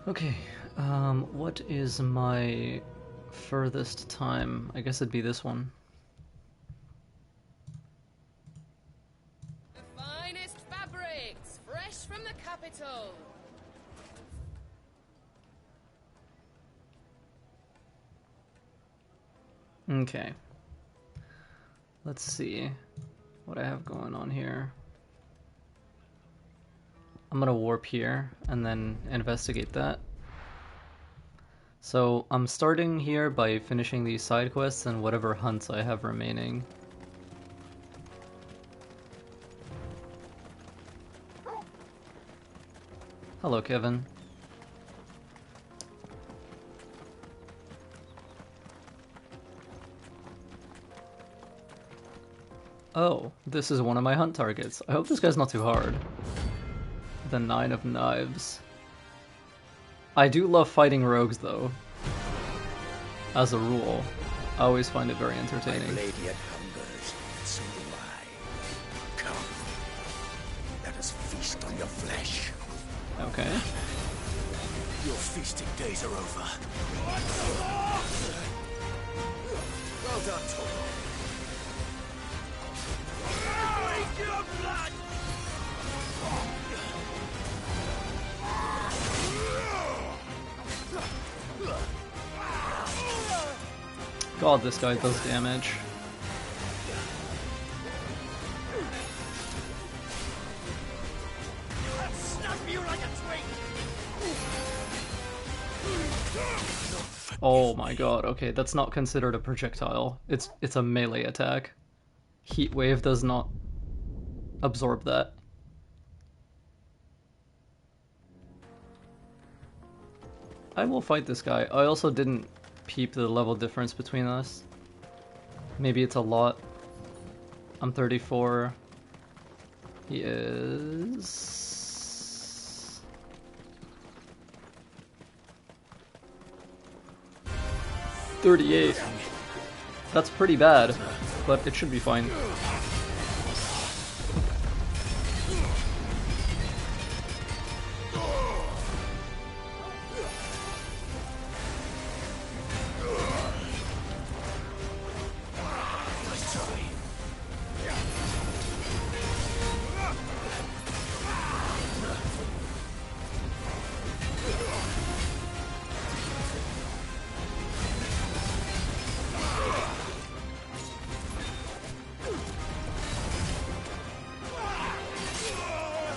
Okay, what is my furthest time? I guess it'd be this one. The finest fabrics, fresh from the capital. Okay. Let's see what I have going on here. I'm gonna warp here and then investigate that. So I'm starting here by finishing these side quests and whatever hunts I have remaining. Hello, Kevin. Oh, this is one of my hunt targets. I hope this guy's not too hard. The 9 of Knives. I do love fighting rogues, though. As a rule. I always find it very entertaining. My lady yet hungers, and so do I. Come, let us feast on your flesh. Okay. Your feasting days are over. Well done, Toro. Drink your blood! God, this guy does damage. Oh my god, okay, that's not considered a projectile. It's a melee attack. Heat Wave does not absorb that. I will fight this guy. I also didn't peep the level difference between us. Maybe it's a lot. I'm 34. He is... 38. That's pretty bad, but it should be fine.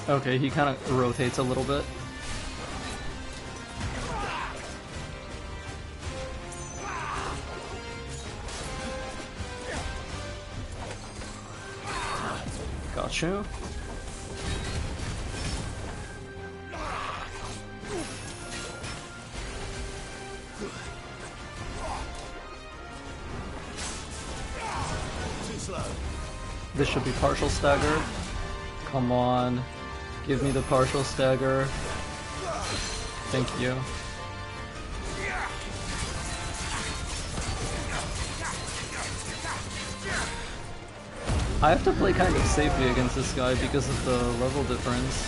Okay, he kind of rotates a little bit. Got you. This should be partial stagger. Come on. Give me the partial stagger. Thank you. I have to play kind of safely against this guy because of the level difference.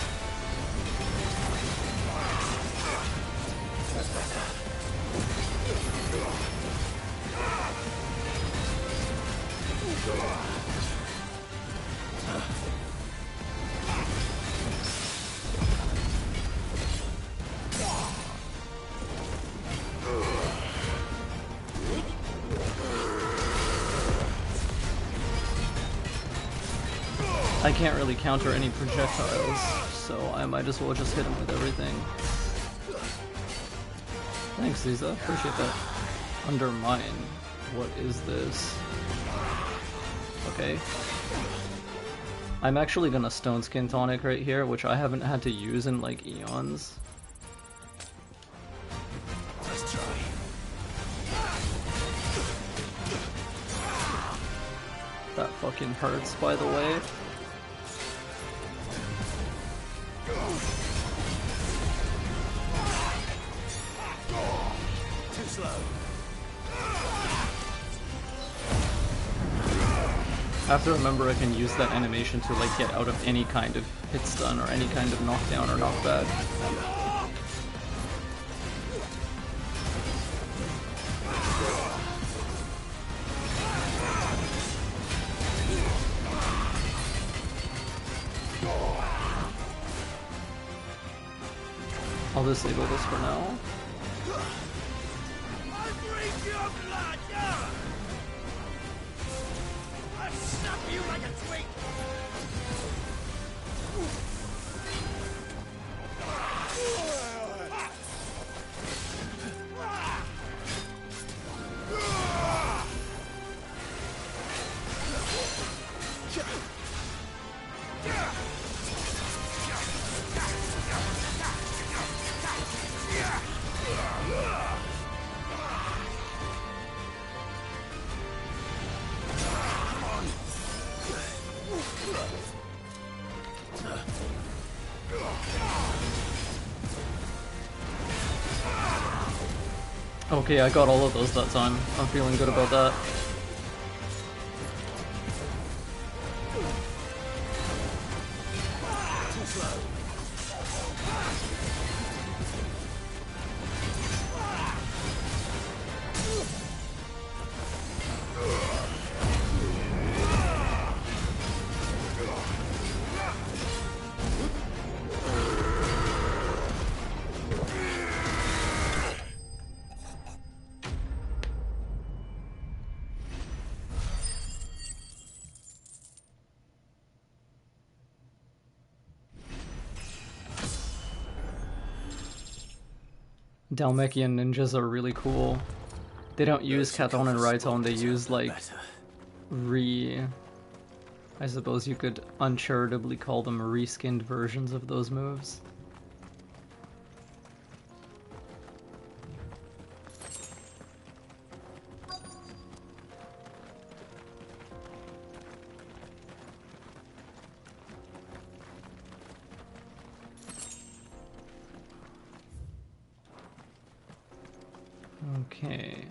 I can't really counter any projectiles, so I might as well just hit him with everything. Thanks, Ziza. Appreciate that. Undermine. What is this? Okay. I'm actually gonna Stone Skin Tonic right here, which I haven't had to use in like eons. Let's try. That fucking hurts, by the way. Too slow. I have to remember I can use that animation to like get out of any kind of hit stun or any kind of knockdown or knockback. I'll disable this for now. I'll drink your blood! I'll snap you like a twig! Okay, I got all of those that time. I'm feeling good about that. Dalmekian ninjas are really cool. They don't use Katon and Raiton, they use like I suppose you could uncharitably call them reskinned versions of those moves. Okay.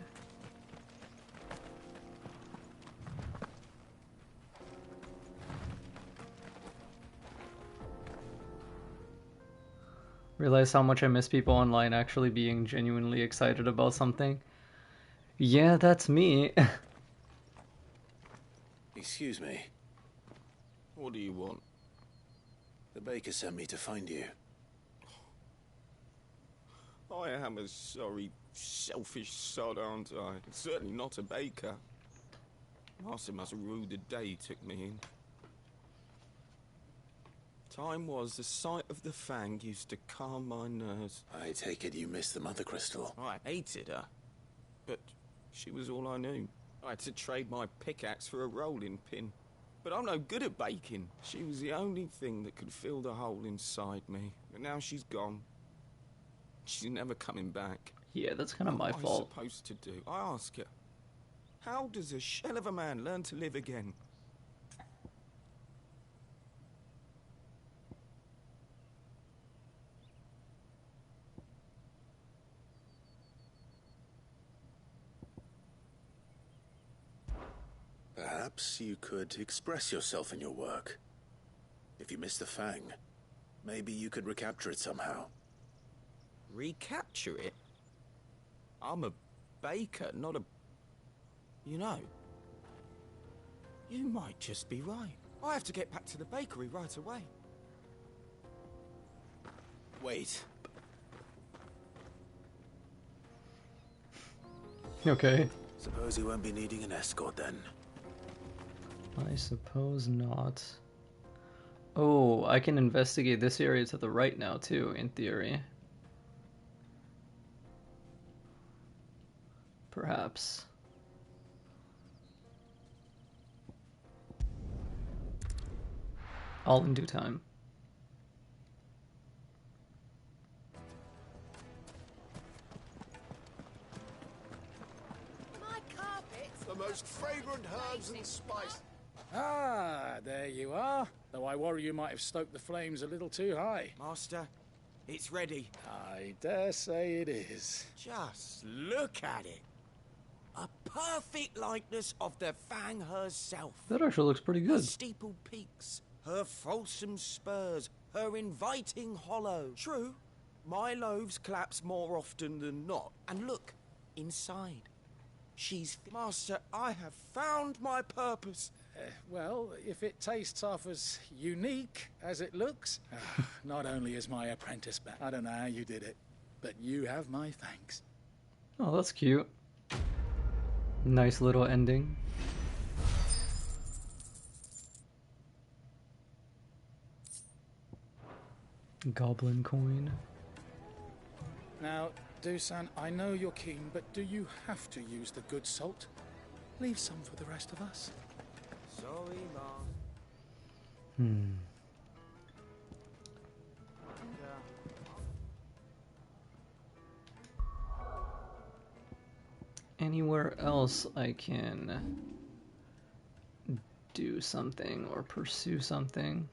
Realize how much I miss people online actually being genuinely excited about something. Yeah, that's me. Excuse me. What do you want? The baker sent me to find you. I am a sorry, selfish sod, aren't I? Certainly not a baker. Master must have ruled the day he took me in. Time was the sight of the Fang used to calm my nerves. I take it you missed the Mother Crystal. I hated her, but she was all I knew. I had to trade my pickaxe for a rolling pin. But I'm no good at baking. She was the only thing that could fill the hole inside me. But now she's gone. She's never coming back. Yeah, that's kind of my fault. What am I supposed to do? I ask her. How does a shell of a man learn to live again? Perhaps you could express yourself in your work. If you missed the Fang, maybe you could recapture it somehow. Recapture it? I'm a baker, not a... You know, you might just be right. I have to get back to the bakery right away. Wait. Okay. Suppose you won't be needing an escort then. I suppose not. Oh, I can investigate this area to the right now too, in theory. Perhaps. All in due time. My carpets. The most fragrant herbs and spice. Ah, there you are. Though I worry you might have stoked the flames a little too high. Master, it's ready. I dare say it is. Just look at it. A perfect likeness of the Fang herself. That actually looks pretty Her good. steepled peaks, her fulsome spurs, her inviting hollow. True, my loaves collapse more often than not. And look, inside. She's... Master, I have found my purpose. Well, if it tastes half as unique as it looks, not only is my apprentice back, I don't know how you did it, but you have my thanks. Oh, that's cute. Nice little ending. Goblin coin. Now, Dusan, I know you're keen, but do you have to use the good salt? Leave some for the rest of us. Sorry, Ma. Anywhere else I can do something or pursue something?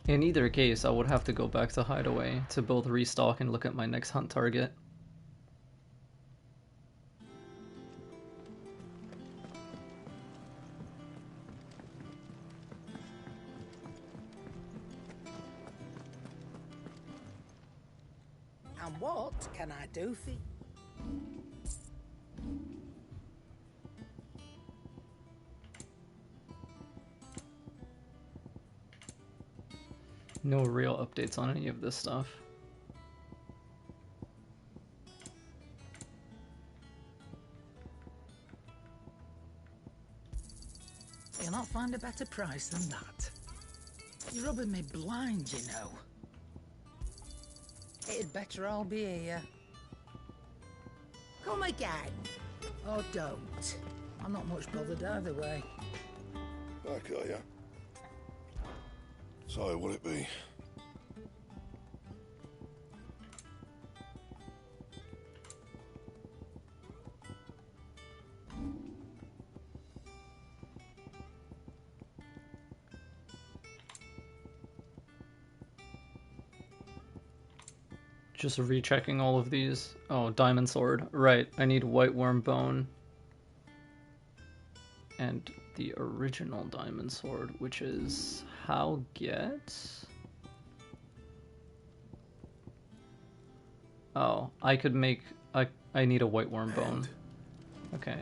In either case, I would have to go back to Hideaway to both restock and look at my next hunt target. And what can I do for you? No real updates on any of this stuff. You'll not find a better price than that. You're rubbing me blind, you know. It'd better all be here. Come again. Or don't. I'm not much bothered either way. Back are ya? So, will it be? Just rechecking all of these. Oh, diamond sword. Right, I need white worm bone. And the original diamond sword, which is how get? Oh, I could make... I need a white worm bone. Okay.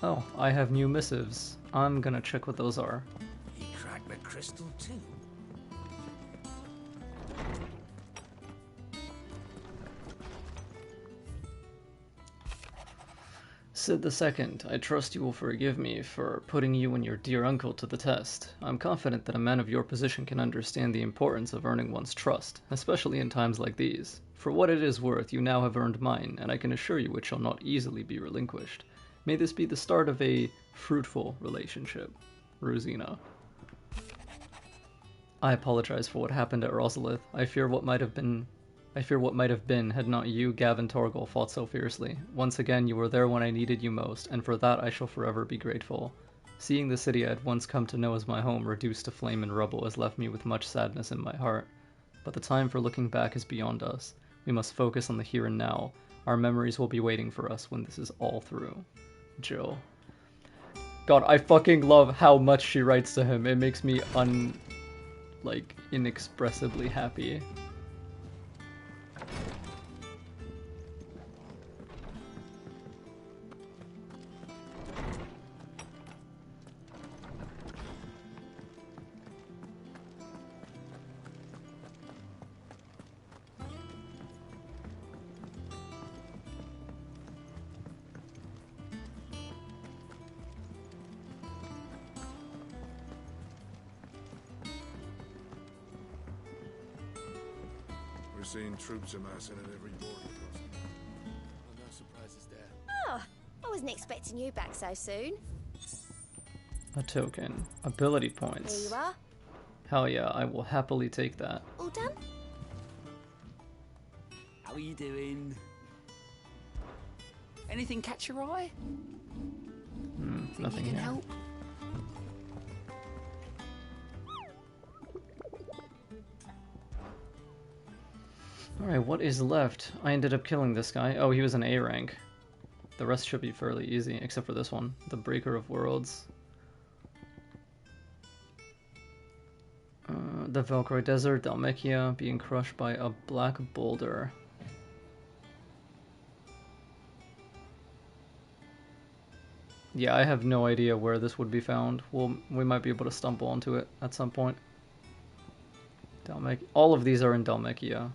Oh, I have new missives. I'm gonna check what those are. You cracked the crystal too. Sid II, I trust you will forgive me for putting you and your dear uncle to the test. I'm confident that a man of your position can understand the importance of earning one's trust, especially in times like these. For what it is worth, you now have earned mine, and I can assure you it shall not easily be relinquished. May this be the start of a fruitful relationship. Rosina. I apologize for what happened at Rosalith. I fear what might have been had not you, Gavin Torgal, fought so fiercely. Once again, you were there when I needed you most, and for that I shall forever be grateful. Seeing the city I had once come to know as my home reduced to flame and rubble has left me with much sadness in my heart. But the time for looking back is beyond us. We must focus on the here and now. Our memories will be waiting for us when this is all through. Jill. God, I fucking love how much she writes to him. It makes me inexpressibly happy. We're seeing troops amassing at every border crossing. No surprises there. Oh, I wasn't expecting you back so soon. A token. Ability Here points. you are. Hell yeah, I will happily take that. All done? How are you doing? Anything catch your eye? Think Nothing you can here. help? Alright, what is left? I ended up killing this guy. Oh, he was an A rank. The rest should be fairly easy, except for this one. The Breaker of Worlds. The Velcro Desert, Dalmekia being crushed by a black boulder. Yeah, I have no idea where this would be found. We might be able to stumble onto it at some point. All of these are in Dalmekia.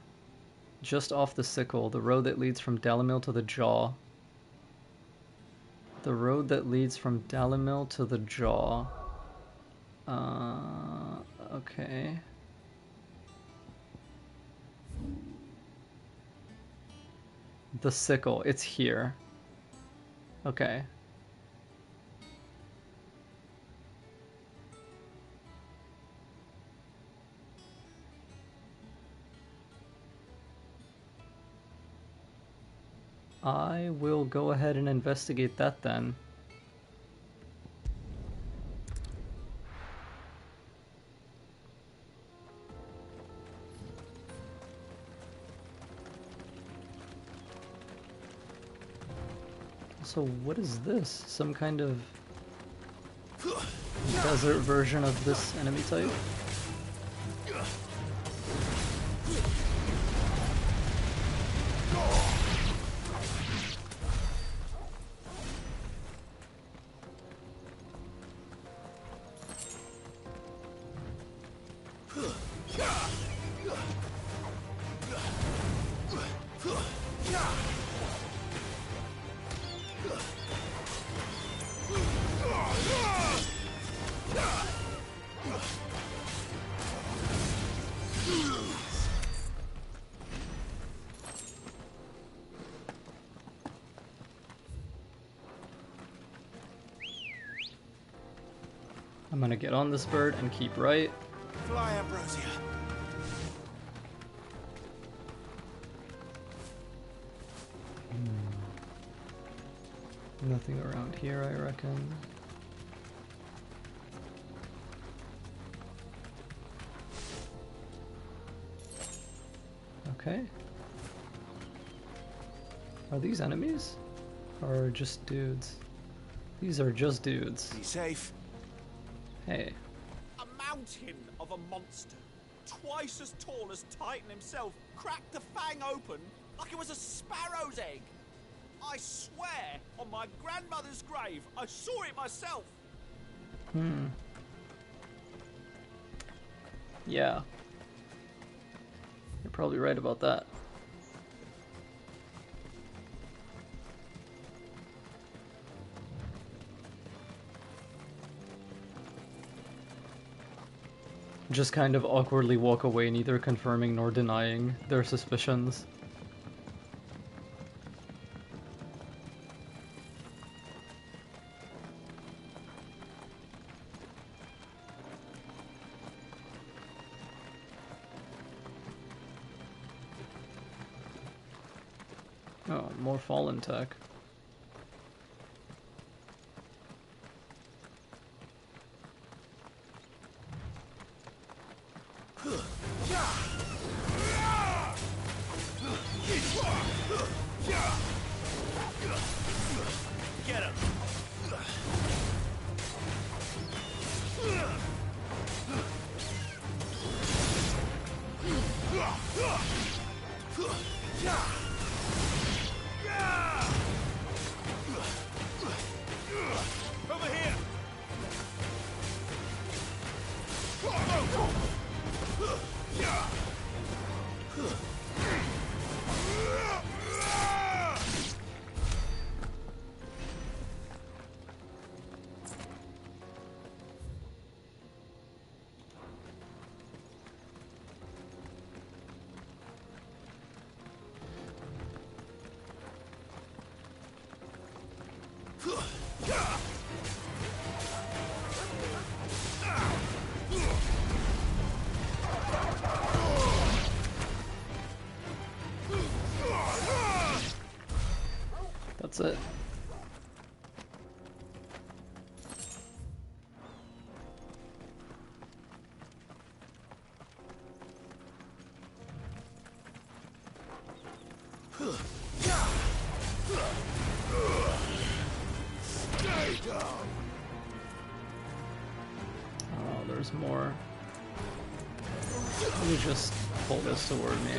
Just off the sickle, the road that leads from Dalimil to the Jaw. The road that leads from Dalimil to the Jaw. Okay. The sickle, it's here. Okay. I will go ahead and investigate that then. So what is this? Some kind of desert version of this enemy type? I'm gonna get on this bird and keep right. Fly, Ambrosia. Nothing around here, I reckon. Okay. Are these enemies? Or just dudes? These are just dudes. Be safe. Hey. A mountain of a monster, twice as tall as Titan himself, cracked the fang open like it was a sparrow's egg. I swear, on my grandmother's grave, I saw it myself. Yeah. You're probably right about that. Just kind of awkwardly walk away, neither confirming nor denying their suspicions. Oh, more fallen tech. Get him. Over here. That's it. Oh, there's more. Let me just pull this toward me.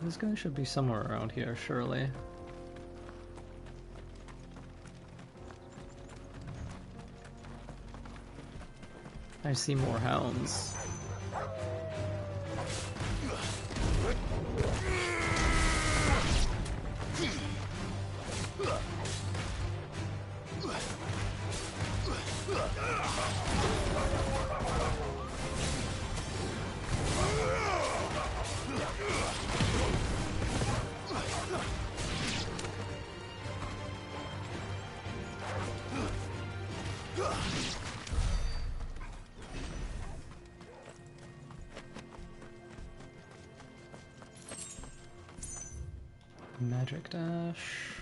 This guy should be somewhere around here, surely. I see more hounds. Magic dash.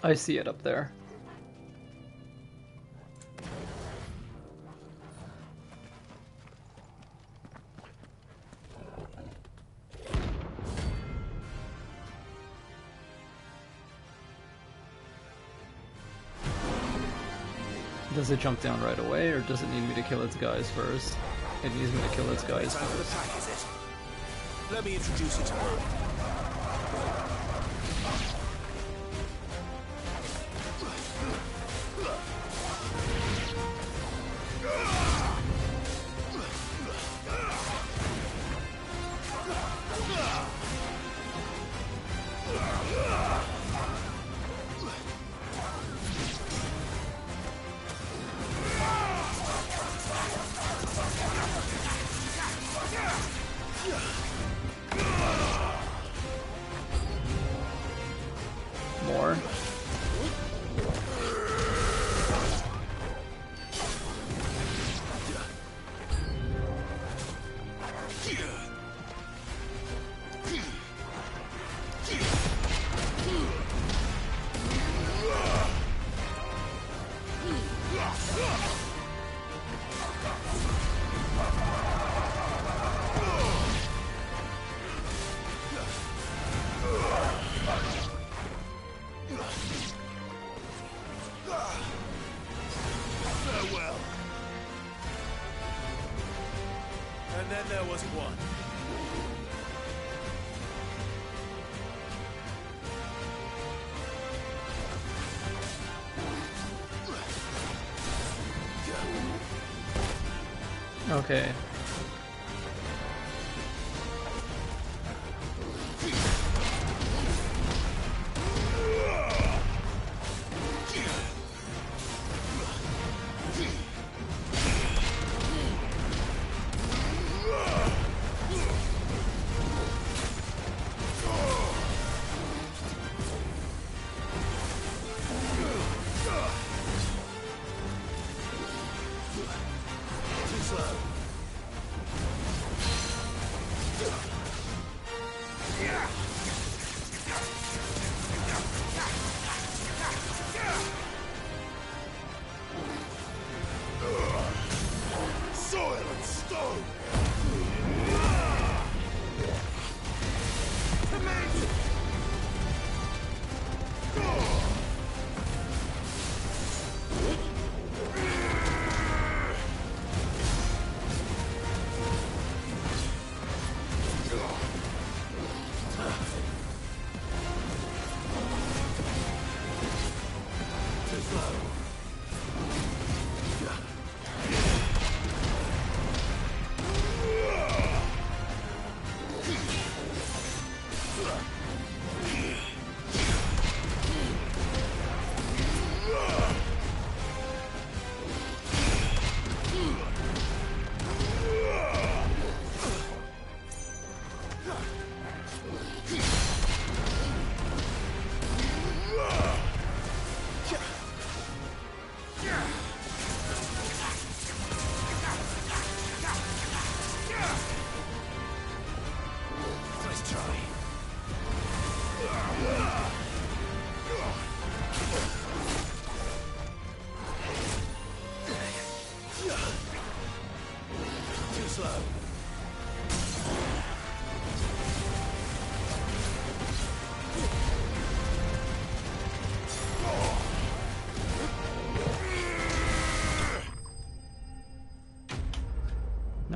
I see it up there. Does it jump down right away, or does it need me to kill its guys first? It needs me to kill its guys Time for the first. pack, is it? Let me introduce you to her. More. Farewell. And then there was one. Okay. Too slow.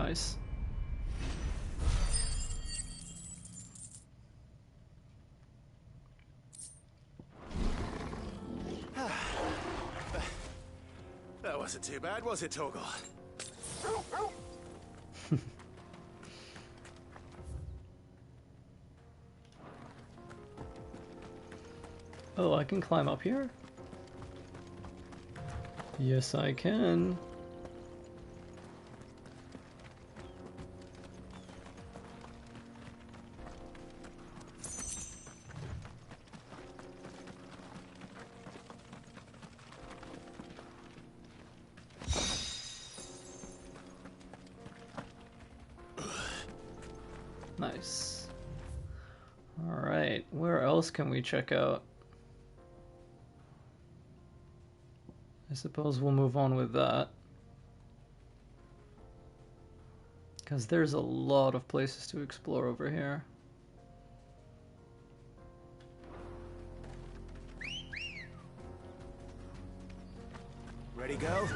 nice. That wasn't too bad, was it, Torgal? Oh, I can climb up here? Yes, I can. Nice. Alright, where else can we check out? I suppose we'll move on with that. Because there's a lot of places to explore over here. Ready, girl?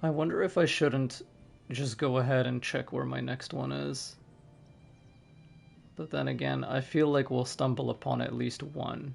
I wonder if I shouldn't just go ahead and check where my next one is. But then again, I feel like we'll stumble upon at least one.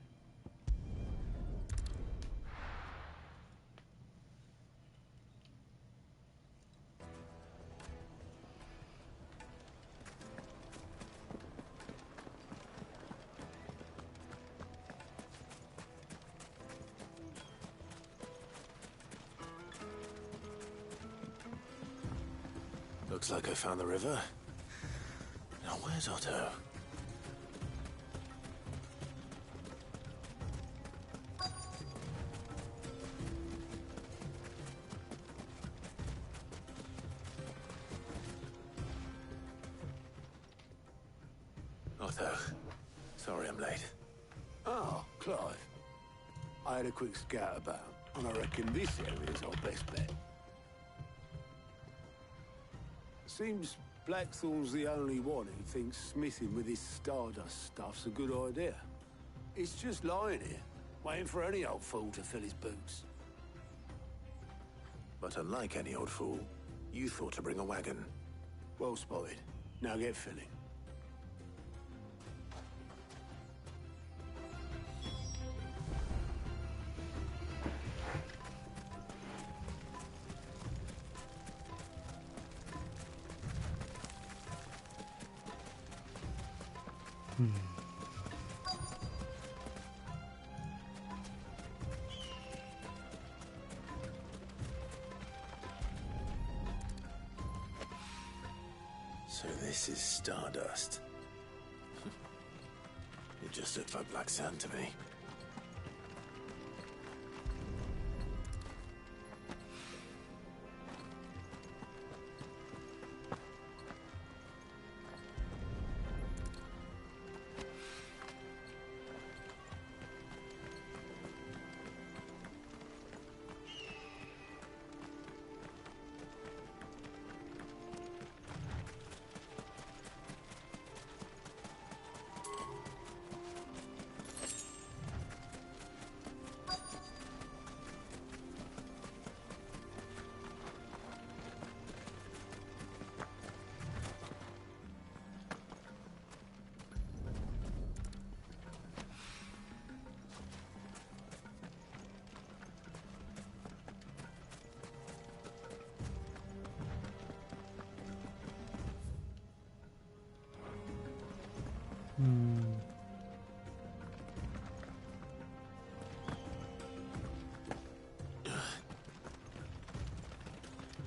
Looks like I found the river. Now where's Otto? Otto, sorry I'm late. Oh, Clive. I had a quick scout about, and I reckon this area's our best bet. Seems Blackthorn's the only one who thinks smithing with his Stardust stuff's a good idea. It's just lying here, waiting for any old fool to fill his boots. But unlike any old fool, you thought to bring a wagon. Well spotted. Now get filling. So this is Stardust. It just looks like black sand to me.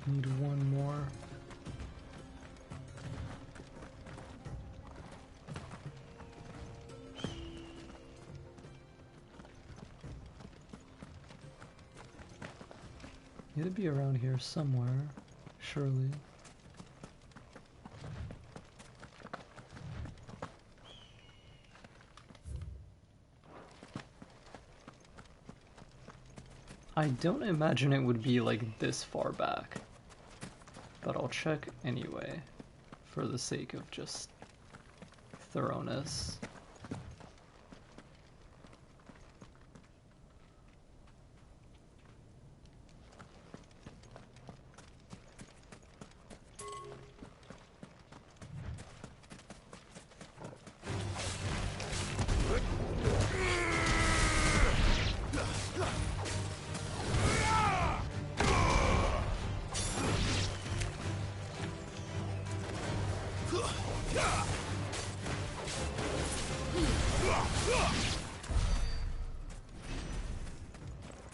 Need one more. It'd be around here somewhere, surely. I don't imagine it would be like this far back, but I'll check anyway, for the sake of just thoroughness.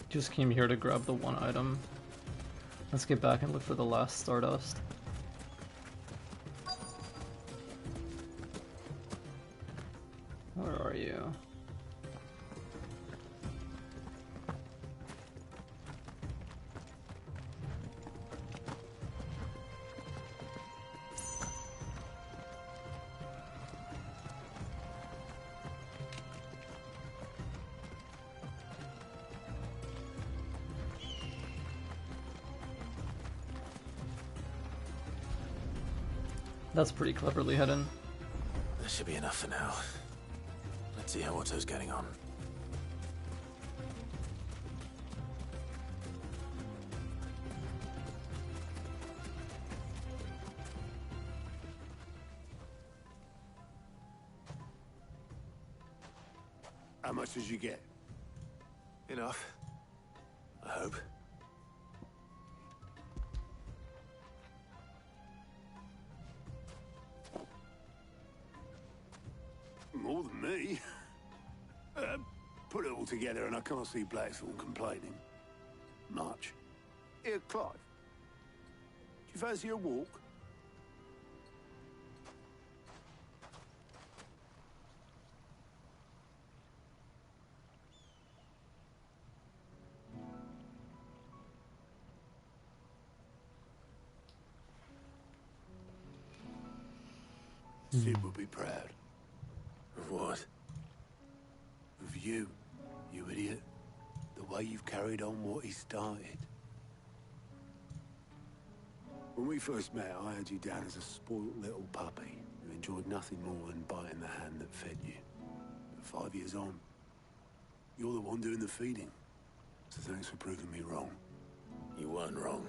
Just came here to grab the one item. Let's get back and look for the last Stardust. Where are you? That's pretty cleverly hidden. That should be enough for now. Let's see how Otto's getting on. How much did you get? Enough. I hope. More than me. Put it all together and I can't see Blackthorn complaining. Much. Here, Clive. Do you fancy a walk? Sid will be proud. Of what? Of you, you idiot. The way you've carried on what he started. When we first met, I had you down as a spoilt little puppy who enjoyed nothing more than biting the hand that fed you. But 5 years on, you're the one doing the feeding. So thanks for proving me wrong. You weren't wrong.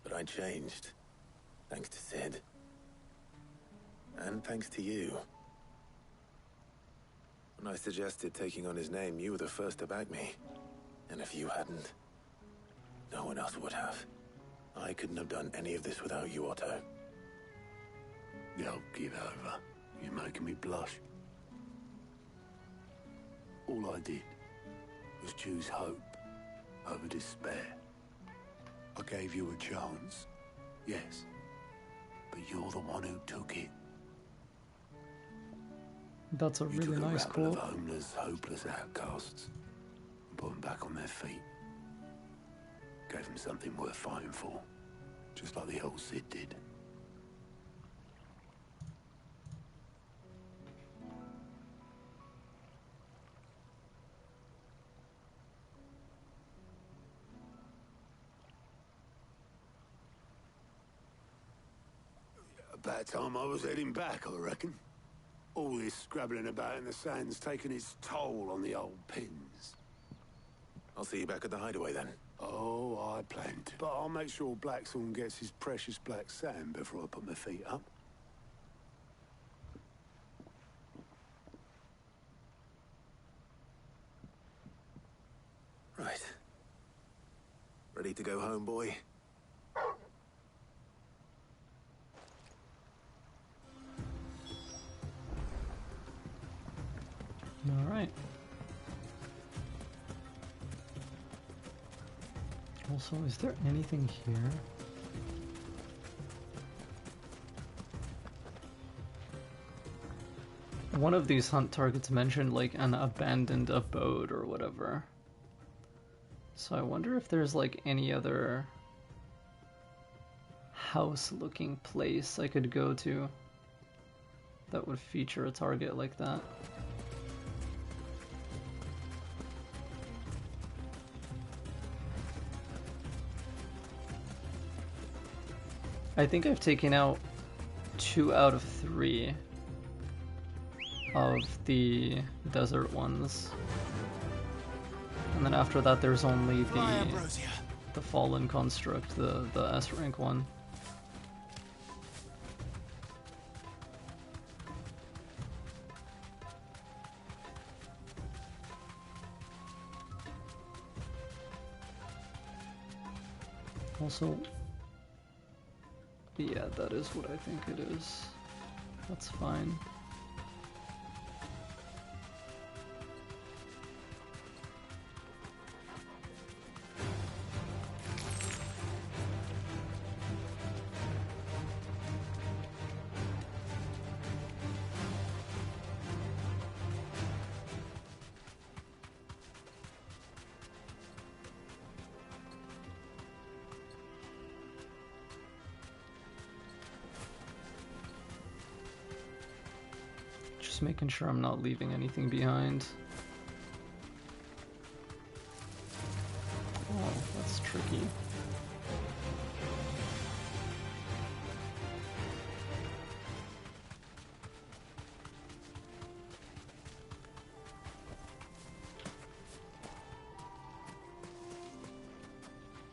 But I changed. Thanks to Sid. And thanks to you. When I suggested taking on his name, you were the first to back me. And if you hadn't, no one else would have. I couldn't have done any of this without you, Otto. Yo, give over. You're making me blush. All I did was choose hope over despair. I gave you a chance, yes, but you're the one who took it. That's a really nice quote. Of homeless, hopeless outcasts and put them back on their feet. Gave them something worth fighting for, just like the old Sid did. About time I was heading back, I reckon. All this scrabbling about in the sand's taken its toll on the old pins. I'll see you back at the hideaway then. Oh, I plan to. But I'll make sure Blackthorn gets his precious black sand before I put my feet up. Right. Ready to go home, boy? Alright. Also, is there anything here? One of these hunt targets mentioned like an abandoned abode or whatever. So I wonder if there's like any other house-looking place I could go to that would feature a target like that. I think I've taken out 2 out of 3 of the desert ones. And then after that there's only the fallen construct, the S rank one. Also, yeah, that is what I think it is. That's fine. Making sure I'm not leaving anything behind. Oh, that's tricky.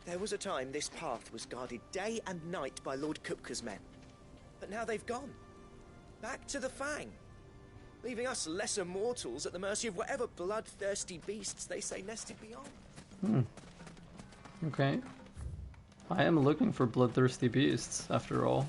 There was a time this path was guarded day and night by Lord Kupka's men. But now they've gone. Back to the Fang. Leaving us lesser mortals at the mercy of whatever bloodthirsty beasts they say nested beyond. Okay. I am looking for bloodthirsty beasts, after all.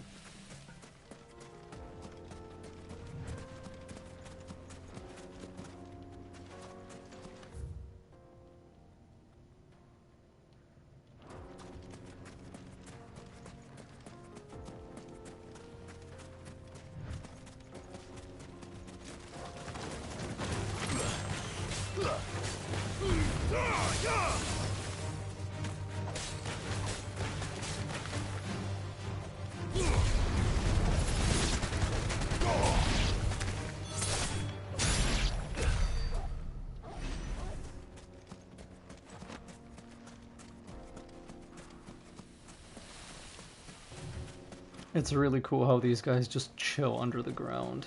It's really cool how these guys just chill under the ground.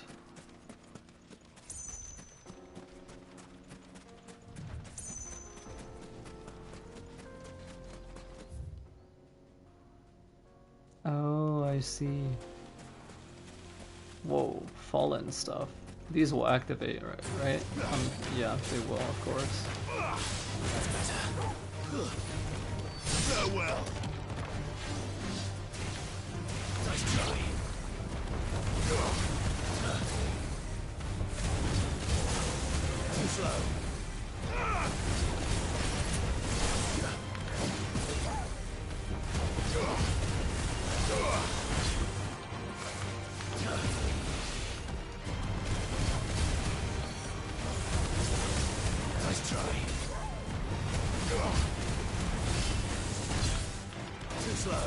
Oh, I see. Whoa, fallen stuff. These will activate, right? Yeah, they will, of course. Farewell. Nice try. Too slow. Nice try. Too slow.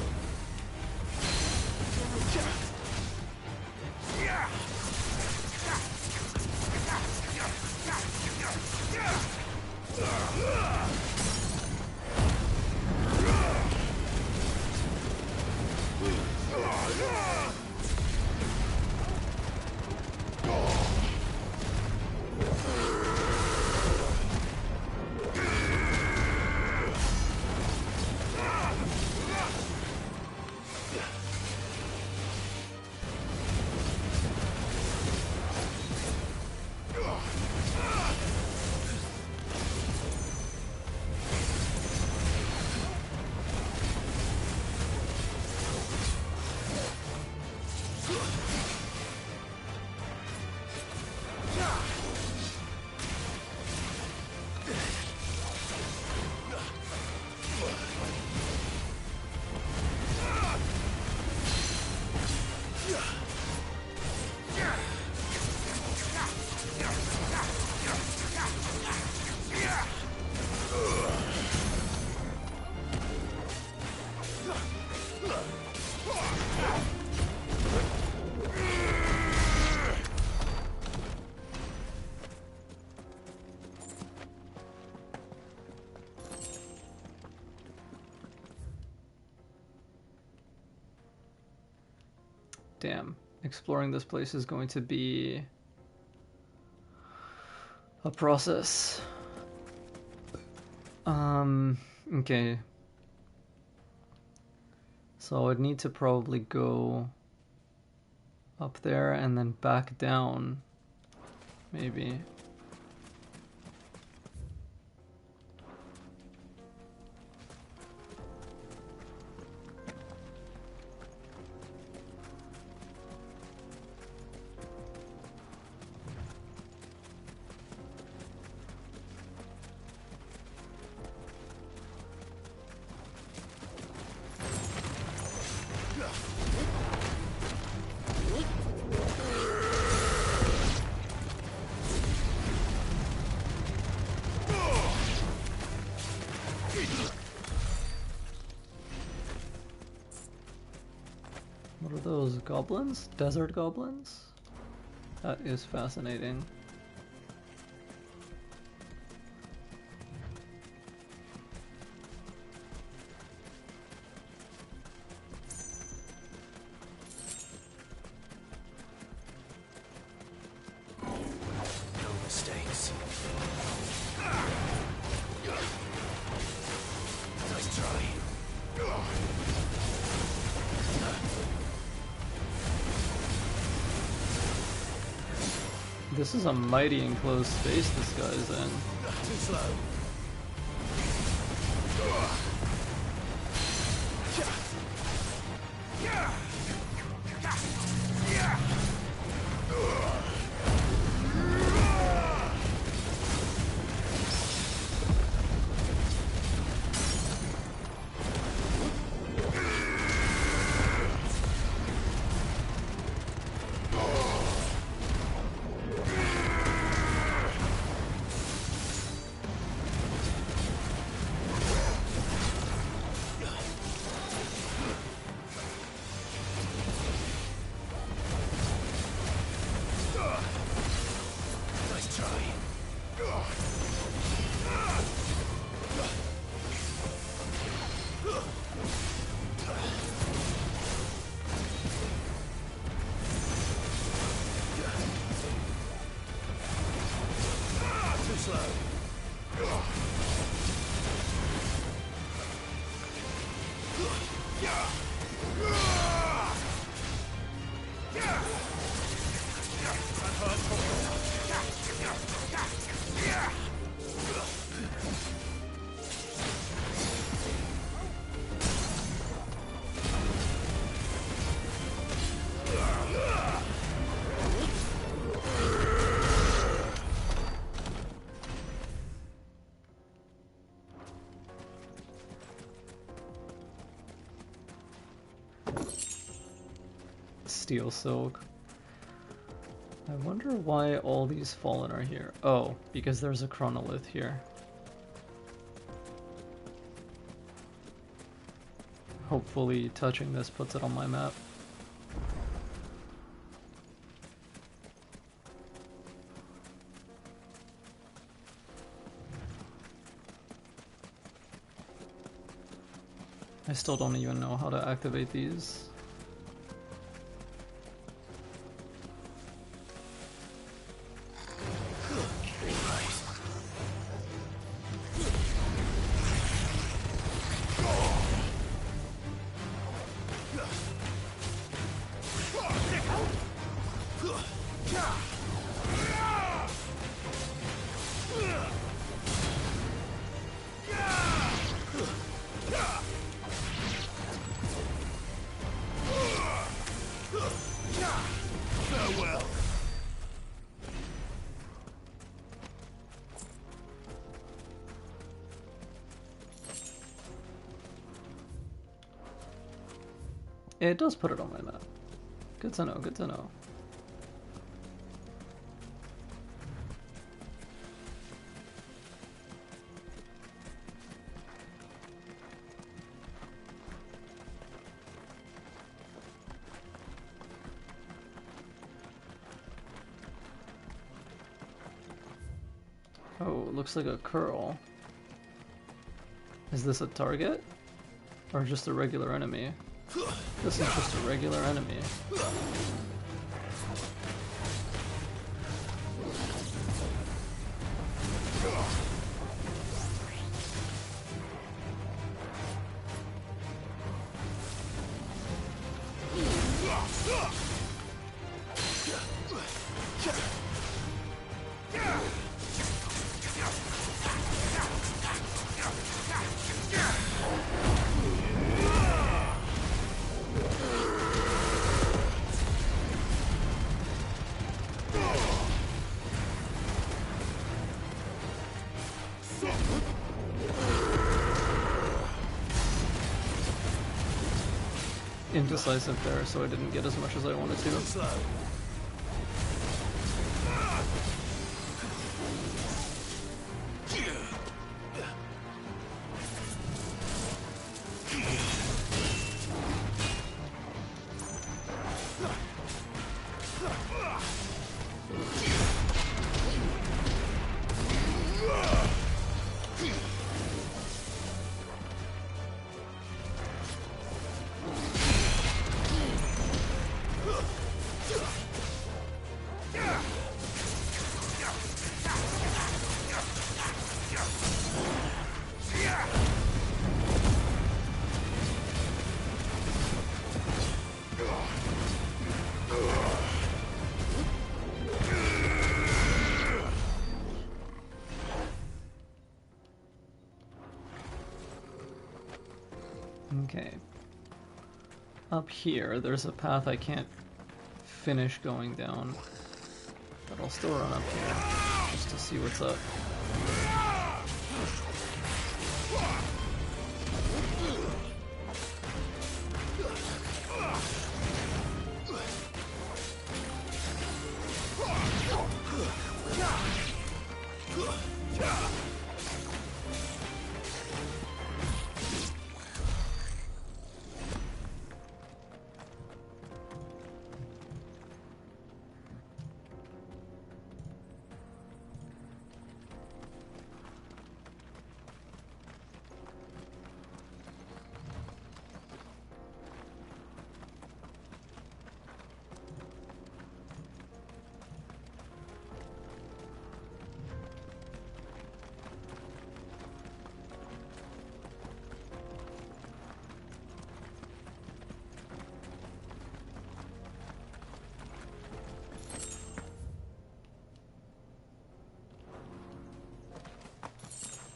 Damn. Exploring this place is going to be a process. Okay. So I'd need to probably go up there and then back down, maybe. What are those goblins? Desert goblins? That is fascinating. No mistakes. Nice try. This is a mighty enclosed space this guy's in. Too slow. Steel silk. I wonder why all these fallen are here. Oh, because there's a chronolith here. Hopefully touching this puts it on my map. I still don't even know how to activate these. It does put it on my map. Good to know, good to know. Oh, it looks like a curl. Is this a target? Or just a regular enemy? This is just a regular enemy. Indecisive there, so I didn't get as much as I wanted to. Okay. Up here, there's a path I can't finish going down, but I'll still run up here just to see what's up.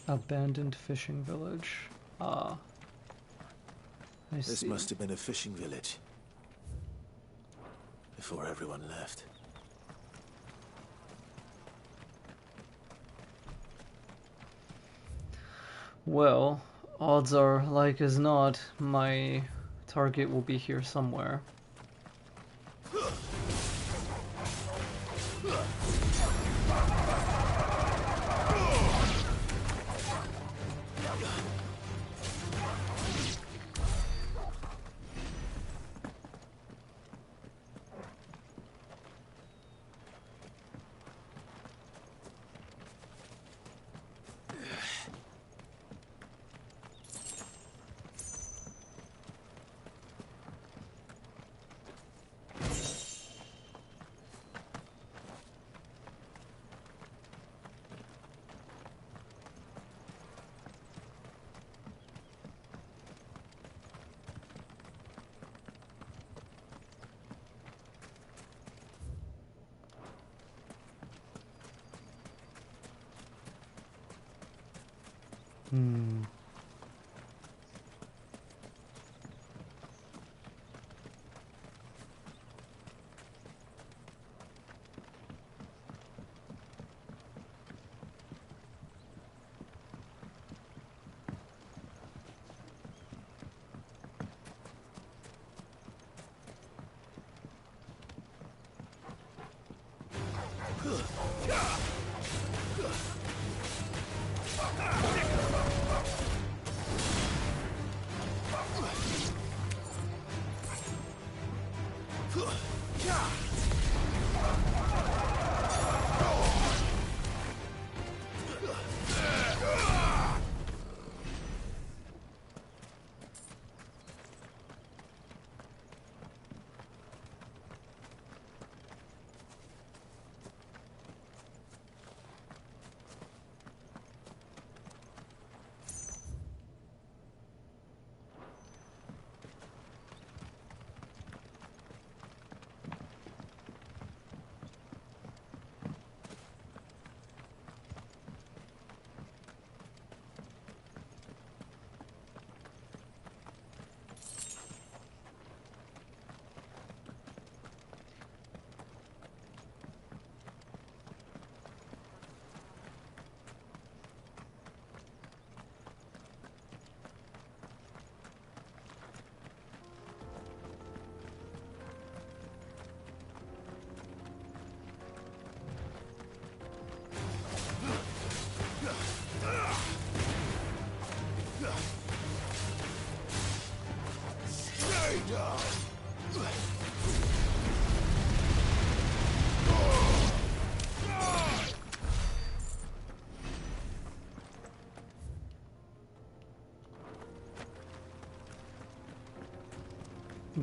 Abandoned fishing village. Ah. I see. This must have been a fishing village. Before everyone left. Well, odds are like as not my target will be here somewhere.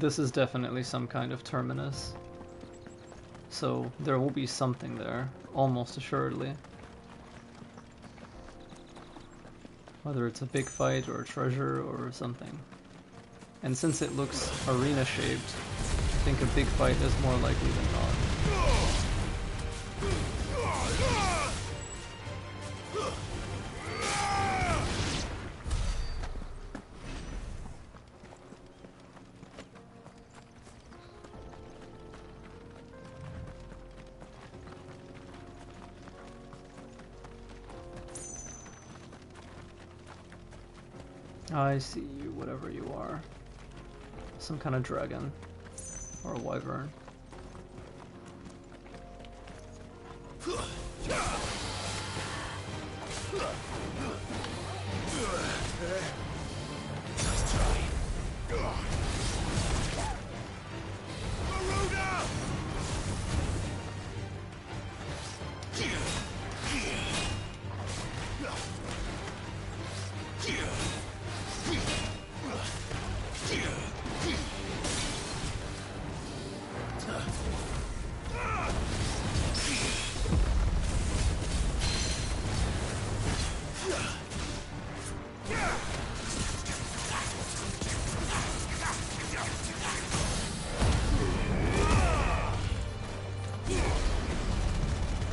This is definitely some kind of terminus. So there will be something there, almost assuredly. Whether it's a big fight or a treasure or something. And since it looks arena-shaped, I think a big fight is more likely than not. I see you, whatever you are. Some kind of dragon. Or a wyvern. Nice try.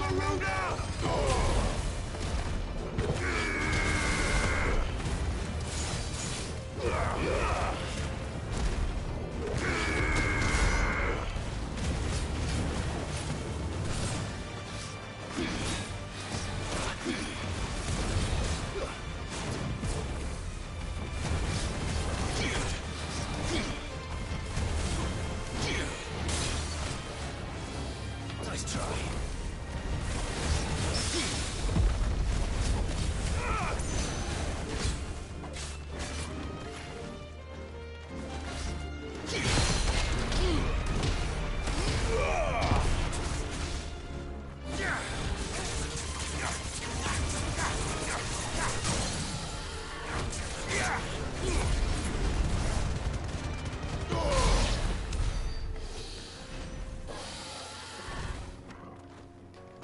Maruna!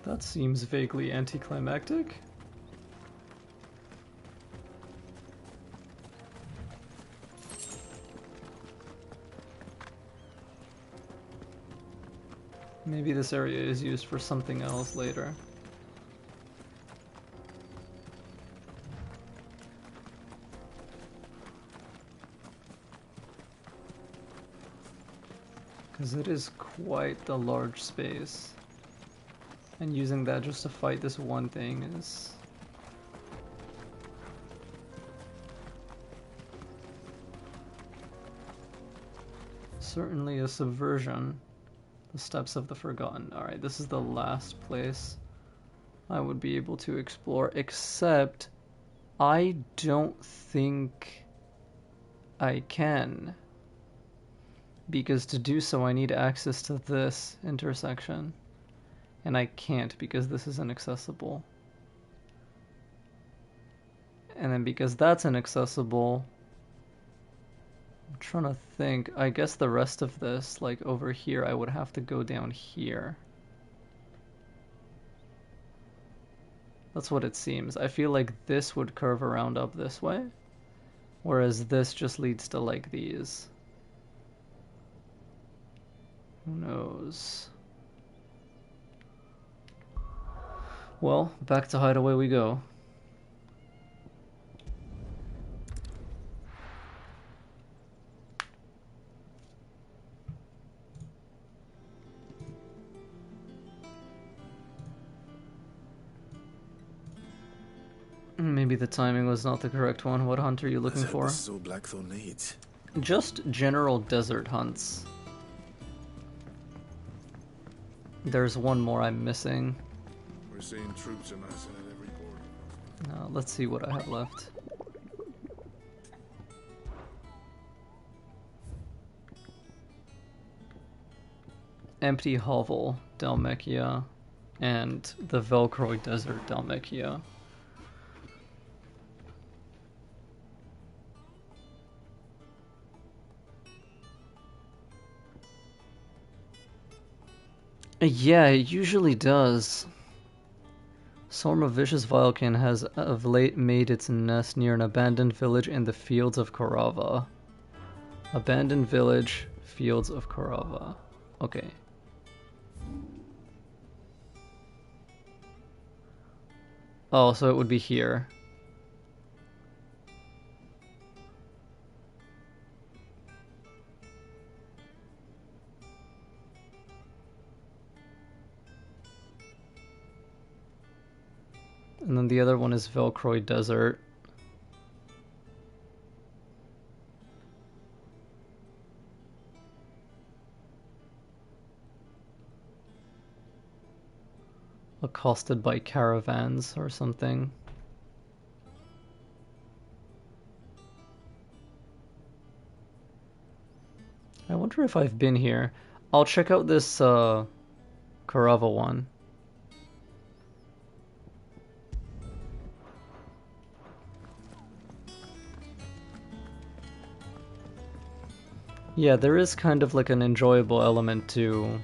That seems vaguely anticlimactic. Maybe this area is used for something else later. Because it is quite the large space. And using that just to fight this one thing is... certainly a subversion. The Steps of the Forgotten. Alright, this is the last place I would be able to explore, except I don't think I can. Because to do so I need access to this intersection. And I can't because this is inaccessible. And then because that's inaccessible, I'm trying to think. I guess the rest of this, like over here, I would have to go down here. That's what it seems. I feel like this would curve around up this way, whereas this just leads to like these. Who knows? Well, back to Hideaway we go. Maybe the timing was not the correct one. What hunt are you looking for? This is all Blackthorn needs. Just general desert hunts. There's one more I'm missing. We're seeing troops amassing at every border. Let's see what I have left. Empty Hovel, Dalmekia, and the Velcroy Desert, Dalmekia. Yeah, it usually does. Storm of Vicious Vilekin has of late made its nest near an abandoned village in the fields of Korava. Abandoned village, fields of Korava. Okay. Oh, so it would be here. And then the other one is Velcroy Desert. Accosted by caravans or something. I wonder if I've been here. I'll check out this Korava one. Yeah, there is kind of like an enjoyable element to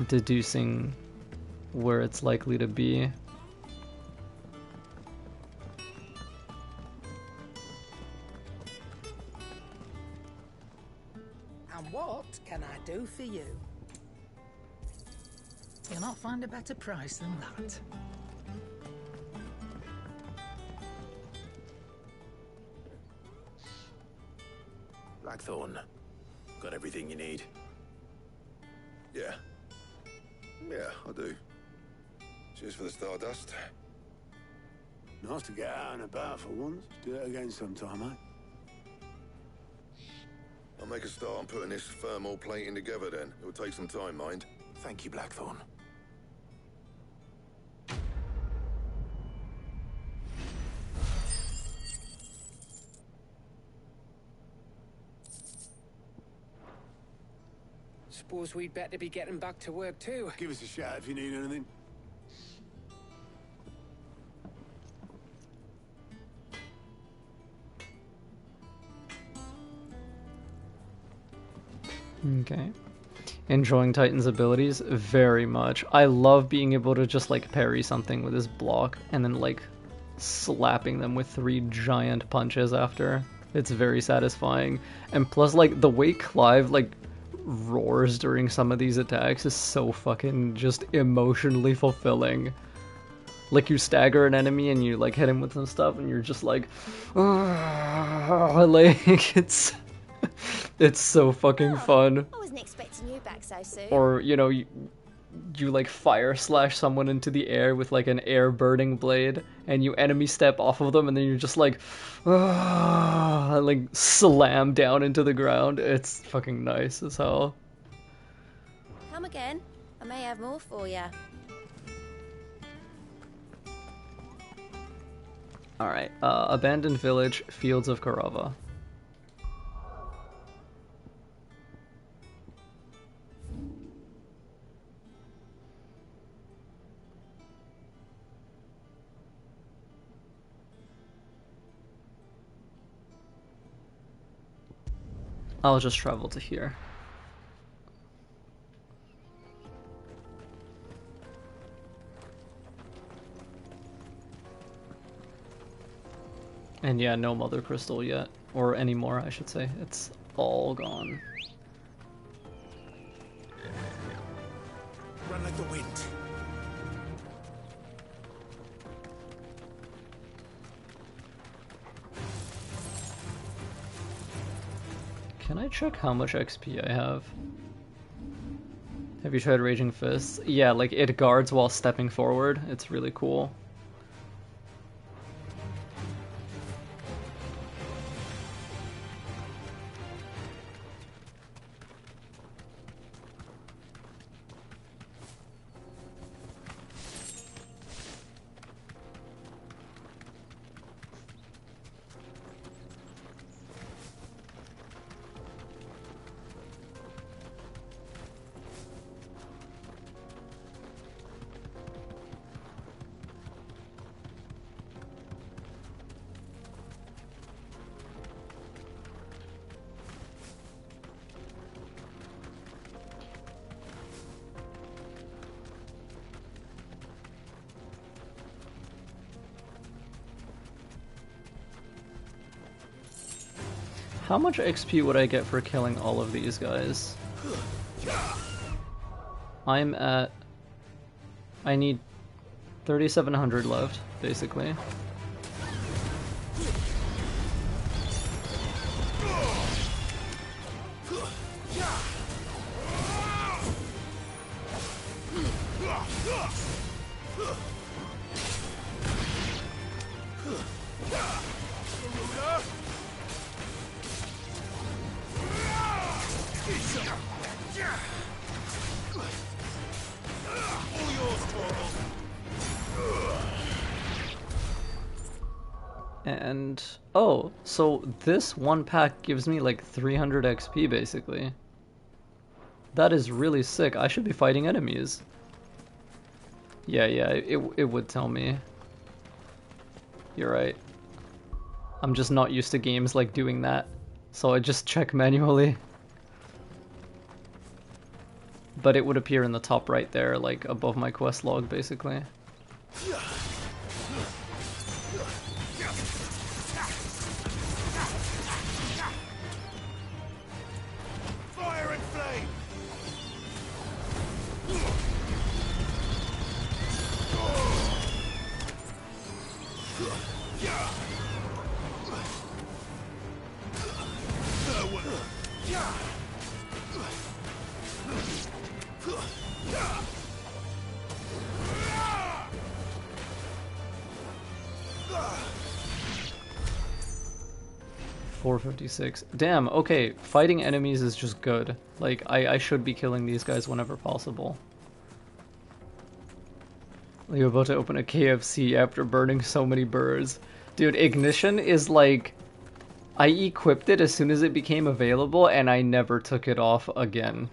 deducing where it's likely to be. And what can I do for you? You'll not find a better price than that. Blackthorn, got everything you need? Yeah. Yeah, I do. Cheers for the stardust. Nice to get out and about for once. Do it again sometime, mate. I'll make a start on putting this thermal plating together then. It'll take some time, mind. Thank you, Blackthorn. Suppose we'd better be getting back to work too. Give us a shout if you need anything. Okay. Enjoying Titan's abilities? Very much. I love being able to just like parry something with his block and then like slapping them with 3 giant punches after. It's very satisfying. And plus like the way Clive like roars during some of these attacks is so fucking just emotionally fulfilling. Like you stagger an enemy and you like hit him with some stuff and you're just like like it's so fucking fun. I wasn't expecting you back so soon. Or, you know, you like fire slash someone into the air with like an air burning blade and you enemy step off of them and then you're just like like slam down into the ground. It's fucking nice as hell. Come again. I may have more for you. Alright, abandoned village, fields of Korava. I'll just travel to here. And yeah, no Mother Crystal yet. Or anymore, I should say. It's all gone. Run like the wind. Can I check how much XP I have? Have you tried Raging Fists? Yeah, like it guards while stepping forward. It's really cool. How much XP would I get for killing all of these guys? I'm at... I need 3,700 left, basically. And oh, so this one pack gives me like 300 XP basically. That is really sick. I should be fighting enemies. Yeah, it would tell me. You're right. I'm just not used to games like doing that, so I just check manually. But it would appear in the top right there, like above my quest log basically. Fire and flame! 456. Damn, okay, fighting enemies is just good. Like, I should be killing these guys whenever possible. You're about to open a KFC after burning so many birds. Dude, Ignition is like... I equipped it as soon as it became available, and I never took it off again.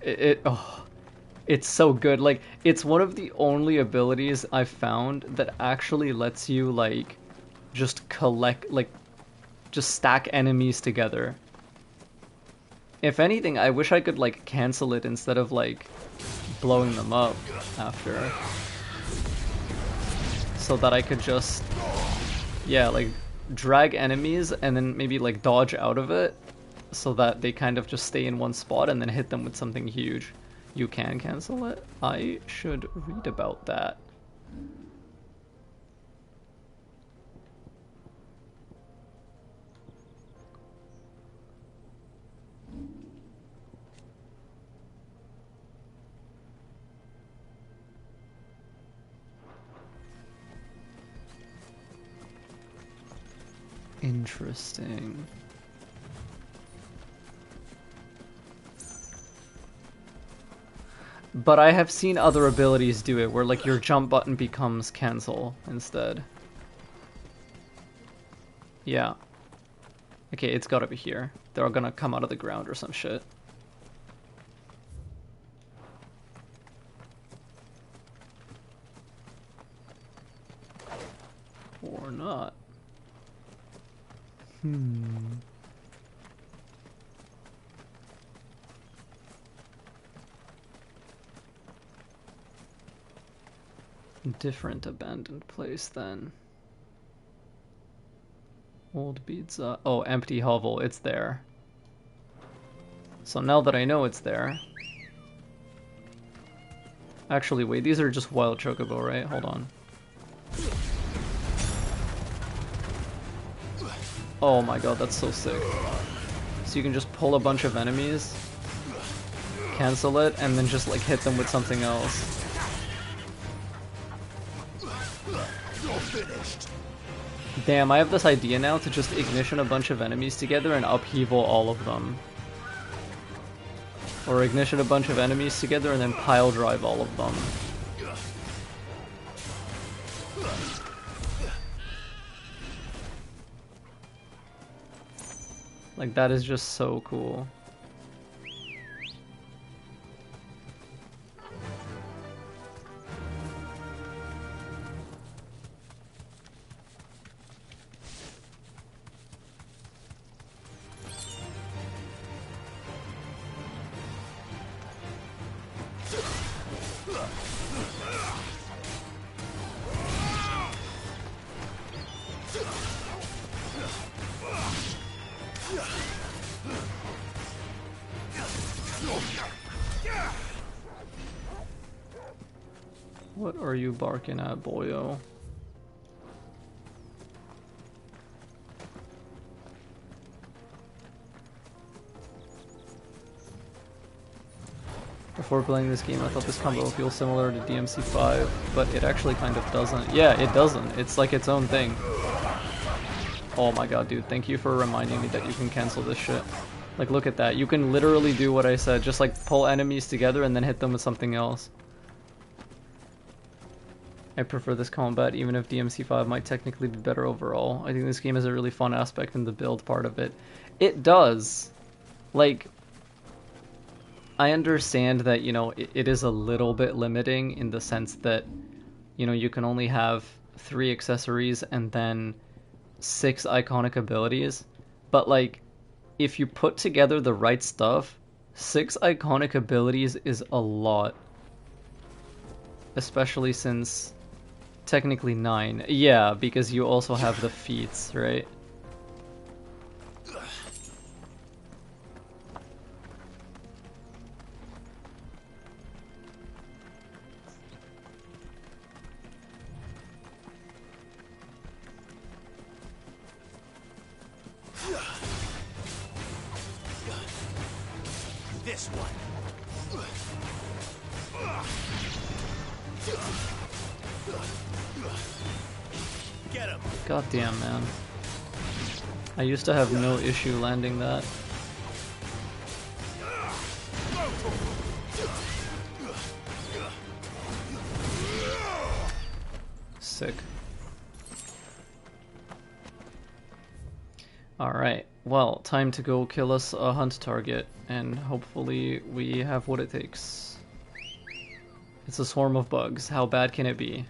It's so good. Like, it's one of the only abilities I've found that actually lets you, like, just collect, like, just stack enemies together. If anything, I wish I could, like, cancel it instead of, like, blowing them up after. So that I could just, yeah, like, drag enemies and then maybe, like, dodge out of it so that they kind of just stay in one spot and then hit them with something huge. You can cancel it? I should read about that. Interesting. But I have seen other abilities do it, where like your jump button becomes cancel instead. Yeah. Okay, it's gotta be here. They're gonna come out of the ground or some shit. Or not. Different abandoned place then. Old beads up. Oh, empty hovel, it's there. So now that I know it's there. Actually, wait, these are just wild chocobo, right? Hold on. Oh my god, that's so sick. So you can just pull a bunch of enemies, cancel it, and then just like hit them with something else. Damn, I have this idea now to just ignition a bunch of enemies together and upheaval all of them. Or ignition a bunch of enemies together and then pile drive all of them. Like, that is just so cool. Yeah. What are you barking at, boyo? Before playing this game, I thought this combo feels similar to DMC5, but it actually kind of doesn't. Yeah, it doesn't. It's like its own thing. Oh my god, dude, thank you for reminding me that you can cancel this shit. Like, look at that. You can literally do what I said, just like pull enemies together and then hit them with something else. I prefer this combat, even if DMC5 might technically be better overall. I think this game has a really fun aspect in the build part of it. It does. Like, I understand that, you know, it is a little bit limiting in the sense that, you know, you can only have 3 accessories and then 6 iconic abilities. But, like, if you put together the right stuff, 6 iconic abilities is a lot. Especially since, technically 9. Yeah, because you also have the feats, right? This one. Get him. God damn, man. I used to have no issue landing that. Sick. Alright, well, time to go kill us a hunt target, and hopefully we have what it takes. It's a swarm of bugs. How bad can it be?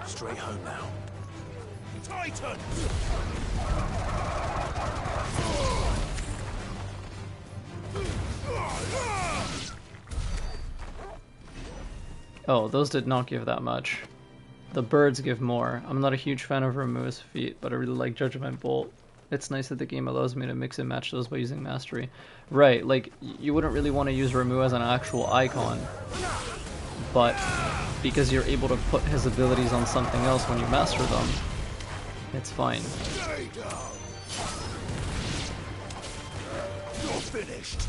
Straight home now. Titan! Oh, those did not give that much. The birds give more. I'm not a huge fan of Ramu's feat, but I really like Judgment Bolt. It's nice that the game allows me to mix and match those by using Mastery. Right, like, you wouldn't really want to use Ramu as an actual icon, but because you're able to put his abilities on something else when you master them, it's fine. You're finished.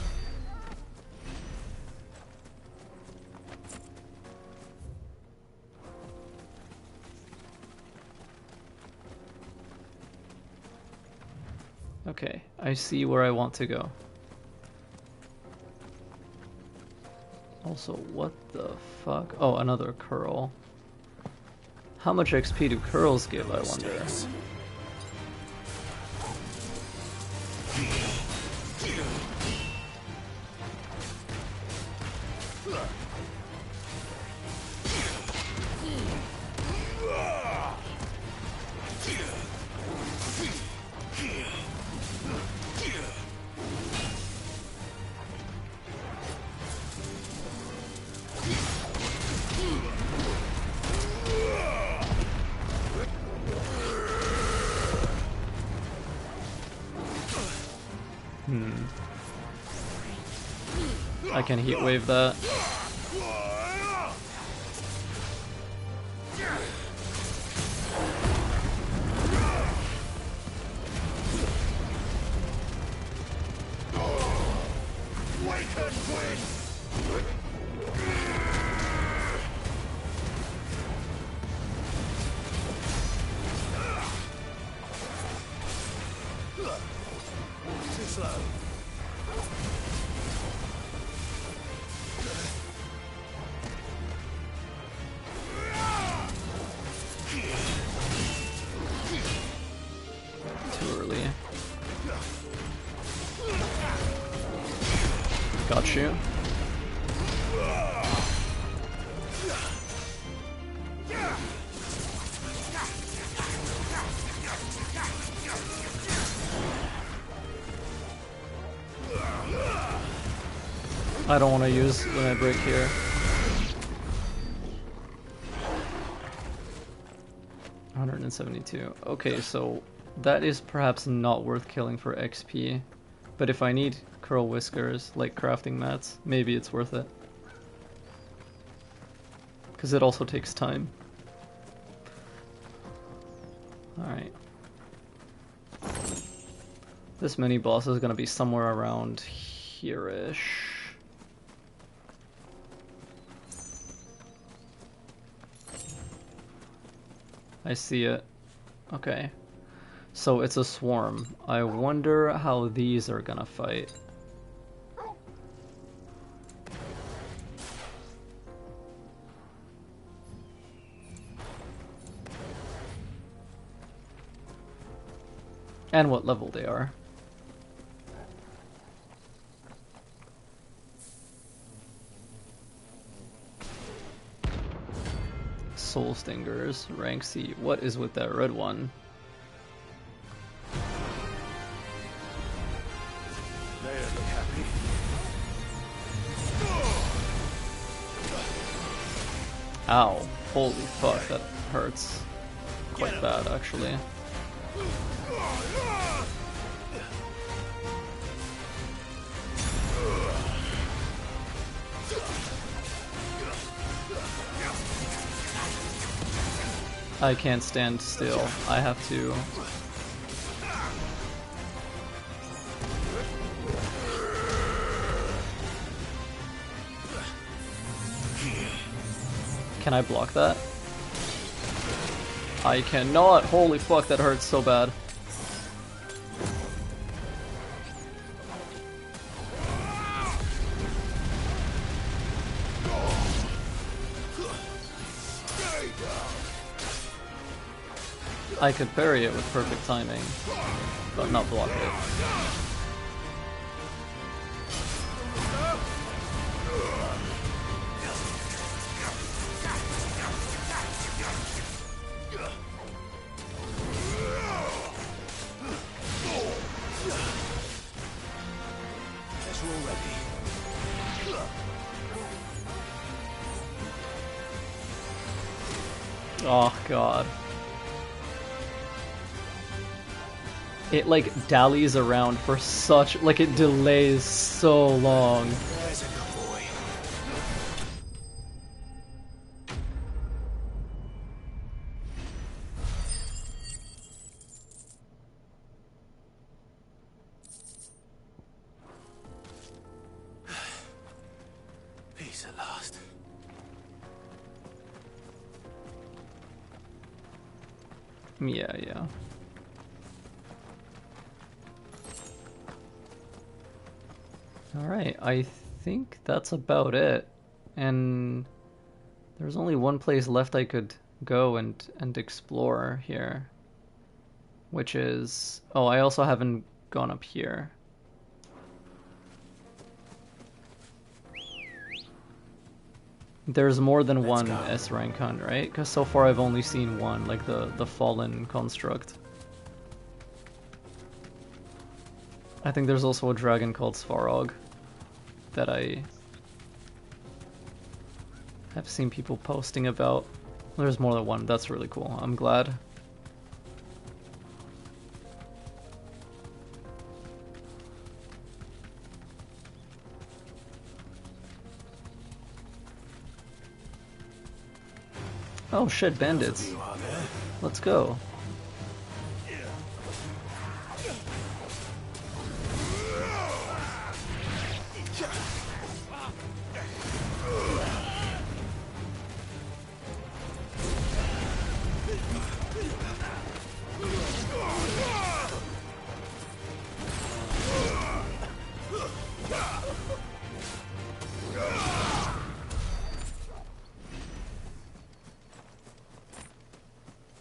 Okay, I see where I want to go. Also, what the fuck? Oh, another curl. How much XP do curls give, I wonder? I can heat wave that. Too slow. Too early. Got you. I don't want to use limit break here. 172. Okay, so that is perhaps not worth killing for XP. But if I need curl whiskers, like crafting mats, maybe it's worth it. Because it also takes time. Alright. This mini boss is gonna be somewhere around here-ish. I see it. Okay. So it's a swarm. I wonder how these are gonna fight. And what level they are. Soul Stingers, rank C. What is with that red one? They don't look happy. Ow. Holy fuck, that hurts. Quite bad, actually. I can't stand still. I have to... Can I block that? I cannot! Holy fuck, that hurts so bad. I could parry it with perfect timing, but not block it. Oh god. It like dallies around for such, like it delays so long. There's a good boy. Peace at last. Yeah. Alright, I think that's about it. And there's only one place left I could go and explore here. Which is... Oh, I also haven't gone up here. There's more than one S rank hunt, right? Because so far I've only seen one, like the Fallen Construct. I think there's also a dragon called Svarog that I have seen people posting about. There's more than one, that's really cool. I'm glad. Oh shit, bandits. Let's go.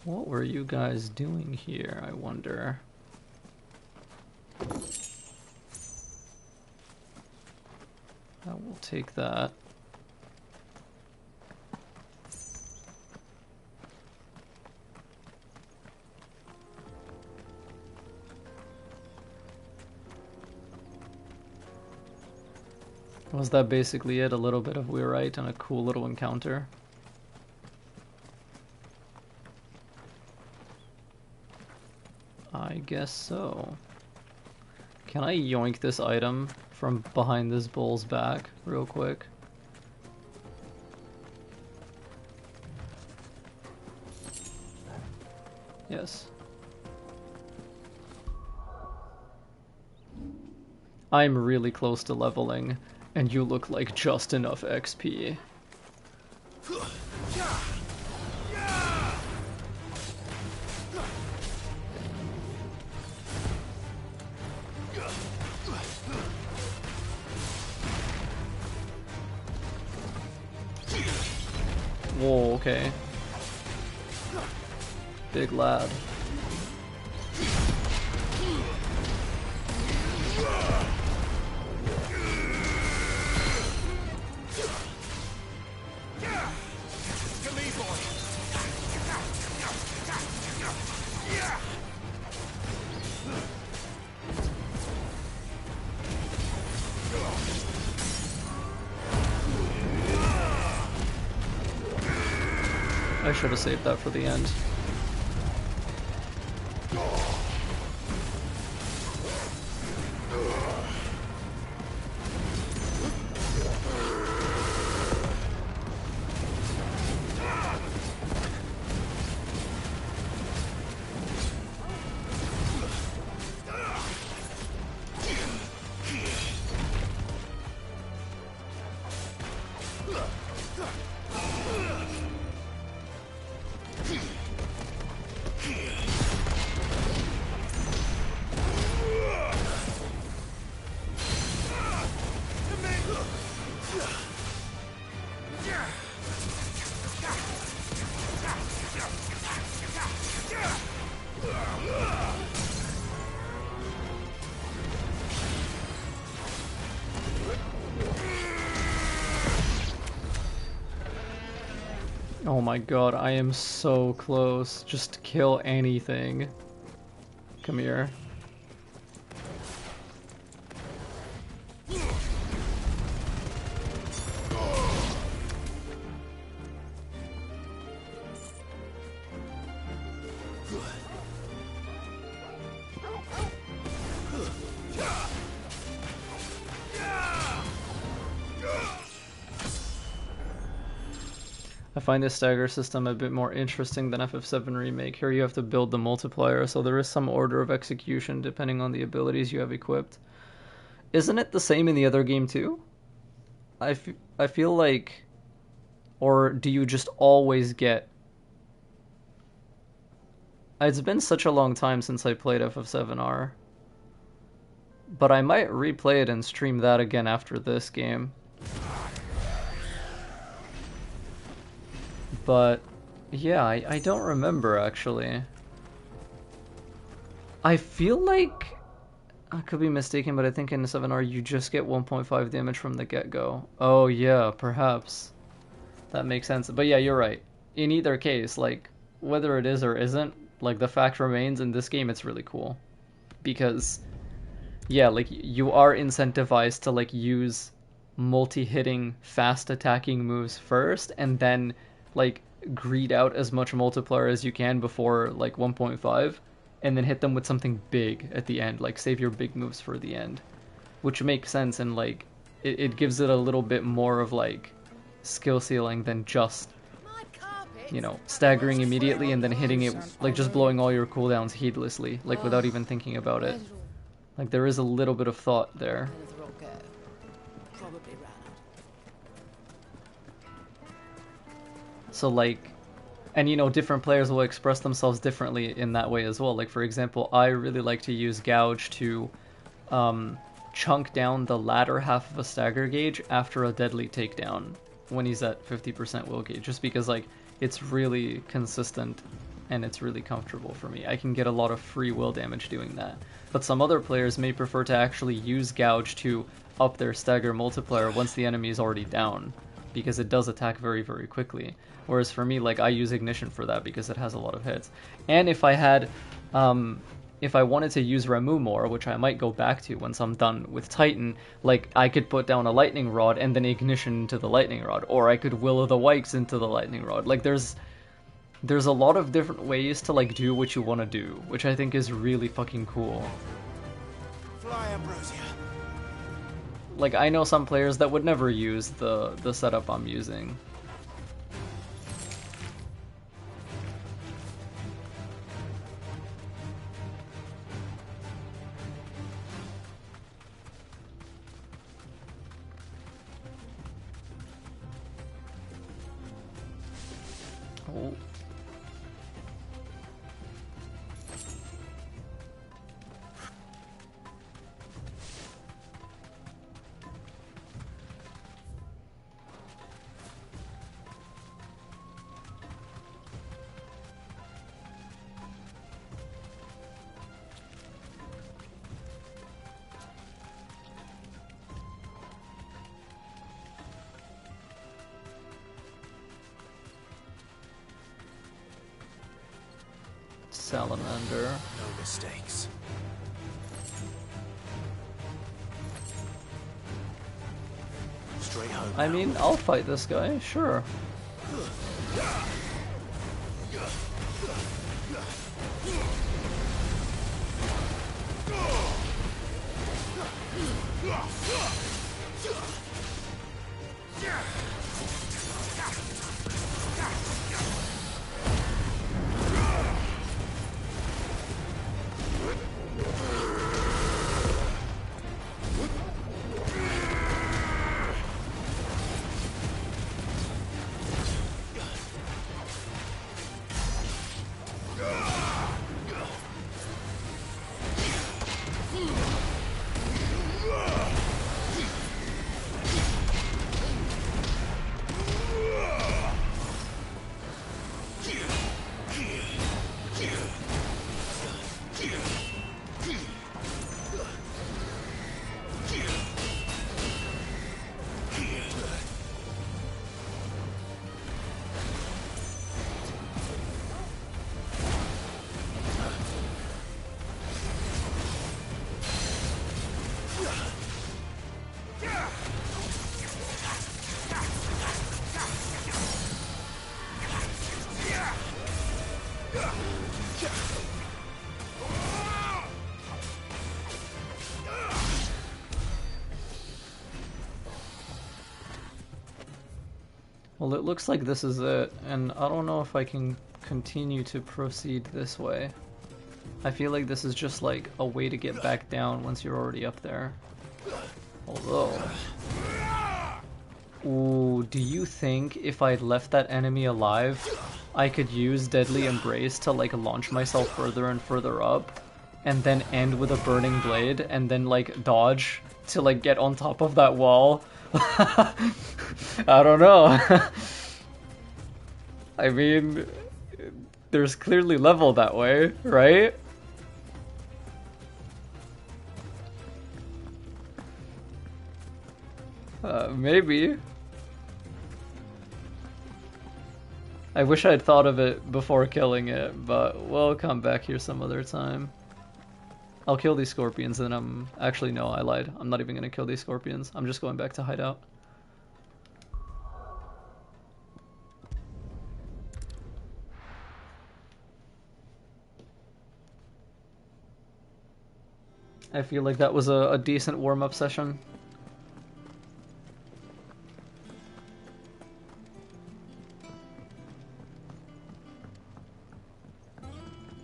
What were you guys doing here, I wonder? I will take that. Was that basically it? A little bit of Weirite and a cool little encounter? I guess so. Can I yoink this item from behind this bull's back real quick? Yes. I'm really close to leveling, and you look like just enough XP. Whoa, okay. Big lad. I should have saved that for the end. Oh my god, I am so close. Just kill anything. Come here. I find this stagger system a bit more interesting than FF7 Remake. Here you have to build the multiplier, so there is some order of execution depending on the abilities you have equipped. Isn't it the same in the other game too? I feel like... Or do you just always get... It's been such a long time since I played FF7R. But I might replay it and stream that again after this game. But, yeah, I don't remember, actually. I feel like... I could be mistaken, but I think in the 7R you just get 1.5 damage from the get-go. Oh, yeah, perhaps. That makes sense. But yeah, you're right. In either case, like, whether it is or isn't, like, the fact remains, in this game it's really cool. Because, yeah, like, you are incentivized to, like, use multi-hitting, fast-attacking moves first, and then... like, greed out as much multiplier as you can before, like, 1.5, and then hit them with something big at the end, like, save your big moves for the end. Which makes sense, and, like, it gives it a little bit more of, like, skill ceiling than just, you know, staggering immediately and then hitting it, like, just blowing all your cooldowns heedlessly, like, without even thinking about it. Like, there is a little bit of thought there. So, like, and, you know, different players will express themselves differently in that way as well. Like, for example, I really like to use Gouge to chunk down the latter half of a stagger gauge after a deadly takedown when he's at 50% will gauge, just because, like, it's really consistent and it's really comfortable for me. I can get a lot of free will damage doing that. But some other players may prefer to actually use Gouge to up their stagger multiplier once the enemy is already down, because it does attack very, very quickly. Whereas for me, like, I use Ignition for that because it has a lot of hits. And if I had, if I wanted to use Ramuh more, which I might go back to once I'm done with Titan, like, I could put down a Lightning Rod and then Ignition into the Lightning Rod, or I could Will o' the Wisps into the Lightning Rod. Like, there's there's a lot of different ways to like do what you want to do, which I think is really fucking cool. Fly, Ambrosia. Like, I know some players that would never use the setup I'm using. Oh. Salamander. No mistakes. Straight home. I mean, I'll fight this guy, sure. Well, it looks like this is it, and I don't know if I can continue to proceed this way. I feel like this is just like a way to get back down once you're already up there. Although... Ooh, do you think if I left that enemy alive, I could use Deadly Embrace to like launch myself further and further up, and then end with a Burning Blade, and then like dodge to like get on top of that wall? I don't know. I mean, there's clearly level that way, right? Maybe. I wish I'd thought of it before killing it, but we'll come back here some other time. I'll kill these scorpions and I'm... Actually, no, I lied. I'm not even gonna kill these scorpions. I'm just going back to hideout. I feel like that was a decent warm-up session.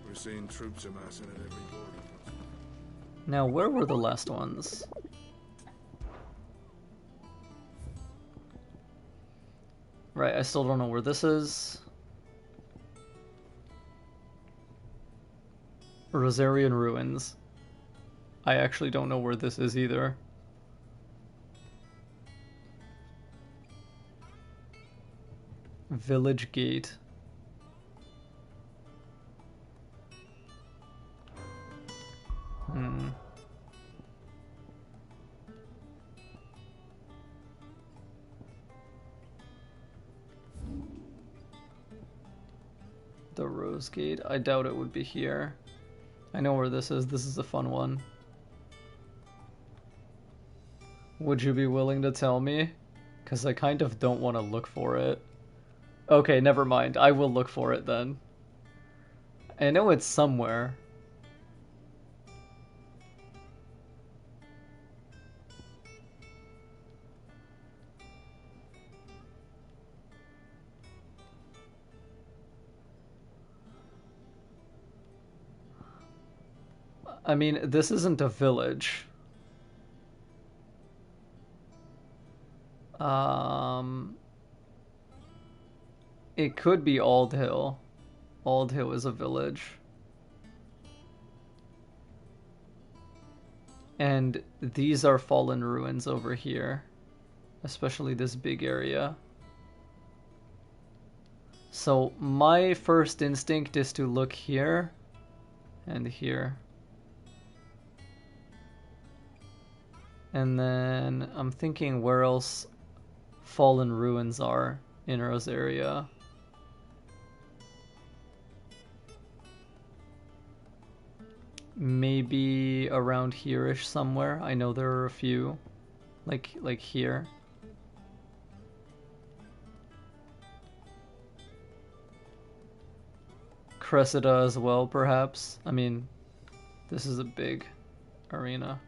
We're seeing troops amassing at every border. Now, where were the last ones? Right, I still don't know where this is. Rosarian Ruins. I actually don't know where this is either. Village Gate. The Rose Gate. I doubt it would be here. I know where this is. This is a fun one. Would you be willing to tell me? Because I kind of don't want to look for it. Okay, never mind. I will look for it then. I know it's somewhere. I mean, this isn't a village. It could be Ald Hill. Ald Hill is a village. And these are fallen ruins over here. Especially this big area. So my first instinct is to look here and here. And then I'm thinking where else fallen ruins are in Rosaria. Maybe around here-ish somewhere. I know there are a few. Like here. Cressida as well, perhaps. I mean, this is a big arena.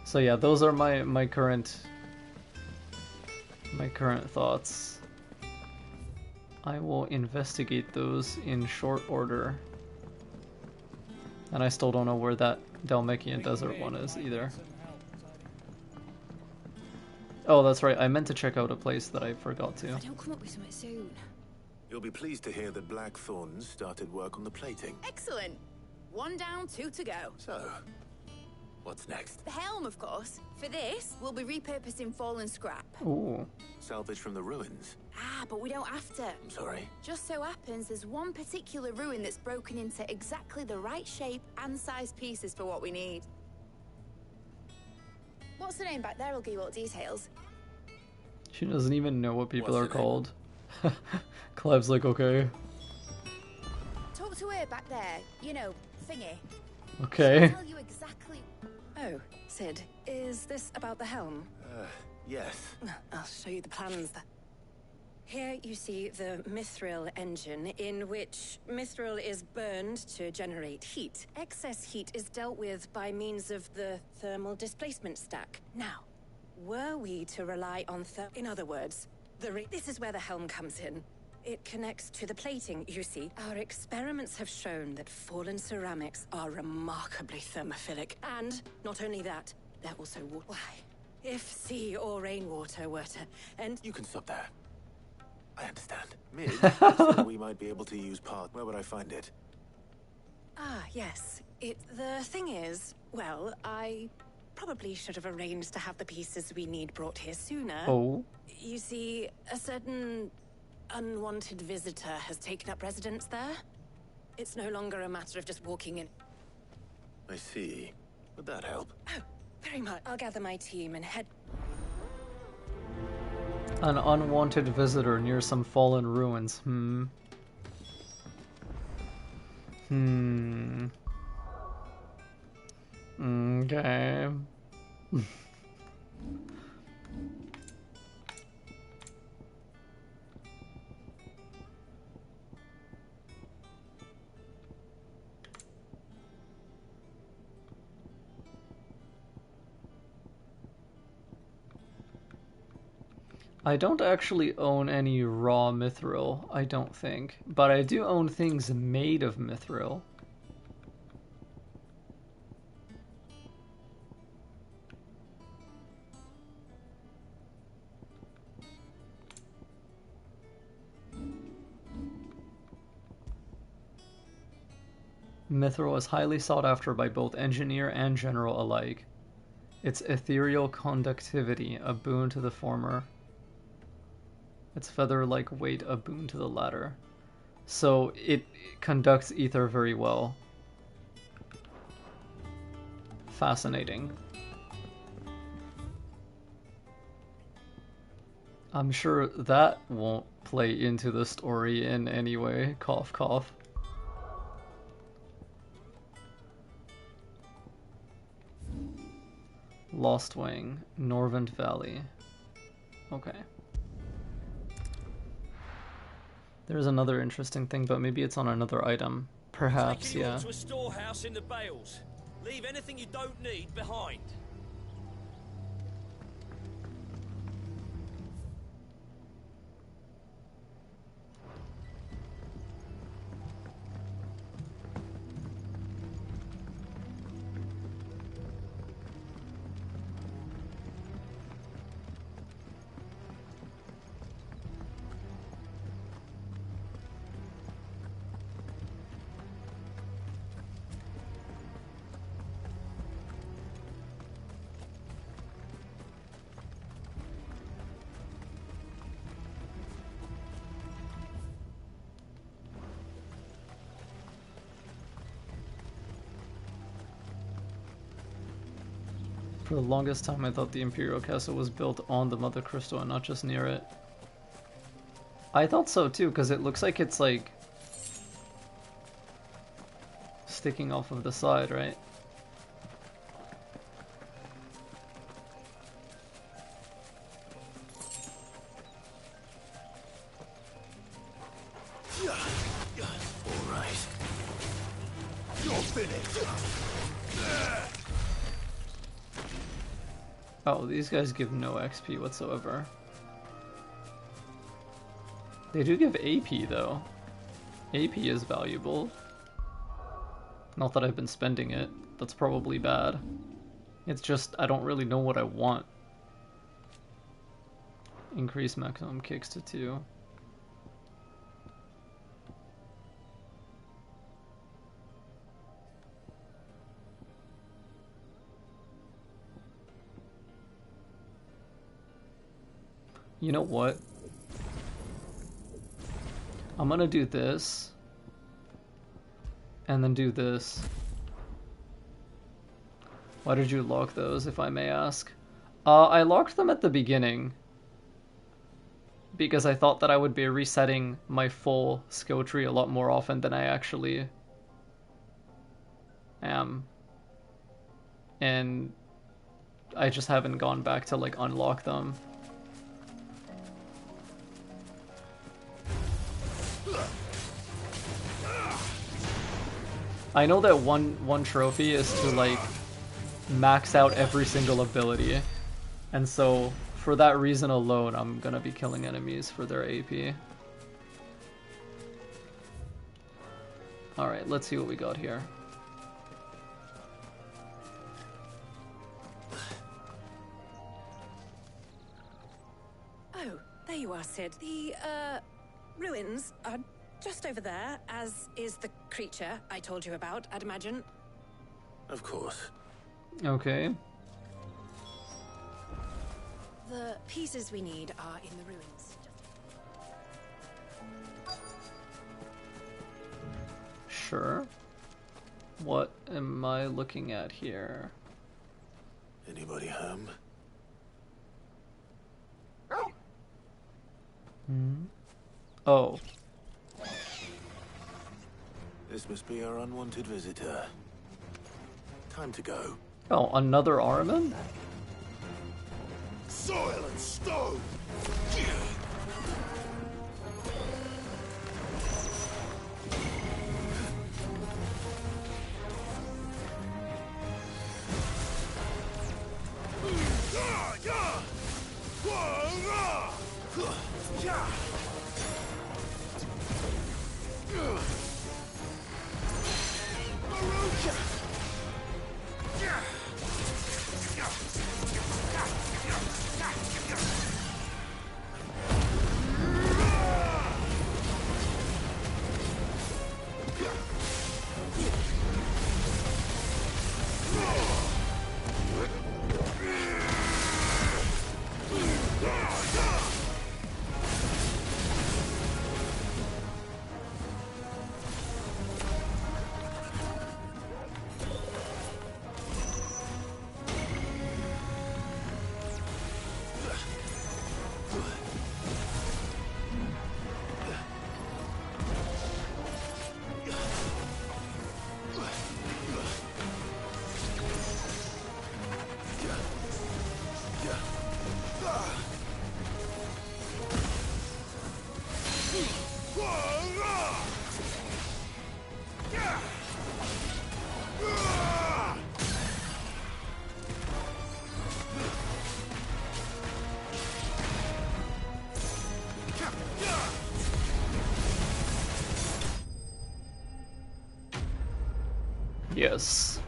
So yeah, those are my current thoughts. I will investigate those in short order. And I still don't know where that Dalmekian Desert one is either. Oh, that's right. I meant to check out a place that I forgot to. I don't come up with something soon. You'll be pleased to hear that Blackthorn's started work on the plating. Excellent. 1 down, 2 to go. So, what's next? The helm, of course. For this, we'll be repurposing fallen scrap. Ooh. Salvage from the ruins. Ah, but we don't have to. I'm sorry. Just so happens there's one particular ruin that's broken into exactly the right shape and size pieces for what we need. What's the name back there? I'll give you all the details. She doesn't even know what people are called. Clive's like, okay. Talk to her back there. You know, thingy. Okay. She'll tell you exactly. Oh, Sid, is this about the helm? Yes. I'll show you the plans. Here you see the mithril engine, in which mithril is burned to generate heat. Excess heat is dealt with by means of the thermal displacement stack. Now, were we to rely on in other words, this is where the helm comes in. It connects to the plating, you see. Our experiments have shown that fallen ceramics are remarkably thermophilic. And not only that, they're also why, if sea or rainwater were to You can stop there. I understand. Mid, so we might be able to use part. Where would I find it? Ah, yes. The thing is, well, I probably should have arranged to have the pieces we need brought here sooner. Oh. You see, a certain unwanted visitor has taken up residence there. It's no longer a matter of just walking in. I see. Would that help? Oh, very much. I'll gather my team and head... An unwanted visitor near some fallen ruins. Okay. I don't actually own any raw mithril, I don't think. But I do own things made of mithril. Mithril is highly sought after by both engineer and general alike. Its ethereal conductivity, a boon to the former. Its feather-like weight, a boon to the latter. So it conducts ether very well. Fascinating. I'm sure that won't play into the story in any way. Cough, cough. Lost Wing, Norvent Valley. Okay. There's another interesting thing, but maybe it's on another item. Perhaps, yeah. To a storehouse in the Bales. Leave anything you don't need behind. For the longest time, I thought the Imperial Castle was built on the Mother Crystal and not just near it. I thought so too, because it looks like it's like sticking off of the side, right? Alright. You're finished. Oh, these guys give no XP whatsoever. They do give AP though. AP is valuable. Not that I've been spending it. That's probably bad. It's just, I don't really know what I want. Increase maximum kicks to 2. You know what? I'm gonna do this. And then do this. Why did you lock those, if I may ask? I locked them at the beginning. Because I thought that I would be resetting my full skill tree a lot more often than I actually am. And I just haven't gone back to like unlock them. I know that one trophy is to like max out every single ability, and so for that reason alone I'm gonna be killing enemies for their AP. Alright, let's see what we got here. Oh, there you are, Sid. The, ruins are just over there, as is the creature I told you about, I'd imagine. Of course. Okay. The pieces we need are in the ruins. Sure. What am I looking at here? Anybody home? Hmm? Oh. This must be our unwanted visitor. Time to go. Oh, another Armin? Soil and stone! Yes.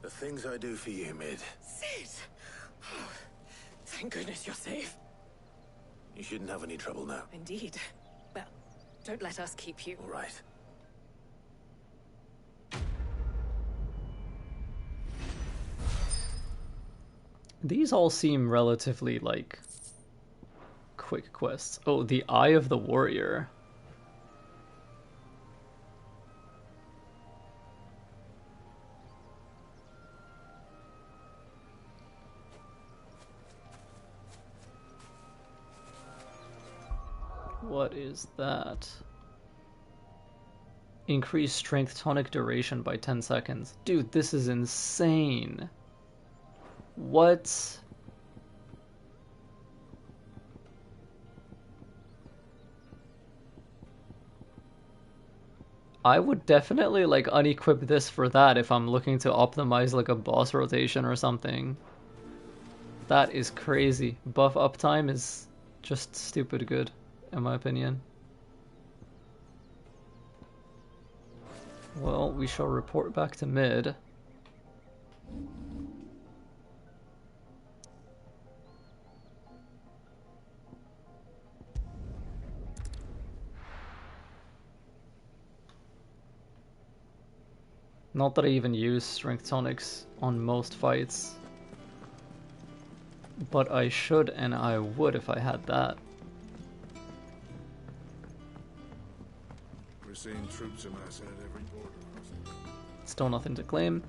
The things I do for you, Mid. Sid! Oh, thank goodness you're safe. You shouldn't have any trouble now. Indeed. Well, don't let us keep you. All right. These all seem relatively, like, quick quests. Oh, the Eye of the Warrior. What is that? Increase strength tonic duration by 10 seconds. Dude, this is insane. What? I would definitely like unequip this for that if I'm looking to optimize like a boss rotation or something. That is crazy. Buff uptime is just stupid good, in my opinion. Well, we shall report back to mid. Not that I even use strength tonics on most fights, but I should and I would if I had that. We're seeing troops amassing at every border crossing. Still nothing to claim.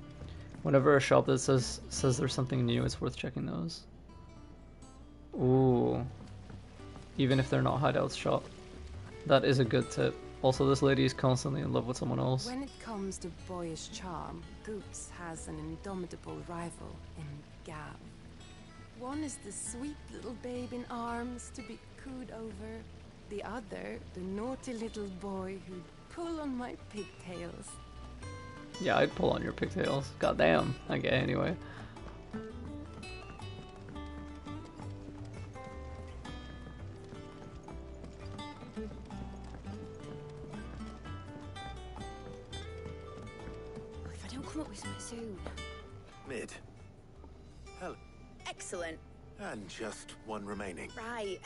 Whenever a shop that says there's something new, it's worth checking those. Ooh. Even if they're not hideouts shop. That is a good tip. Also, this lady is constantly in love with someone else. When it comes to boyish charm, Goops has an indomitable rival in Gav. One is the sweet little babe in arms to be cooed over. The other, the naughty little boy who'd pull on my pigtails. Yeah, I'd pull on your pigtails. Goddamn. Okay, anyway. If I don't come up with something soon. Mid. Hell. Excellent. And just one remaining. Right.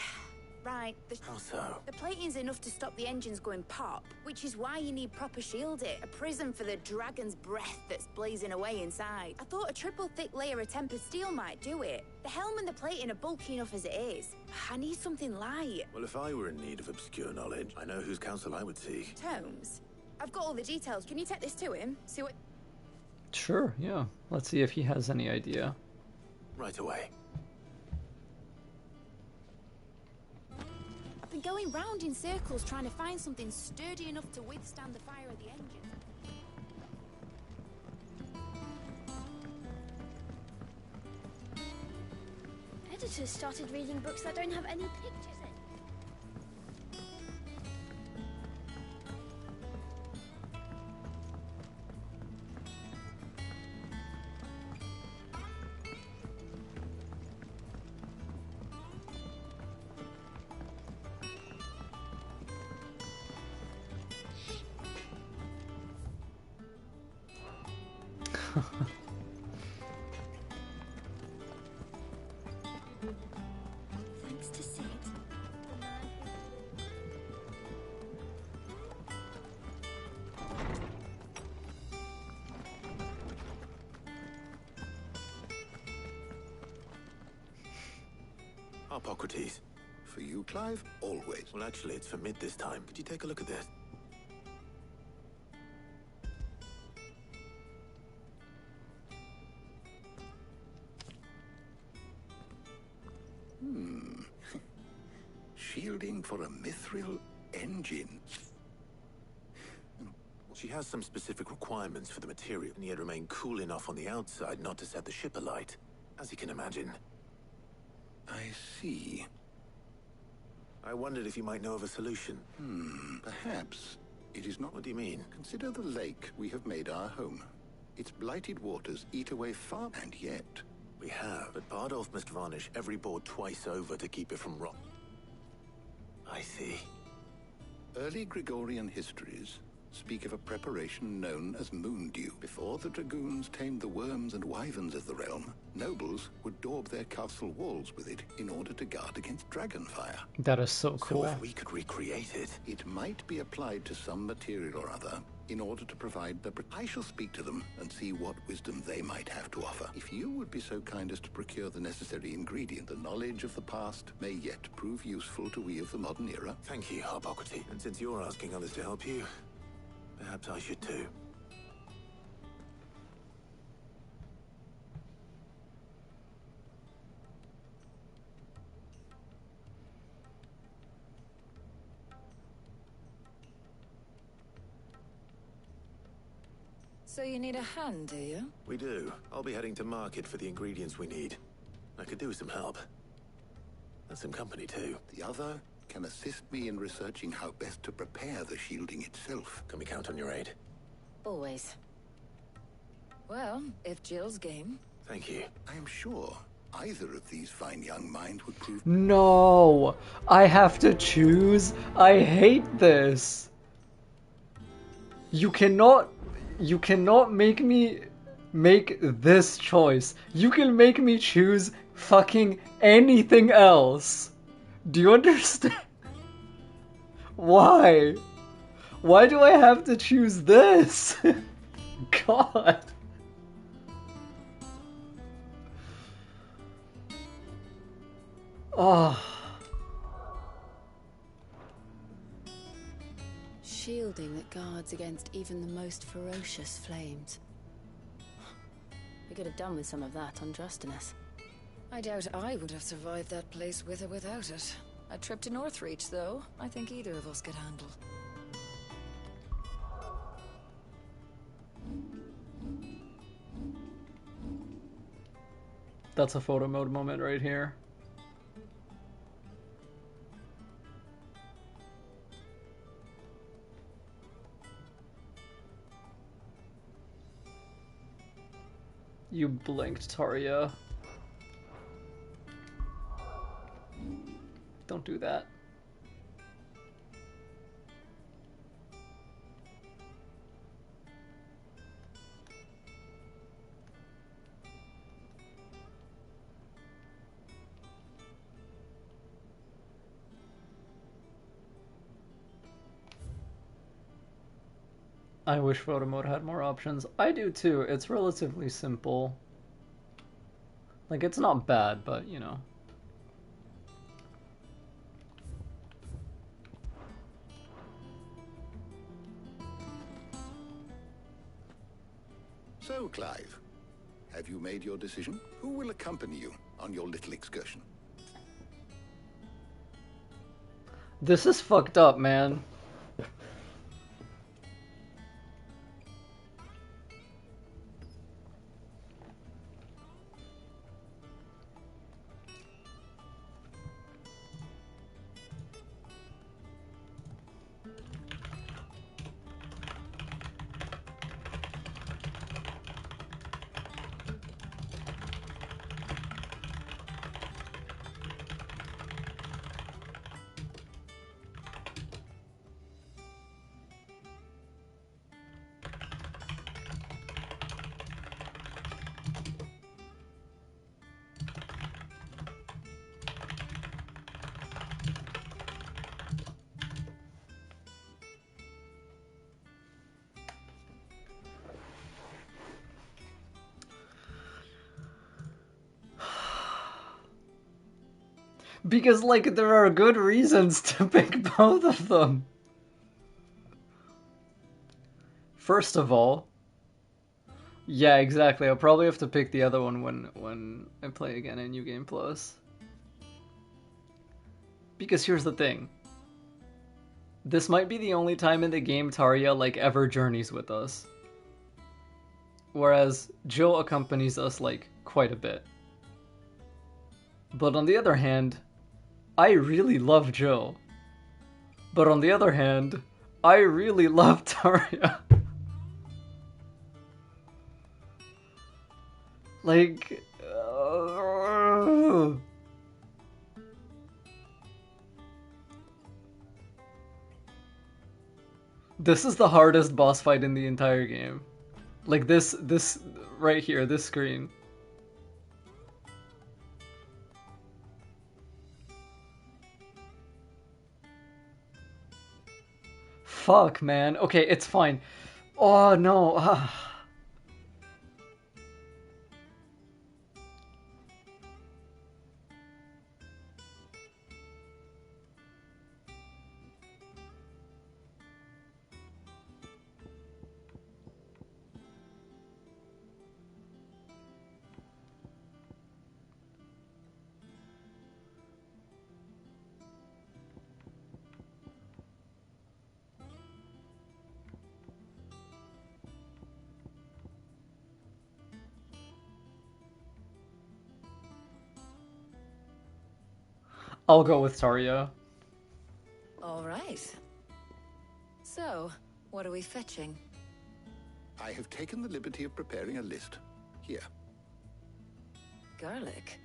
Right. How so? The plating's enough to stop the engines going pop, which is why you need proper shielding. A prison for the dragon's breath that's blazing away inside. I thought a triple thick layer of tempered steel might do it. The helm and the plating are bulky enough as it is. I need something light. Well, if I were in need of obscure knowledge, I know whose counsel I would seek. Tomes? I've got all the details. Can you take this to him? See what... Sure, yeah. Let's see if he has any idea. Right away. I've been going round in circles trying to find something sturdy enough to withstand the fire of the engine. Editors started reading books that don't have any pictures in. Thanks to Sid, the man Hippocrates. For you, Clive, always. Well, actually, it's for Mid this time. Could you take a look at this? Shielding for a mithril engine. She has some specific requirements for the material, and yet remain cool enough on the outside not to set the ship alight, as you can imagine. I see. I wondered if you might know of a solution. Perhaps it is not. What do you mean? Consider the lake we have made our home. Its blighted waters eat away far, and yet We have, but Bardolph must varnish every board twice over to keep it from rot. I see. Early Gregorian histories speak of a preparation known as moon dew. Before the dragoons tamed the worms and wyverns of the realm, nobles would daub their castle walls with it in order to guard against dragonfire. That is so cool. So if we could recreate it... It might be applied to some material or other in order to provide the... I shall speak to them and see what wisdom they might have to offer. If you would be so kind as to procure the necessary ingredient, the knowledge of the past may yet prove useful to we of the modern era. Thank you, Hippocrates. And since you're asking others to help you, perhaps I should too. So you need a hand, do you? We do. I'll be heading to market for the ingredients we need. I could do with some help. And some company too. The other can assist me in researching how best to prepare the shielding itself. Can we count on your aid? Always. Well, if Jill's game. Thank you. I am sure either of these fine young minds would prove... No! I have to choose? I hate this! You cannot make me make this choice. You can make me choose fucking anything else. Do you understand? Why? Why do I have to choose this? God. Oh. Shielding that guards against even the most ferocious flames. We could have done with some of that on Drustinus. I doubt I would have survived that place with or without it. A trip to Northreach, though, I think either of us could handle. That's a photo mode moment right here. You blinked, Tarja. Don't do that. I wish photo mode had more options. I do too. It's relatively simple. Like, it's not bad, but, you know. So, Clive, have you made your decision? Who will accompany you on your little excursion? This is fucked up, man. Because, like, there are good reasons to pick both of them. First of all, yeah, exactly. I'll probably have to pick the other one when I play again in New Game Plus. Because here's the thing. This might be the only time in the game Tarja, like, ever journeys with us. Whereas Jill accompanies us, like, quite a bit. But on the other hand, I really love Jill. But on the other hand, I really love Tarja. Like, you! This is the hardest boss fight in the entire game. Like this right here, this screen. Fuck, man. Okay, it's fine. Oh, no. I'll go with Tarja. All right. So, what are we fetching? I have taken the liberty of preparing a list. Here. Garlic?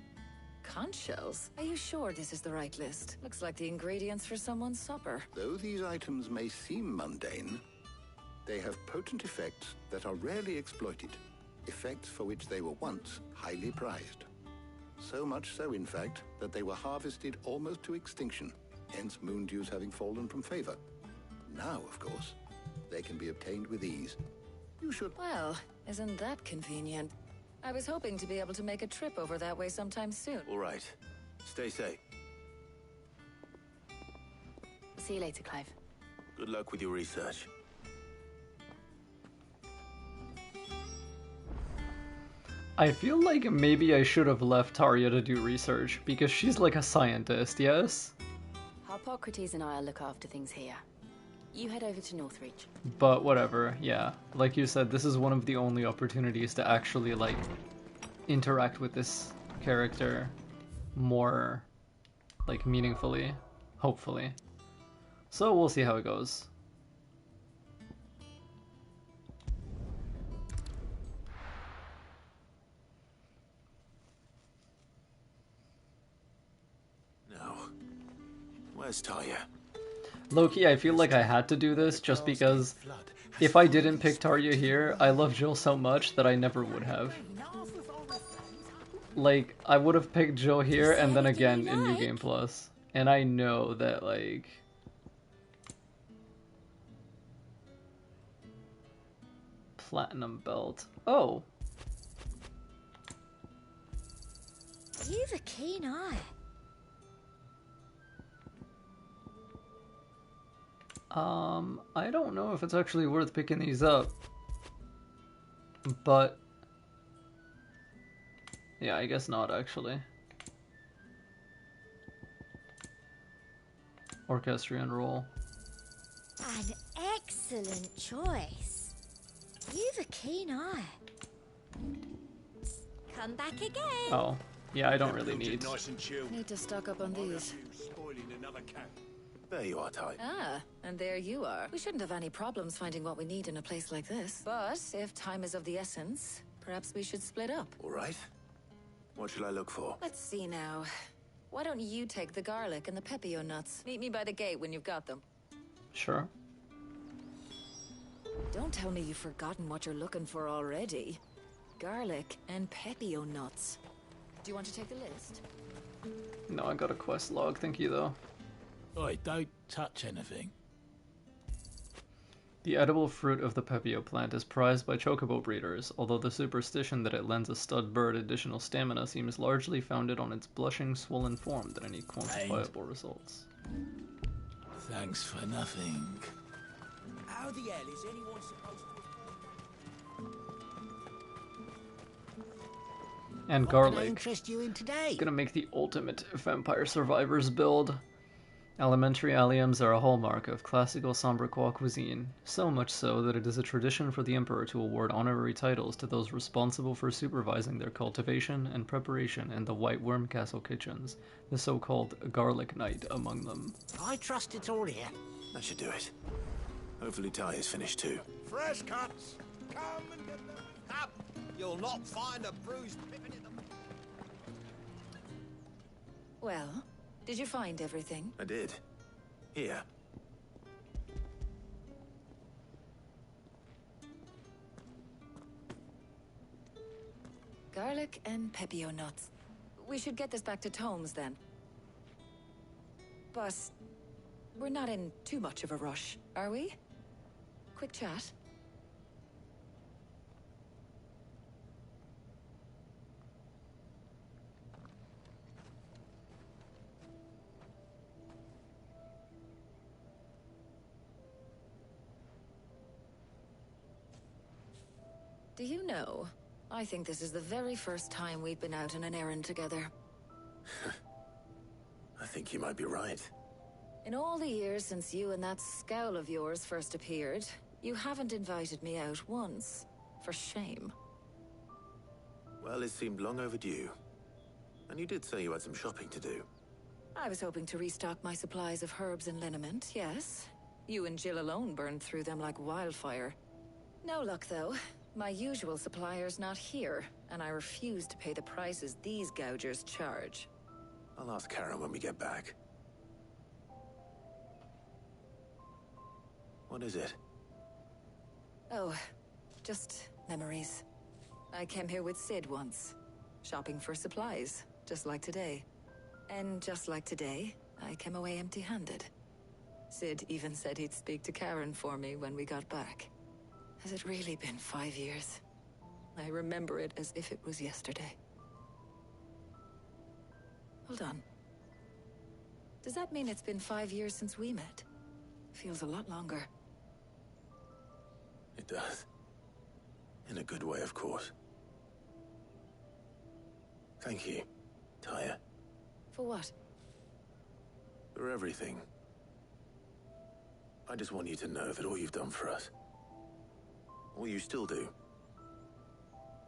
Conch shells? Are you sure this is the right list? Looks like the ingredients for someone's supper. Though these items may seem mundane, they have potent effects that are rarely exploited. Effects for which they were once highly prized. So much so, in fact, that they were harvested almost to extinction, hence moon dews having fallen from favor. Now, of course, they can be obtained with ease. You should... Well, isn't that convenient? I was hoping to be able to make a trip over that way sometime soon. All right. Stay safe. See you later, Clive. Good luck with your research. I feel like maybe I should have left Tarja to do research, because she's like a scientist, yes? Harpocrates and I'll look after things here. You head over to Northreach. But whatever, yeah. Like you said, this is one of the only opportunities to actually, like, interact with this character more, like, meaningfully. Hopefully. So we'll see how it goes. No. Where's Tarja? Low-key, I feel like I had to do this just because if I didn't pick Tarja here, I love Jill so much that I never would have. Like, I would have picked Jill here and then again in New Game Plus. And I know that, like... Platinum belt. Oh! You've a keen eye. I don't know if it's actually worth picking these up. But... yeah, I guess not, actually. Orchestrion roll. An excellent choice. You've a keen eye. Come back again. Oh, yeah, I don't really need. Need to stock up on these. There you are, Ty. Ah, and there you are. We shouldn't have any problems finding what we need in a place like this. But if time is of the essence, perhaps we should split up. All right. What shall I look for? Let's see now. Why don't you take the garlic and the pepio nuts? Meet me by the gate when you've got them. Sure. Don't tell me you've forgotten what you're looking for already. Garlic and pepio nuts. Do you want to take the list? No, I got a quest log, thank you though. Oi, don't touch anything. The edible fruit of the pepio plant is prized by chocobo breeders, although the superstition that it lends a stud bird additional stamina seems largely founded on its blushing, swollen form than any quantifiable results. Thanks for nothing. How the hell is anyone supposed to... And What garlic. can I interest you in today? Gonna make the ultimate Vampire Survivors build. Elementary alliums are a hallmark of classical Sombriquois cuisine, so much so that it is a tradition for the Emperor to award honorary titles to those responsible for supervising their cultivation and preparation in the White Worm Castle kitchens, the so-called Garlic Knight among them. I trust it's all here. That should do it. Hopefully Ty is finished too. Fresh cuts. Come and get them. Up. You'll not find a bruised pippin in the... Well, did you find everything? I did. Here. Garlic and pepio nuts. We should get this back to Tomes then. But we're not in too much of a rush, are we? Quick chat. Do you know, I think this is the very first time we've been out on an errand together. I think you might be right. In all the years since you and that scowl of yours first appeared, you haven't invited me out once. For shame. Well, it seemed long overdue. And you did say you had some shopping to do. I was hoping to restock my supplies of herbs and liniment, yes. You and Jill alone burned through them like wildfire. No luck, though. My usual supplier's not here, and I refuse to pay the prices these gougers charge. I'll ask Karen when we get back. What is it? Oh, just memories. I came here with Sid once, shopping for supplies, just like today. And just like today, I came away empty-handed. Sid even said he'd speak to Karen for me when we got back. Has it really been 5 years? I remember it as if it was yesterday. Hold on. Does that mean it's been 5 years since we met? Feels a lot longer. It does. In a good way, of course. Thank you, Tyre. For what? For everything. I just want you to know that all you've done for us, all you still do,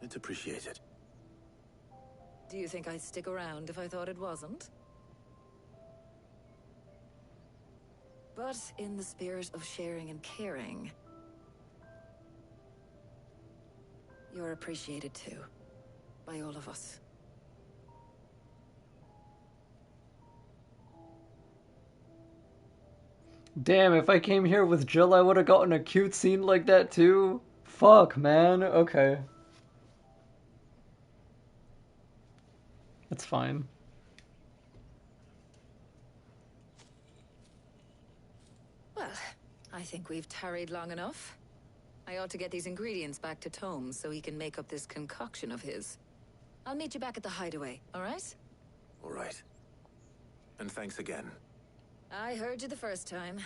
it's appreciated. Do you think I'd stick around if I thought it wasn't? But in the spirit of sharing and caring, you're appreciated too, by all of us. Damn, if I came here with Jill, I would have gotten a cute scene like that too. Fuck, man. Okay. It's fine. Well, I think we've tarried long enough. I ought to get these ingredients back to Tomes so he can make up this concoction of his. I'll meet you back at the hideaway, all right? All right. And thanks again. I heard you the first time.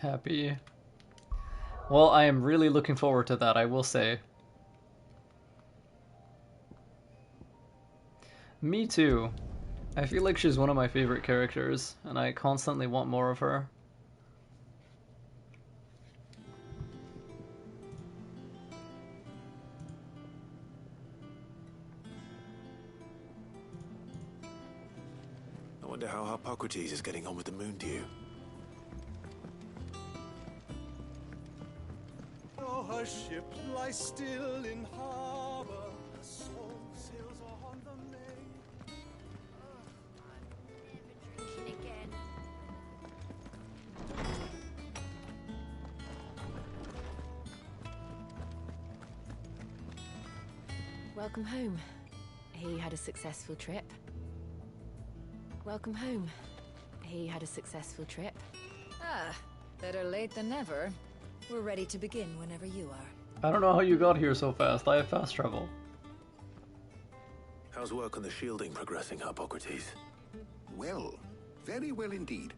Happy. Well, I am really looking forward to that, I will say. Me too. I feel like she's one of my favorite characters, and I constantly want more of her. I wonder how Hippocrates is getting on with the moon dew. Oh, her ship lies still in harbor. Her song sails on the main. Drinking again. Welcome home. He had a successful trip. Welcome home. He had a successful trip. Ah, better late than never. We're ready to begin whenever you are. I don't know how you got here so fast. I have fast travel. How's work on the shielding progressing, Hippocrates? Well, very well indeed.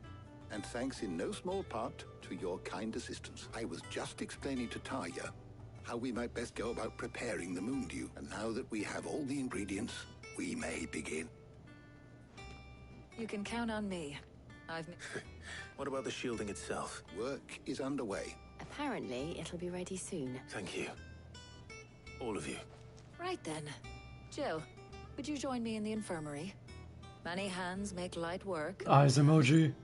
And thanks in no small part to your kind assistance. I was just explaining to Tarja how we might best go about preparing the moon dew. And now that we have all the ingredients, we may begin. You can count on me. What about the shielding itself? Work is underway. Apparently, it'll be ready soon. Thank you. All of you. Right then. Jill, would you join me in the infirmary? Many hands make light work. Eyes emoji.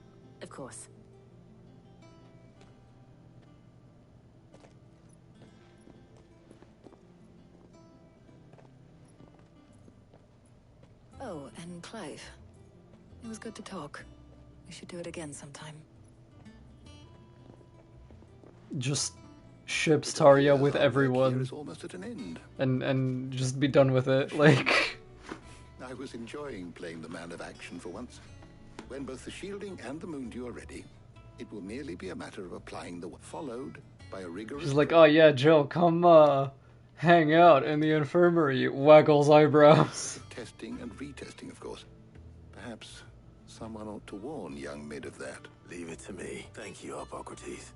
Of course. Oh, and Clive. It was good to talk. We should do it again sometime. Just ships Tarja with Our work here everyone is almost at an end. and just be done with it. Like, I was enjoying playing the man of action for once. When both the shielding and the moon dew are ready, it will merely be a matter of applying the followed by a rigorous... she's like, oh yeah, Jill, come hang out in the infirmary. Waggles eyebrows. testing and retesting, of course. Perhaps someone ought to warn young Mid of that. Leave it to me. Thank you, Hippocrates.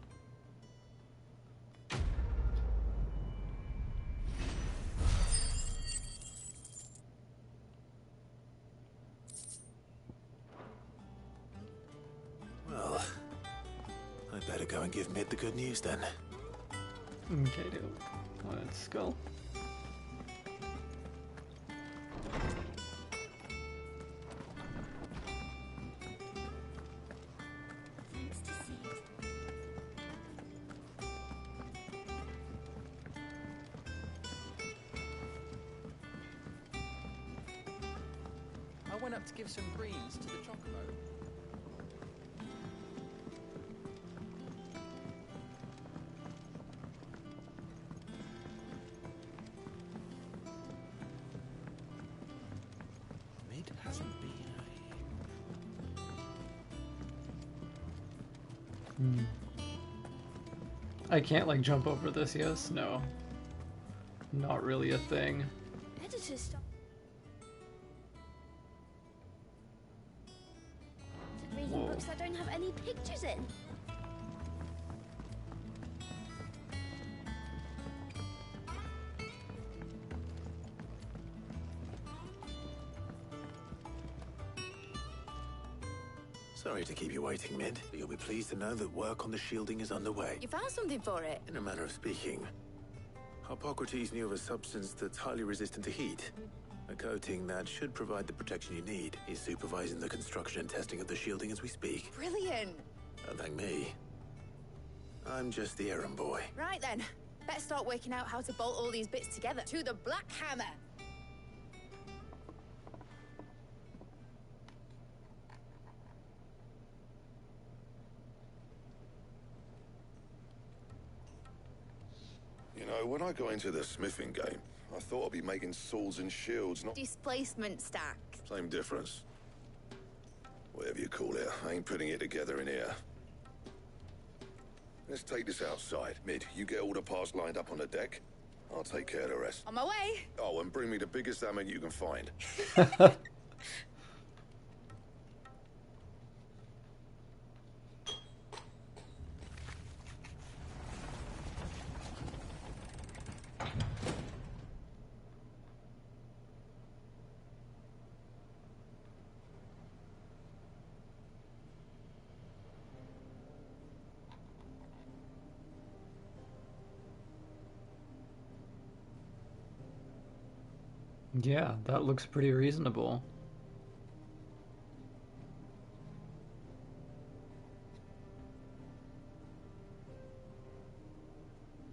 Well, I'd better go and give Mid the good news then. Okay, dude. Let's go. I went up to give some greens to the chocobo. Mid hasn't been I can't like jump over this, yes? No. Not really a thing. Editor stop. Reading books that don't have any pictures in. Sorry to keep you waiting, Mid, but you'll be pleased to know that work on the shielding is underway. You found something for it? In a manner of speaking, Hippocrates knew of a substance that's highly resistant to heat. A coating that should provide the protection you need. He's supervising the construction and testing of the shielding as we speak. Brilliant. Don't thank me. I'm just the errand boy. Right then. Better start working out how to bolt all these bits together. To the Black Hammer. You know, when I got into the smithing game, I thought I'd be making swords and shields, not... Displacement stack. Same difference. Whatever you call it, I ain't putting it together in here. Let's take this outside. Mid, you get all the parts lined up on the deck. I'll take care of the rest. On my way. Oh, and bring me the biggest hammer you can find. Yeah, that looks pretty reasonable.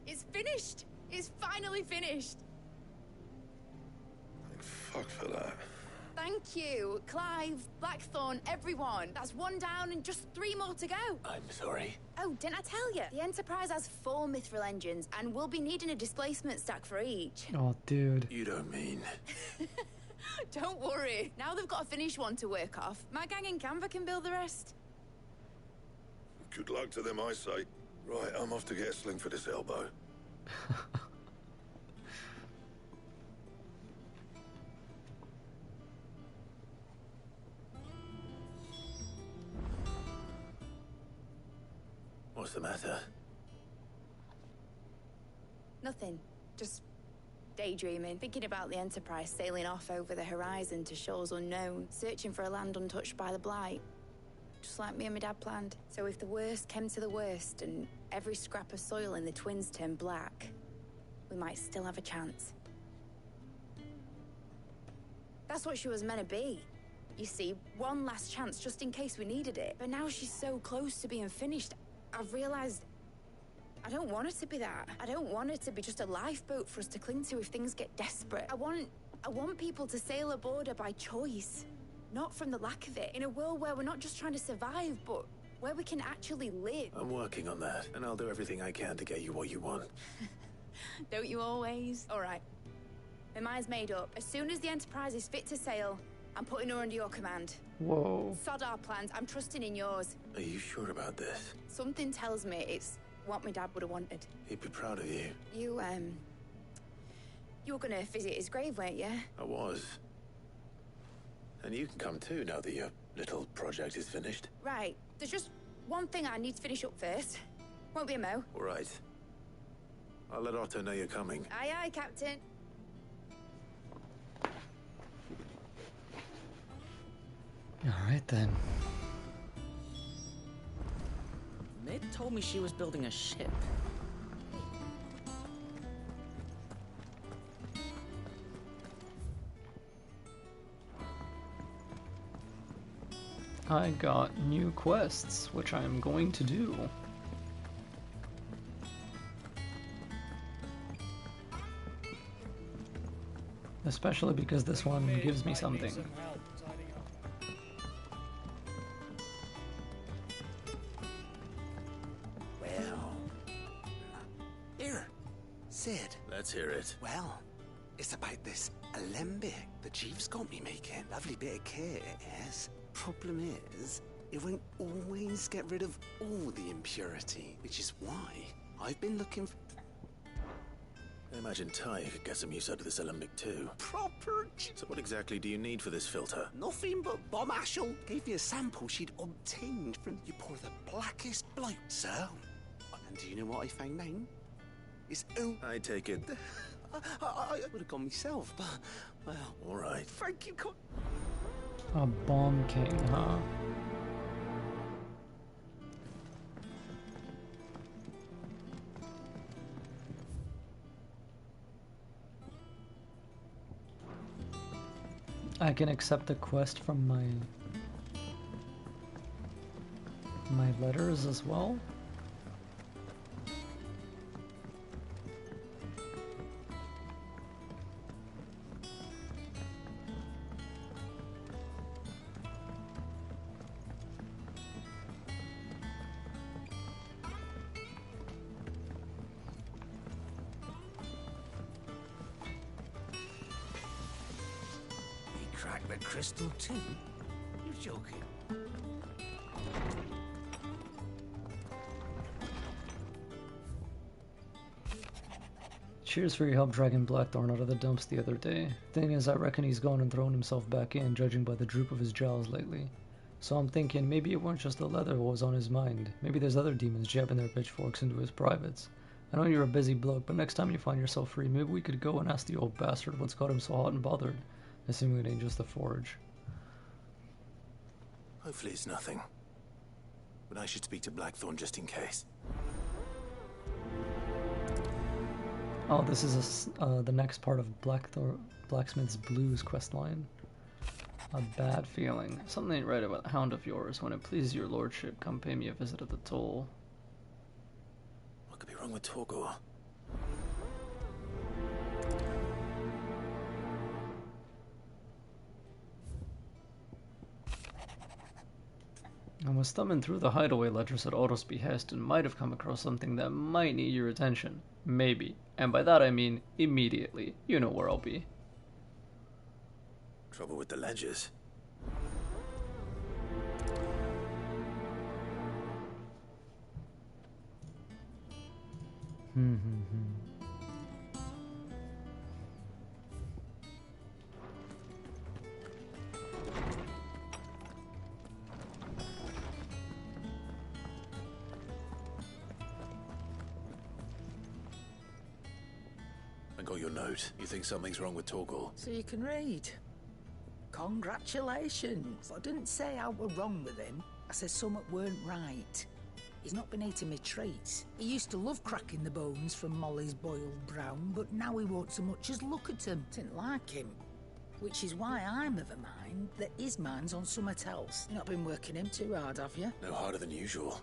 It's finished. It's finally finished. Thank fuck for that. Thank you, Clive, Blackthorn, everyone. That's one down and just 3 more to go. I'm sorry. Oh, didn't I tell you? The Enterprise has 4 mithril engines, and we'll be needing a displacement stack for each. Oh, dude. You don't mean... Don't worry. Now they've got a finished one to work off. My gang in Canva can build the rest. Good luck to them, I say. Right, I'm off to get a sling for this elbow. What's the matter? Nothing. Just daydreaming, thinking about the Enterprise sailing off over the horizon to shores unknown, searching for a land untouched by the Blight. Just like me and my dad planned. So if the worst came to the worst and every scrap of soil in the Twins turned black, we might still have a chance. That's what she was meant to be. You see, one last chance just in case we needed it. But now she's so close to being finished, I've realized I don't want it to be that. I don't want it to be just a lifeboat for us to cling to if things get desperate. I want I want people to sail aboard her by choice, not from the lack of it. In a world where we're not just trying to survive, but where we can actually live. I'm working on that, and I'll do everything I can to get you what you want. Don't you always? All right. My mind's made up. As soon as the Enterprise is fit to sail, I'm putting her under your command. Whoa. Sod our plans. I'm trusting in yours. Are you sure about this? Something tells me it's what my dad would have wanted. He'd be proud of you. You were gonna visit his grave, weren't you? I was. And you can come too now that your little project is finished. Right. There's just one thing I need to finish up first. Won't be a mo. All right. I'll let Otto know you're coming. Aye, aye, Captain. Alright then. Mid told me she was building a ship. I got new quests, which I am going to do. Especially because this one gives me something. Well, here, Sid. Let's hear it. Well, it's about this alembic the chief's got me making. Lovely bit of kit, it is. Problem is, it won't always get rid of all the impurity, which is why I've been looking for... I imagine Ty could get some use out of this alembic too. Proper... So what exactly do you need for this filter? Nothing but bomb ashel. Gave me a sample she'd obtained from... You pour the blackest bloat, sir. And do you know what I found out? It's... Oh... I take it. I would have gone myself, but... Well... All right. Thank you, A bomb king, huh? I can accept the quest from my letters as well. Crack the crystal too? You're joking. Cheers for your help dragging Blackthorn out of the dumps the other day. Thing is, I reckon he's gone and thrown himself back in, judging by the droop of his jowls lately. So I'm thinking maybe it weren't just the leather what was on his mind. Maybe there's other demons jabbing their pitchforks into his privates. I know you're a busy bloke, but next time you find yourself free, maybe we could go and ask the old bastard what's got him so hot and bothered. Assuming it ain't just the forge. Hopefully it's nothing. But I should speak to Blackthorn just in case. Oh, this is the next part of Blacksmith's Blues questline. A bad feeling. Something ain't right about the hound of yours. When it pleases your lordship, come pay me a visit at the toll. What could be wrong with Torgor? I was thumbing through the hideaway letters at Otto's behest and might have come across something that might need your attention. Maybe. And by that I mean immediately. You know where I'll be. Trouble with the ledgers. I got your note. You think something's wrong with Torgor? So you can read. Congratulations. I didn't say I were wrong with him. I said something weren't right. He's not been eating me treats. He used to love cracking the bones from Molly's boiled brown, but now he won't so much as look at them. Didn't like him. Which is why I'm of a mind that his mind's on something else. You've not been working him too hard, have you? No harder than usual.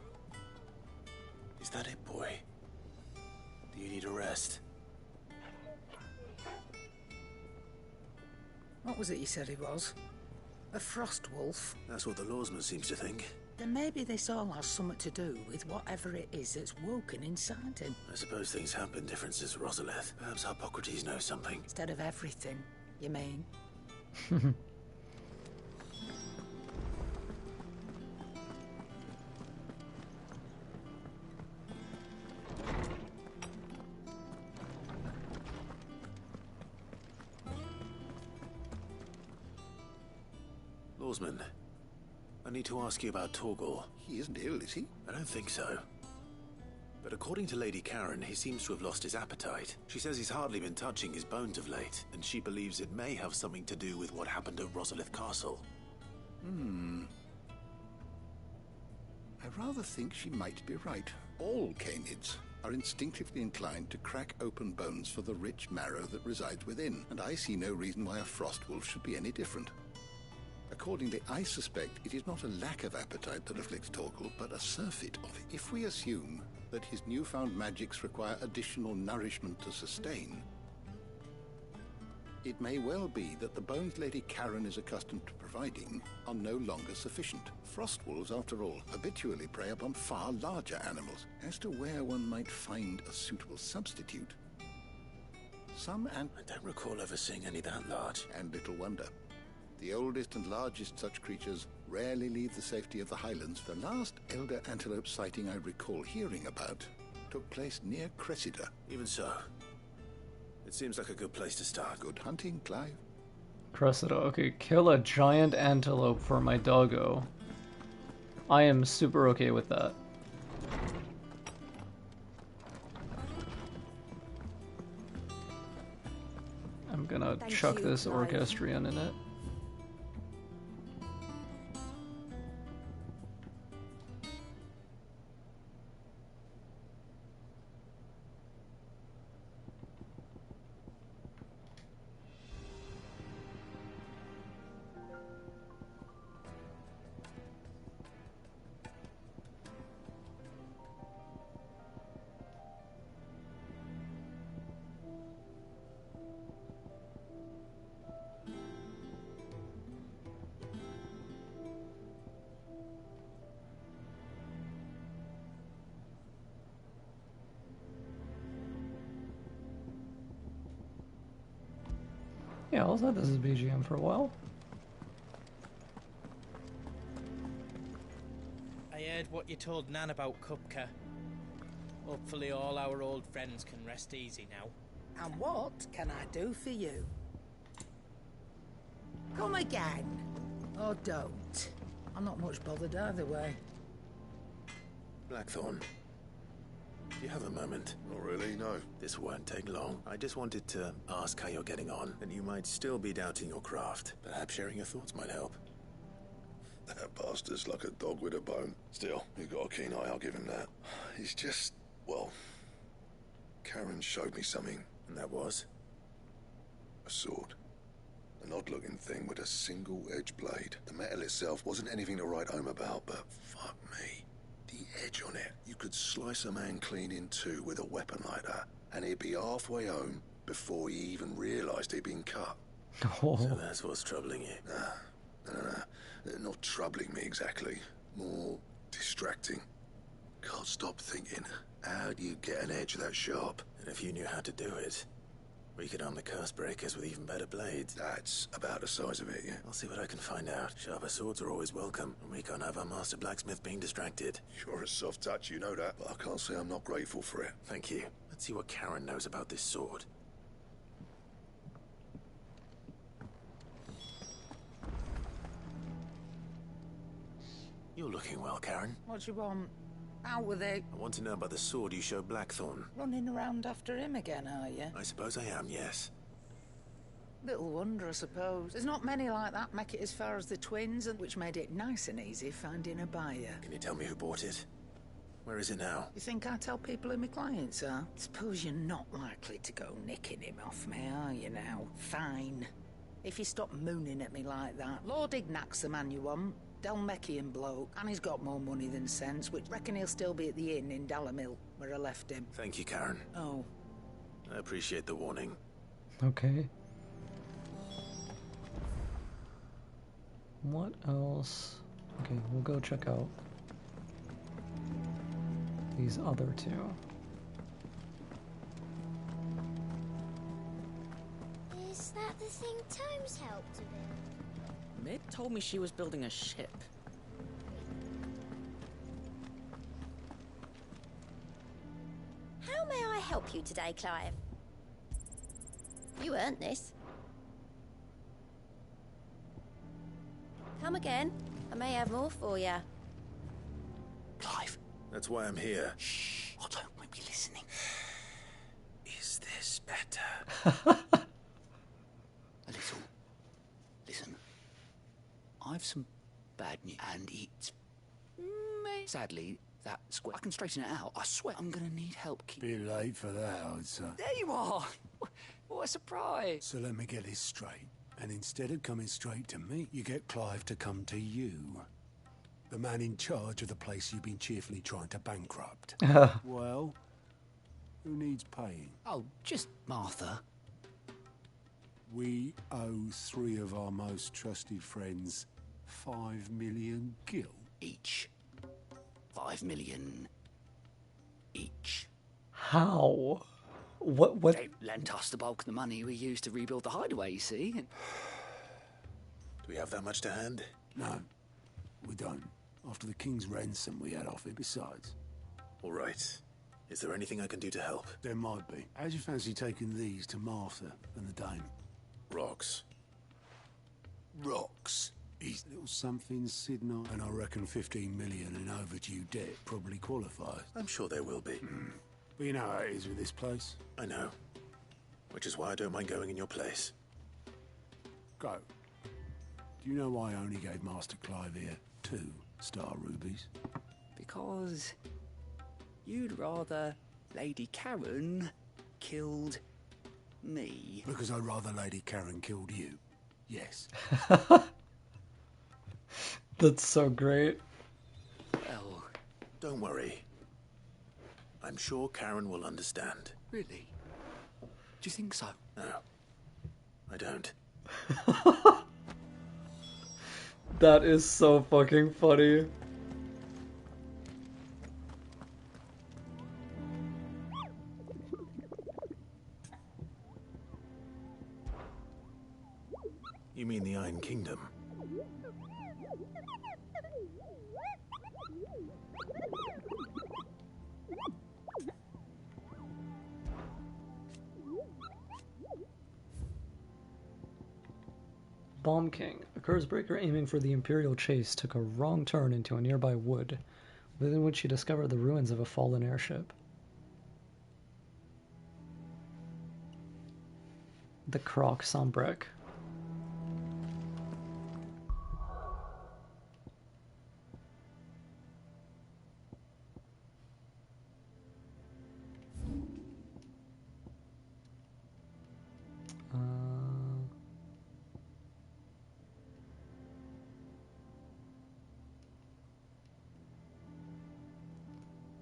Is that it, boy? Do you need a rest? What was it you said he was? A frost wolf? That's what the lawsman seems to think. Then maybe this all has something to do with whatever it is that's woken inside him. I suppose things have been different since Rosalith. Perhaps Hippocrates knows something. Instead of everything, you mean? Lawsman, I need to ask you about Torgal. He isn't ill, is he? I don't think so. But according to Lady Karen, he seems to have lost his appetite. She says he's hardly been touching his bones of late, and she believes it may have something to do with what happened at Rosalith Castle. I rather think she might be right. All canids are instinctively inclined to crack open bones for the rich marrow that resides within, and I see no reason why a frost wolf should be any different. Accordingly, I suspect it is not a lack of appetite that afflicts Torgal, but a surfeit of it. If we assume that his newfound magics require additional nourishment to sustain, it may well be that the bones Lady Karen is accustomed to providing are no longer sufficient. Frost wolves, after all, habitually prey upon far larger animals. As to where one might find a suitable substitute, I don't recall ever seeing any that large. And little wonder. The oldest and largest such creatures rarely leave the safety of the highlands. The last elder antelope sighting I recall hearing about took place near Cressida. Even so, it seems like a good place to start. Good hunting, Clive. Cressida. Okay, kill a giant antelope for my doggo. I am super okay with that. I'm gonna chuck this orchestrion in it. Yeah, I'll set this as BGM for a while. I heard what you told Nan about Kupka. Hopefully all our old friends can rest easy now. And what can I do for you? Come again. Or don't. I'm not much bothered either way. Blackthorn, do you have a moment? Not really, no. This won't take long. I just wanted to ask how you're getting on, and you might still be doubting your craft. Perhaps sharing your thoughts might help. That bastard's like a dog with a bone. Still, you've got a keen eye, I'll give him that. He's just, well, Karen showed me something. And that was? A sword. An odd-looking thing with a single-edged blade. The metal itself wasn't anything to write home about, but fuck me. The edge on it. You could slice a man clean in two with a weapon like that, and he'd be halfway home before he even realised he'd been cut. Oh. So that's what's troubling you? Nah. Not troubling me exactly. More distracting. Can't stop thinking, how do you get an edge that sharp? And if you knew how to do it, we could arm the curse breakers with even better blades. That's about the size of it, yeah. I'll see what I can find out. Sharper swords are always welcome, and we can't have our master blacksmith being distracted. You're a soft touch, you know that, but I can't say I'm not grateful for it. Thank you. Let's see what Karen knows about this sword. You're looking well, Karen. What do you want? Out with it. I want to know about the sword you showed Blackthorn. Running around after him again, are you? I suppose I am, yes. Little wonder, I suppose. There's not many like that make it as far as the twins, which made it nice and easy finding a buyer. Can you tell me who bought it? Where is it now? You think I tell people who my clients are? Suppose you're not likely to go nicking him off me, are you now? Fine. If you stop mooning at me like that. Lord Ignac's the man you want. Dalmekian bloke, and he's got more money than sense, which reckon he'll still be at the inn in Dalamil, where I left him. Thank you, Karen. Oh. I appreciate the warning. Okay. What else? Okay, we'll go check out these other two. Is that the thing Tomes helped to build? Mid told me she was building a ship. How may I help you today, Clive? You earned this. Come again. I may have more for you. Clive. That's why I'm here. Shh. Otto won't be listening. Is this better? A little. Listen. I've some bad news, and it's... sadly, that square. I can straighten it out. I swear I'm gonna need help. Bit late for that, I'd say. There you are! What a surprise! So let me get this straight. And instead of coming straight to me, you get Clive to come to you. The man in charge of the place you've been cheerfully trying to bankrupt. Well, who needs paying? Oh, just Martha. We owe 3 of our most trusted friends 5 million gil. Each. 5 million. Each. How? What? They lent us the bulk of the money we used to rebuild the hideaway, you see. Do we have that much to hand? No, we don't. After the king's ransom we had off it, besides. All right. Is there anything I can do to help? There might be. How'd you fancy taking these to Martha and the dame? Rocks. Rocks? These little somethings, Sidney, and I reckon 15 million in overdue debt probably qualifies. I'm sure there will be. But you know how it is with this place. I know. Which is why I don't mind going in your place. Go. Do you know why I only gave Master Clive here 2 star rubies? Because you'd rather Lady Karen killed me. Because I'd rather Lady Karen killed you. Yes. That's so great. Well, don't worry. I'm sure Karen will understand. Really? Do you think so? No, I don't. That is so fucking funny. You mean the Iron Kingdom? Bomb King. A Kurzbreaker aiming for the Imperial chase took a wrong turn into a nearby wood, within which he discovered the ruins of a fallen airship. The Croc Sombrec.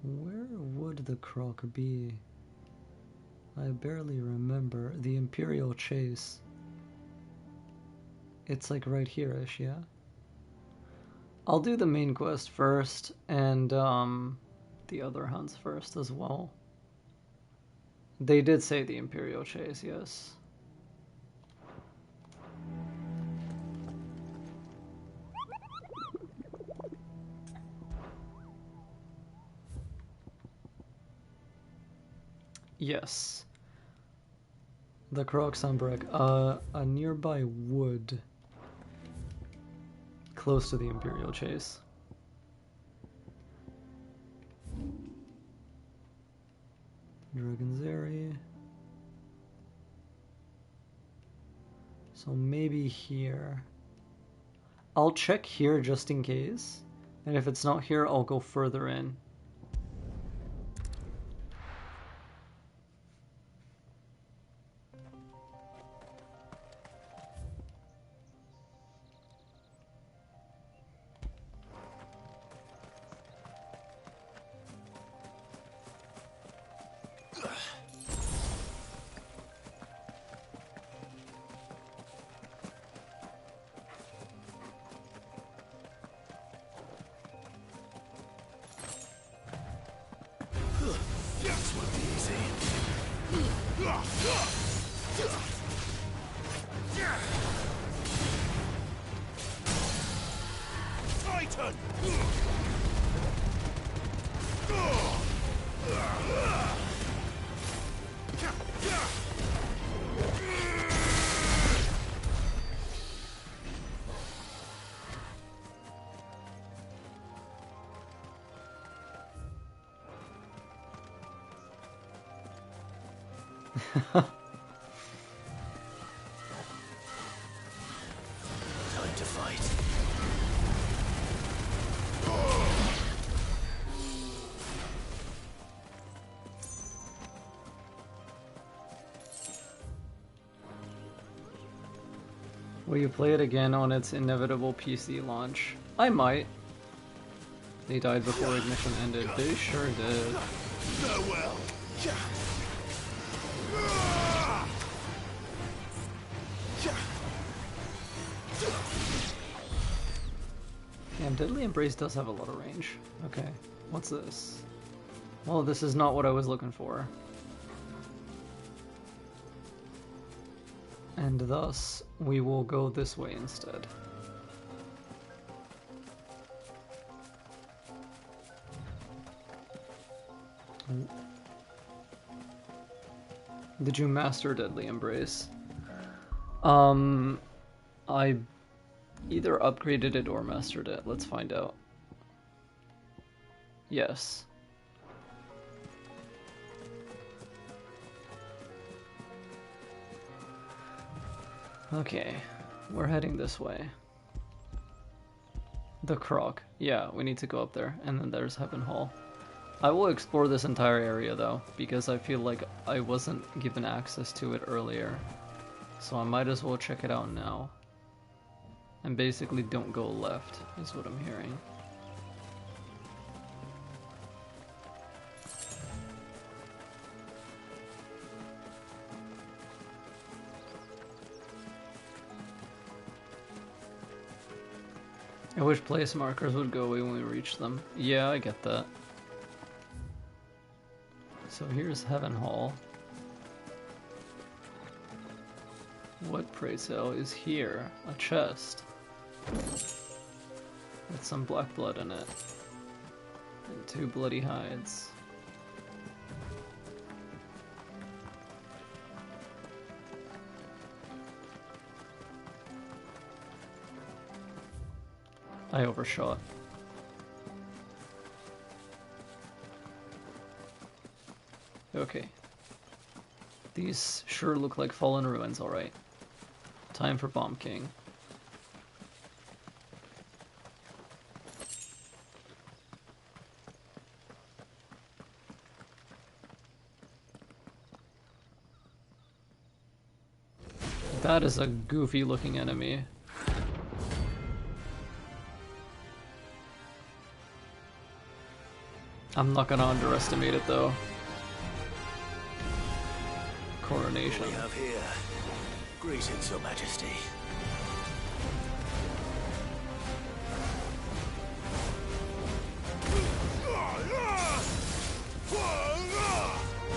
Where would the Croc be? I barely remember. The Imperial chase. It's like right here-ish, yeah? I'll do the main quest first, and the other hunts first as well. They did say the Imperial chase, yes. Yes. The Croc Sombrec. A nearby wood close to the Imperial chase. Dragon's Airy. So maybe here. I'll check here just in case. And if it's not here, I'll go further in. Titan! Time to fight. Will you play it again on its inevitable PC launch? I might. They died before Ignition ended. They sure did. Farewell. Damn, Deadly Embrace does have a lot of range. Okay, what's this? Well, this is not what I was looking for. And thus, we will go this way instead. Did you master Deadly Embrace? I either upgraded it or mastered it. Let's find out. Yes. Okay, we're heading this way. The Croc. Yeah, we need to go up there. And then there's Heaven Hall. I will explore this entire area though, because I feel like I wasn't given access to it earlier. So I might as well check it out now. And basically don't go left, is what I'm hearing. I wish place markers would go away when we reach them. Yeah, I get that. So here's Heaven Hall. What, pray tell, is here? A chest. With some black blood in it. And 2 bloody hides. I overshot. Okay. These sure look like fallen ruins, alright. Time for Bomb King. That is a goofy looking enemy. I'm not gonna underestimate it though. Coronation. What we have here. Greetings, Your Majesty.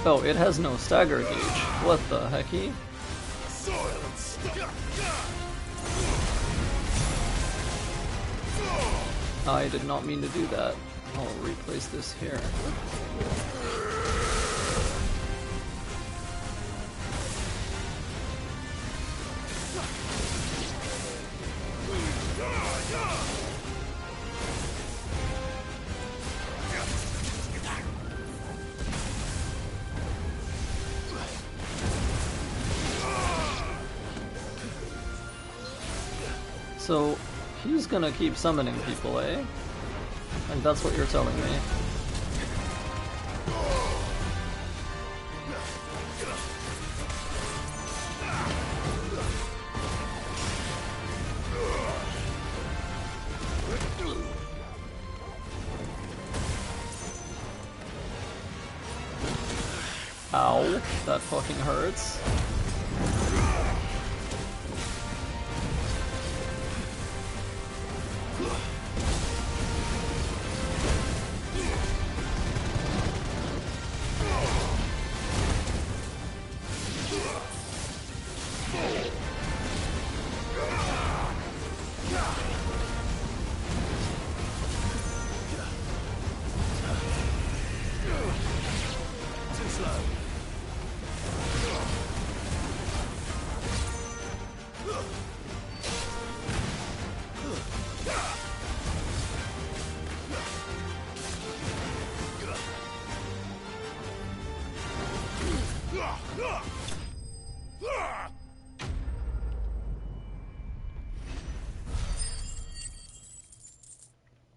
Oh, it has no stagger gauge. What the hecky? I did not mean to do that. I'll replace this here. So, he's gonna keep summoning people, eh? Like, that's what you're telling me. Ow, that fucking hurts.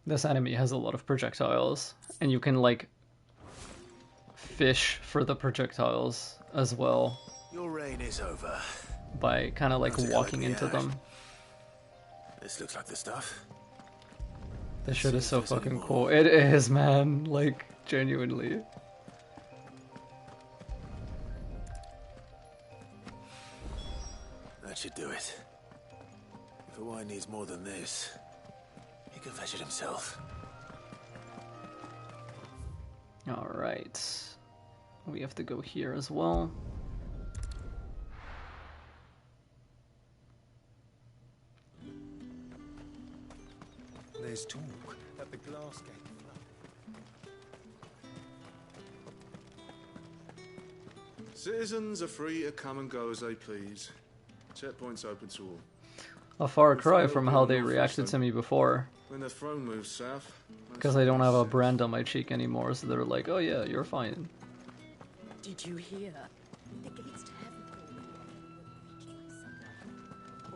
This enemy has a lot of projectiles, and you can like fish for the projectiles as well. Your reign is over. By kind of like walking into them. This looks like the stuff. This shit is so fucking cool. It is, man. Like, genuinely. That should do it. If a wine needs more than this, he can fetch it himself. Alright. We have to go here as well. There's talk that the glass gate. Citizens are free to come and go as they please. Checkpoints open to all. A far cry from how they reacted to me before. When the throne moves south. Because I don't have a brand on my cheek anymore, so they're like, oh yeah, you're fine. Did you hear? The gates to heaven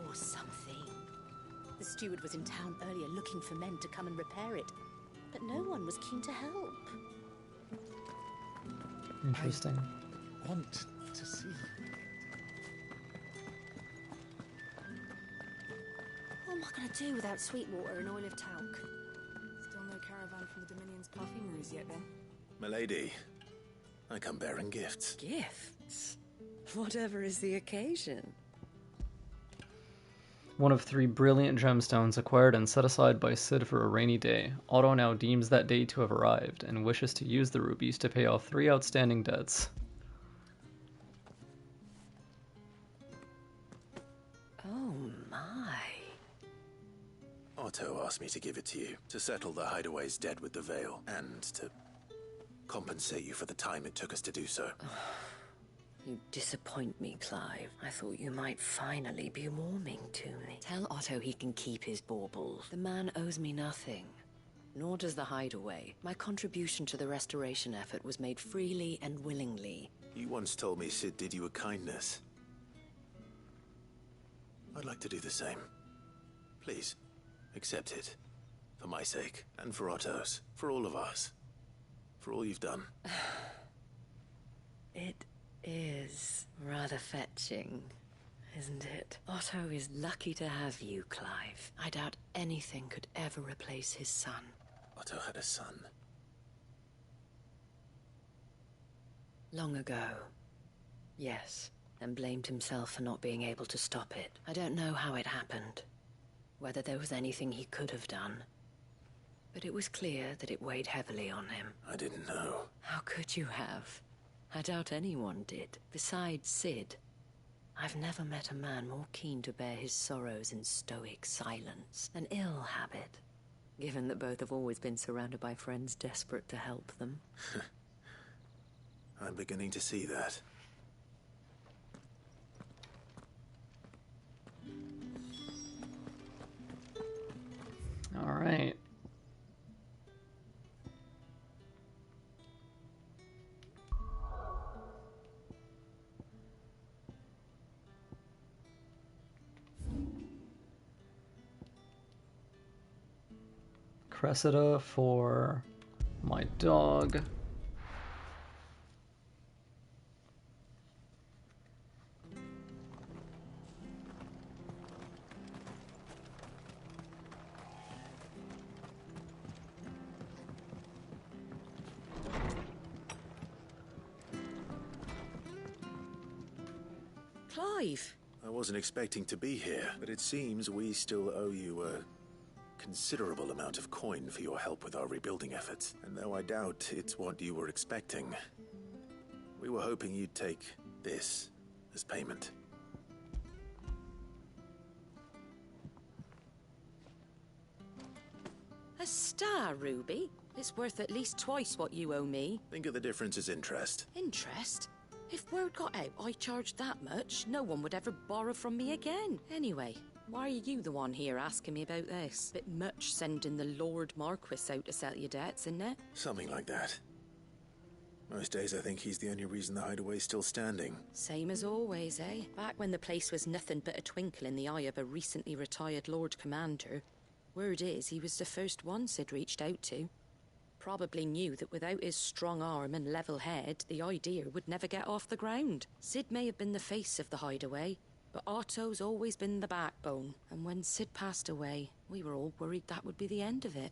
or something. The steward was in town earlier looking for men to come and repair it, but no one was keen to help. Interesting. I want to see you. What am I going to do without sweet water and oil of talc? Still no caravan from the Dominion's perfumeries yet, then? Milady, I come bearing gifts. Gifts? Whatever is the occasion. One of 3 brilliant gemstones acquired and set aside by Cid for a rainy day. Otto now deems that day to have arrived and wishes to use the rubies to pay off 3 outstanding debts. Oh my. Otto asked me to give it to you, to settle the Hideaway's debt with the Veil, and to compensate you for the time it took us to do so. You disappoint me, Clive. I thought you might finally be warming to me. Tell Otto he can keep his baubles. The man owes me nothing. Nor does the Hideaway. My contribution to the restoration effort was made freely and willingly. You once told me Cid did you a kindness. I'd like to do the same. Please, accept it. For my sake, and for Otto's. For all of us. For all you've done. It is rather fetching, isn't it? Otto is lucky to have you, Clive. I doubt anything could ever replace his son. Otto had a son. Long ago. Yes, and blamed himself for not being able to stop it. I don't know how it happened, whether there was anything he could have done. But it was clear that it weighed heavily on him. I didn't know. How could you have? I doubt anyone did. Besides Cid, I've never met a man more keen to bear his sorrows in stoic silence. An ill habit, given that both have always been surrounded by friends desperate to help them. I'm beginning to see that. All right. Cressida for my dog. Clive! I wasn't expecting to be here, but it seems we still owe you a considerable amount of coin for your help with our rebuilding efforts. And though I doubt it's what you were expecting, we were hoping you'd take this as payment. A star ruby? It's worth at least twice what you owe me. Think of the difference as interest. Interest? If word got out I charged that much, no one would ever borrow from me again. Anyway, why are you the one here asking me about this? Bit much sending the Lord Marquis out to settle your debts, isn't it? Something like that. Most days I think he's the only reason the hideaway's still standing. Same as always, eh? Back when the place was nothing but a twinkle in the eye of a recently retired Lord Commander. Word is he was the first one Sid reached out to. Probably knew that without his strong arm and level head, the idea would never get off the ground. Sid may have been the face of the hideaway, but Otto's always been the backbone. And when Sid passed away, we were all worried that would be the end of it.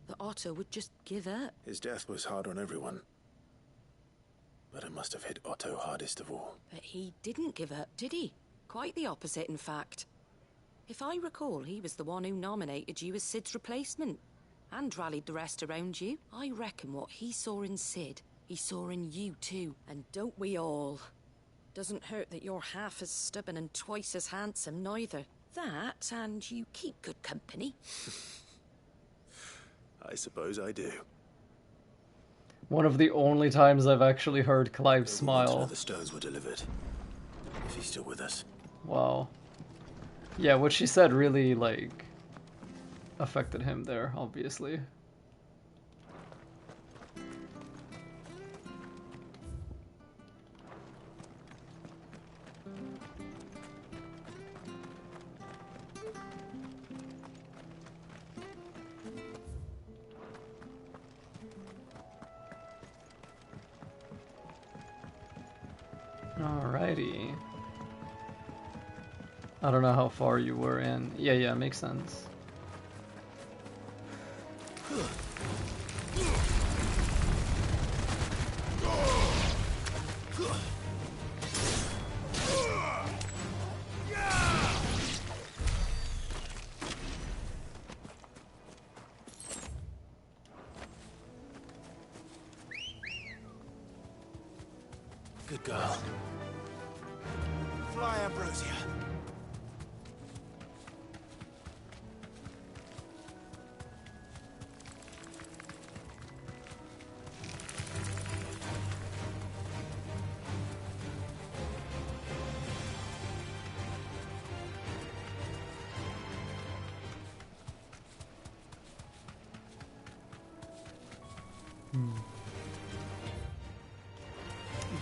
That Otto would just give up. His death was hard on everyone. But it must have hit Otto hardest of all. But he didn't give up, did he? Quite the opposite, in fact. If I recall, he was the one who nominated you as Sid's replacement. And rallied the rest around you. I reckon what he saw in Sid, he saw in you too. And don't we all? Doesn't hurt that you're half as stubborn and twice as handsome, neither. That, and you keep good company. I suppose I do. One of the only times I've actually heard Clive The smile. stones were delivered. If he's still with us. Wow. Yeah, what she said really, like, affected him there, obviously. Alrighty. I don't know how far you were in. Yeah, makes sense. Good girl. Fly, Ambrosia.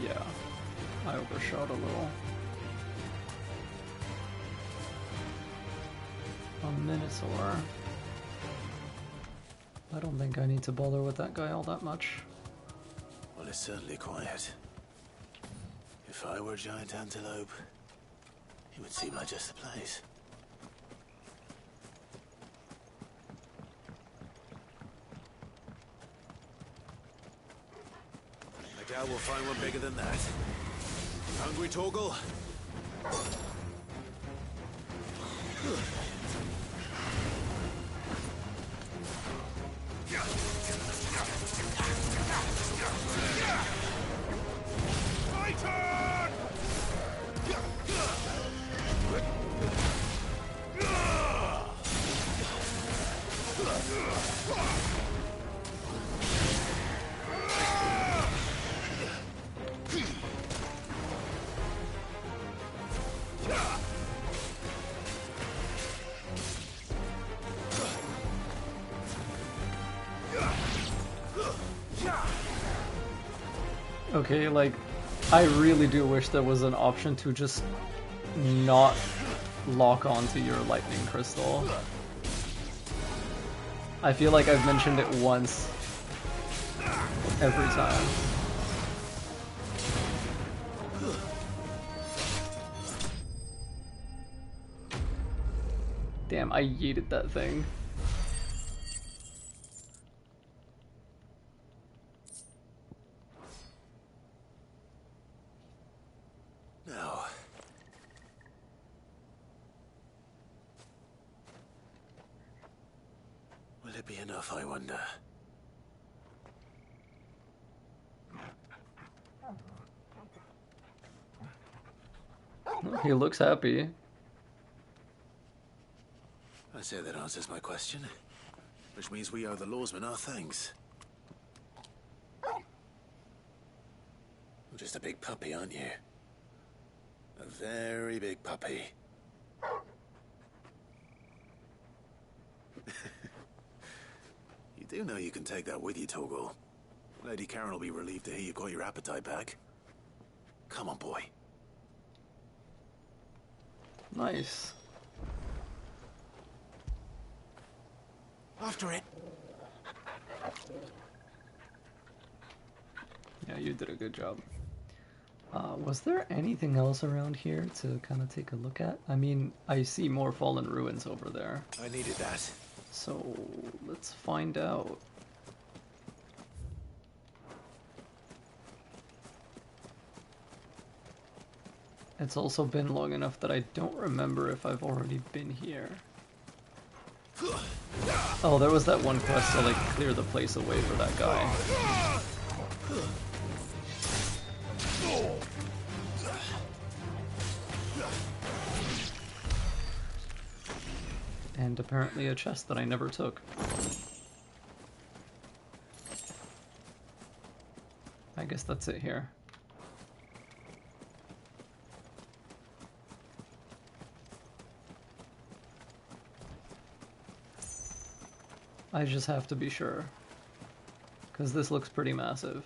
Yeah, I overshot a little. A Minotaur. I don't think I need to bother with that guy all that much. Well, it's certainly quiet. If I were a giant antelope, it would seem like just the place. I doubt we'll find one bigger than that. Hungry, Torgal? Okay, like, I really do wish there was an option to just not lock onto your lightning crystal. I feel like I've mentioned it once every time. Damn, I yeeted that thing. Now. Will it be enough, I wonder? He looks happy. I say that answers my question. Which means we owe the lawsman our thanks. You're just a big puppy, aren't you? A very big puppy. You do know you can take that with you, Torgal. Lady Karen will be relieved to hear you've got your appetite back. Come on, boy. Nice. After it. Yeah, you did a good job. Was there anything else around here to kind of take a look at? I mean, I see more fallen ruins over there. I needed that. So, let's find out. It's also been long enough that I don't remember if I've already been here. Oh, there was that one quest to like clear the place away for that guy. And apparently a chest that I never took. I guess that's it here. I just have to be sure, because this looks pretty massive.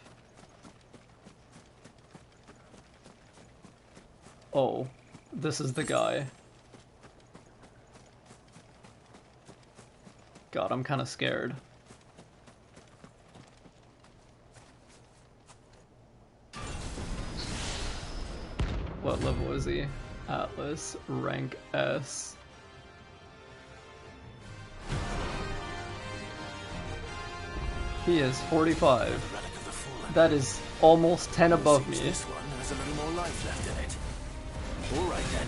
Oh, this is the guy. God, I'm kind of scared. What level is he? Atlas, rank S. He is 45. That is almost 10 above me. This one has a little more life left in it. All right then.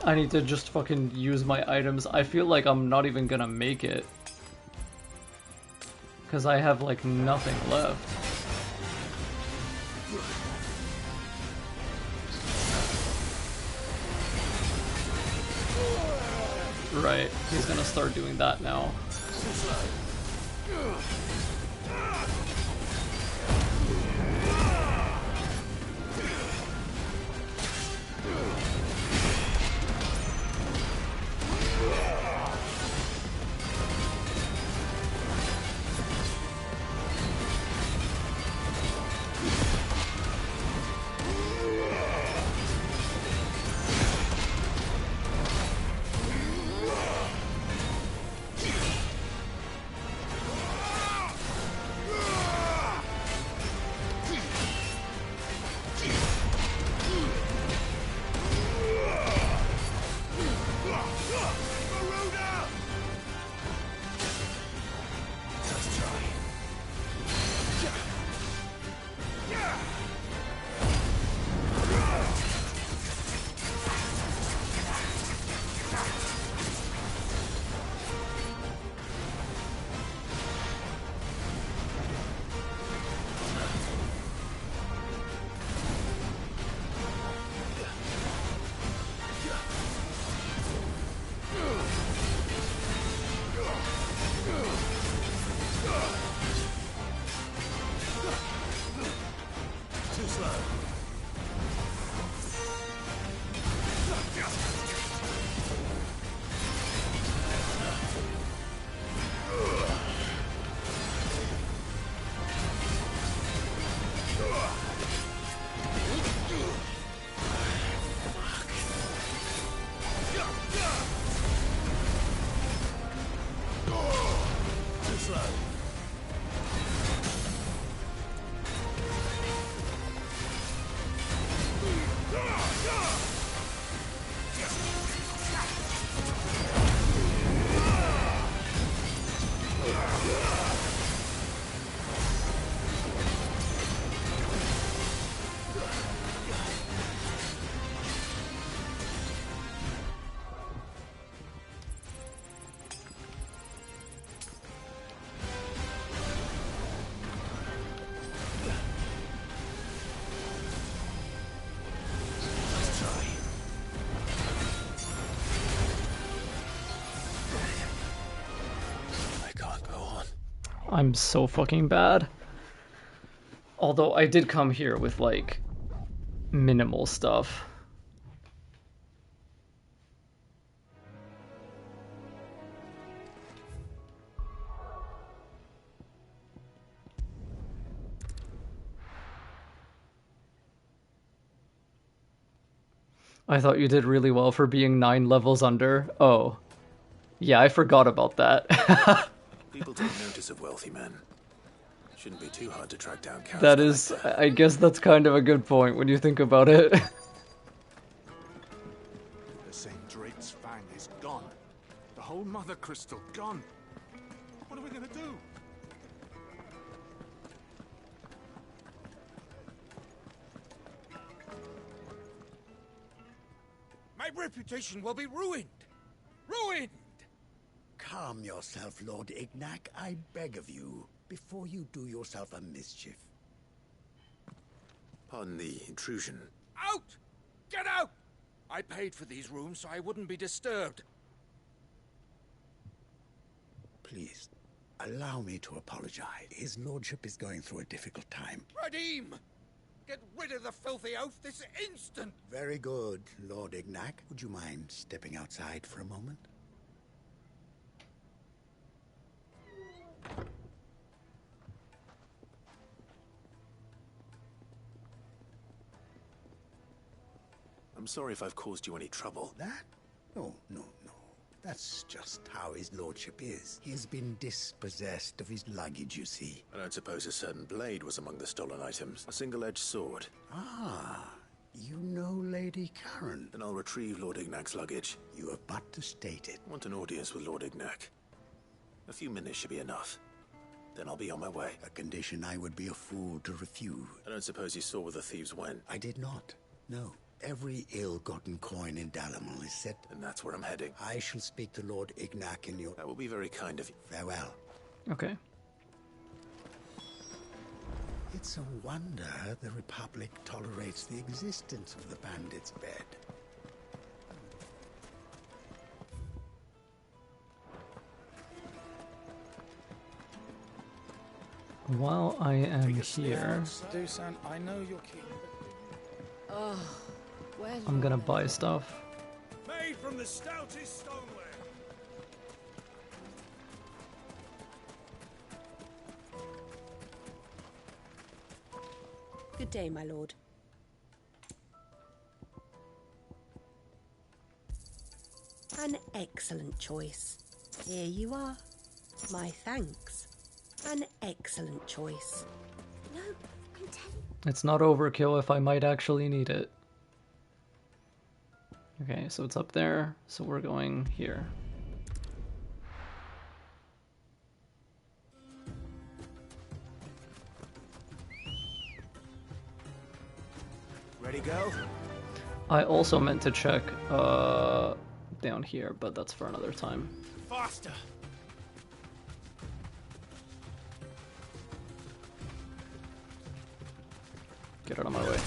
I need to just fucking use my items. I feel like I'm not even gonna make it. Because I have like nothing left. Right, he's gonna start doing that now. I'm so fucking bad. Although I did come here with, like, minimal stuff. I thought you did really well for being 9 levels under. Oh. Yeah, I forgot about that. People take notice of wealthy men. Shouldn't be too hard to track down cows. That is, I guess that's kind of a good point when you think about it. The St. Drake's Fang is gone. The whole Mother Crystal gone. What are we gonna do? My reputation will be ruined! Ruined! Calm yourself, Lord Ignac, I beg of you, before you do yourself a mischief. Pardon the intrusion. Out! Get out! I paid for these rooms so I wouldn't be disturbed. Please, allow me to apologize. His lordship is going through a difficult time. Radim! Get rid of the filthy oaf this instant! Very good, Lord Ignac. Would you mind stepping outside for a moment? I'm sorry if I've caused you any trouble. That? No. That's just how his lordship is. He has been dispossessed of his luggage, you see. I don't suppose a certain blade was among the stolen items. A single-edged sword. Ah, you know Lady Karen. Then I'll retrieve Lord Ignac's luggage. You have but to state it. I want an audience with Lord Ignac. A few minutes should be enough. Then I'll be on my way. A condition I would be a fool to refuse. I don't suppose you saw where the thieves went. I did not. No. Every ill-gotten coin in Dalamal is set. And that's where I'm heading. I shall speak to Lord Ignac in your... That will be very kind of you. Farewell. Okay. It's a wonder the Republic tolerates the existence of the bandit's bed. While I am here, Dusan, I know you're keen. Oh, where's I'm gonna buy stuff. Made from the stoutest stoneware. Good day, my lord. An excellent choice. Here you are. My thanks. An excellent choice. No, I'm telling you. It's not overkill if I might actually need it. Okay, so it's up there, so we're going here. Ready, go? I also meant to check down here, but that's for another time. Faster! Get out of my way.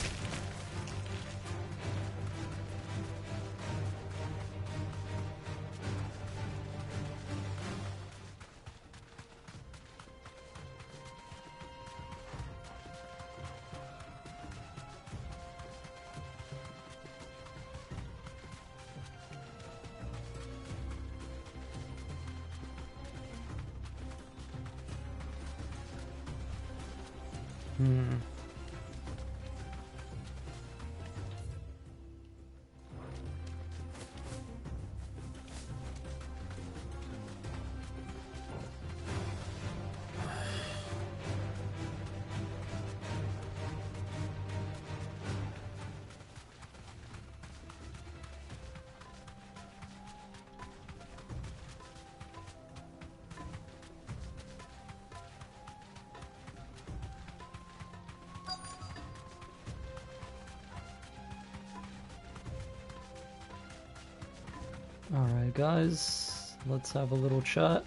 Alright guys, let's have a little chat.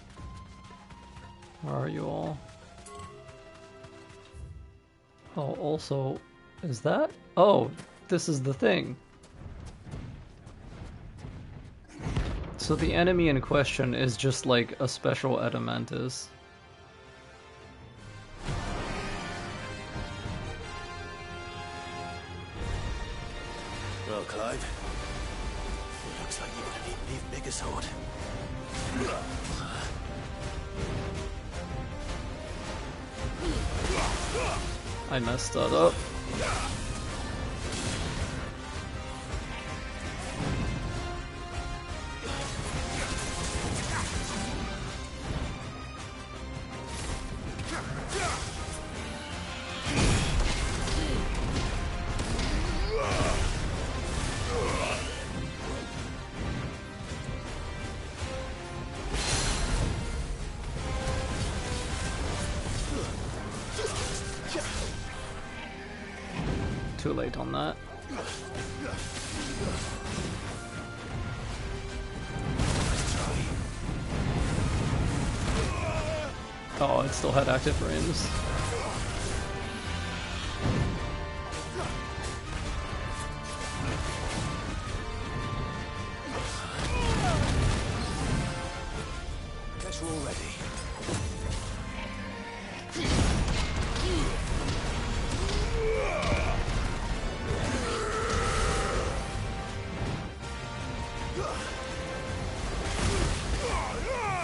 Where are you all? Oh, also, is that? Oh, this is the thing. So the enemy in question is just like a special Adamantus. Well, Clive, it looks like you're gonna need an even bigger sword. I messed that up. Too late on that. Oh, it still had active frames. Guess we're all ready.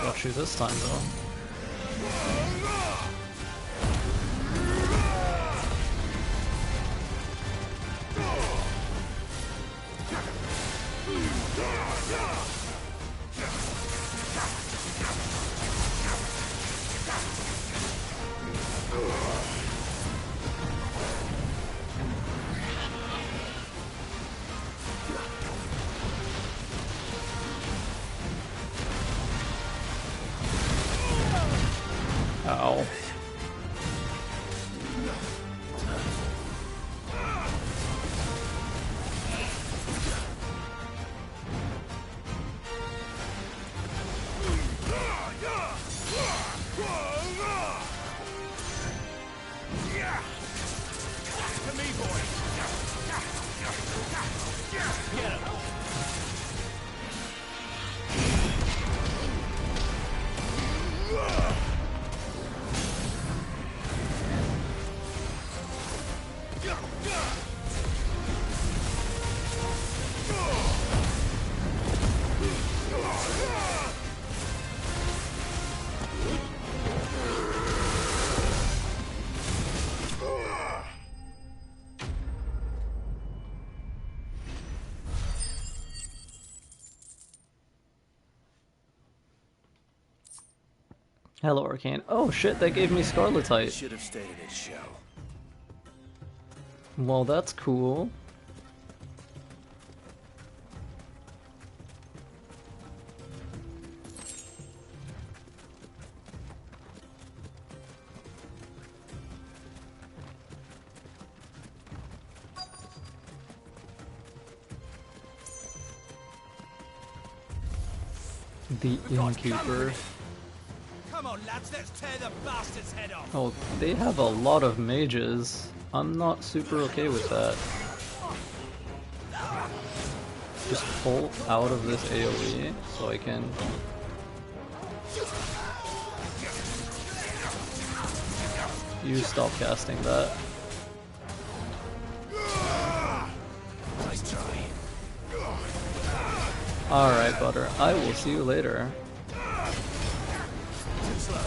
Got you this time though. Ow. To me, boy. Get him. Hello, Arcane. Oh shit, they gave me Scarletite. Should have stayed in its shell. Well, that's cool. The Innkeeper. Come on, lads, let's tear the bastard's head off. Oh, they have a lot of mages. I'm not super okay with that. Just pull out of this AoE so I can... You stop casting that. Nice try. Alright, Butter. I will see you later. Too slow.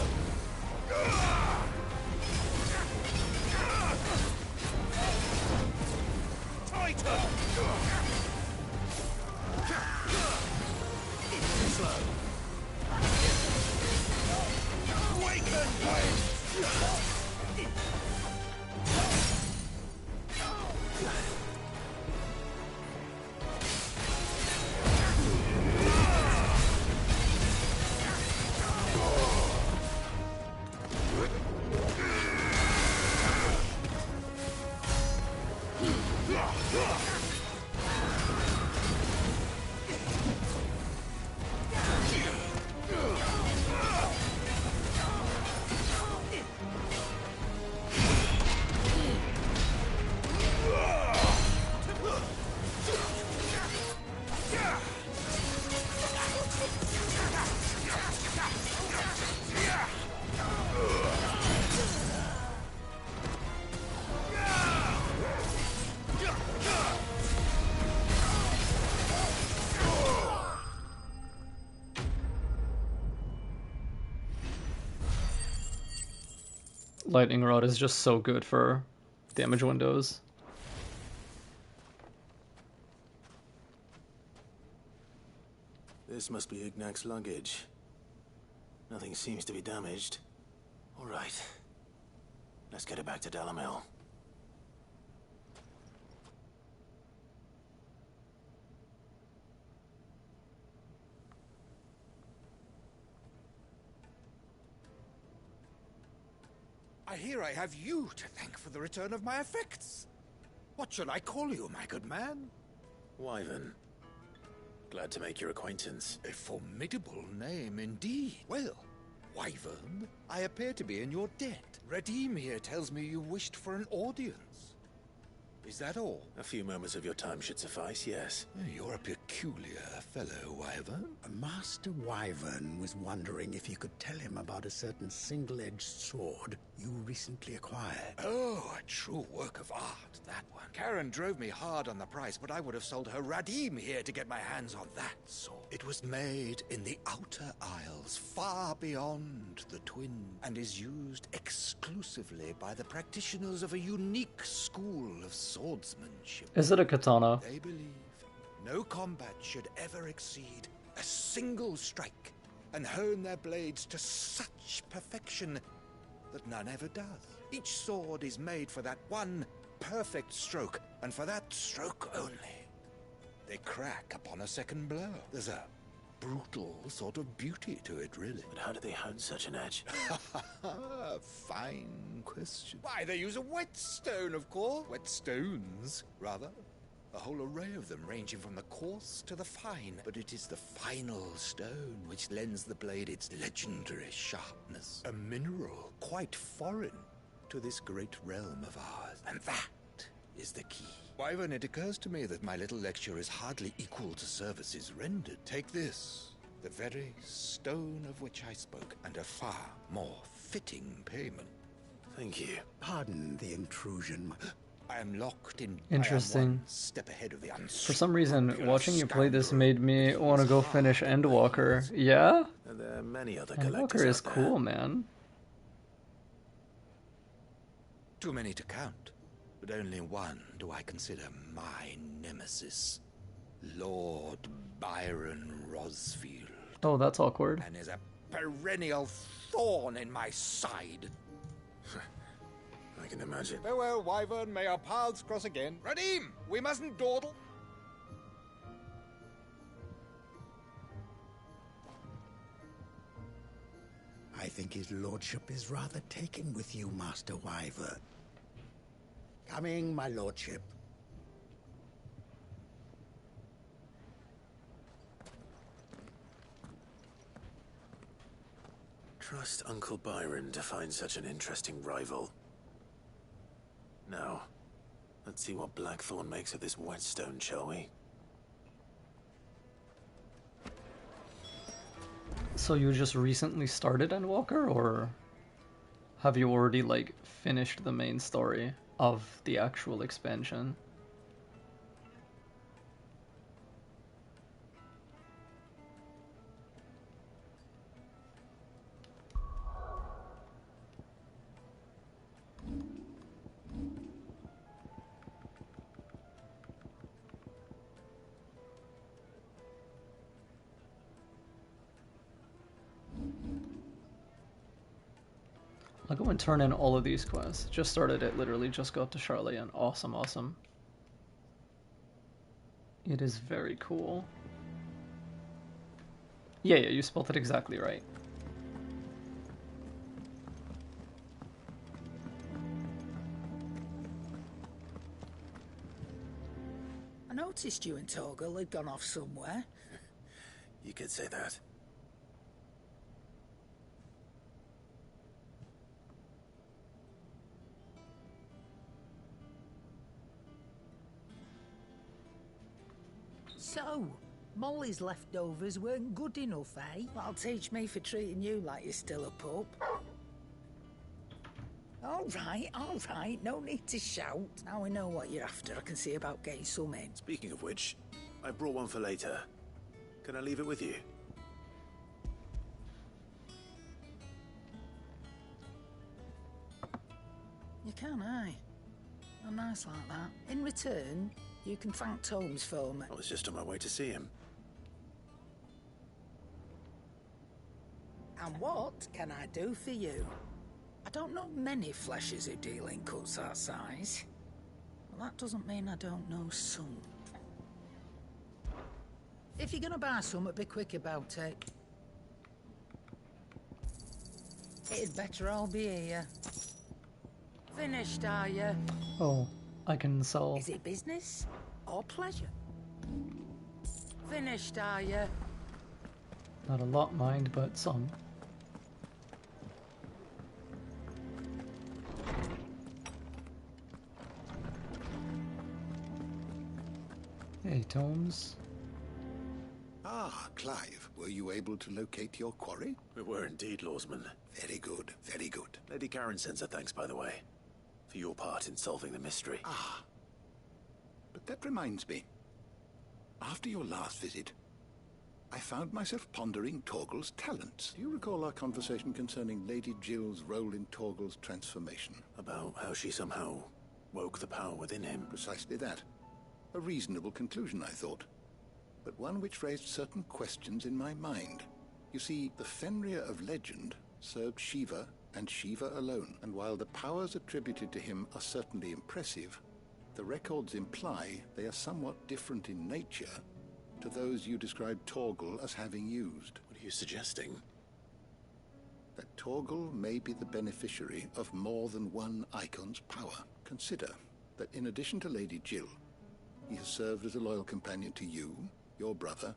Titan! Slow. Awaken! Lightning Rod is just so good for damage windows. This must be Ignac's luggage. Nothing seems to be damaged. All right. Let's get it back to Dalamil. I hear I have you to thank for the return of my effects. What shall I call you, my good man? Wyvern. Glad to make your acquaintance. A formidable name indeed. Well, Wyvern, I appear to be in your debt. Redeem here tells me you wished for an audience. Is that all? A few moments of your time should suffice, yes. You're a peculiar fellow, Wyvern. Master Wyvern was wondering if you could tell him about a certain single-edged sword you recently acquired. Oh, a true work of art, that one. Karen drove me hard on the price, but I would have sold her Radim here to get my hands on that sword. It was made in the Outer Isles, far beyond the Twin, and is used exclusively by the practitioners of a unique school of swordsmanship. Is it a katana? They believe no combat should ever exceed a single strike, and hone their blades to such perfection that none ever does. Each sword is made for that one perfect stroke, and for that stroke only. They crack upon a second blow. There's a brutal sort of beauty to it, really. But how do they hone such an edge? Fine question. Why, they use a whetstone, of course. Whetstones, rather. A whole array of them, ranging from the coarse to the fine. But it is the final stone which lends the blade its legendary sharpness. A mineral quite foreign to this great realm of ours. And that is the key. Wyvern, it occurs to me that my little lecture is hardly equal to services rendered. Take this, the very stone of which I spoke, and a far more fitting payment. Thank you. Pardon the intrusion. I am locked in. Interesting. I am one step ahead of the For some reason, watching you play this made me want to go finish Endwalker. Yeah? And there are many other collectors Endwalker is out there. cool, man. Too many to count, but only one do I consider my nemesis. Lord Byron Rosfield. Oh, that's awkward. And is a perennial thorn in my side. I can imagine. Farewell, Wyvern. May our paths cross again. Radim, we mustn't dawdle. I think his lordship is rather taken with you, Master Wyvern. Coming, my lordship. Trust Uncle Byron to find such an interesting rival. Now, let's see what Blackthorn makes of this whetstone, shall we? So you just recently started Endwalker, or have you already, like, finished the main story of the actual expansion? I'll go and turn in all of these quests. Just started it, literally just got to Charlie, and awesome, awesome. It is very cool. Yeah, you spelled it exactly right. I noticed you and Torgal had gone off somewhere. You could say that. So, Molly's leftovers weren't good enough, eh? That'll teach me for treating you like you're still a pup. All right, no need to shout. Now we know what you're after, I can see about getting some in. Speaking of which, I brought one for later. Can I leave it with you? You can, aye. Oh, nice like that. In return, you can thank Tomes for me. I was just on my way to see him. And what can I do for you? I don't know many fleshers who deal in cuts that size. Well, that doesn't mean I don't know some. If you're gonna buy some, be quick about it. It'd better all be here. Finished, are you? Oh, I can sell. Is it business or pleasure? Finished, are you? Not a lot, mind, but some. Hey, Tomes. Ah, Clive, were you able to locate your quarry? We were indeed, Lawsman. Very good, very good. Lady Karen sends her thanks, by the way, for your part in solving the mystery. Ah, but that reminds me. After your last visit, I found myself pondering Torgal's talents. Do you recall our conversation concerning Lady Jill's role in Torgal's transformation? About how she somehow woke the power within him. Precisely that. A reasonable conclusion, I thought, but one which raised certain questions in my mind. You see, the Fenrir of legend served Shiva and Shiva alone, and while the powers attributed to him are certainly impressive, the records imply they are somewhat different in nature to those you described Torgal as having used. What are you suggesting? That Torgal may be the beneficiary of more than one icon's power. Consider that in addition to Lady Jill, he has served as a loyal companion to you, your brother,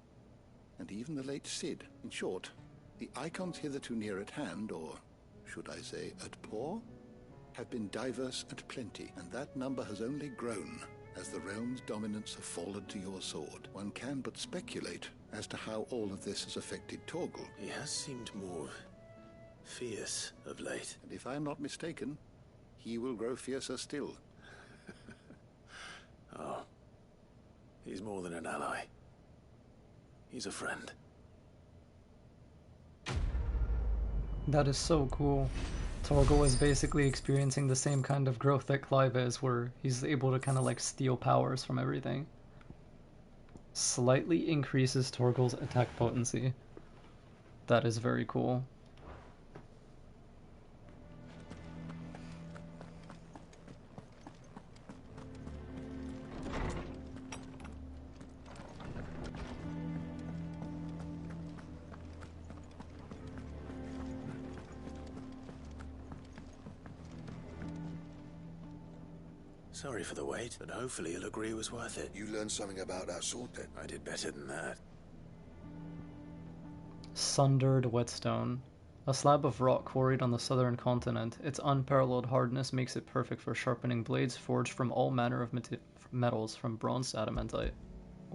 and even the late Cid. In short, the icons hitherto near at hand, or should I say at paw, have been diverse and plenty, and that number has only grown as the realm's dominance have fallen to your sword. One can but speculate as to how all of this has affected Torgal. He has seemed more fierce of late. And if I am not mistaken, he will grow fiercer still. Oh. He's more than an ally. He's a friend. That is so cool. Torgal is basically experiencing the same kind of growth that Clive is, where he's able to kind of like steal powers from everything. Slightly increases Torgal's attack potency. That is very cool. Sorry for the wait, but hopefully you'll agree it was worth it. You learned something about that sword then? I did better than that. Sundered whetstone. A slab of rock quarried on the southern continent. Its unparalleled hardness makes it perfect for sharpening blades forged from all manner of metals, from bronze to adamantite.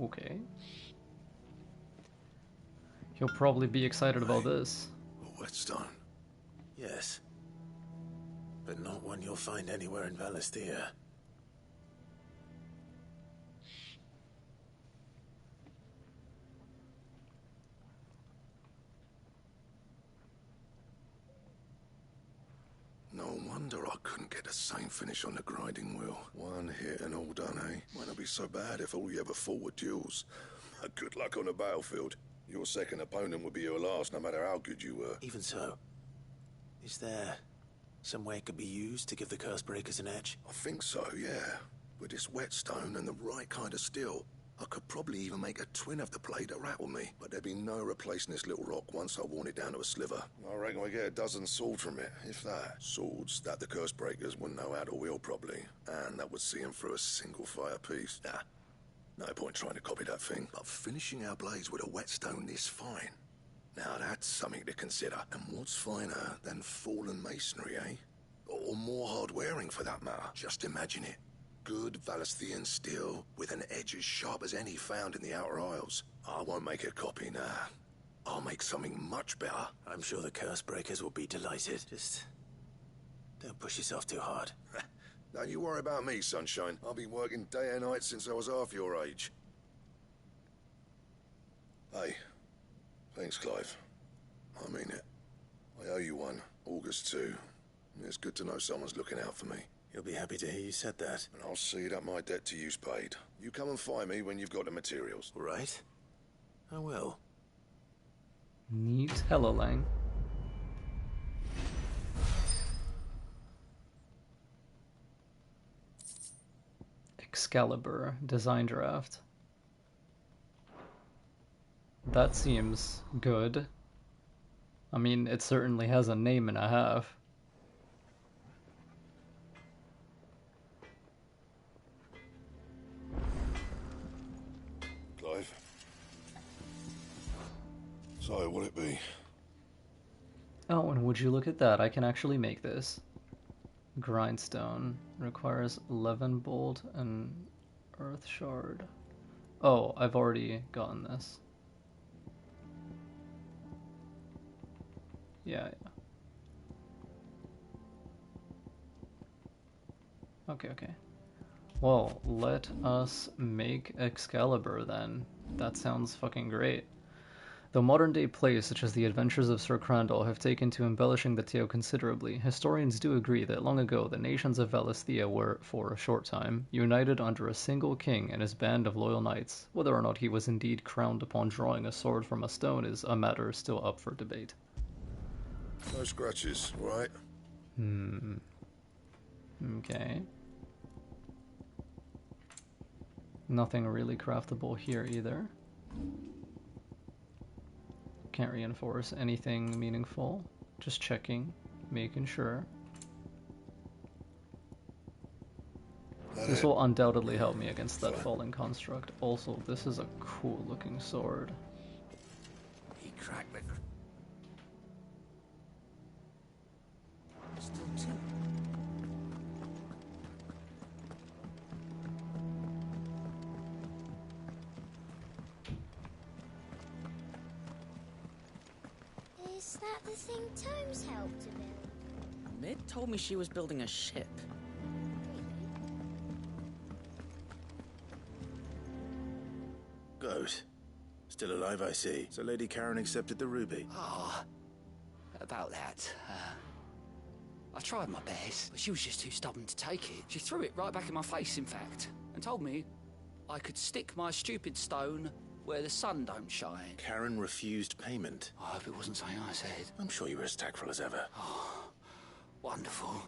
Okay. He'll probably be excited about this. A whetstone? Yes. But not one you'll find anywhere in Valisthea. No wonder I couldn't get the same finish on the grinding wheel. One hit and all done, eh? Might not be so bad if all you ever fought were duels. Good luck on the battlefield. Your second opponent would be your last, no matter how good you were. Even so, is there Some way it could be used to give the curse breakers an edge? I think so, yeah. With this whetstone and the right kind of steel, I could probably even make a twin of the blade that rattled me. But there'd be no replacing this little rock once I worn it down to a sliver. I reckon we get a dozen swords from it, if that. Swords that the curse breakers wouldn't know how to wield properly, and that would see them through a single fire piece. Nah, no point trying to copy that thing. But finishing our blades with a whetstone this fine, now that's something to consider. And what's finer than fallen masonry, eh? Or more hard-wearing for that matter. Just imagine it. Good Valesthian steel with an edge as sharp as any found in the Outer Isles. I won't make a copy, nah. I'll make something much better. I'm sure the curse breakers will be delighted. Just don't push yourself too hard. Don't you worry about me, Sunshine. I've been working day and night since I was half your age. Hey, thanks, Clive. I mean it. I owe you one. August too. It's good to know someone's looking out for me. You'll be happy to hear you said that. And I'll see that my debt to you's paid. You come and find me when you've got the materials. Right. I will. Neat. Hello, Lang. Excalibur design draft. That seems good. I mean, it certainly has a name and a half. Clive. So, what'll it be? Oh, and would you look at that, I can actually make this. Grindstone requires 11 bolt and earth shard. Oh, I've already gotten this. Yeah. Okay. Well, let us make Excalibur then. That sounds fucking great. Though modern-day plays such as The Adventures of Sir Crandall have taken to embellishing the tale considerably, historians do agree that long ago the nations of Valisthea were, for a short time, united under a single king and his band of loyal knights. Whether or not he was indeed crowned upon drawing a sword from a stone is a matter still up for debate. No scratches, right? Okay. Nothing really craftable here either. Can't reinforce anything meaningful. Just checking, making sure. This will undoubtedly help me against that falling construct. Also, this is a cool looking sword. He cracked it. Still two. Is that the thing Tomes helped to build? Mid told me she was building a ship. Goat. Still alive, I see. So Lady Karen accepted the ruby. Ah, about that. I tried my best, but she was just too stubborn to take it. She threw it right back in my face, in fact, and told me I could stick my stupid stone where the sun don't shine. Karen refused payment. I hope it wasn't something I said. I'm sure you were as tactful as ever. Oh, wonderful.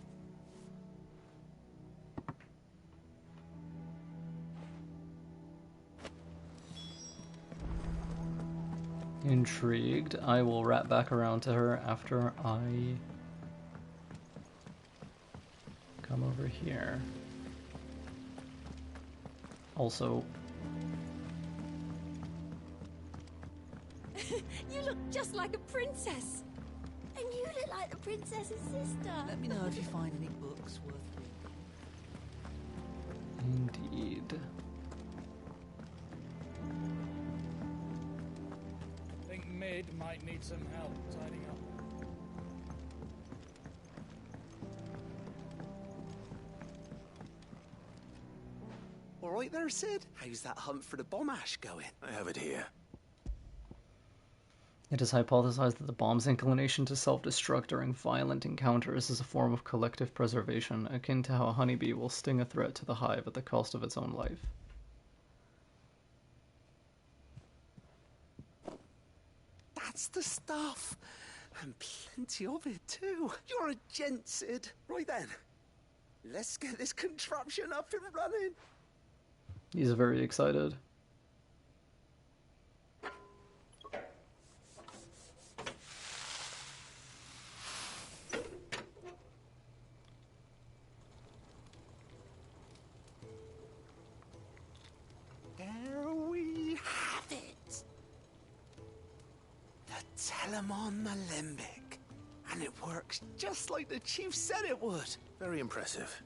Intrigued. I will wrap back around to her after I come over here. Also, You look just like a princess. And you look like the princess's sister. Let me know if you find any books worth reading. indeed. Think Mid might need some help tidying up. All right there, Sid. How's that hunt for the bomb ash going? I have it here. It is hypothesized that the bomb's inclination to self-destruct during violent encounters is a form of collective preservation, akin to how a honeybee will sting a threat to the hive at the cost of its own life. That's the stuff. And plenty of it, too. You're a gent, Sid. Right then, let's get this contraption up and running. He's very excited. There we have it. The Telemon Alembic. And it works just like the chief said it would. Very impressive.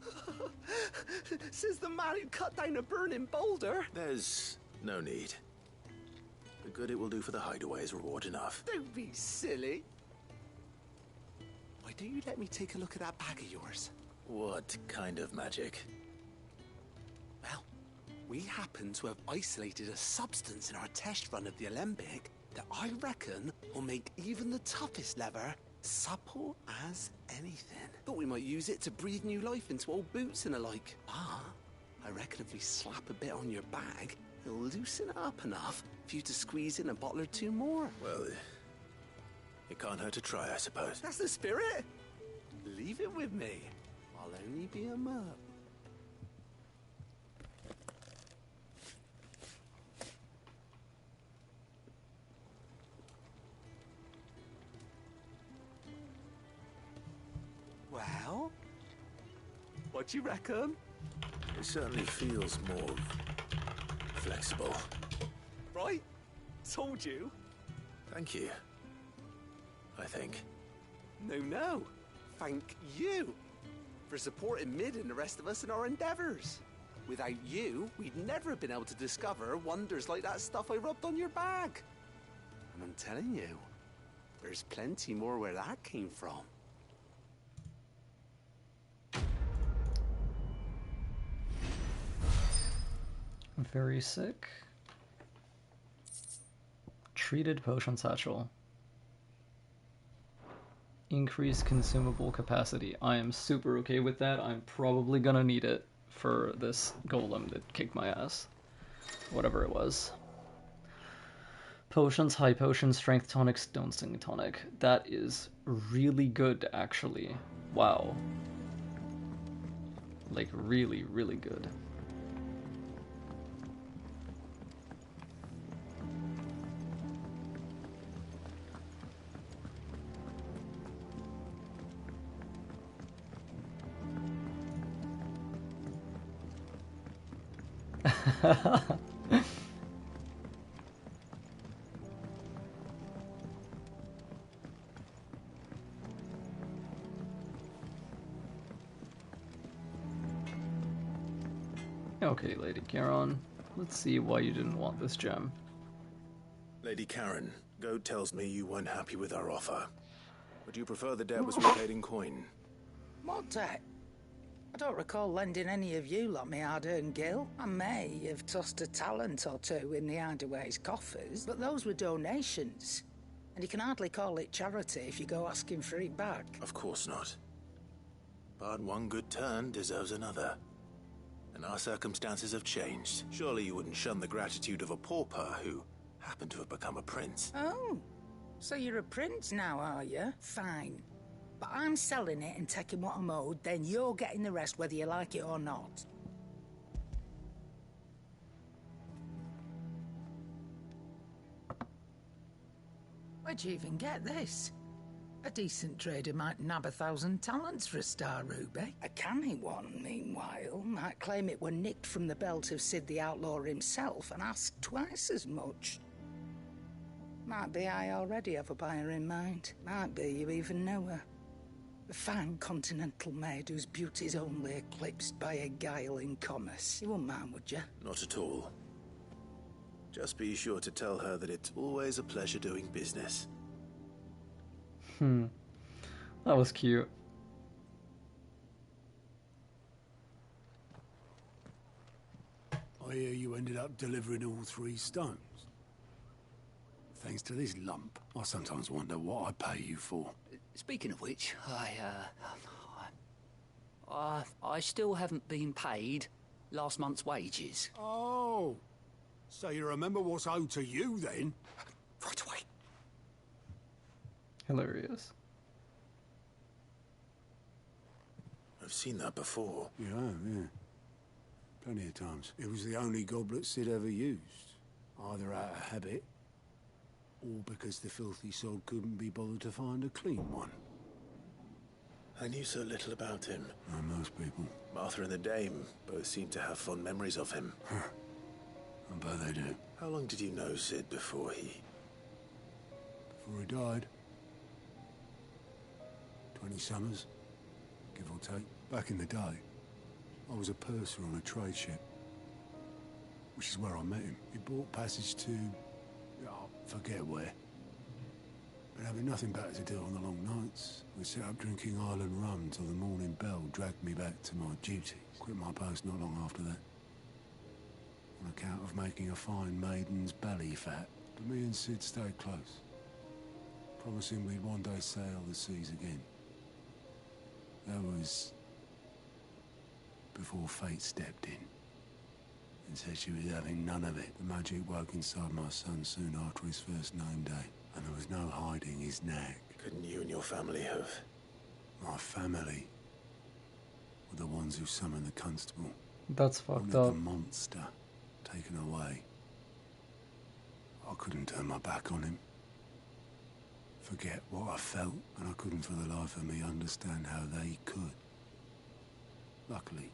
Says the man who cut down a burning boulder. There's no need. The good it will do for the hideaway is reward enough. Don't be silly. Why don't you let me take a look at that bag of yours? What kind of magic? Well, we happen to have isolated a substance in our test run of the Alembic that I reckon will make even the toughest leather supple as anything. Thought we might use it to breathe new life into old boots and the like. Ah, I reckon if we slap a bit on your bag, it'll loosen it up enough for you to squeeze in a bottle or two more. Well, it can't hurt to try, I suppose. That's the spirit. Leave it with me. I'll only be a merc. Well, what do you reckon? It certainly feels more flexible. Right? Told you. Thank you. I think. No. Thank you for supporting Mid and the rest of us in our endeavors. Without you, we'd never have been able to discover wonders like that stuff I rubbed on your bag. And I'm telling you, there's plenty more where that came from. Very sick. Treated potion satchel. Increase consumable capacity. I am super okay with that. I'm probably gonna need it for this golem that kicked my ass. Whatever it was. Potions, high potion, strength tonic, stone sting tonic. That is really good, actually. Wow. Like, really, really good. Okay, Lady Charon. Let's see why you didn't want this gem. Lady Karen, Goat tells me you weren't happy with our offer. Would you prefer the debt was repaid in coin? What debt? I don't recall lending any of you lot me hard-earned gil. I may have tossed a talent or two in the Hideaway's coffers, but those were donations. And you can hardly call it charity if you go asking for it back. Of course not. But one good turn deserves another. And our circumstances have changed. Surely you wouldn't shun the gratitude of a pauper who happened to have become a prince. Oh, so you're a prince now, are you? Fine. But I'm selling it and taking what I'm owed, then you're getting the rest whether you like it or not. Where'd you even get this? A decent trader might nab 1,000 talents for a star ruby. A canny one, meanwhile, might claim it were nicked from the belt of Sid the Outlaw himself and ask twice as much. Might be I already have a buyer in mind. Might be you even know her. A fine continental maid whose beauty's only eclipsed by a guile in commerce. You wouldn't mind, would you? Not at all. Just be sure to tell her that it's always a pleasure doing business. That was cute. I hear you ended up delivering all 3 stones. Thanks to this lump, I sometimes wonder what I pay you for. Speaking of which, I still haven't been paid last month's wages. Oh, so you remember what's owed to you then? Right away. Hilarious. I've seen that before. Yeah. Plenty of times. It was the only goblet Sid ever used. Either out of habit, or because the filthy sod couldn't be bothered to find a clean one. I knew so little about him. Like most people. Martha and the Dame both seem to have fond memories of him. I bet they do. How long did you know Sid before he... Before he died? 20 summers, give or take. Back in the day, I was a purser on a trade ship. Which is where I met him. He bought passage to... I forget where. But having nothing better to do on the long nights, we set up drinking island rum till the morning bell dragged me back to my duty. Quit my post not long after that. On account of making a fine maiden's belly fat. But me and Sid stayed close. Promising we'd one day sail the seas again. That was... before fate stepped in. And said she was having none of it. The magic woke inside my son soon after his first name day. And there was no hiding his knack. Couldn't you and your family have... My family were the ones who summoned the constable. That's fucked Wanted up. the monster taken away. I couldn't turn my back on him. Forget what I felt, and I couldn't for the life of me understand how they could. Luckily,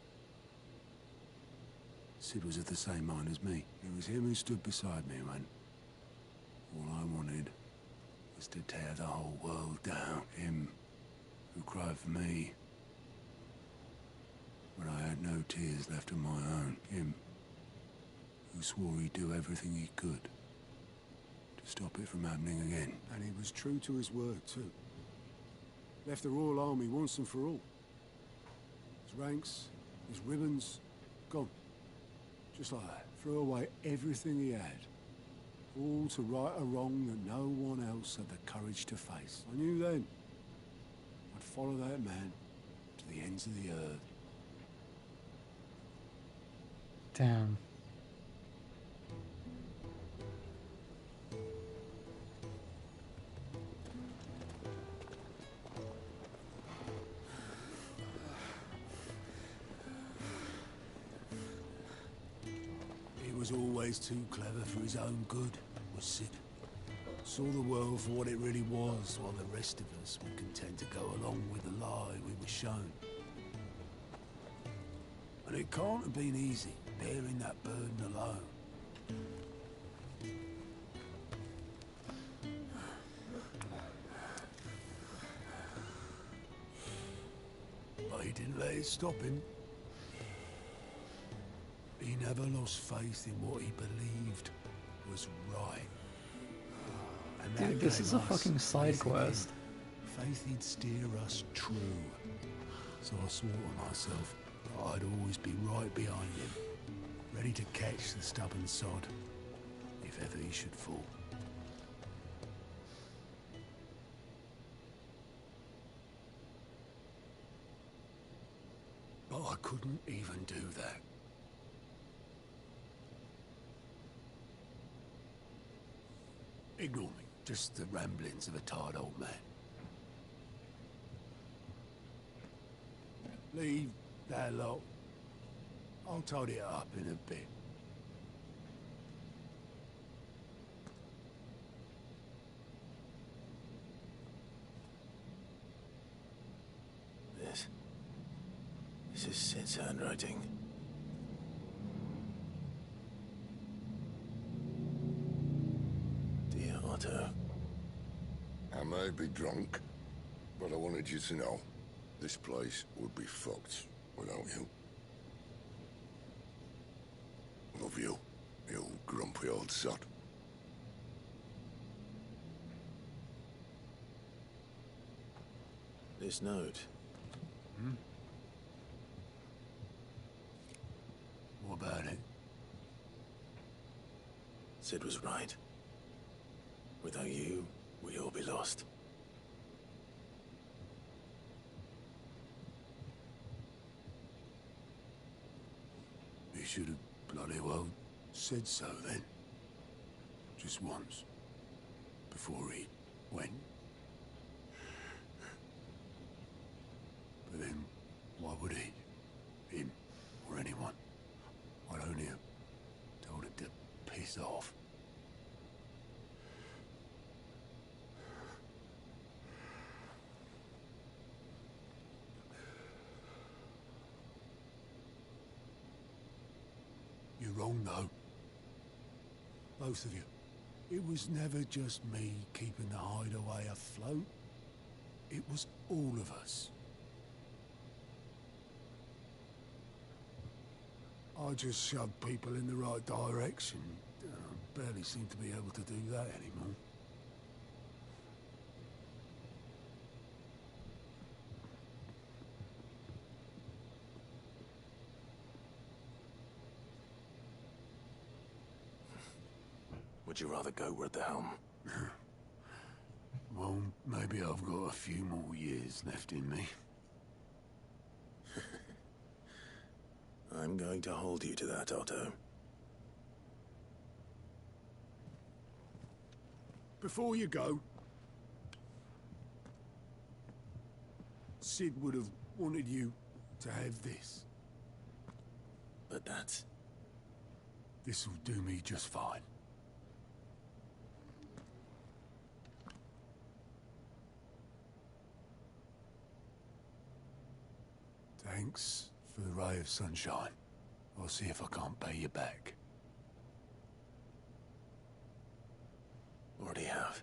Sid was of the same mind as me. It was him who stood beside me when all I wanted was to tear the whole world down. Him who cried for me when I had no tears left of my own. Him who swore he'd do everything he could to stop it from happening again. And he was true to his word, too. Left the Royal Army once and for all. His ranks, his ribbons, gone. Just like that. Threw away everything he had. All to right a wrong that no one else had the courage to face. I knew then I'd follow that man to the ends of the earth. Damn. He was always too clever for his own good, was Sid. Saw the world for what it really was, while the rest of us were content to go along with the lie we were shown. And it can't have been easy, bearing that burden alone. But he didn't let it stop him. He never lost faith in what he believed was right. And that Dude, this gave is a us fucking side faith in him. quest. Faith he'd steer us true. So I swore to myself that I'd always be right behind him, ready to catch the stubborn sod, if ever he should fall. But I couldn't even do that. Ignore me. Just the ramblings of a tired old man. Leave that lot. I'll tidy it up in a bit. This is Sid's handwriting. Dear Otto. I may be drunk, but I wanted you to know this place would be fucked without you. Love you, you grumpy old sod. This note. What about it? Sid was right. Without you, we'd all be lost. He should have bloody well said so then. Just once. Before he went. Why would he? Him or anyone? I'd only have told him to piss off. You're wrong, though. Both of you. It was never just me keeping the hideaway afloat. It was all of us. I just shoved people in the right direction. I barely seem to be able to do that anymore. Would you rather go at the helm? Well, maybe I've got a few more years left in me. I'm going to hold you to that, Otto. Before you go, Sid would have wanted you to have this. But that's... This'll do me just fine. Thanks for the ray of sunshine. I'll see if I can't pay you back. Already have.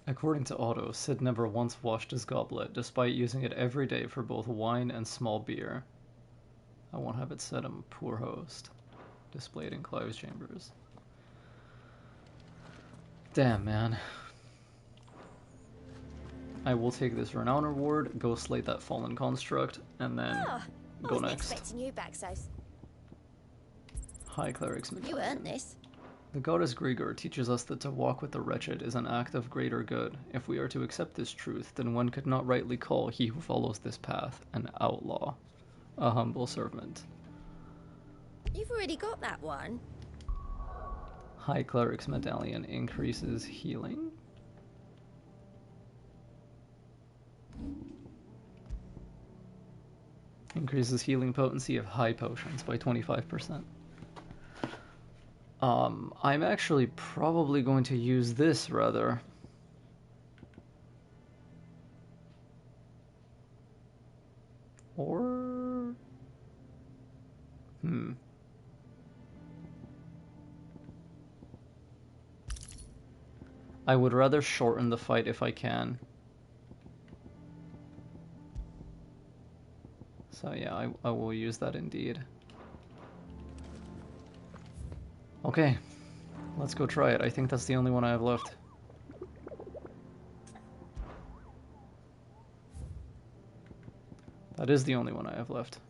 According to Otto, Sid never once washed his goblet, despite using it every day for both wine and small beer. I won't have it said I'm a poor host. Displayed in Clive's chambers. Damn, man. I will take this renown reward, go slate that fallen construct, and then go next. Expecting you back, Sos. High Cleric's You earned this. The goddess Grigor teaches us that to walk with the wretched is an act of greater good. If we are to accept this truth, then one could not rightly call he who follows this path an outlaw, a humble servant. You've already got that one. High Cleric's medallion increases healing. Increases healing potency of high potions by 25%. I'm actually probably going to use this rather. Or... I would rather shorten the fight if I can. So yeah, I will use that indeed. Okay, let's go try it. I think that's the only one I have left. That is the only one I have left.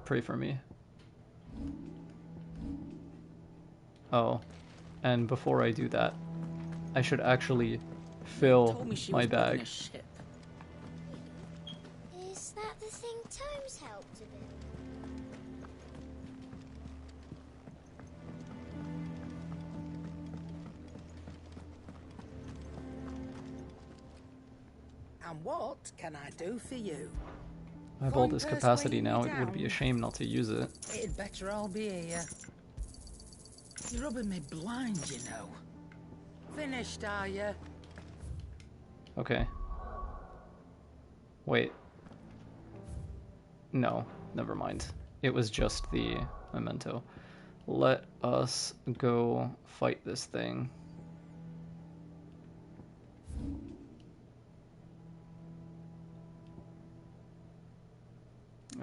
Pray for me. Oh, and before I do that, I should actually fill my bag. Is that the thing Tomes helped to build? And what can I do for you? I have all this capacity now, it would be a shame not to use it. It'd better all be here. You're rubbing me blind, you know. Finished, are you? Okay. Wait. No, never mind. It was just the memento. Let us go fight this thing.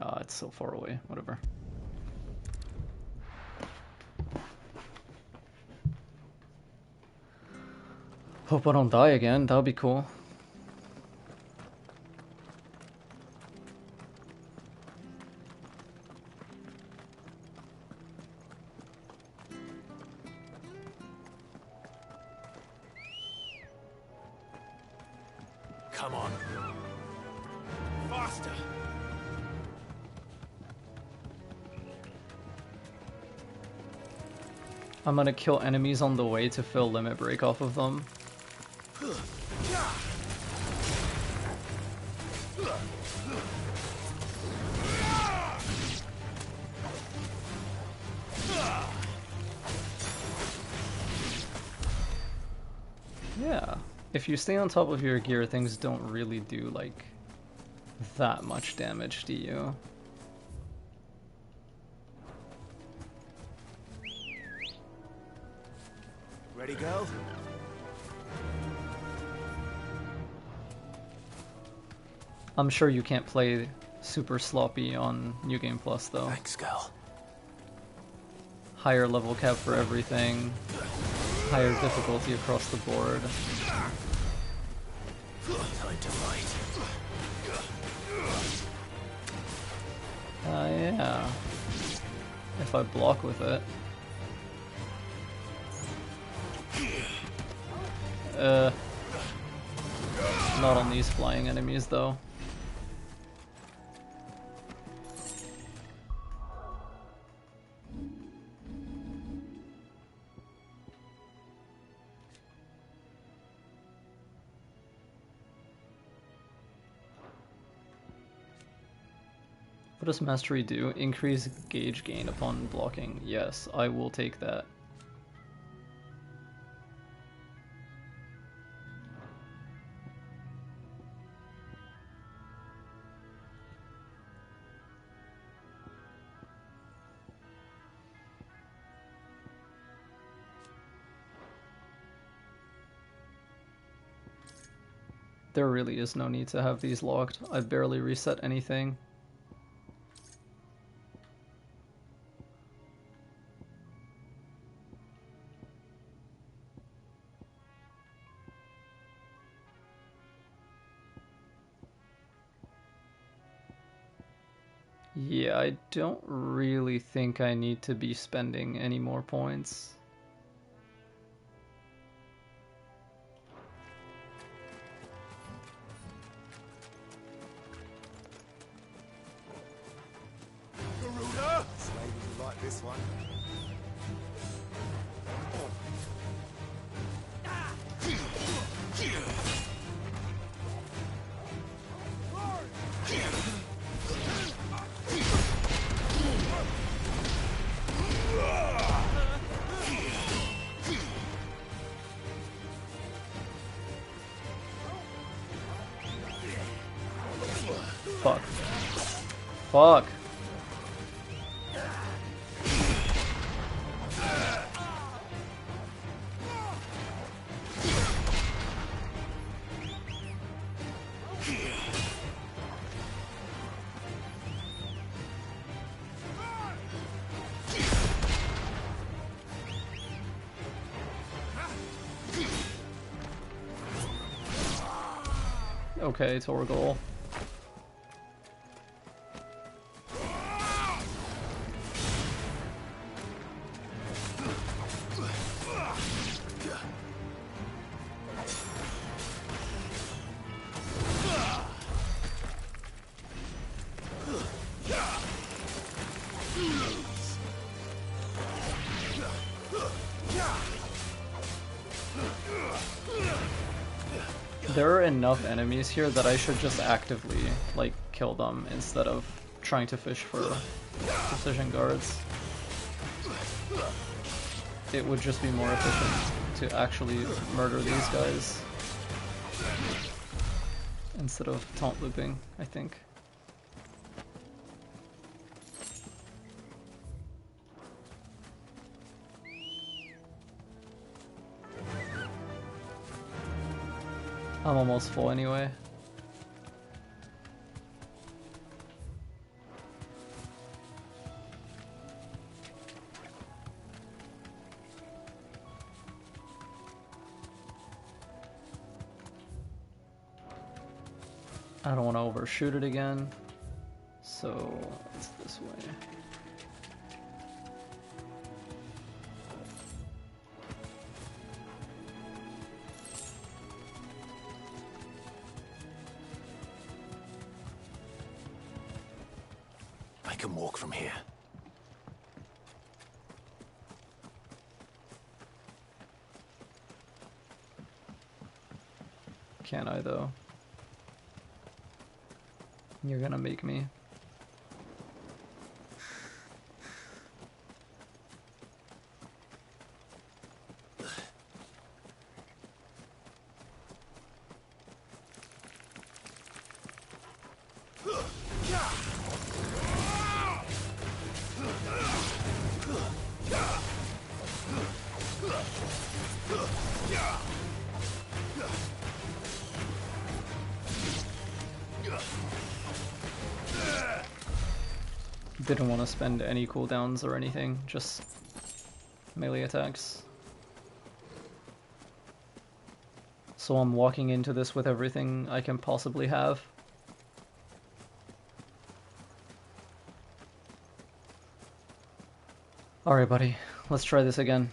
Ah, it's so far away. Whatever. Hope I don't die again. That would be cool. Come on. Faster! I'm gonna kill enemies on the way to fill limit break off of them. Yeah, if you stay on top of your gear, things don't really do like that much damage to you. Ready, girl? I'm sure you can't play super sloppy on New Game Plus though. Thanks, girl. Higher level cap for everything, higher difficulty across the board. Time to fight. Yeah. If I block with it. Not on these flying enemies though. What does mastery do? Increase gauge gain upon blocking. Yes, I will take that. There really is no need to have these locked. I barely reset anything. Yeah, I don't really think I need to be spending any more points. Garuda! This lady will like this one. Fuck. Fuck. Okay, Torgal. There are enough enemies here that I should just actively, like, kill them instead of trying to fish for precision guards. It would just be more efficient to actually murder these guys instead of taunt looping, I think. I'm almost full anyway. I don't want to overshoot it again, so it's this way. I can walk from here. Can I, though? You're gonna make me. Didn't want to spend any cooldowns or anything, just melee attacks. So I'm walking into this with everything I can possibly have. Alright, buddy, let's try this again.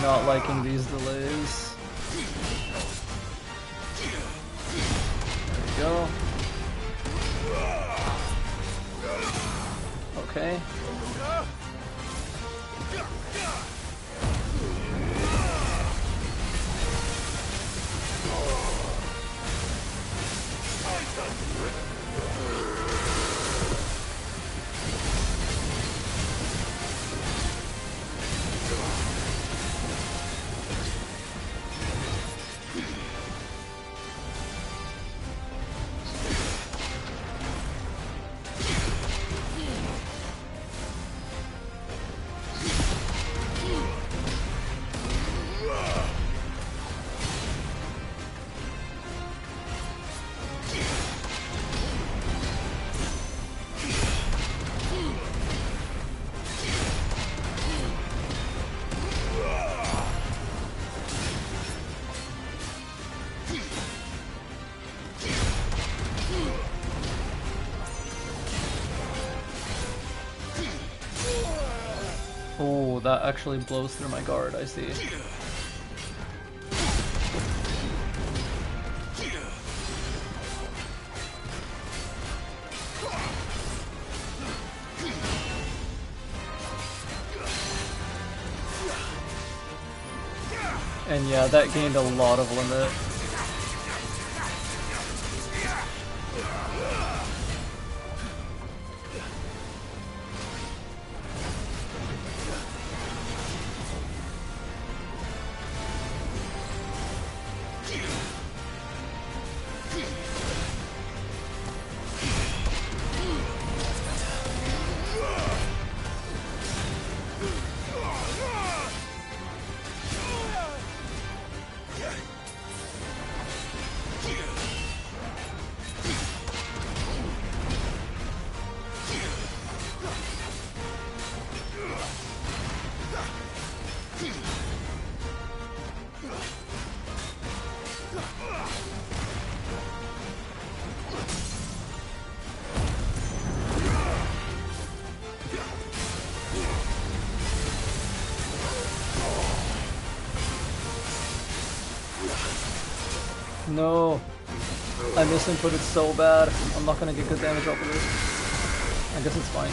Not liking these delays. There we go. Okay. Oh, that actually blows through my guard, I see. And yeah, that gained a lot of limit. No. I misinputted so bad. I'm not gonna get good damage off of this. I guess it's fine.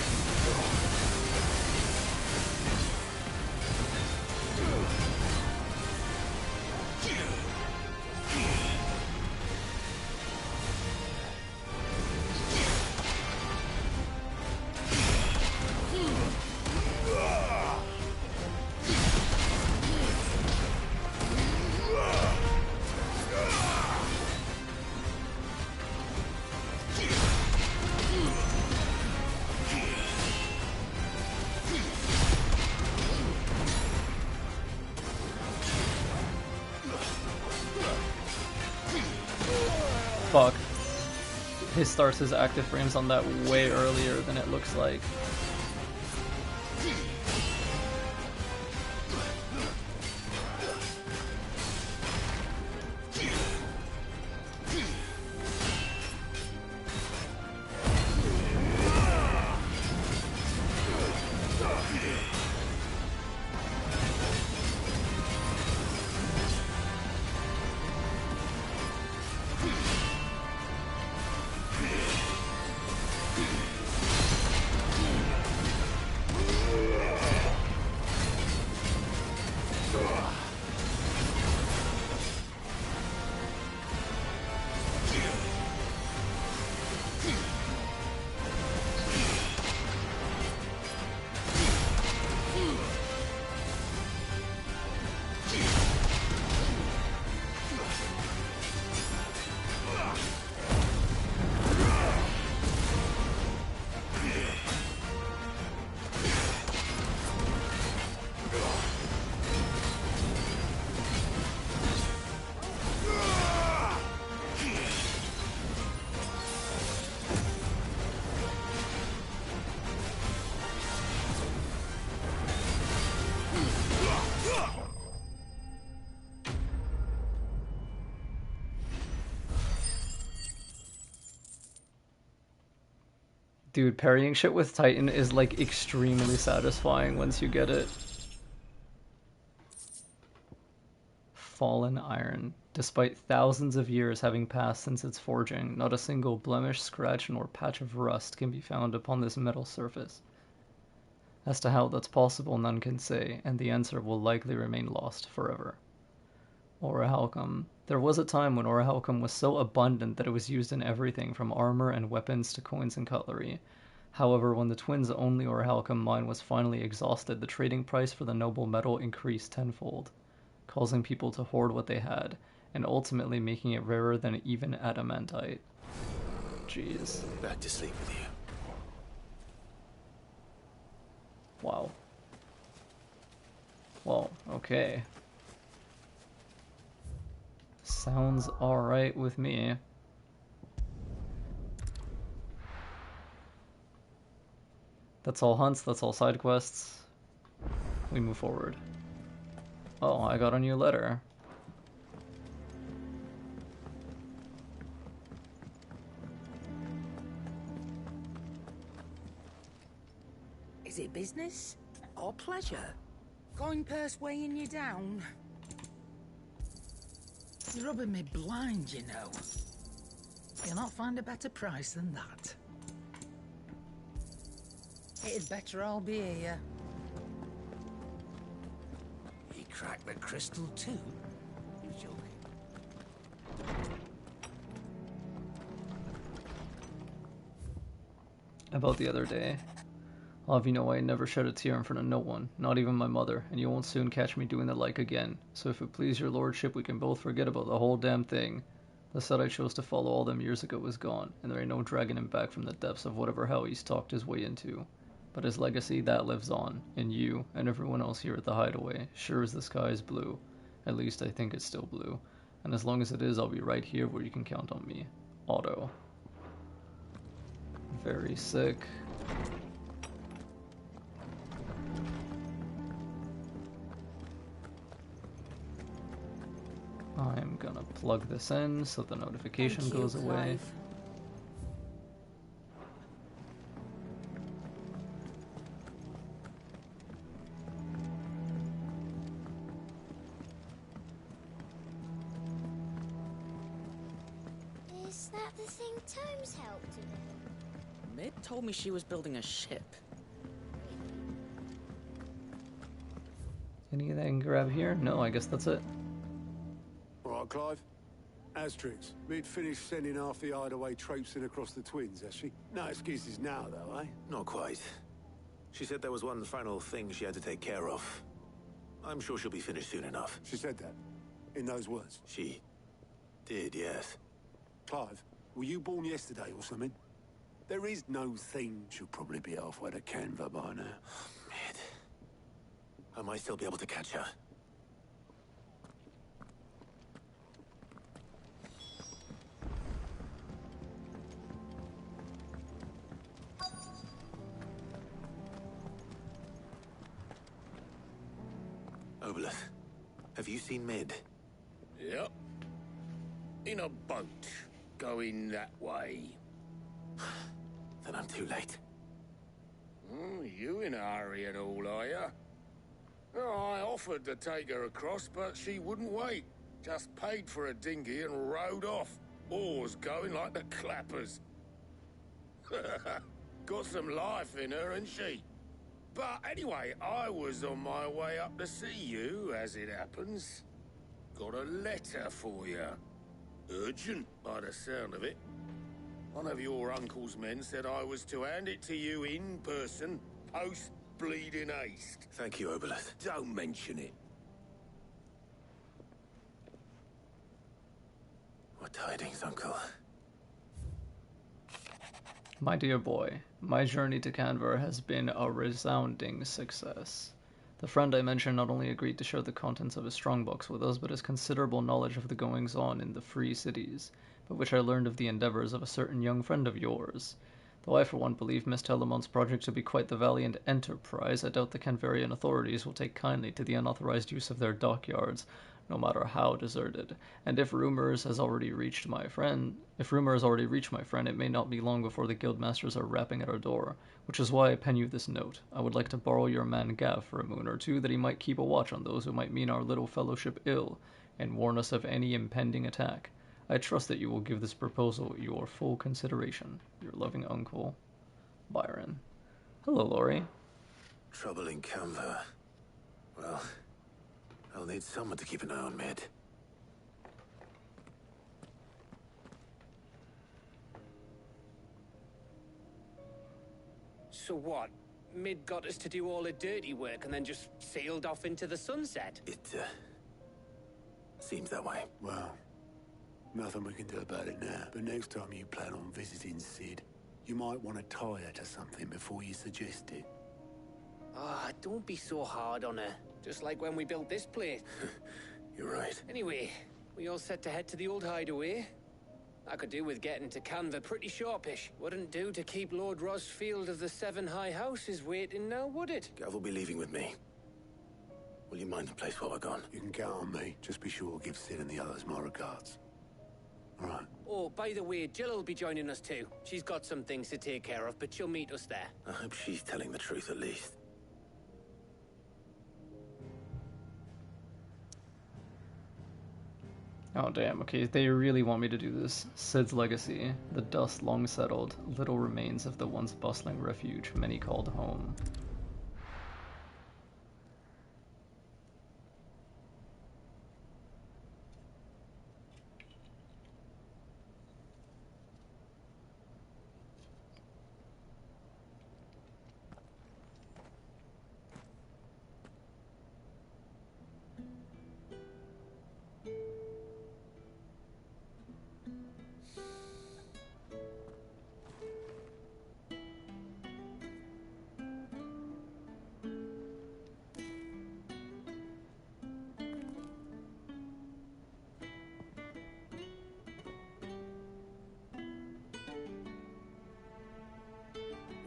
Fuck. He starts his active frames on that way earlier than it looks like. Dude, parrying shit with Titan is like extremely satisfying once you get it. Fallen Iron. Despite thousands of years having passed since its forging, not a single blemish, scratch, nor patch of rust can be found upon this metal surface. As to how that's possible, none can say, and the answer will likely remain lost forever. Orichalcum. There was a time when orichalcum was so abundant that it was used in everything from armor and weapons to coins and cutlery. However, when the twins' only orichalcum mine was finally exhausted, the trading price for the noble metal increased tenfold, causing people to hoard what they had, and ultimately making it rarer than even adamantite. Jeez. Back to sleep with you. Wow. Well, okay. Sounds alright with me. That's all hunts, that's all side quests. We move forward. Oh, I got a new letter. Is it business or pleasure? Coin purse weighing you down? You're rubbing me blind, you know. You'll not find a better price than that. It'd better all be here. He cracked the crystal too? You joking? About the other day. I'll have you know I never shed a tear in front of no one, not even my mother, and you won't soon catch me doing the like again. So if it please your lordship, we can both forget about the whole damn thing. The set I chose to follow all them years ago is gone, and there ain't no dragging him back from the depths of whatever hell he's talked his way into. But his legacy, that lives on, in you and everyone else here at the Hideaway, sure as the sky is blue. At least I think it's still blue. And as long as it is, I'll be right here where you can count on me. Otto. Very sick. I'm gonna plug this in so the notification goes away. the thing Tomes helped to build? Mid told me she was building a ship. Anything grab here? No, I guess that's it. All right, Clive. Asterix, Mid finished sending half the hideaway traipsing across the Twins, has she? No excuses now, though, eh? Not quite. She said there was one final thing she had to take care of. I'm sure she'll be finished soon enough. She said that? In those words? She did, yes. Clive, were you born yesterday or something? There is no thing. She'll probably be halfway to Canva by now. Mid. I might still be able to catch her. Obelith, have you seen Mid? Yep. In a boat, going that way. Then I'm too late. You in a hurry at all, are you? Oh, I offered to take her across, but she wouldn't wait. Just paid for a dinghy and rowed off. Oars going like the clappers. Got some life in her, ain't she? But anyway, I was on my way up to see you, as it happens. Got a letter for you. Urgent, by the sound of it. One of your uncle's men said I was to hand it to you in person, post-bleeding haste. Thank you, Obelith. Don't mention it. What tidings, Uncle? My dear boy, my journey to Canver has been a resounding success. The friend I mentioned not only agreed to share the contents of his strongbox with us, but his considerable knowledge of the goings-on in the free cities, by which I learned of the endeavors of a certain young friend of yours. Though I for one believe Miss Telemont's project to be quite the valiant enterprise, I doubt the Canverian authorities will take kindly to the unauthorized use of their dockyards, no matter how deserted. And if rumor has already reached my friend, it may not be long before the guildmasters are rapping at our door, which is why I pen you this note. I would like to borrow your man Gav for a moon or two, that he might keep a watch on those who might mean our little fellowship ill, and warn us of any impending attack. I trust that you will give this proposal your full consideration. Your loving uncle, Byron. Hello, Laurie. Trouble in Canva. Well, I'll need someone to keep an eye on Mid. So what? Mid got us to do all the dirty work and then just sailed off into the sunset? It, seems that way. Well, nothing we can do about it now. But next time you plan on visiting Sid, you might want to tie her to something before you suggest it. Ah, don't be so hard on her. Just like when we built this place. You're right. Anyway, we all set to head to the old hideaway. I could do with getting to Canva pretty sharpish. Wouldn't do to keep Lord Rosfield of the Seven High Houses waiting now, would it? Gav will be leaving with me. Will you mind the place while we're gone? You can count on me. Just be sure to give Sid and the others my regards. All right. Oh, by the way, Jill will be joining us too. She's got some things to take care of, but she'll meet us there. I hope she's telling the truth at least. Oh damn, okay, they really want me to do this. Sid's legacy. The dust long settled, little remains of the once bustling refuge many called home.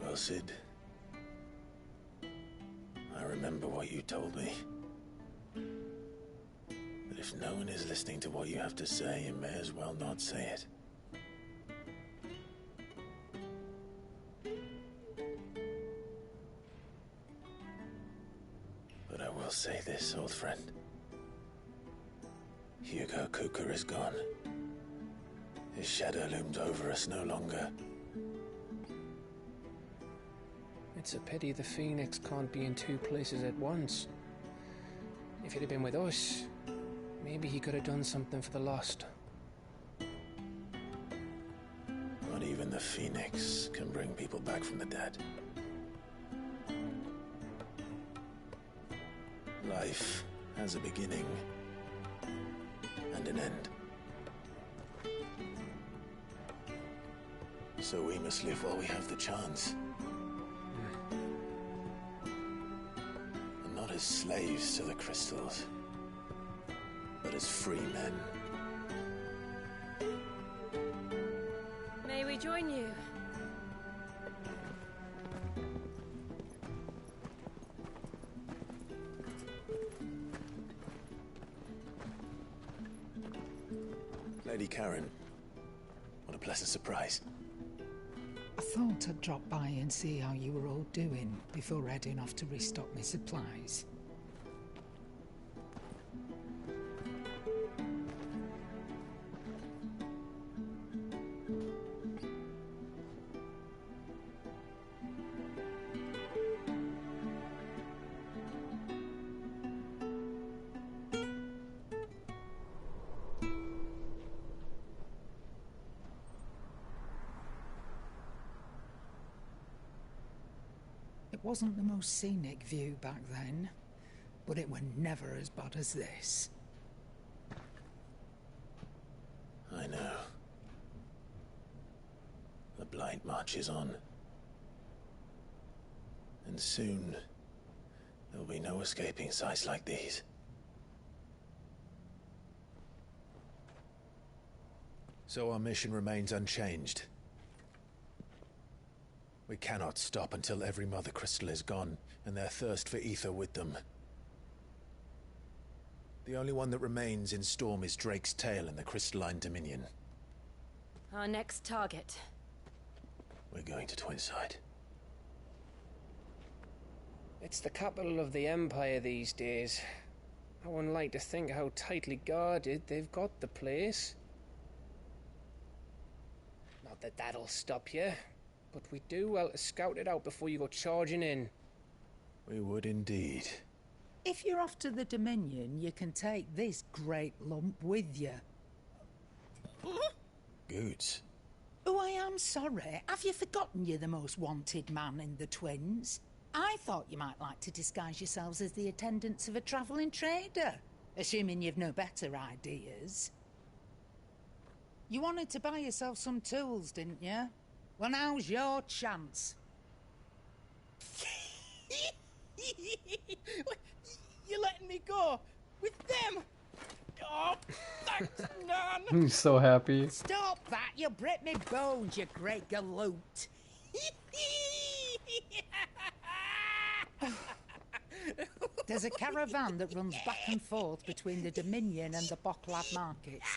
Well, Sid, I remember what you told me. That if no one is listening to what you have to say, you may as well not say it. But I will say this, old friend. Hugo Cooker is gone. His shadow looms over us no longer. It's a pity the Phoenix can't be in two places at once. If he'd have been with us, maybe he could have done something for the lost. Not even the Phoenix can bring people back from the dead. Life has a beginning and an end. So we must live while we have the chance. And not as slaves to the crystals, but as free men. May we join you? Lady Karen, what a pleasant surprise. I thought I'd drop by and see how you were all doing before heading off to restock my supplies. It wasn't the most scenic view back then, but it were never as bad as this. I know. The blight marches on. And soon, there'll be no escaping sights like these. So our mission remains unchanged. We cannot stop until every Mother Crystal is gone, and their thirst for ether with them. The only one that remains in Storm is Drake's Tail in the Crystalline Dominion. Our next target. We're going to Twinside. It's the capital of the Empire these days. I wouldn't like to think how tightly guarded they've got the place. Not that that'll stop you, but we do well to scout it out before you go charging in. We would indeed. If you're off to the Dominion, you can take this great lump with you. Goods. Oh, I am sorry. Have you forgotten you're the most wanted man in the Twins? I thought you might like to disguise yourselves as the attendants of a travelling trader, assuming you've no better ideas. You wanted to buy yourself some tools, didn't you? Well, now's your chance. You're letting me go with them? Oh, thanks, Nan. He's so happy. Stop that! You'll break me bones, you great galoot. There's a caravan that runs back and forth between the Dominion and the Bocklad markets.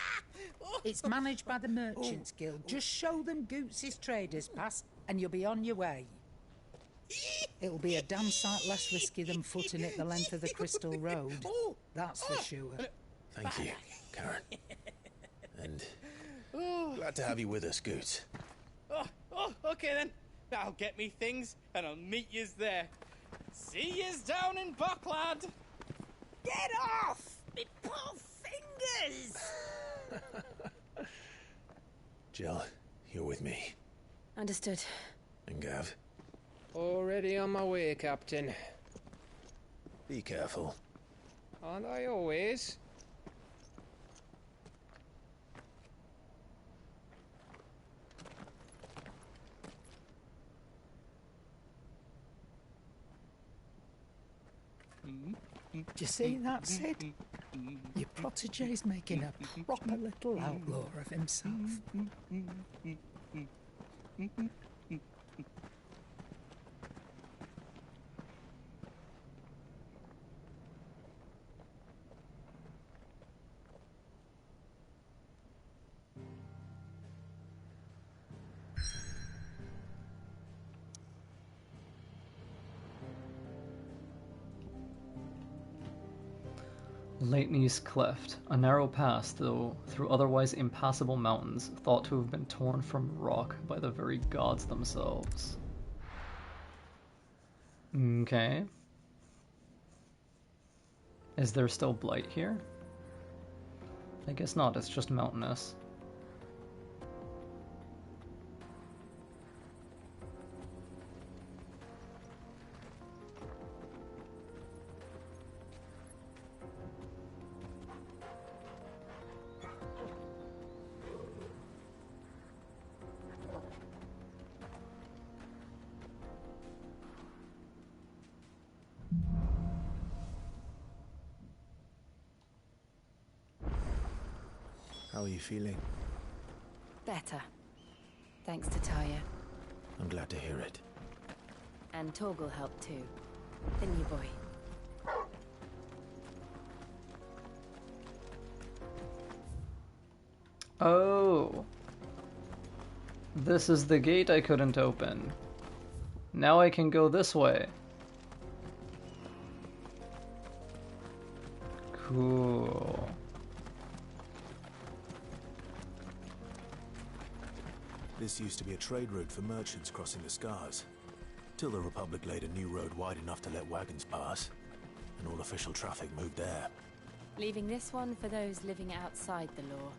It's managed by the Merchants Guild. Just show them Goots' traders pass and you'll be on your way. It'll be a damn sight less risky than footing it the length of the Crystal Road. That's for sure. Thank you, Karen. And glad to have you with us, Goots. Okay then. I'll get me things and I'll meet yous there. See yous down in Bocklad. Get off! Me poor fingers! Jill, you're with me. Understood. And Gav, Already on my way, Captain. be careful. Aren't I always? Do you see that, Sid? Your protege's making a proper little outlaw of himself. Leitney's Cleft, a narrow pass through otherwise impassable mountains, thought to have been torn from rock by the very gods themselves. Okay. Is there still blight here? I guess not, it's just mountainous. How are you feeling? Better. Thanks to Taya. I'm glad to hear it. And Torgal helped too. Didn't you, boy? Oh. This is the gate I couldn't open. Now I can go this way. Cool. This used to be a trade route for merchants crossing the Scars, till the Republic laid a new road wide enough to let wagons pass, and all official traffic moved there. Leaving this one for those living outside the law.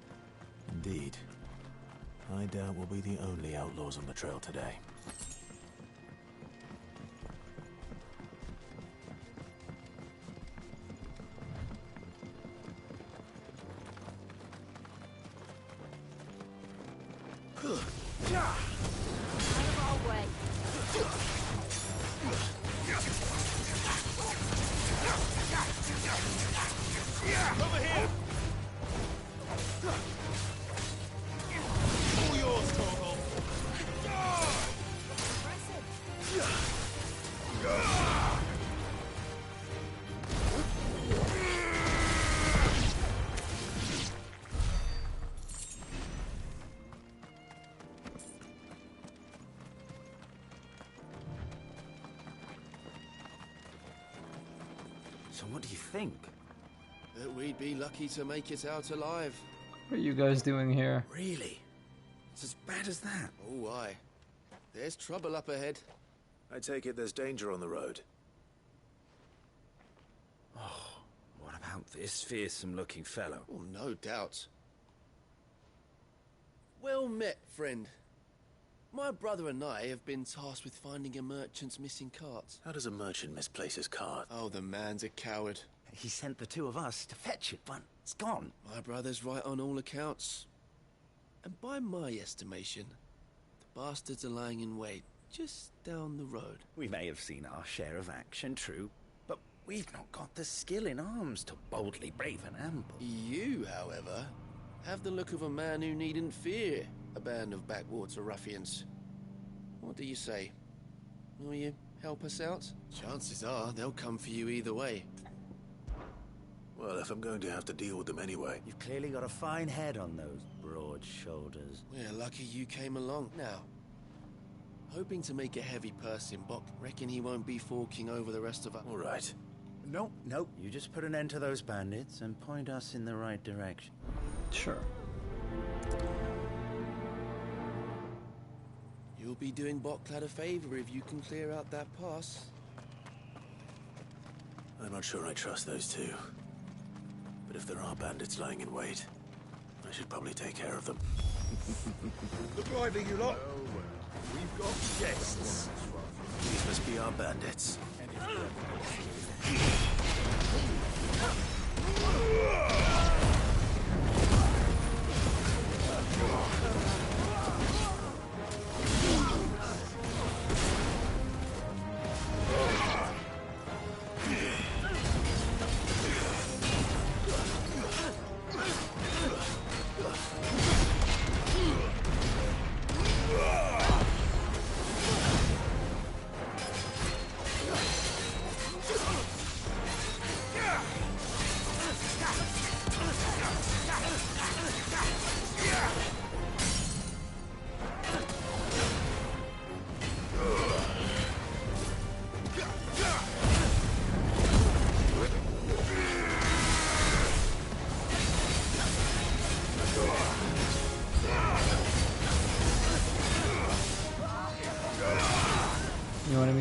Indeed. I doubt we'll be the only outlaws on the trail today. So what do you think? That we'd be lucky to make it out alive. What are you guys doing here? Really? It's as bad as that? Oh, aye. There's trouble up ahead. I take it there's danger on the road. Oh, what about this fearsome-looking fellow? Oh, no doubt. Well met, friend. My brother and I have been tasked with finding a merchant's missing cart. How does a merchant misplace his cart? Oh, the man's a coward. He sent the two of us to fetch it, but it's gone. My brother's right on all accounts. And by my estimation, the bastards are lying in wait just down the road. We may have seen our share of action, true, but we've not got the skill in arms to boldly brave an ambush. You, however, have the look of a man who needn't fear a band of backwater ruffians. What do you say? Will you help us out? Chances are they'll come for you either way. Well, if I'm going to have to deal with them anyway. You've clearly got a fine head on those broad shoulders. We're lucky you came along. Now, hoping to make a heavy purse in Bok, reckon he won't be forking over the rest of us. All right. Nope. You just put an end to those bandits and point us in the right direction. Sure. You'll be doing Boklad a favor if you can clear out that pass. I'm not sure I trust those two. But if there are bandits lying in wait, I should probably take care of them. Look lively, you lot. We've got guests. These must be our bandits.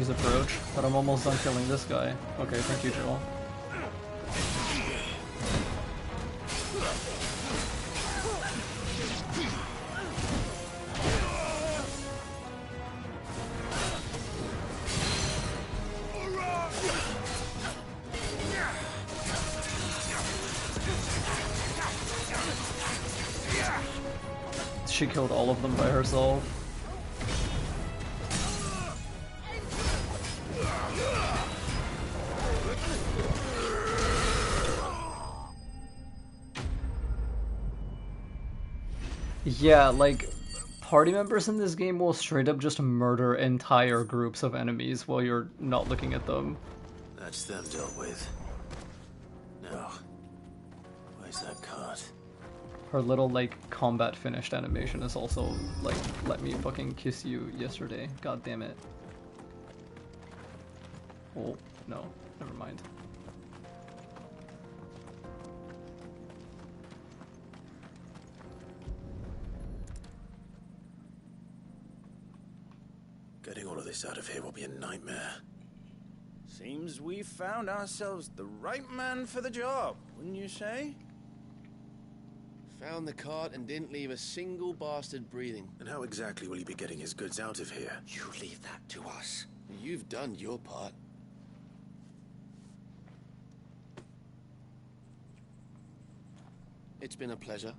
Chinese approach, but I'm almost done killing this guy. Okay, thank you, Joel. She killed all of them by herself. Yeah, like, party members in this game will straight up just murder entire groups of enemies while you're not looking at them. That's them dealt with. Now, where's that cart? Her little, like, combat finished animation is also, like, let me fucking kiss you yesterday. God damn it. Oh, no. Never mind. Getting all of this out of here will be a nightmare. Seems we've found ourselves the right man for the job, wouldn't you say? Found the cart and didn't leave a single bastard breathing. And how exactly will he be getting his goods out of here? You leave that to us. You've done your part. It's been a pleasure.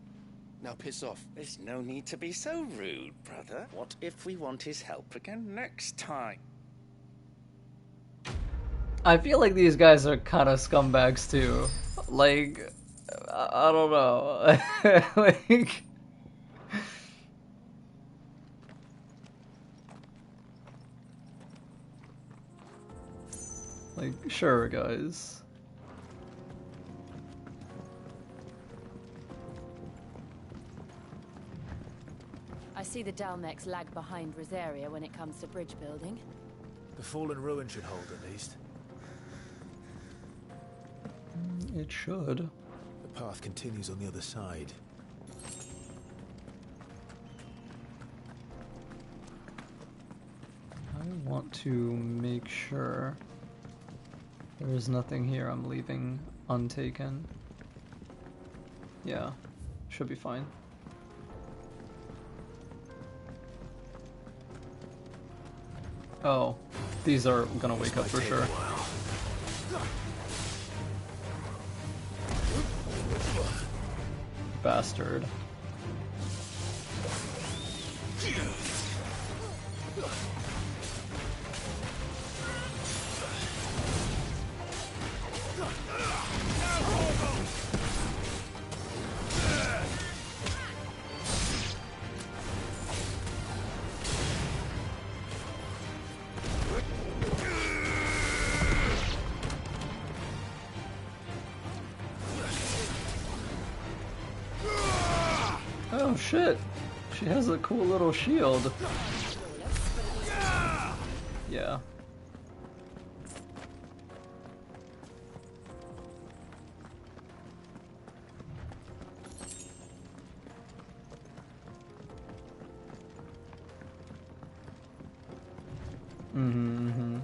Now piss off. There's no need to be so rude, brother. What if we want his help again next time? I feel like these guys are kind of scumbags too. Like, I don't know. Like, sure, guys. I see the Dalmex lag behind Rosaria when it comes to bridge building. The fallen ruin should hold, at least. It should. The path continues on the other side. I want to make sure there is nothing here I'm leaving untaken. Yeah, should be fine. Oh, these are gonna wake up for sure. Bastard. Oh shit, she has a cool little shield. Yeah. Mm-hmm.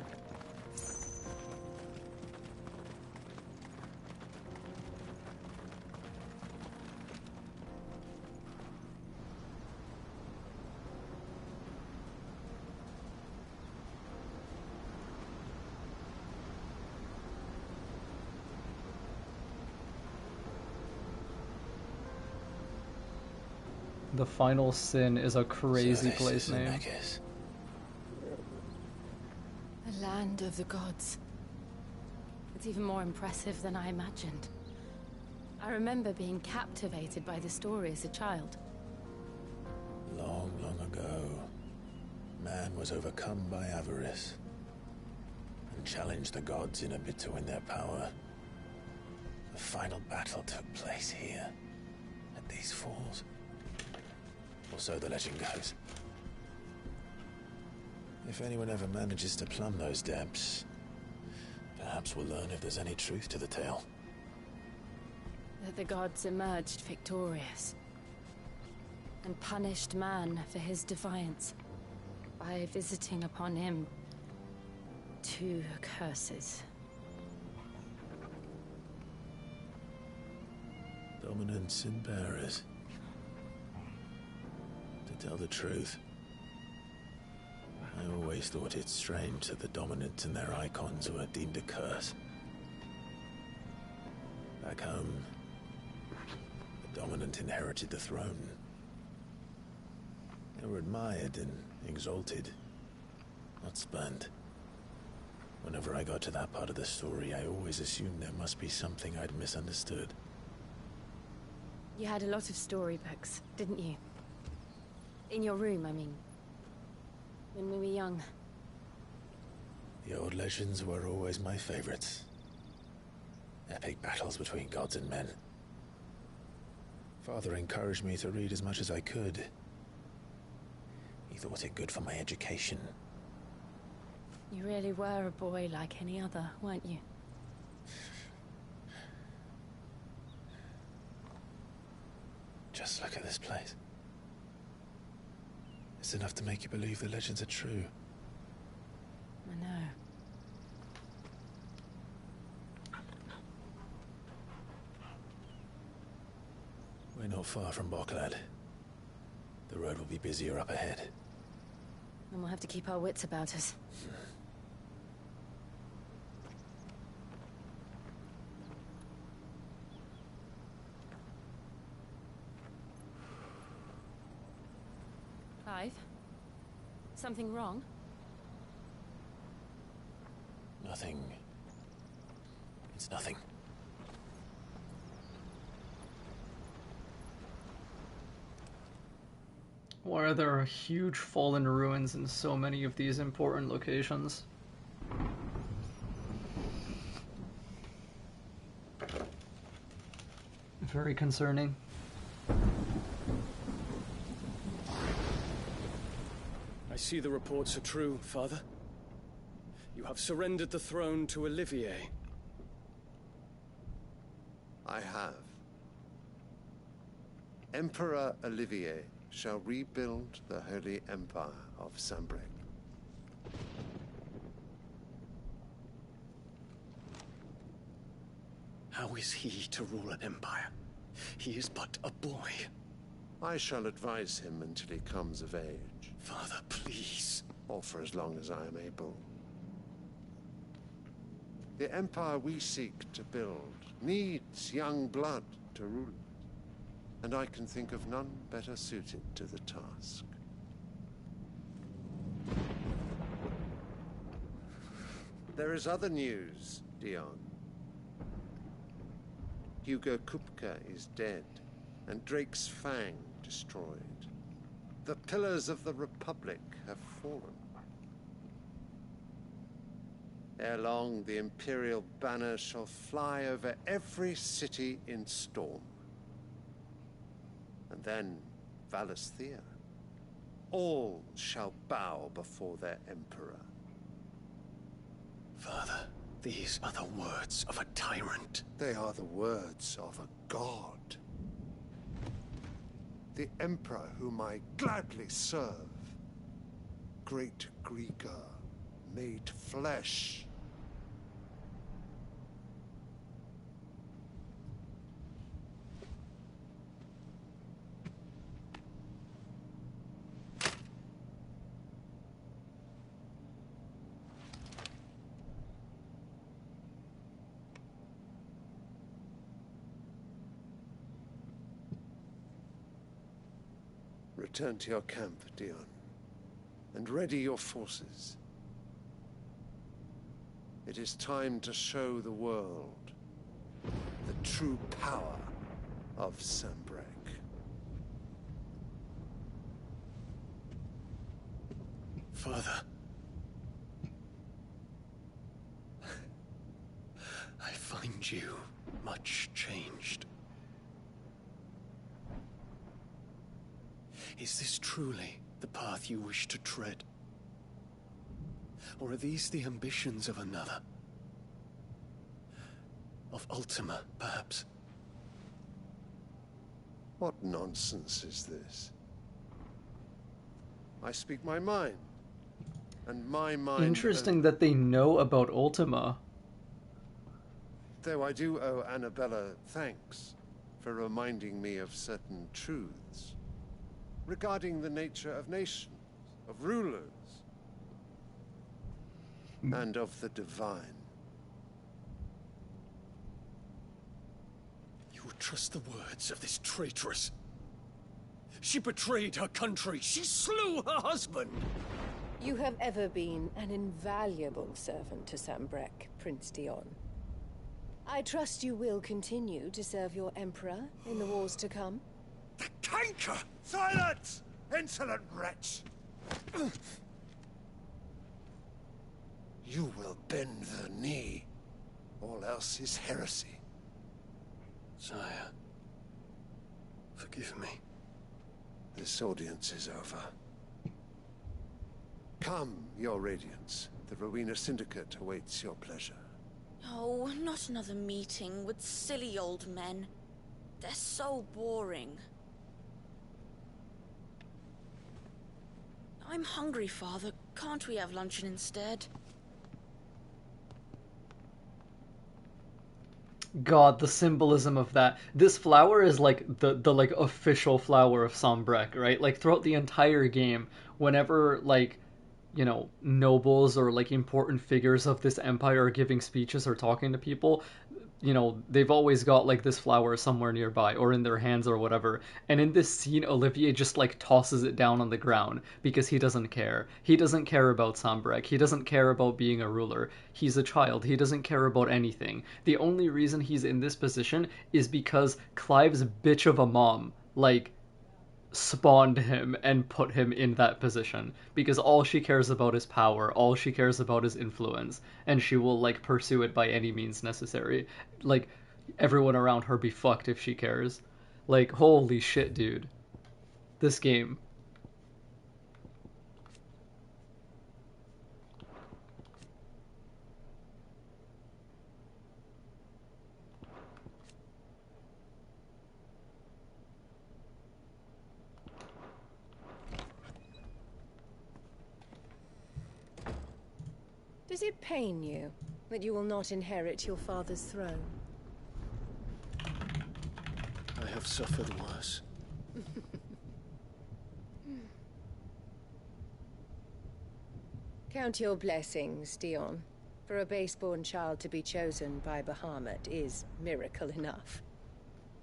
The Final Sin is a crazy place name. The land of the gods. It's even more impressive than I imagined. I remember being captivated by the story as a child. Long, long ago, man was overcome by avarice and challenged the gods in a bid to win their power. The final battle took place here, at these falls. Or so the legend goes. If anyone ever manages to plumb those depths, perhaps we'll learn if there's any truth to the tale. That the gods emerged victorious and punished man for his defiance by visiting upon him 2 curses. Dominants and bearers. To tell the truth, I always thought it strange that the dominant and their icons were deemed a curse. Back home, the dominant inherited the throne. They were admired and exalted, not spurned. Whenever I got to that part of the story, I always assumed there must be something I'd misunderstood. You had a lot of storybooks, didn't you? In your room, I mean. When we were young. The old legends were always my favorites. Epic battles between gods and men. Father encouraged me to read as much as I could. He thought it good for my education. You really were a boy like any other, weren't you? Just look at this place. It's enough to make you believe the legends are true. I know. We're not far from Boklad. The road will be busier up ahead. And we'll have to keep our wits about us. Clive? Something wrong? Nothing. It's nothing. Why are there huge fallen ruins in so many of these important locations? Very concerning. I see the reports are true, Father. You have surrendered the throne to Olivier. I have. Emperor Olivier shall rebuild the Holy Empire of Sanbreque. How is he to rule an empire? He is but a boy. I shall advise him until he comes of age. Father, please. Or for as long as I am able. The empire we seek to build needs young blood to rule it, and I can think of none better suited to the task. There is other news, Dion. Hugo Kupka is dead, and Drake's Fang destroyed. The pillars of the Republic have fallen. Ere long, the Imperial banner shall fly over every city in Storm. And then, Valisthea. All shall bow before their Emperor. Father, these are the words of a tyrant. They are the words of a god. The Emperor whom I gladly serve. Great Grieger, made flesh. Return to your camp, Dion, and ready your forces. It is time to show the world the true power of Sanbreque. Father. I find you much changed. Is this truly the path you wish to tread? Or are these the ambitions of another? Of Ultima, perhaps? What nonsense is this? I speak my mind, and my mind... Interesting that they know about Ultima. Though I do owe Annabella thanks for reminding me of certain truths regarding the nature of nations, of rulers, and of the divine. You would trust the words of this traitress? She betrayed her country. She slew her husband. You have ever been an invaluable servant to Sambrek, Prince Dion. I trust you will continue to serve your emperor in the wars to come. The canker! Silence! Insolent wretch! You will bend the knee. All else is heresy. Sire, forgive me. This audience is over. Come, your radiance. The Rowena Syndicate awaits your pleasure. Oh, not another meeting with silly old men. They're so boring. I'm hungry, Father. Can't we have luncheon instead? God, the symbolism of that. This flower is like the like official flower of Sombrek, right? Like throughout the entire game, whenever like, you know, nobles or like important figures of this empire are giving speeches or talking to people, you know, they've always got like this flower somewhere nearby or in their hands or whatever. And in this scene, Olivier just like tosses it down on the ground because he doesn't care. He doesn't care about Sombrek. He doesn't care about being a ruler. He's a child. He doesn't care about anything. The only reason he's in this position is because Clive's bitch of a mom, like, spawned him and put him in that position, because all she cares about is power, all she cares about is influence, and she will like pursue it by any means necessary. Like, everyone around her be fucked if she cares. Like, holy shit, dude. This game. Does it pain you that you will not inherit your father's throne? I have suffered worse. Count your blessings, Dion. For a base-born child to be chosen by Bahamut is miracle enough.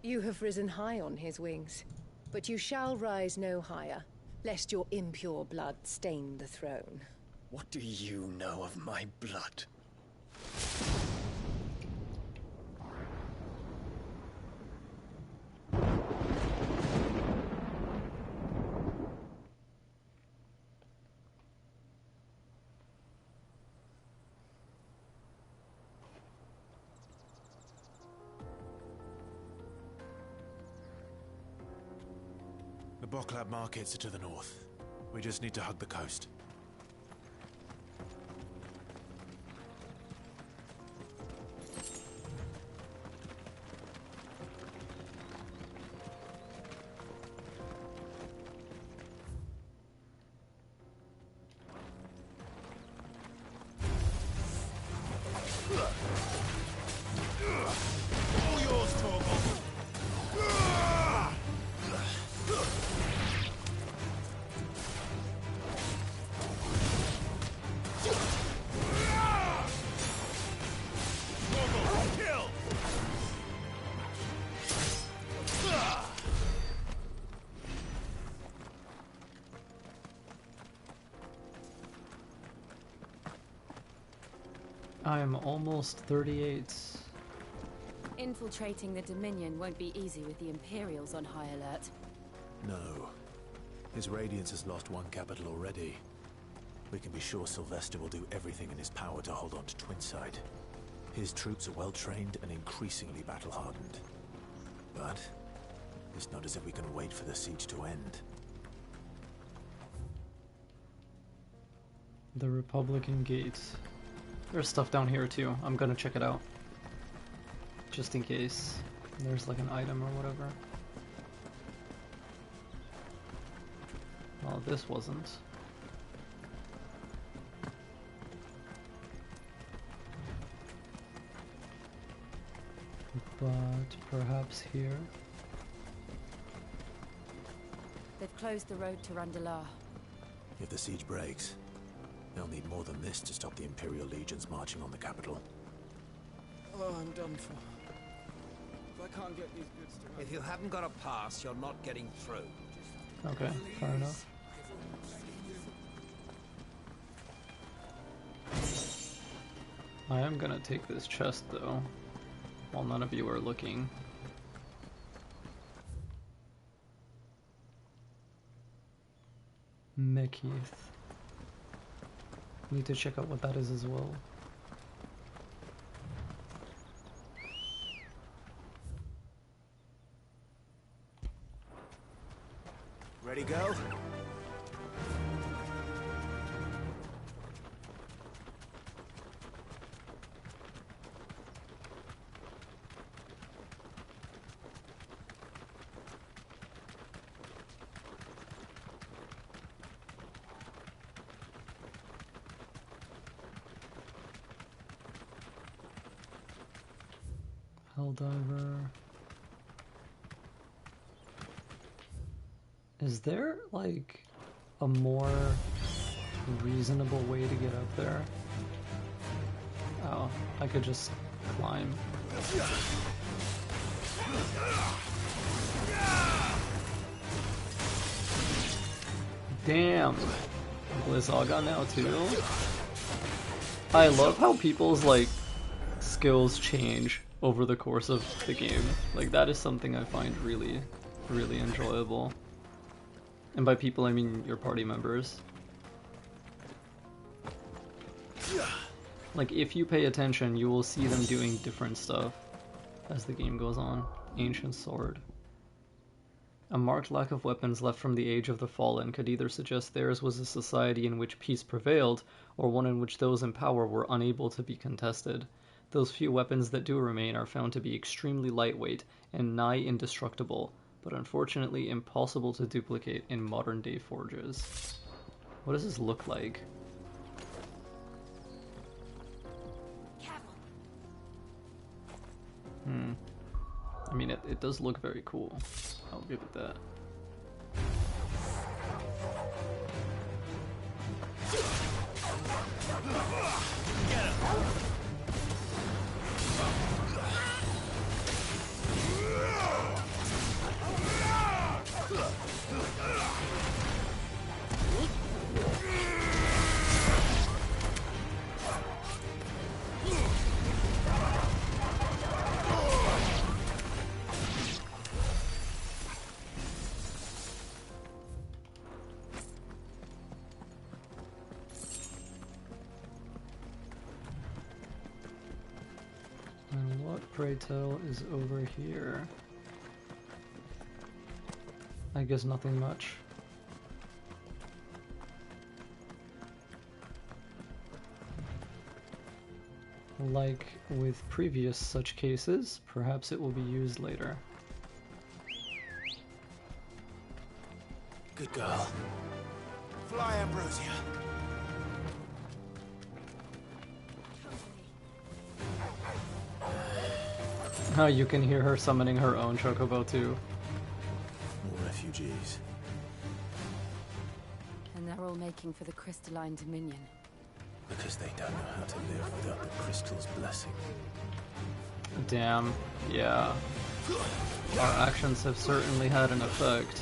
You have risen high on his wings, but you shall rise no higher, lest your impure blood stain the throne. What do you know of my blood? The Boklab markets are to the north. We just need to hug the coast. All yours, Torgal. I'm almost 38. Infiltrating the Dominion won't be easy with the Imperials on high alert. No. His Radiance has lost one capital already. We can be sure Sylvester will do everything in his power to hold on to Twinside. His troops are well trained and increasingly battle-hardened. But it's not as if we can wait for the siege to end. The Republican Gate. There's stuff down here too. I'm gonna check it out. Just in case there's like an item or whatever. Well, this wasn't. But perhaps here? They've closed the road to Randalar. If the siege breaks, they'll need more than this to stop the Imperial legions marching on the capital. Oh, I'm done for. If I can't get these goods to... If you haven't got a pass, you're not getting through. Okay, fair enough. I am gonna take this chest though, while none of you are looking. Mekith. Need to check out what that is as well. Ready, go? Helldiver. Is there, like, a more reasonable way to get up there? Oh, I could just climb. Damn! Blizzaga now too? I love how people's, like, skills change over the course of the game. Like, that is something I find really, really enjoyable. And by people, I mean your party members. Like, if you pay attention, you will see them doing different stuff as the game goes on. Ancient Sword. A marked lack of weapons left from the Age of the Fallen could either suggest theirs was a society in which peace prevailed, or one in which those in power were unable to be contested. Those few weapons that do remain are found to be extremely lightweight and nigh indestructible, but unfortunately impossible to duplicate in modern-day forges. What does this look like? I mean, it does look very cool. I'll give it that. Get him! And what, pray tell, is over here? I guess nothing much. Like with previous such cases, perhaps it will be used later. Good girl. Fly, Ambrosia. Oh, you can hear her summoning her own chocobo too. More refugees. And they're all making for the crystalline dominion. Because they don't know how to live without the crystal's blessing. Damn, yeah. Our actions have certainly had an effect.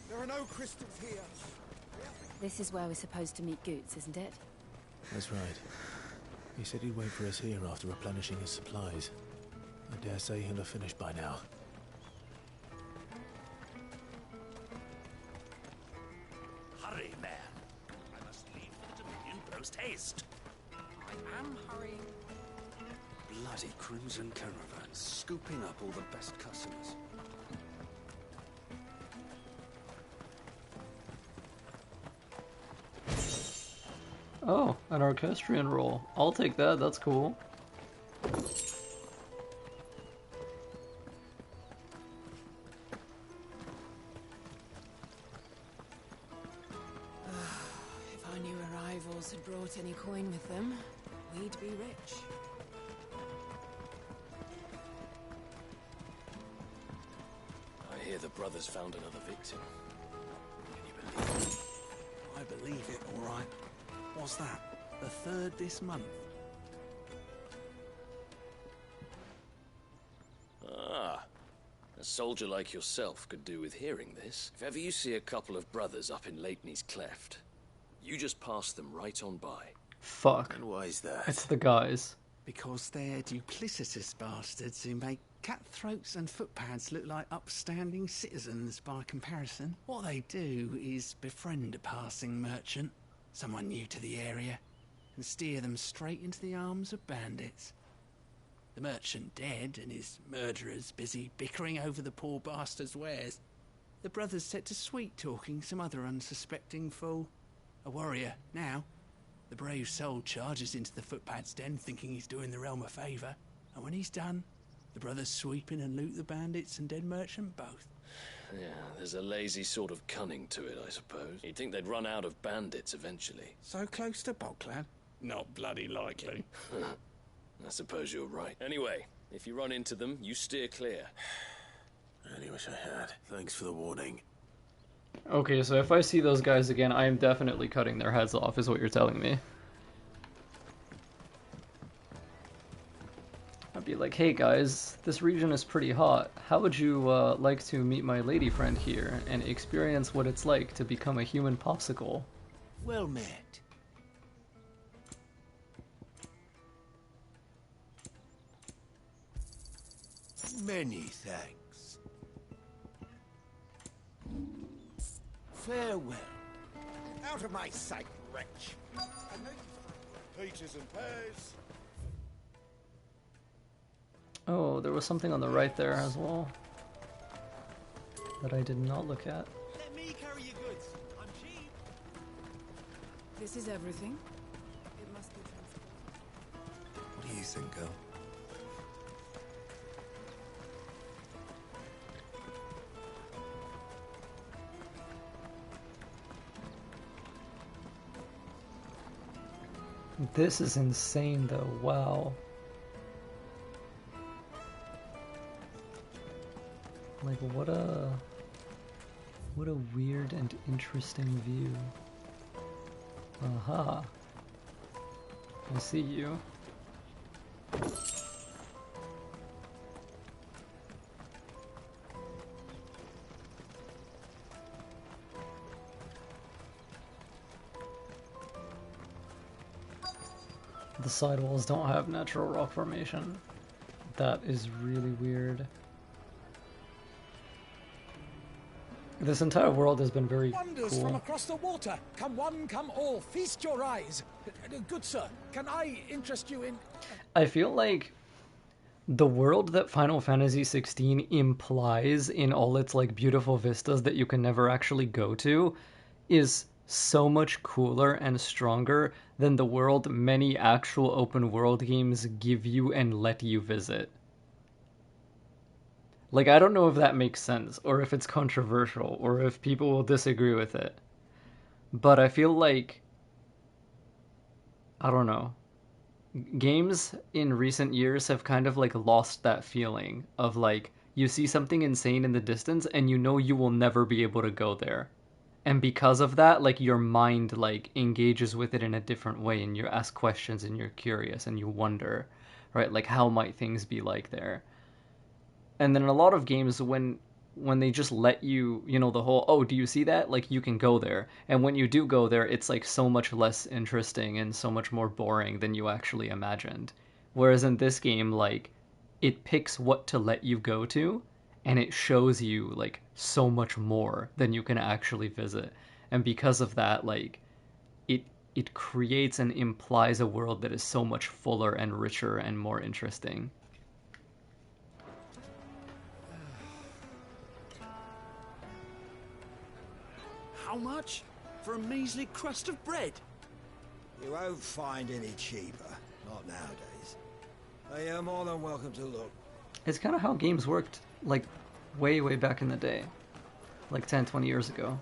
There are no crystals here. This is where we're supposed to meet Goots, isn't it? That's right. He said he'd wait for us here after replenishing his supplies. I dare say he'll have finished by now. Hurry, man. I must leave for the Dominion post-haste. I am hurrying. Bloody crimson caravans. scooping up all the best customers. Oh, an orchestrion roll. I'll take that, that's cool. If our new arrivals had brought any coin with them, we'd be rich. I hear the brothers found another victim. Can you believe it? I believe it, all right. What's that? The third this month? Ah, a soldier like yourself could do with hearing this. If ever you see a couple of brothers up in Leitney's Cleft, you just pass them right on by. Fuck. And why is that? It's the guys. Because they're duplicitous bastards who make cutthroats and footpads look like upstanding citizens by comparison. What they do is befriend a passing merchant, someone new to the area, and steer them straight into the arms of bandits. The merchant dead and his murderers busy bickering over the poor bastard's wares. The brothers set to sweet-talking some other unsuspecting fool. A warrior, now. The brave soul charges into the footpad's den thinking he's doing the realm a favour. And when he's done, the brothers sweep in and loot the bandits and dead merchant both. Yeah, there's a lazy sort of cunning to it, I suppose. You'd think they'd run out of bandits eventually. So close to Boglad? Not bloody likely. I suppose you're right. Anyway, if you run into them, you steer clear. I only wish I had. Thanks for the warning. Okay, so if I see those guys again, I am definitely cutting their heads off, is what you're telling me. I'd be like, hey guys, this region is pretty hot. How would you like to meet my lady friend here and experience what it's like to become a human popsicle? Well met. Many thanks. Farewell. Out of my sight, wretch. Peaches and pears. Oh, there was something on the right there as well that I did not look at. Let me carry your goods. I'm cheap. This is everything. It must be transported. What do you think, girl? This is insane though, wow. Like what a weird and interesting view. Aha. I see you. The sidewalls don't have natural rock formation. That is really weird. This entire world has been very Wonders cool. from across the water. Come one, come all. Feast your eyes. Good sir, can I interest you in... I feel like the world that Final Fantasy XVI implies in all its like beautiful vistas that you can never actually go to is so much cooler and stronger than the world many actual open world games give you and let you visit. Like, I don't know if that makes sense, or if it's controversial, or if people will disagree with it. But I feel like, I don't know, games in recent years have kind of like lost that feeling of like, you see something insane in the distance and you know you will never be able to go there. And because of that, like, your mind like engages with it in a different way, and you ask questions and you're curious and you wonder, right? Like, how might things be like there? And then in a lot of games, when they just let you, you know, the whole, oh, do you see that? Like, you can go there. And when you do go there, it's like so much less interesting and so much more boring than you actually imagined. Whereas in this game, like, it picks what to let you go to, and it shows you like so much more than you can actually visit. And because of that, like, it creates and implies a world that is so much fuller and richer and more interesting. How much? For a measly crust of bread? You won't find any cheaper. Not nowadays. But you're more than welcome to look. It's kind of how games worked, like, way, way back in the day. Like 10, 20 years ago.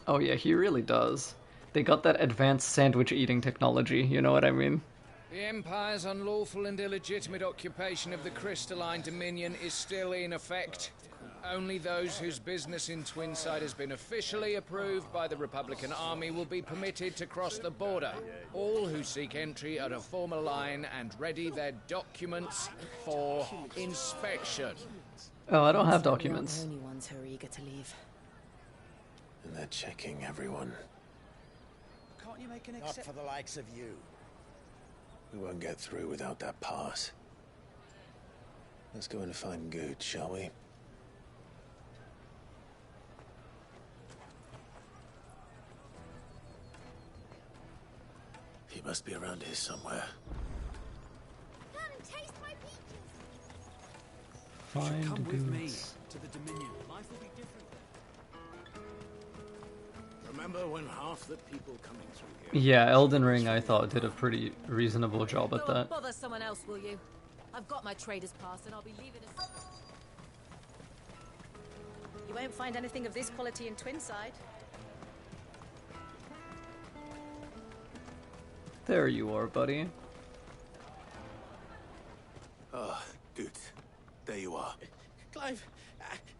Oh yeah, he really does. They got that advanced sandwich eating technology, you know what I mean? The Empire's unlawful and illegitimate occupation of the Crystalline Dominion is still in effect. Only those whose business in Twinside has been officially approved by the Republican Army will be permitted to cross the border. All who seek entry are to form a line and ready their documents for inspection. Oh, I don't have documents. The only ones who are eager to leave. And they're checking everyone. Can't you make an exception? Not for the likes of you. We won't get through without that pass. Let's go and find Good, shall we? He must be around here somewhere. Come taste my peaches. Find Come with me Goods. to the Dominion. Life will be different. Remember when half the people coming through here... Yeah, Elden Ring, I thought, did a pretty reasonable job at that. Bother someone else, will you? I've got my trader's pass and I'll be leaving as... You won't find anything of this quality in Twinside. There you are, buddy. Oh, Good. There you are. Clive,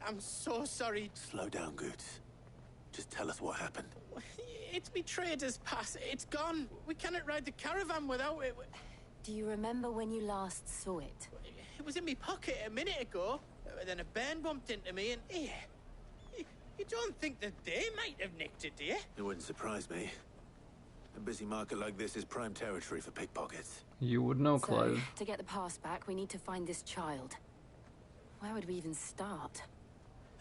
I'm so sorry. Slow down, Good. Just tell us what happened. It's me trader's pass. It's gone. We cannot ride the caravan without it. Do you remember when you last saw it? It was in my pocket a minute ago. Then a bairn bumped into me and... You don't think that they might have nicked it, do you? It wouldn't surprise me. A busy market like this is prime territory for pickpockets. You would know, Clive. So, to get the pass back, we need to find this child. Where would we even start?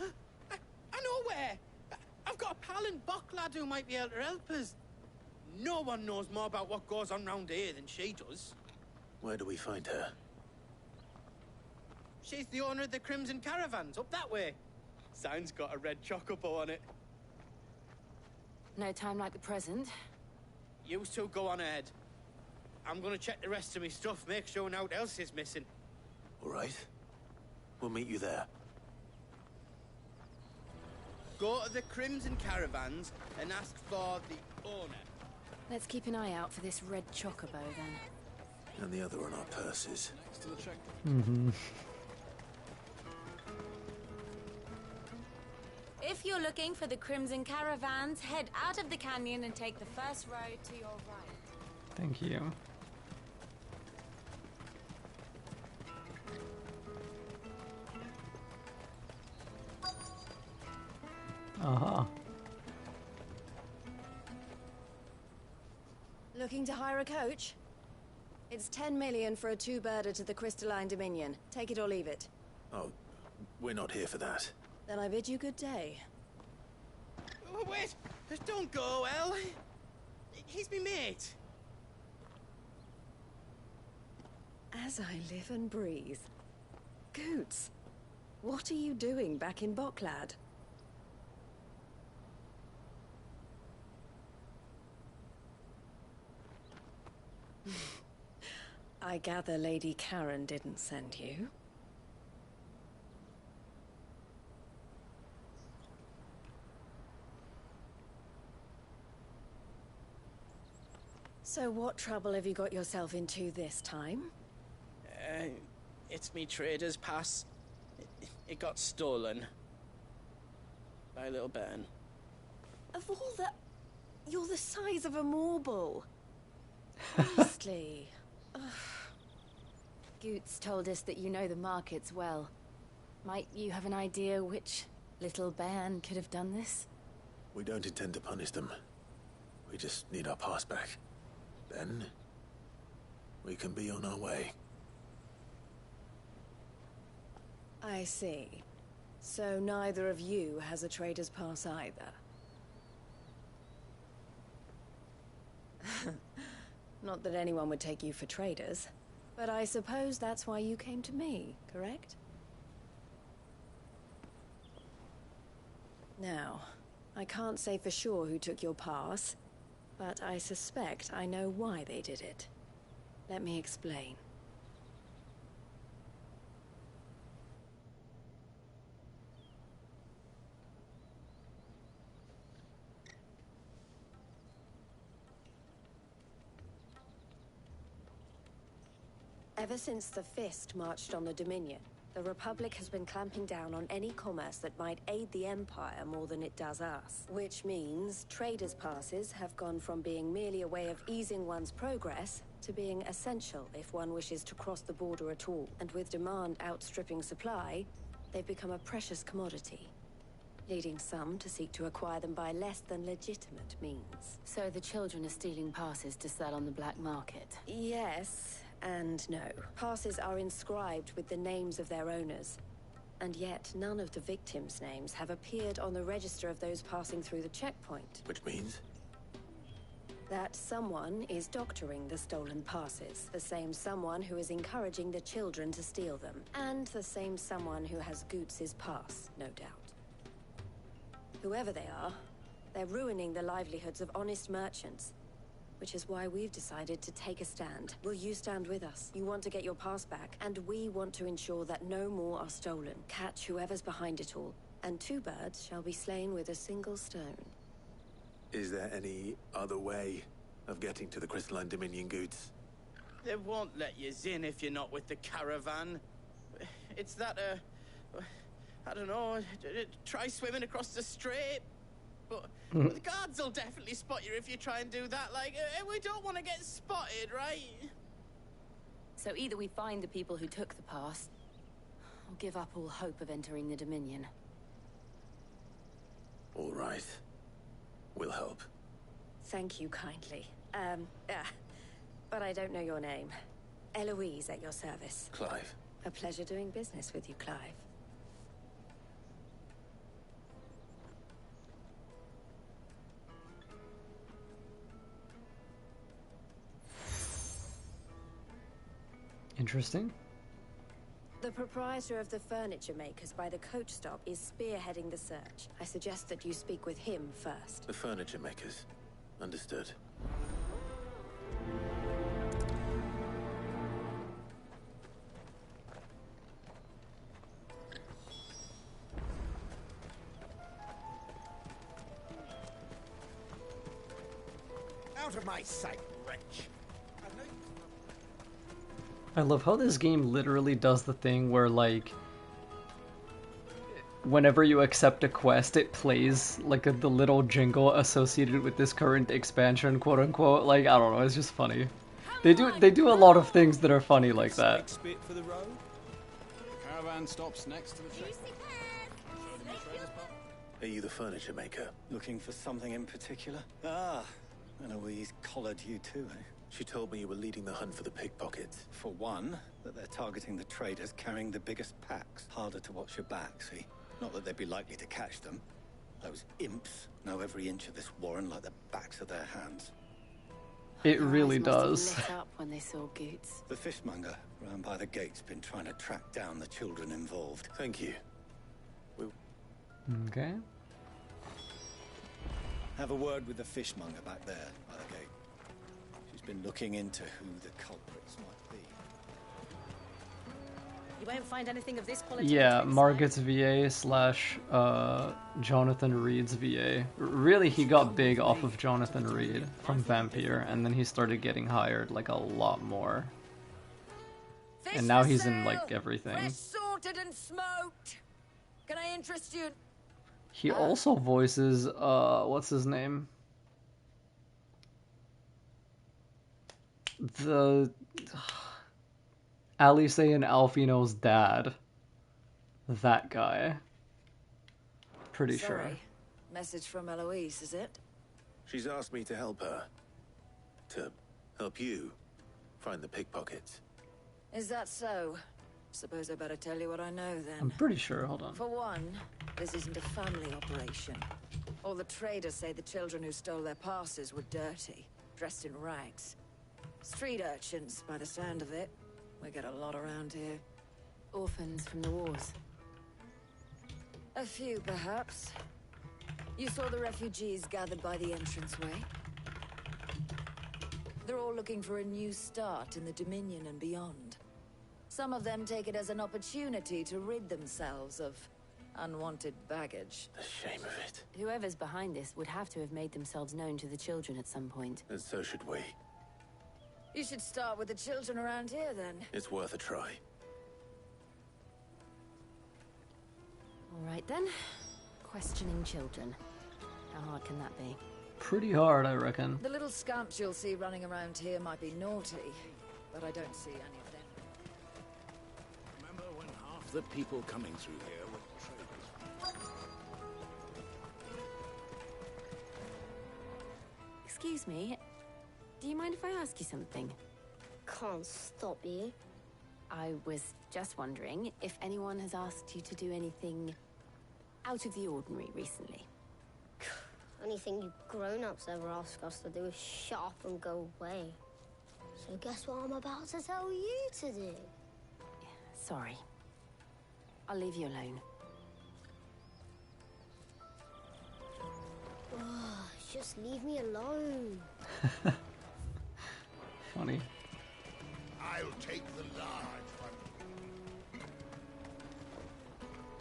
I know where! I've got a pal in Bock lad who might be able to help us. No one knows more about what goes on round here than she does. Where do we find her? She's the owner of the Crimson Caravans, up that way. Sign's got a red chocobo on it. No time like the present. You two go on ahead. I'm gonna check the rest of my stuff, make sure naught else is missing. All right. We'll meet you there. Go to the Crimson Caravans and ask for the owner. Let's keep an eye out for this red chocobo, then. And the other on our purses. Mm-hmm. If you're looking for the Crimson Caravans, head out of the canyon and take the first road to your right. Thank you. Uh-huh. Looking to hire a coach? It's 10 million for a two-birder to the Crystalline Dominion. Take it or leave it. Oh, we're not here for that. Then I bid you good day. Oh, wait! Don't go, El. He's me mate. As I live and breathe. Goots, what are you doing back in Bocklad? I gather Lady Karen didn't send you. So what trouble have you got yourself into this time? It's me trader's pass. It got stolen. By a little bairn. Of all the... You're the size of a marble. Beastly. Goots told us that you know the markets well. Might you have an idea which little bairn could have done this? We don't intend to punish them. We just need our pass back. Then, we can be on our way. I see. So neither of you has a trader's pass either. Not that anyone would take you for traders, but I suppose that's why you came to me, correct? Now, I can't say for sure who took your pass, but I suspect I know why they did it. Let me explain. Ever since the Fist marched on the Dominion, the Republic has been clamping down on any commerce that might aid the Empire more than it does us. Which means traders' passes have gone from being merely a way of easing one's progress to being essential if one wishes to cross the border at all. And with demand outstripping supply, they've become a precious commodity, leading some to seek to acquire them by less than legitimate means. So the children are stealing passes to sell on the black market? Yes. And no. Passes are inscribed with the names of their owners, and yet none of the victims' names have appeared on the register of those passing through the checkpoint. Which means? That someone is doctoring the stolen passes, the same someone who is encouraging the children to steal them, and the same someone who has Goots's pass, no doubt. Whoever they are, they're ruining the livelihoods of honest merchants, which is why we've decided to take a stand. Will you stand with us? You want to get your pass back, and we want to ensure that no more are stolen. Catch whoever's behind it all, and 2 birds shall be slain with a single stone. Is there any other way of getting to the Crystalline Dominion goods? They won't let you in if you're not with the caravan. It's that, I don't know, try swimming across the strait. But the guards will definitely spot you if you try and do that. Like, we don't want to get spotted, right? So either we find the people who took the pass, or give up all hope of entering the Dominion. All right. We'll help. Thank you kindly. But I don't know your name. Eloise at your service. Clive. A pleasure doing business with you, Clive. Interesting. The proprietor of the furniture makers by the coach stop is spearheading the search. I suggest that you speak with him first. The furniture makers. Understood. Out of my sight, wretch! I love how this game literally does the thing where, like, whenever you accept a quest, it plays like the little jingle associated with this current expansion, quote unquote. Like, I don't know, it's just funny. They do a lot of things that are funny like that. Spit for the road. The caravan stops next to the train. Are you the furniture maker? Looking for something in particular? Ah, Eloise collared you too, eh? She told me you were leading the hunt for the pickpockets. For one, that they're targeting the traders carrying the biggest packs. Harder to watch your back, see? Not that they'd be likely to catch them. Those imps know every inch of this warren like the backs of their hands. It really does. Lit up when they saw Goots. The fishmonger round by the gate's been trying to track down the children involved. Thank you. Okay. Have a word with the fishmonger back there by the gate. She's been looking into who the culprits might be. You won't find anything of this quality. Yeah, Margaret's VA / Jonathan Reed's VA. Really, he got big off of Jonathan Reed from Vampire, and then he started getting hired like a lot more. And now he's in like everything. Fresh sorted and smoked. Can I interest you? He also voices what's his name? The Alice and Alfino's dad. That guy. Pretty sure. Message from Eloise, is it? She's asked me to help her. To help you find the pickpockets. Is that so? Suppose I better tell you what I know then. I'm pretty sure, hold on. For one, this isn't a family operation. All the traders say the children who stole their passes were dirty, dressed in rags. Street urchins, by the sound of it. We get a lot around here. Orphans from the wars. A few, perhaps. You saw the refugees gathered by the entranceway? They're all looking for a new start in the Dominion and beyond. Some of them take it as an opportunity to rid themselves of unwanted baggage. The shame of it. Whoever's behind this would have to have made themselves known to the children at some point. And so should we. You should start with the children around here, then. It's worth a try. All right, then. Questioning children. How hard can that be? Pretty hard, I reckon. The little scamps you'll see running around here might be naughty, but I don't see any of them. Remember when half the people coming through here were traders? Excuse me. Do you mind if I ask you something? Can't stop you. I was just wondering if anyone has asked you to do anything out of the ordinary recently. Anything you grown-ups ever ask us to do is shut up and go away. So guess what I'm about to tell you to do? Sorry. I'll leave you alone. Oh, just leave me alone. Funny. I'll take the large one.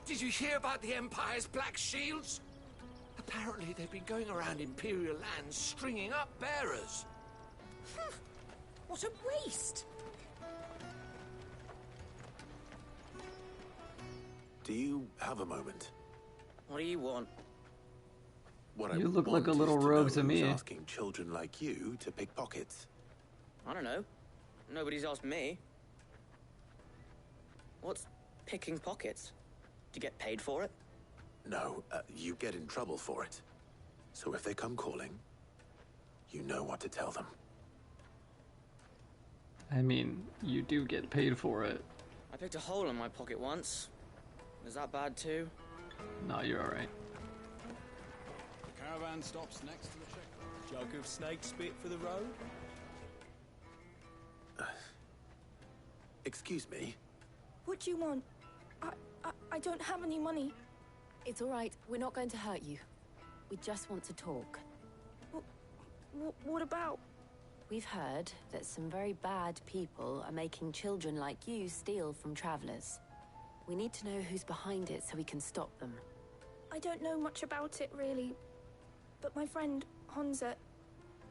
Did you hear about the Empire's Black Shields? Apparently they've been going around Imperial lands stringing up bearers. What a waste! Do you have a moment? What do you want? What You I look like a want little is to rogue know to me. who's asking children like you to pick pockets. I don't know. Nobody's asked me. What's picking pockets? Do you get paid for it? No, you get in trouble for it. So if they come calling, you know what to tell them. I mean, you do get paid for it. I picked a hole in my pocket once. Is that bad too? No, you're alright. The caravan stops next to the checkpoint. Jug of snake spit for the road? Excuse me? What do you want? I don't have any money. It's all right. We're not going to hurt you. We just want to talk. What about? We've heard that some very bad people are making children like you steal from travelers. We need to know who's behind it so we can stop them. I don't know much about it, really. But my friend, Honza,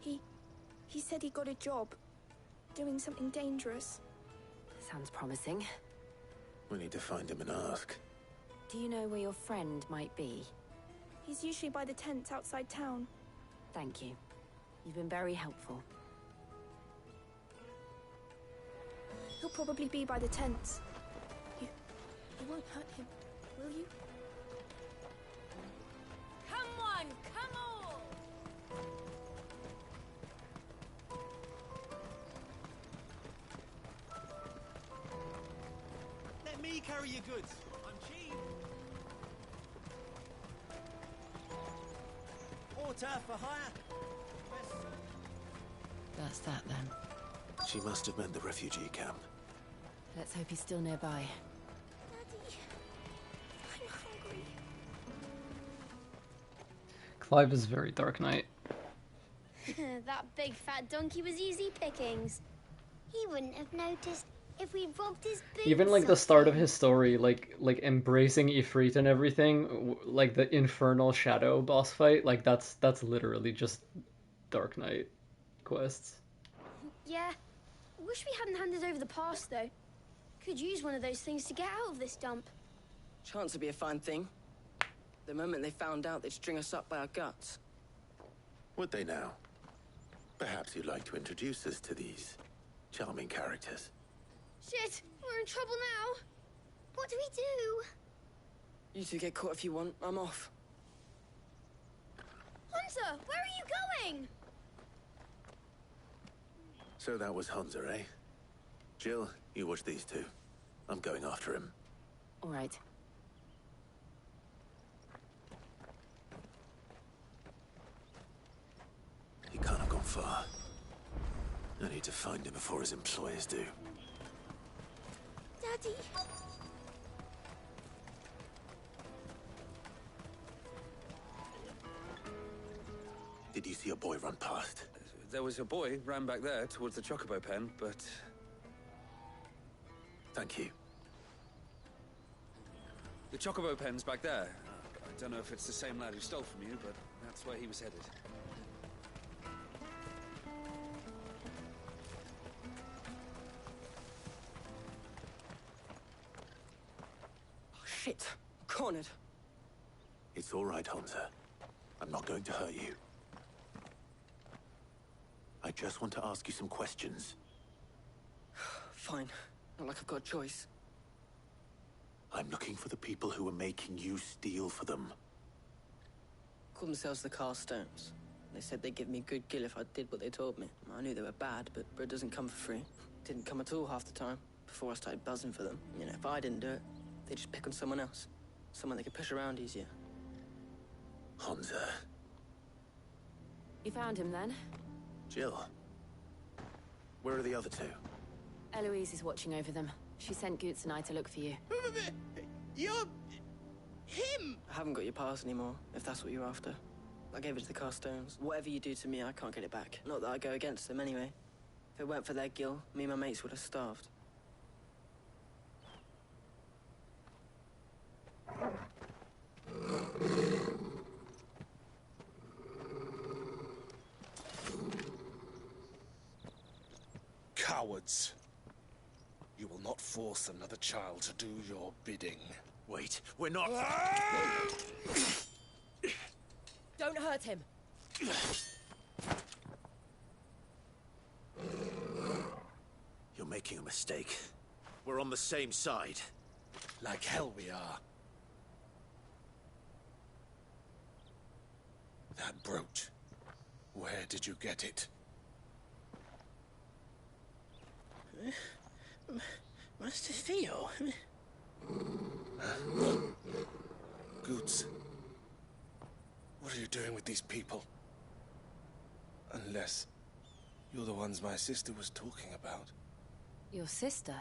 he said he got a job doing something dangerous. Sounds promising. We need to find him and ask. Do you know where your friend might be? He's usually by the tents outside town. Thank you. You've been very helpful. He'll probably be by the tents. You won't hurt him, will you? Come on, come on! Let me carry your goods. I'm cheap. Water for hire. That's that then. She must have meant the refugee camp. Let's hope he's still nearby. Daddy, I'm hungry. Clive is very Dark Knight. That big fat donkey was easy pickings. He wouldn't have noticed if we robbed his boots. Even like the start of his story, like embracing Ifrit and everything, like the infernal shadow boss fight, like that's literally just Dark Knight quests. Yeah. Wish we hadn't handed over the pass, though. Could use one of those things to get out of this dump. Chance would be a fine thing. The moment they found out, they'd string us up by our guts. Would they now? Perhaps you'd like to introduce us to these charming characters. Shit, we're in trouble now. What do we do? You two get caught if you want. I'm off. Hunter, where are you going? So that was Hunter, eh? Jill, you watch these two. I'm going after him. All right. He can't have gone far. I need to find him before his employers do. Daddy. did you see a boy run past? There was a boy ran back there towards the Chocobo pen, but... Thank you. The Chocobo pen's back there. I don't know if it's the same lad who stole from you, but that's where he was headed. Oh, shit. Cornered. It's all right, Hansa. I'm not going to hurt you. I just want to ask you some questions. Fine. Not like I've got a choice. I'm looking for the people who are making you steal for them. Call themselves the Carstones. They said they'd give me good gill if I did what they told me. I knew they were bad, but bread doesn't come for free. Didn't come at all half the time, before I started buzzing for them. You know, if I didn't do it, they'd just pick on someone else. Someone they could push around easier. Hansa. You found him then? Jill. Where are the other two? Eloise is watching over them. She sent Goots and I to look for you. You're... him! I haven't got your pass anymore, if that's what you're after. I gave it to the Carstones. Whatever you do to me, I can't get it back. Not that I go against them anyway. If it weren't for their gill, me and my mates would have starved. Cowards. You will not force another child to do your bidding. Wait, we're not... Don't hurt him. You're making a mistake. We're on the same side. Like hell we are. That brooch. Where did you get it? Master Theo? Goots. What are you doing with these people? Unless you're the ones my sister was talking about. Your sister?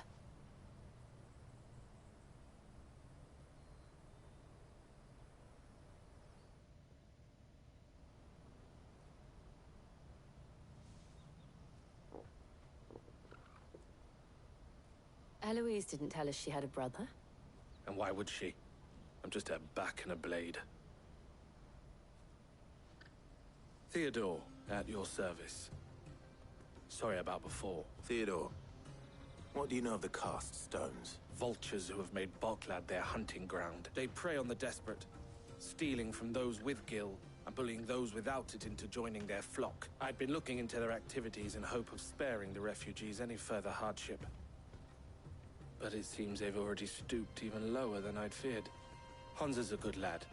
Eloise didn't tell us she had a brother. And why would she? I'm just a back and a blade. Theodore, at your service. Sorry about before. Theodore, what do you know of the Cast Stones? Vultures who have made Boklad their hunting ground. They prey on the desperate, stealing from those with gil and bullying those without it into joining their flock. I'd been looking into their activities in hope of sparing the refugees any further hardship. But it seems they've already stooped even lower than I'd feared. Hansa's a good lad.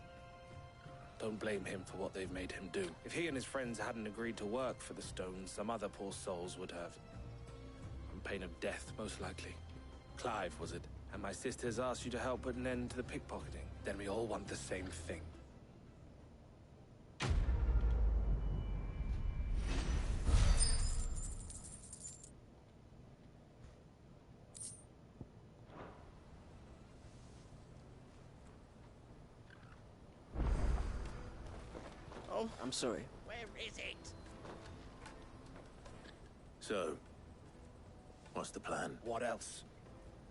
Don't blame him for what they've made him do. If he and his friends hadn't agreed to work for the Stones, some other poor souls would have. On pain of death, most likely. Clive, was it? And my sisters asked you to help put an end to the pickpocketing. Then we all want the same thing. Oh, I'm sorry. Where is it? So, what's the plan? What else?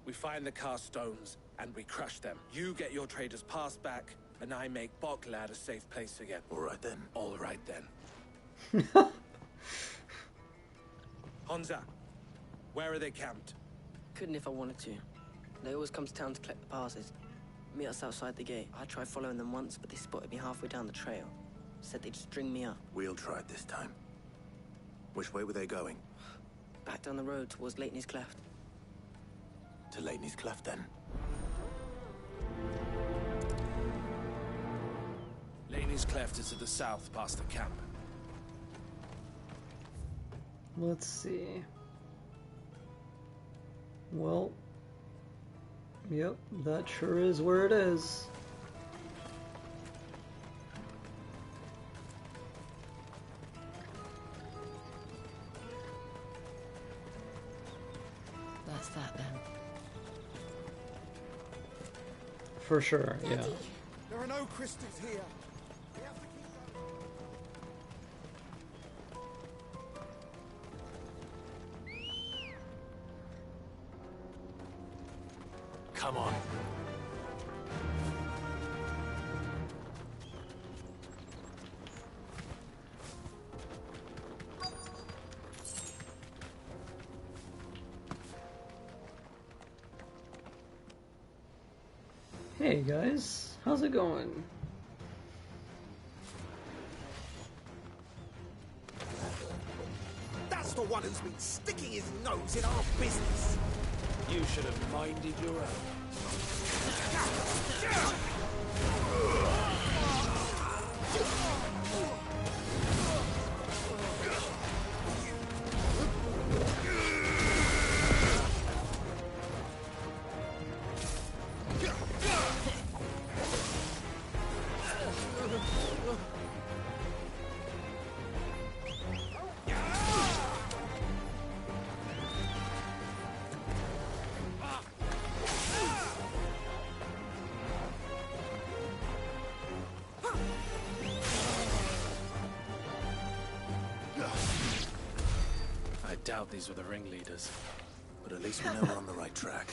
We find the Cast Stones, and we crush them. You get your trader's pass back, and I make Boklad a safe place again. All right then. All right then. Hansa, where are they camped? Couldn't if I wanted to. They always come to town to collect the passes. Meet us outside the gate. I tried following them once, but they spotted me halfway down the trail. Said they'd string me up. We'll try it this time. Which way were they going? Back down the road towards Lateney's Cleft. To Lateney's Cleft, then. Laney's Cleft is to the south, past the camp. Let's see. Well, yep, that sure is where it is. That's that then. For sure, yeah. There are no crystals here. We have to Come on. Hey guys, how's it going? That's the one who's been sticking his nose in our business. You should have minded your own. I doubt these were the ringleaders. But at least we know we're on the right track.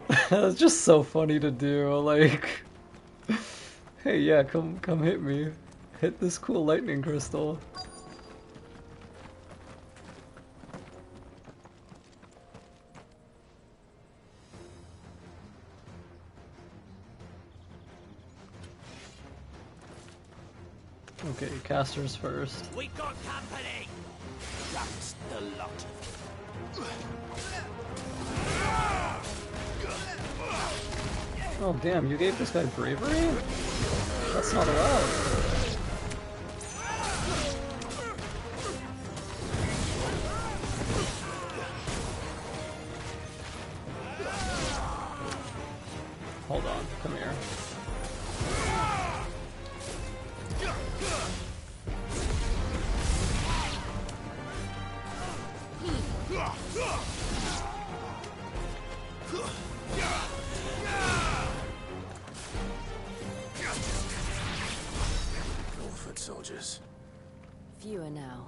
It's just so funny to do, like... Hey, yeah, come hit me. Hit this cool lightning crystal. Okay, casters first. We got company. Just the lot of Oh damn, you gave this guy bravery? That's not allowed. Hold on, come here. Foot soldiers. Fewer now.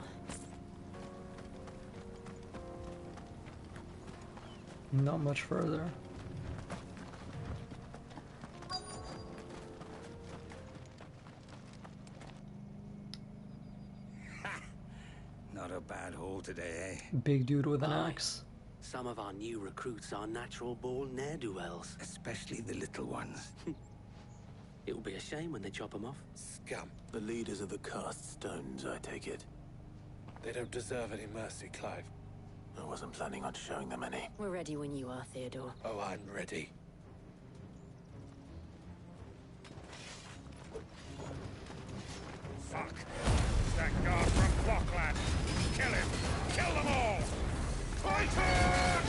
Not much further. Not a bad haul today, eh? Big dude with an axe. Some of our new recruits are natural-born ne'er-do-wells. Especially the little ones. It will be a shame when they chop them off. Scum. The leaders of the cast stones, I take it. They don't deserve any mercy, Clive. I wasn't planning on showing them any. We're ready when you are, Theodore. Oh, I'm ready. Fuck! It's that guard from Blockland! Kill him! Kill them all! Titan!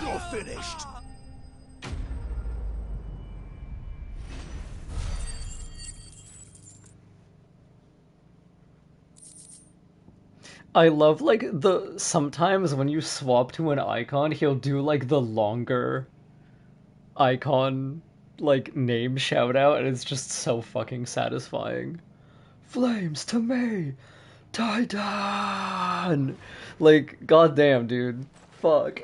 You're finished. I love, like, sometimes when you swap to an icon, he'll do, like, the longer icon, like, name shout out, and it's just so fucking satisfying. Flames to me! Titan! Like, goddamn, dude. Fuck.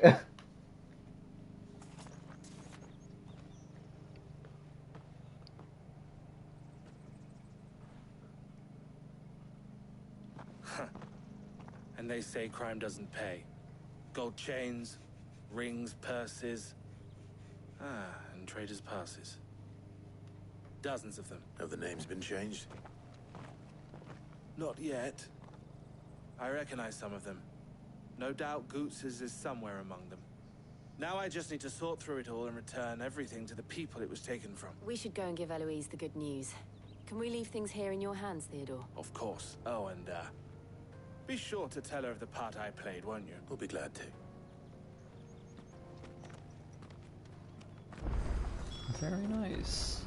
And they say crime doesn't pay. Gold chains, rings, purses. And traders' passes. Dozens of them. Have the names been changed? Not yet. I recognize some of them. No doubt Goots's is somewhere among them. Now I just need to sort through it all and return everything to the people it was taken from. We should go and give Eloise the good news. Can we leave things here in your hands, Theodore? Of course. Oh, and be sure to tell her of the part I played, won't you? We'll be glad to. Very nice.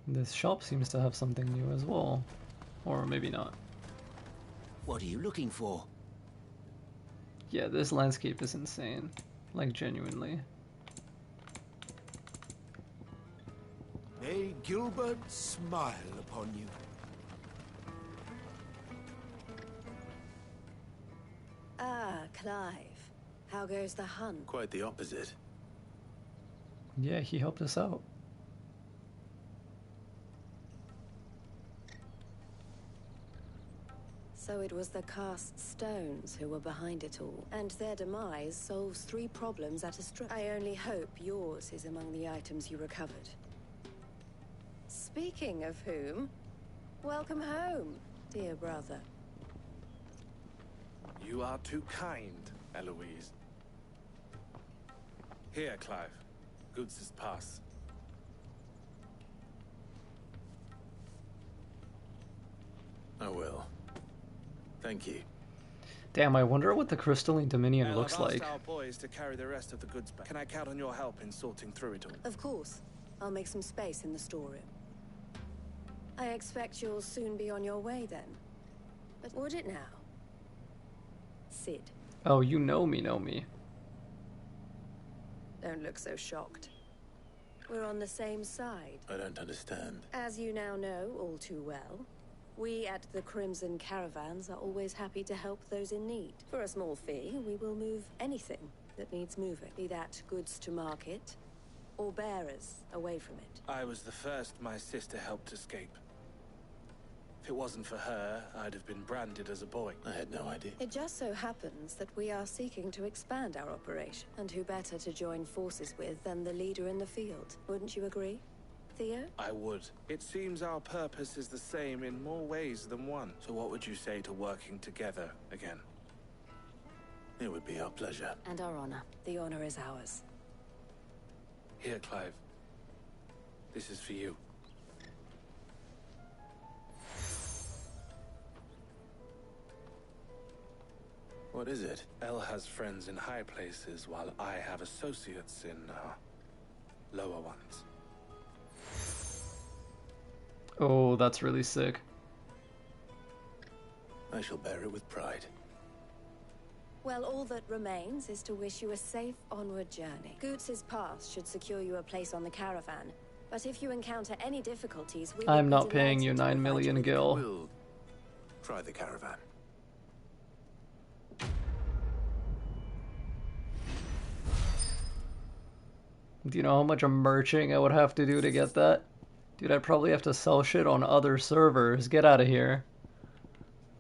This shop seems to have something new as well. Or maybe not. What are you looking for? Yeah, this landscape is insane. Like, genuinely. May Gilbert smile upon you. Ah, Clive. How goes the hunt? Quite the opposite. Yeah, he helped us out. So it was the cast stones who were behind it all, and their demise solves 3 problems at a stroke. I only hope yours is among the items you recovered. Speaking of whom, welcome home, dear brother. You are too kind, Eloise. Here, Clive. Goots's pass. I will. Thank you. Damn, I wonder what the Crystalline Dominion looks I've like. asked our boys to carry the rest of the goods back. Can I count on your help in sorting through it all? Of course. I'll make some space in the storeroom. I expect you'll soon be on your way then. But would it now? Sid. Oh, you know me. Don't look so shocked. We're on the same side. I don't understand. As you now know all too well, we at the Crimson Caravans are always happy to help those in need. For a small fee, we will move anything that needs moving, be that goods to market or bearers away from it. I was the first my sister helped escape. If it wasn't for her, I'd have been branded as a boy. I had no idea. It just so happens that we are seeking to expand our operation, and who better to join forces with than the leader in the field? Wouldn't you agree, Theo? I would. It seems our purpose is the same in more ways than one. So what would you say to working together again? It would be our pleasure. And our honor. The honor is ours. Here, Clive. This is for you. What is it? Elle has friends in high places, while I have associates in, lower ones. Oh, that's really sick. I shall bear it with pride. Well, all that remains is to wish you a safe onward journey. Goots's pass should secure you a place on the caravan, but if you encounter any difficulties, we I'm not paying you 9 million gil. We'll try the caravan. Do you know how much merching I would have to do to get that? Dude, I'd probably have to sell shit on other servers. Get out of here.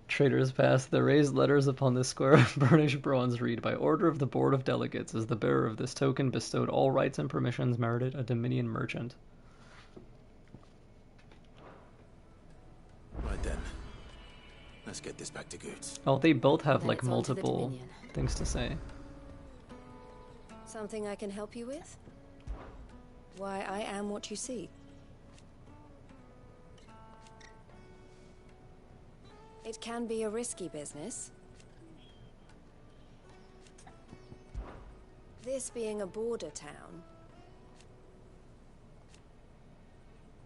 Trader's Pass. The raised letters upon this square of burnished bronze read, by order of the Board of Delegates, as the bearer of this token bestowed all rights and permissions merited a Dominion merchant. Right then. Let's get this back to Goots. Oh, they both have, Then like, it's on to the multiple Dominion. things to say. Something I can help you with? Why, I am what you see. It can be a risky business. This being a border town.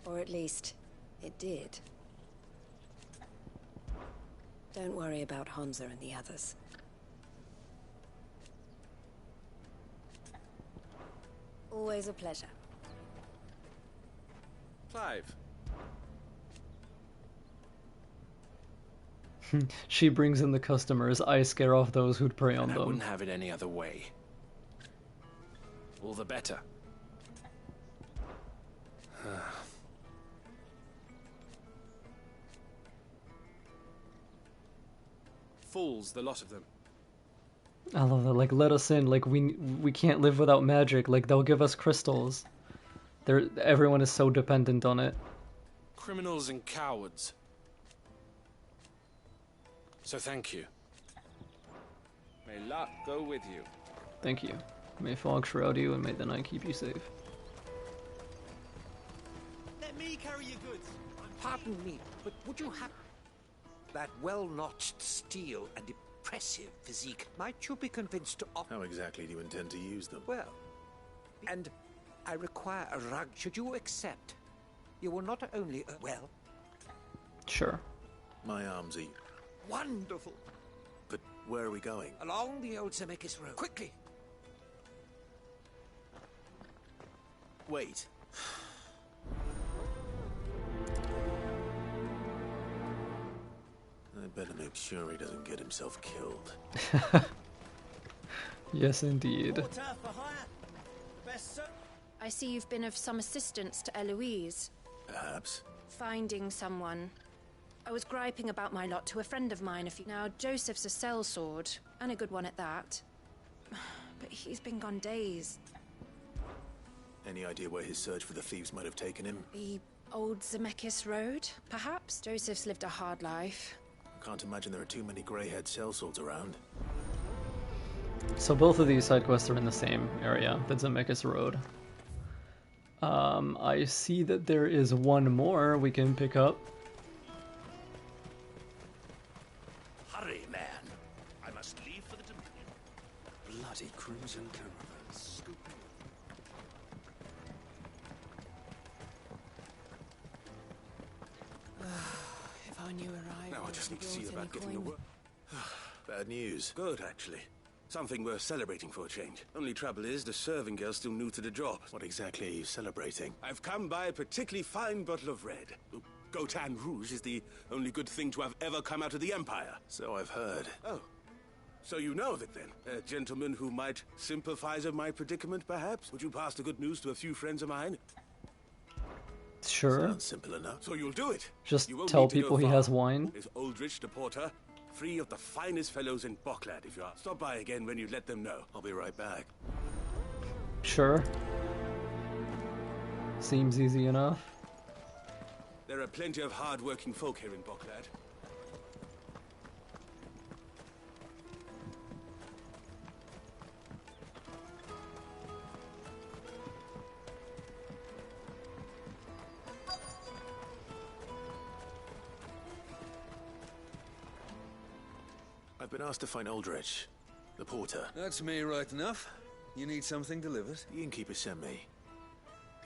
Or at least, it did. Don't worry about Hansa and the others. Always a pleasure. Clive. She brings in the customers. I scare off those who'd prey on I them. wouldn't have it any other way. All the better. Fools, the lot of them. I love that. Like, let us in. Like, we can't live without magic. Like, they'll give us crystals. Everyone is so dependent on it. Criminals and cowards. So thank you. May luck go with you. Thank you. May fog shroud you and may the night keep you safe. Let me carry your goods. Pardon me, but would you have that well-notched steel and impressive physique? Might you be convinced to offer? How exactly do you intend to use them? Well, and I require a rug. Should you accept, you will not only well. Sure. My arms are Wonderful. But where are we going? Along the old Zemeckis Road. Quickly. Wait. I better make sure he doesn't get himself killed. Yes, indeed. I see you've been of some assistance to Eloise. Perhaps. Finding someone. I was griping about my lot to a friend of mine Now, Joseph's a sellsword, and a good one at that. But he's been gone days. Any idea where his search for the thieves might have taken him? The old Zemeckis Road, perhaps? Joseph's lived a hard life. I can't imagine there are too many grey-haired sellswords around. So both of these side quests are in the same area, the Zemeckis Road. I see that there is one more we can pick up. Hurry, man. I must leave for the Dominion. Bloody crimson caravans. If I knew where I Now I just need to see about getting the work. Bad news. Good, actually. Something worth celebrating for a change. Only trouble is, the serving girl's still new to the job. What exactly are you celebrating? I've come by a particularly fine bottle of red. Gotan Rouge is the only good thing to have ever come out of the Empire. So I've heard. Oh. So you know of it, then? A gentleman who might sympathize with my predicament, perhaps? Would you pass the good news to a few friends of mine? Sure. Sounds simple enough. So you'll do it. Just You won't tell need to go people he far. has wine. There's Aldrich, the porter. 3 of the finest fellows in Boklad, if you are. Stop by again when you let them know. I'll be right back. Sure. Seems easy enough. There are plenty of hard-working folk here in Boklad. I've been asked to find Aldrich, the porter. That's me right enough. You need something delivered? The innkeeper sent me.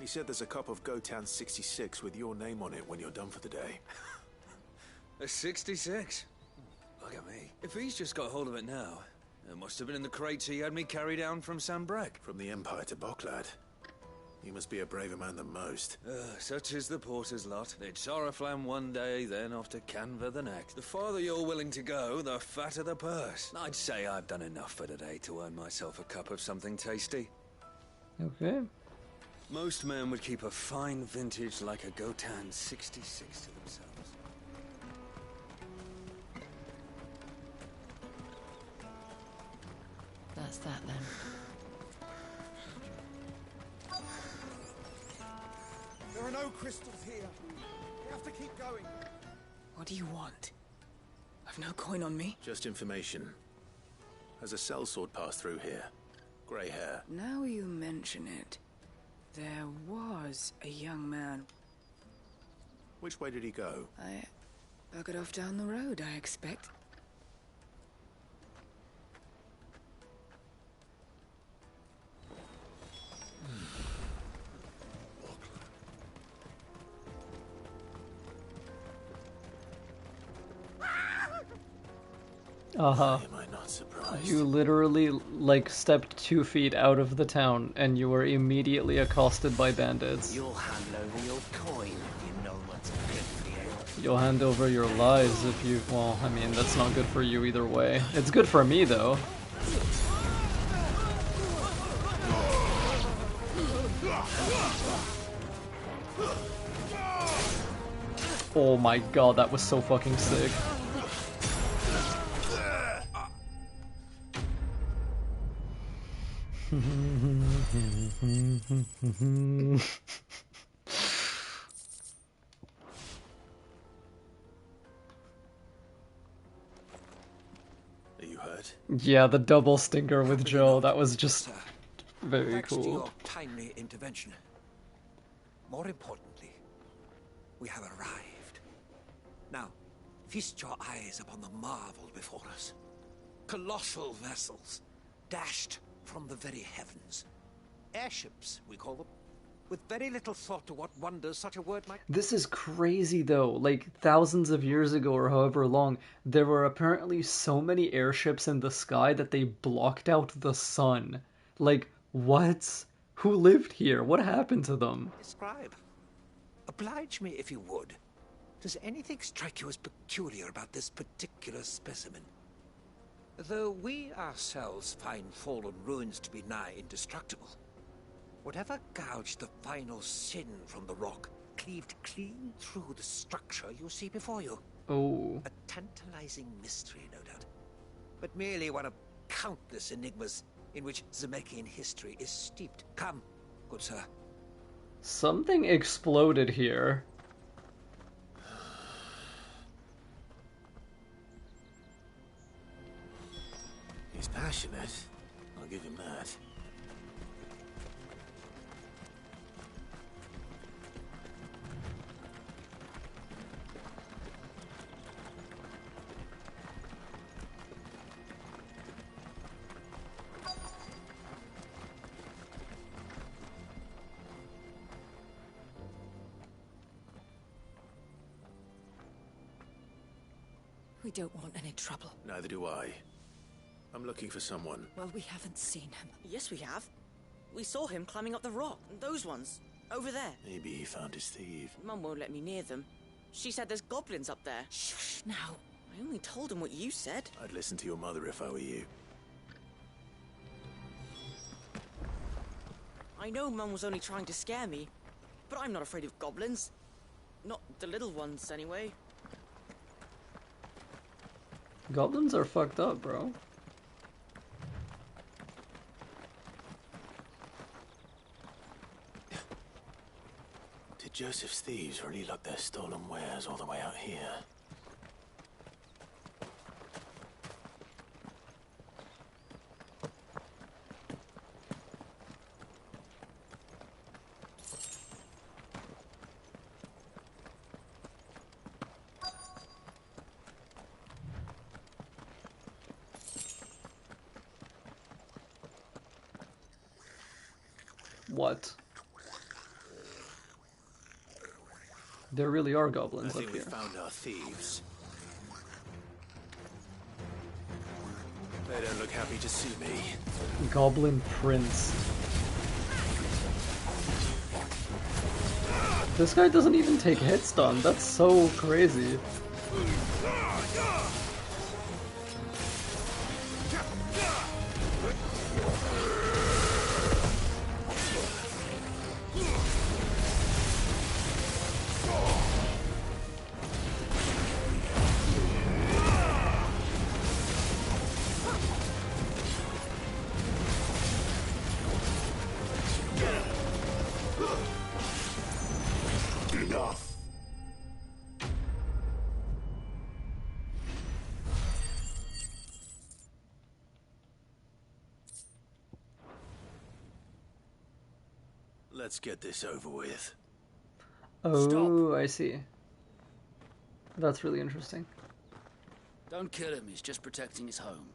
He said there's a cup of Gotan 66 with your name on it when you're done for the day. A 66? Look at me. If he's just got hold of it now, it must have been in the crates he had me carry down from Sambrag. From the Empire to Boklad. You must be a braver man than most. Such is the porter's lot. They'd Soraflam one day, then off to Canva the next. The farther you're willing to go, the fatter the purse. I'd say I've done enough for today to earn myself a cup of something tasty. Okay. Most men would keep a fine vintage like a Gotan 66 to themselves. That's that then. There are no crystals here. We have to keep going. What do you want? I've no coin on me. Just information. Has a sellsword passed through here? Grey hair. Now you mention it, there was a young man. Which way did he go? I buggered off down the road, I expect. Uh-huh. Am I not surprised? You literally, like, stepped 2 feet out of the town, and you were immediately accosted by bandits. You'll hand over your coin if you know what's good for you. You'll hand over your lives if you... Well, I mean, that's not good for you either way. It's good for me, though. Oh my god, that was so fucking sick. Are you hurt? Yeah, the double stinker with Joe, that was just very Thanks to cool. your timely intervention. More importantly, we have arrived. Now, feast your eyes upon the marvel before us. Colossal vessels, dashed from the very heavens. Airships, we call them. With very little thought to what wonders such a word might... This is crazy though, like thousands of years ago or however long, there were apparently so many airships in the sky that they blocked out the sun. Like, what? Who lived here? What happened to them? Describe. Oblige me if you would. Does anything strike you as peculiar about this particular specimen? Though we ourselves find fallen ruins to be nigh indestructible, whatever gouged the final sin from the rock cleaved clean through the structure you see before you. Oh. A tantalizing mystery, no doubt, but merely one of countless enigmas in which Zemeckis history is steeped. Come, good sir. Something exploded here. He's passionate. I'll give him that. We don't want any trouble. Neither do I. I'm looking for someone. Well, we haven't seen him. Yes, we have. We saw him climbing up the rock. Those ones. Over there. Maybe he found his thief. Mum won't let me near them. She said there's goblins up there. Shh, now. I only told him what you said. I'd listen to your mother if I were you. I know Mum was only trying to scare me, but I'm not afraid of goblins. Not the little ones, anyway. Goblins are fucked up, bro. Did Joseph's thieves really lug their stolen wares all the way out here? What? There really are goblins I up think we here. found our thieves. They don't look happy to see me. Goblin Prince. This guy doesn't even take hit stun. That's so crazy. Enough. Let's get this over with. Oh, I see. That's really interesting. Don't kill him, he's just protecting his home.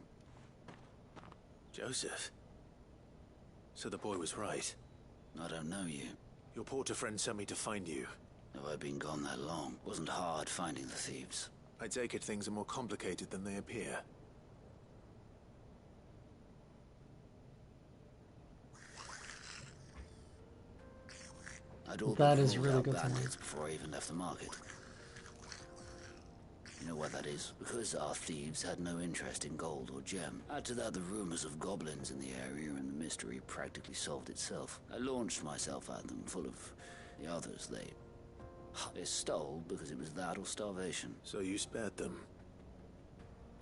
Joseph? So the boy was right. I don't know you. Your porter friend sent me to find you. Have I been gone that long? Wasn't hard finding the thieves. I take it things are more complicated than they appear. I'd all That but is ruled really out good to know. bandits before I even left the market. You know why that is? Because our thieves had no interest in gold or gem. Add to that the rumors of goblins in the area and the mystery practically solved itself. I launched myself at them full of the others. They stole because it was that or starvation. So you spared them.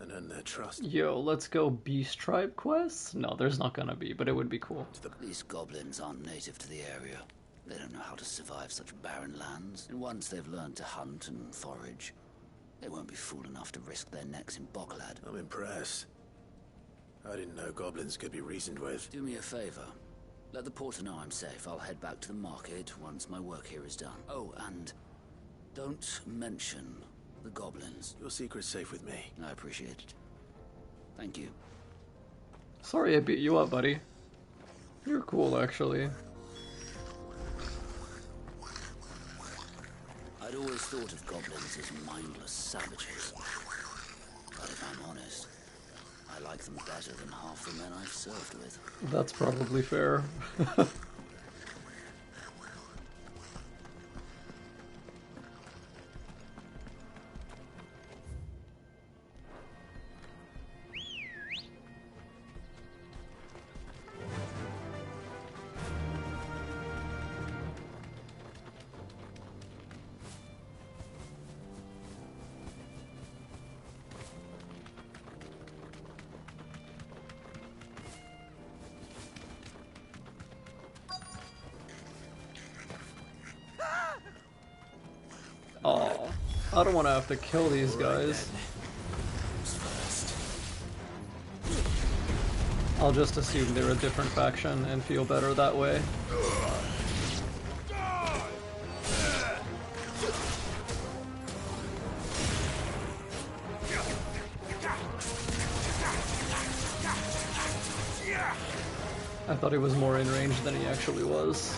and earn their trust. Yo, let's go Beast Tribe quests? No, there's not gonna be, but it would be cool. These goblins aren't native to the area. They don't know how to survive such barren lands. And once they've learned to hunt and forage, they won't be fool enough to risk their necks in Boklad. I'm impressed. I didn't know goblins could be reasoned with. Do me a favor. Let the porter know I'm safe. I'll head back to the market once my work here is done. Oh, and don't mention the goblins. Your secret's safe with me. I appreciate it. Thank you. Sorry I beat you up, buddy. You're cool, actually. I'd always thought of goblins as mindless savages. But if I'm honest, I like them better than half the men I've served with. That's probably fair. Oh, I don't want to have to kill these guys. I'll just assume they're a different faction and feel better that way. I thought he was more in range than he actually was.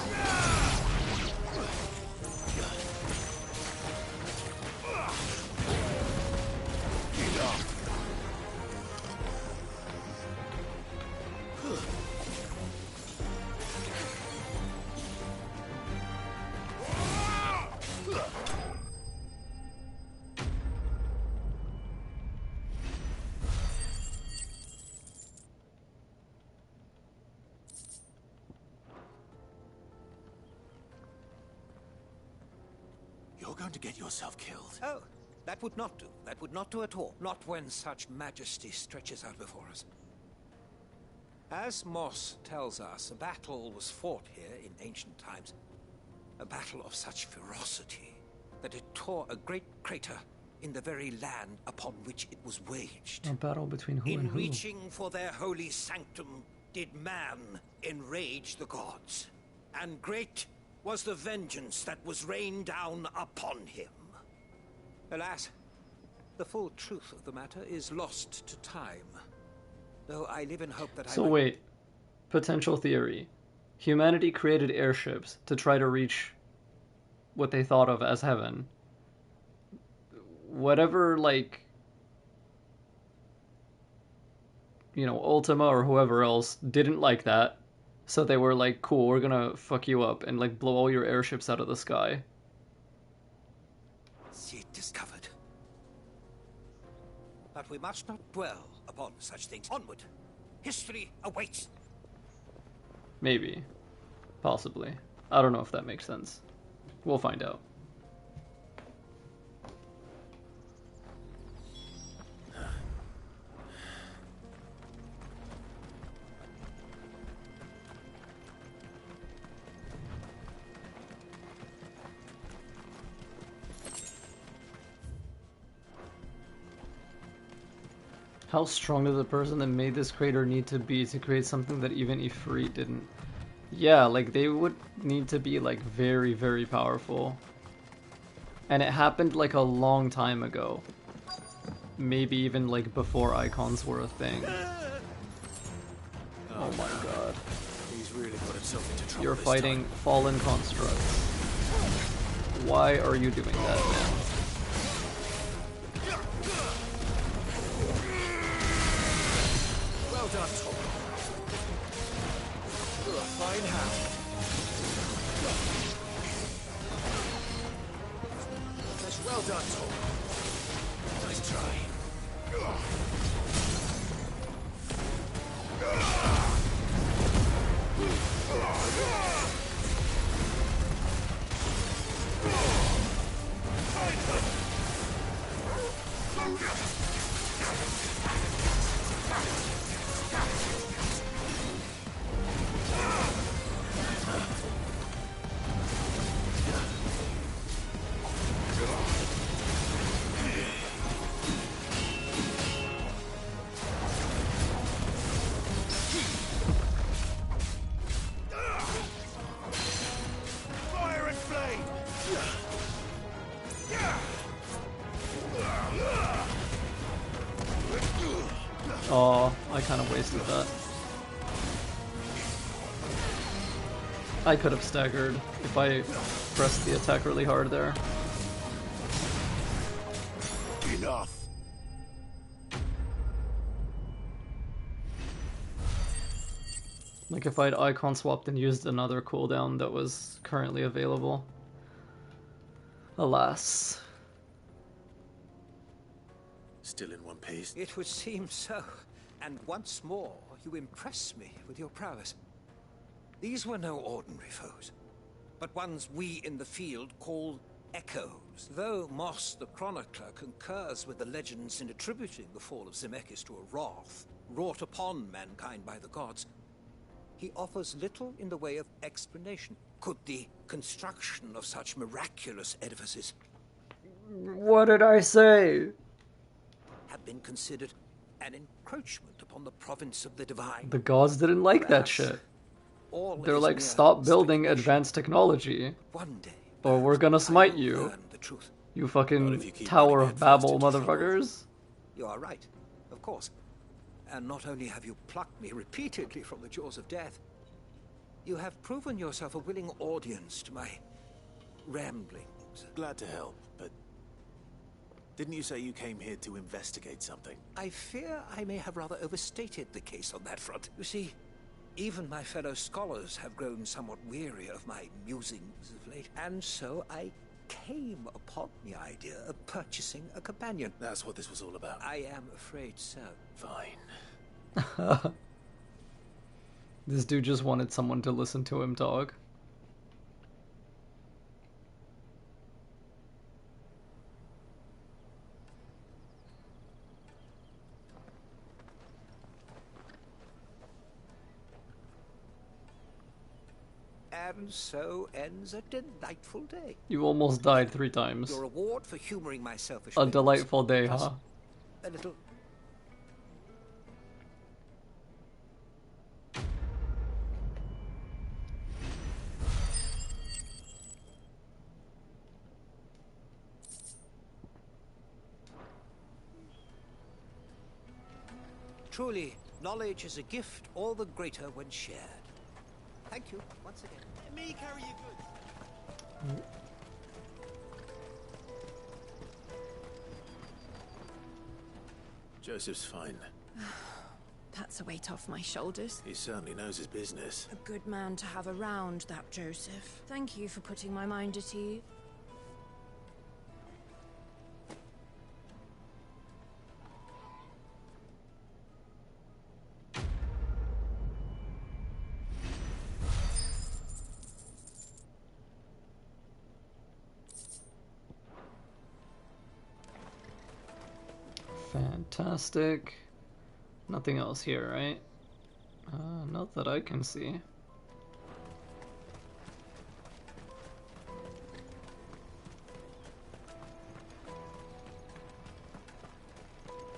You're going to get yourself killed. Oh, that would not do. That would not do at all. Not when such majesty stretches out before us. As Moss tells us, a battle was fought here in ancient times. A battle of such ferocity that it tore a great crater in the very land upon which it was waged. A battle between who and In who? reaching for their holy sanctum, did man enrage the gods. And great was the vengeance that was rained down upon him. Alas, the full truth of the matter is lost to time. Though I live in hope that So wait, potential theory. Humanity created airships to try to reach what they thought of as heaven. Whatever, like, you know, Ultima or whoever else didn't like that, so they were like, cool, we're gonna fuck you up and like blow all your airships out of the sky. See it discovered. But we must not dwell upon such things. Onward. History awaits. Maybe. Possibly. I don't know if that makes sense. We'll find out. How strong did the person that made this crater need to be to create something that even Ifrit didn't? Yeah, like they would need to be like very, very powerful. And it happened like a long time ago. Maybe even like before icons were a thing. Oh my god. He's really put himself into trouble. You're this fighting time. fallen constructs. Why are you doing that, man? Well done, Tom. Fine hand. That's well done, Tom. Nice try. kind of wasted that. I could have staggered if I pressed the attack really hard there. Enough. Like if I'd icon swapped and used another cooldown that was currently available. Alas. Still in one piece? It would seem so. And once more, you impress me with your prowess. These were no ordinary foes, but ones we in the field call echoes. Though Moss the Chronicler concurs with the legends in attributing the fall of Zemeckis to a wrath wrought upon mankind by the gods, he offers little in the way of explanation. Could the construction of such miraculous edifices What did I say? have been considered an encroachment upon the province of the divine? The gods didn't like that shit. They're like, stop building advanced technology, or we're gonna smite you. You fucking Tower of Babel motherfuckers. You are right, of course. And not only have you plucked me repeatedly from the jaws of death, you have proven yourself a willing audience to my ramblings. Glad to help, but didn't you say you came here to investigate something? I fear I may have rather overstated the case on that front. You see, even my fellow scholars have grown somewhat weary of my musings of late, and so I came upon the idea of purchasing a companion. That's what this was all about. I am afraid so. Fine. This dude just wanted someone to listen to him talk. And so ends a delightful day. You almost died 3 times. Your reward for humoring my selfish A whims. delightful day, Plus, huh? A little. Truly, knowledge is a gift all the greater when shared. Thank you once again. Let me carry your goods. Joseph's fine. That's a weight off my shoulders. He certainly knows his business. A good man to have around, that Joseph. Thank you for putting my mind at ease. Fantastic. Nothing else here, right? Not that I can see.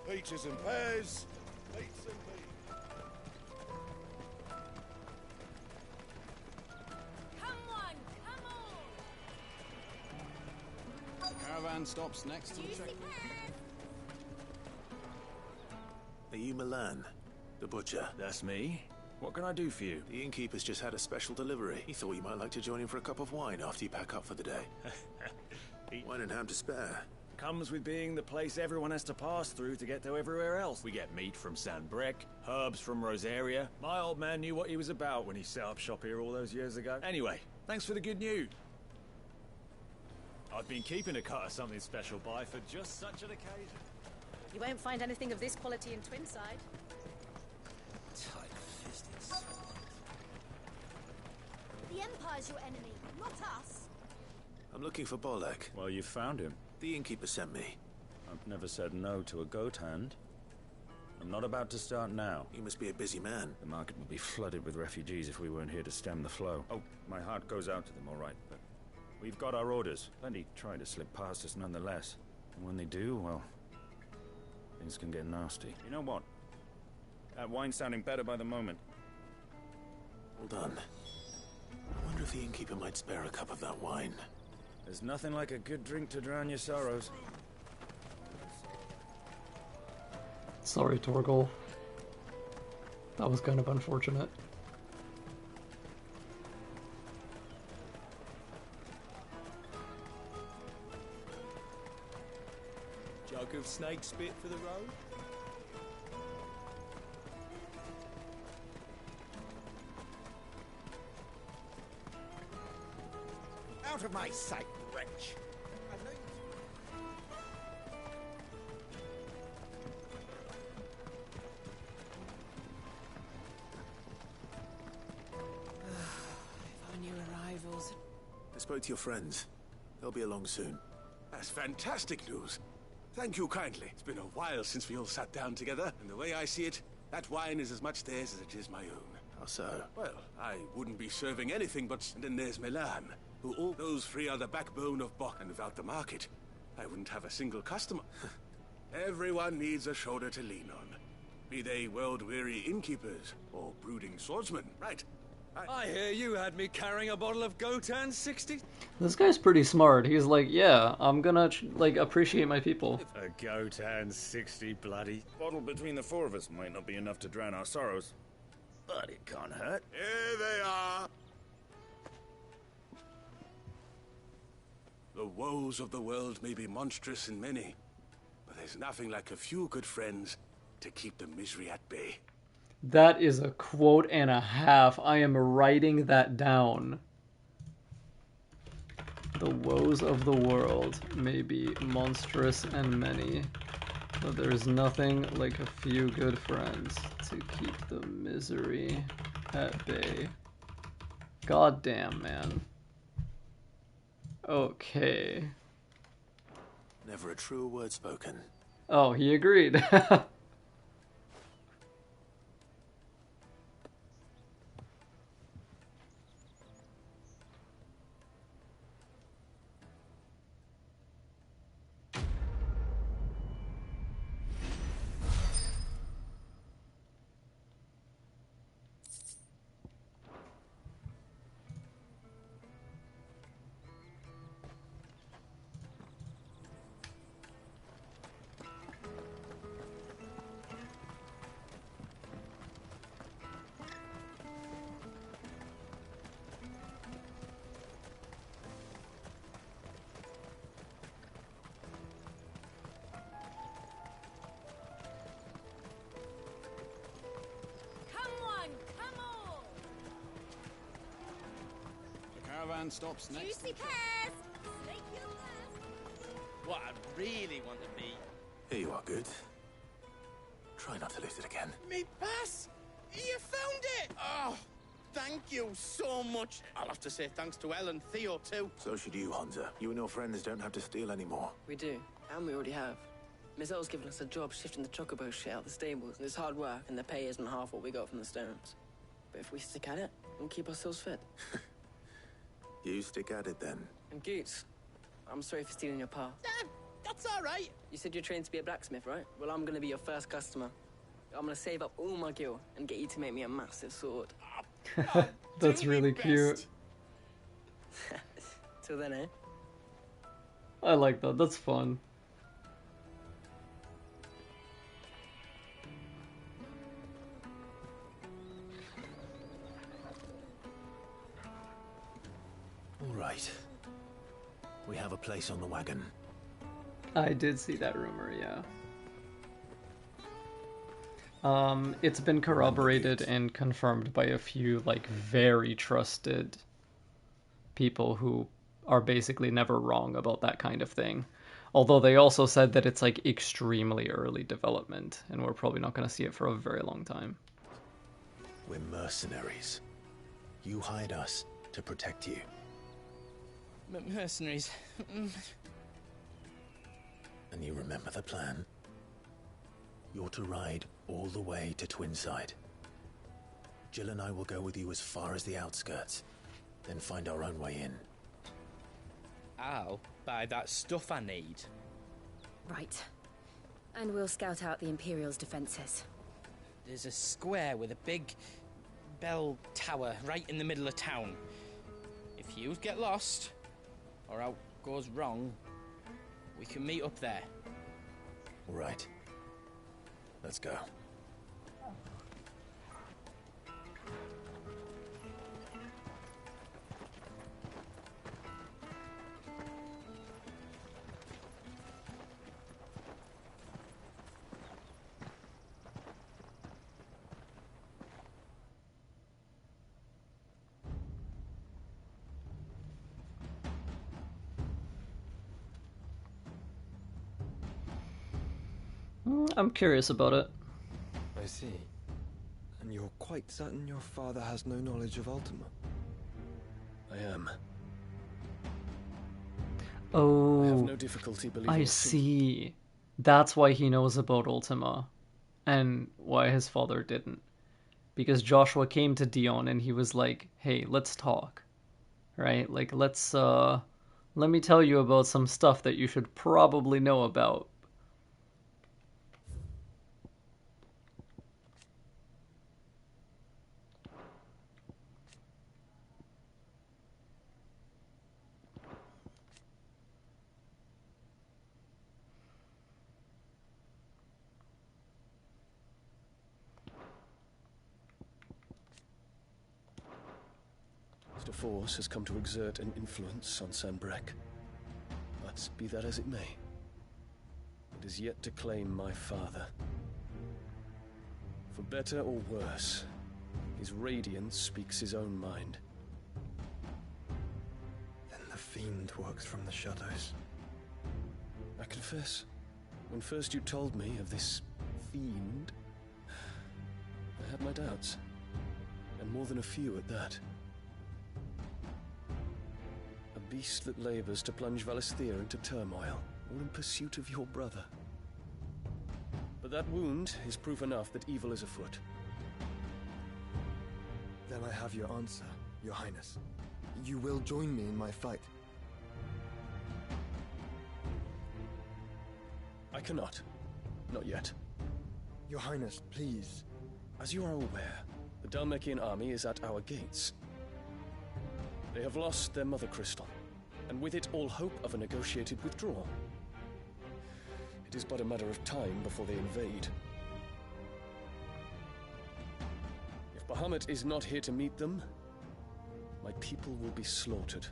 Peaches and pears. Peaches and peas. Caravan stops next to the checkpoint. Are you Milan, the butcher? That's me. What can I do for you? The innkeeper's just had a special delivery. He thought you might like to join him for a cup of wine after you pack up for the day. Wine and ham to spare. Comes with being the place everyone has to pass through to get to everywhere else. We get meat from San Brec, herbs from Rosaria. My old man knew what he was about when he set up shop here all those years ago. Anyway, thanks for the good news. I've been keeping a cut of something special by for just such an occasion. You won't find anything of this quality in Twinside. Tight-fisted sod. The Empire's your enemy, not us. I'm looking for Bolek. Well, you found him. The innkeeper sent me. I've never said no to a goat hand. I'm not about to start now. You must be a busy man. The market would be flooded with refugees if we weren't here to stem the flow. Oh, my heart goes out to them, all right, but we've got our orders. Plenty try to slip past us nonetheless. And when they do, well, things can get nasty. You know what? That wine's sounding better by the moment. Hold on. I wonder if the innkeeper might spare a cup of that wine. There's nothing like a good drink to drown your sorrows. Sorry, Torgal. That was kind of unfortunate. Jug of snake spit for the road? Out of my sight, wretch! Our new arrivals. I spoke to your friends. They'll be along soon. That's fantastic news. Thank you kindly. It's been a while since we all sat down together, and the way I see it, that wine is as much theirs as it is my own. How so? Well, I wouldn't be serving anything but... And then there's Milan, who all those three are the backbone of Bok, and without the market, I wouldn't have a single customer. Everyone needs a shoulder to lean on. Be they world-weary innkeepers or brooding swordsmen, right? I hear you had me carrying a bottle of Gotan 60. This guy's pretty smart. He's like, yeah, I'm gonna, like, appreciate my people. A Gotan 60 bloody. Bottle between the four of us might not be enough to drown our sorrows. But it can't hurt. Here they are! The woes of the world may be monstrous in many, but there's nothing like a few good friends to keep the misery at bay. That is a quote and a half. I am writing that down. The woes of the world may be monstrous and many, but there is nothing like a few good friends to keep the misery at bay. God damn, man. Okay. Never a truer word spoken. Oh, he agreed. The caravan stops next. Juicy pears! Snake your What I really want to be. Here you are, good. Try not to lose it again. Me pass! You found it! Oh, thank you so much. I'll have to say thanks to Elle and Theo too. So should you, Hunter. You and your friends don't have to steal anymore. We do, and we already have. Miss Elle's given us a job shifting the chocobo shit out the stables. It's hard work, and the pay isn't half what we got from the stones. But if we stick at it, we'll keep ourselves fed. You stick at it then. And Goots, I'm sorry for stealing your path. That's all right. You said you're trained to be a blacksmith, right? Well, I'm gonna be your first customer. I'm gonna save up all my gil and get you to make me a massive sword. That's really cute. Till then, eh? I like that. That's fun. All right. We have a place on the wagon. I did see that rumor, yeah. It's been corroborated and confirmed by a few, like, very trusted people who are basically never wrong about that kind of thing. Although they also said that it's, like, extremely early development, and we're probably not going to see it for a very long time. We're mercenaries. You hired us to protect you. Mercenaries. And you remember the plan? You're to ride all the way to Twinside. Jill and I will go with you as far as the outskirts, then find our own way in. I'll buy that stuff I need. Right. And we'll scout out the Imperial's defenses. There's a square with a big bell tower right in the middle of town. If you get lost, or out goes wrong, we can meet up there. Right. Let's go. I'm curious about it. I see. And you're quite certain your father has no knowledge of Ultima? I am. Oh, I have no difficulty believing I it. see. That's why he knows about Ultima, and why his father didn't. Because Joshua came to Dion and he was like, "Hey, let's talk, right? Like, let me tell you about some stuff that you should probably know about." The Force has come to exert an influence on Sanbreque. But be that as it may, it is yet to claim my father. For better or worse, his radiance speaks his own mind. Then the Fiend works from the shadows. I confess, when first you told me of this Fiend, I had my doubts, and more than a few at that. A beast that labors to plunge Valisthea into turmoil, all in pursuit of your brother. But that wound is proof enough that evil is afoot. Then I have your answer, Your Highness. You will join me in my fight. I cannot. Not yet. Your Highness, please. As you are aware, the Dhalmekian army is at our gates. They have lost their mother crystal, and with it all hope of a negotiated withdrawal. It is but a matter of time before they invade. If Bahamut is not here to meet them, my people will be slaughtered.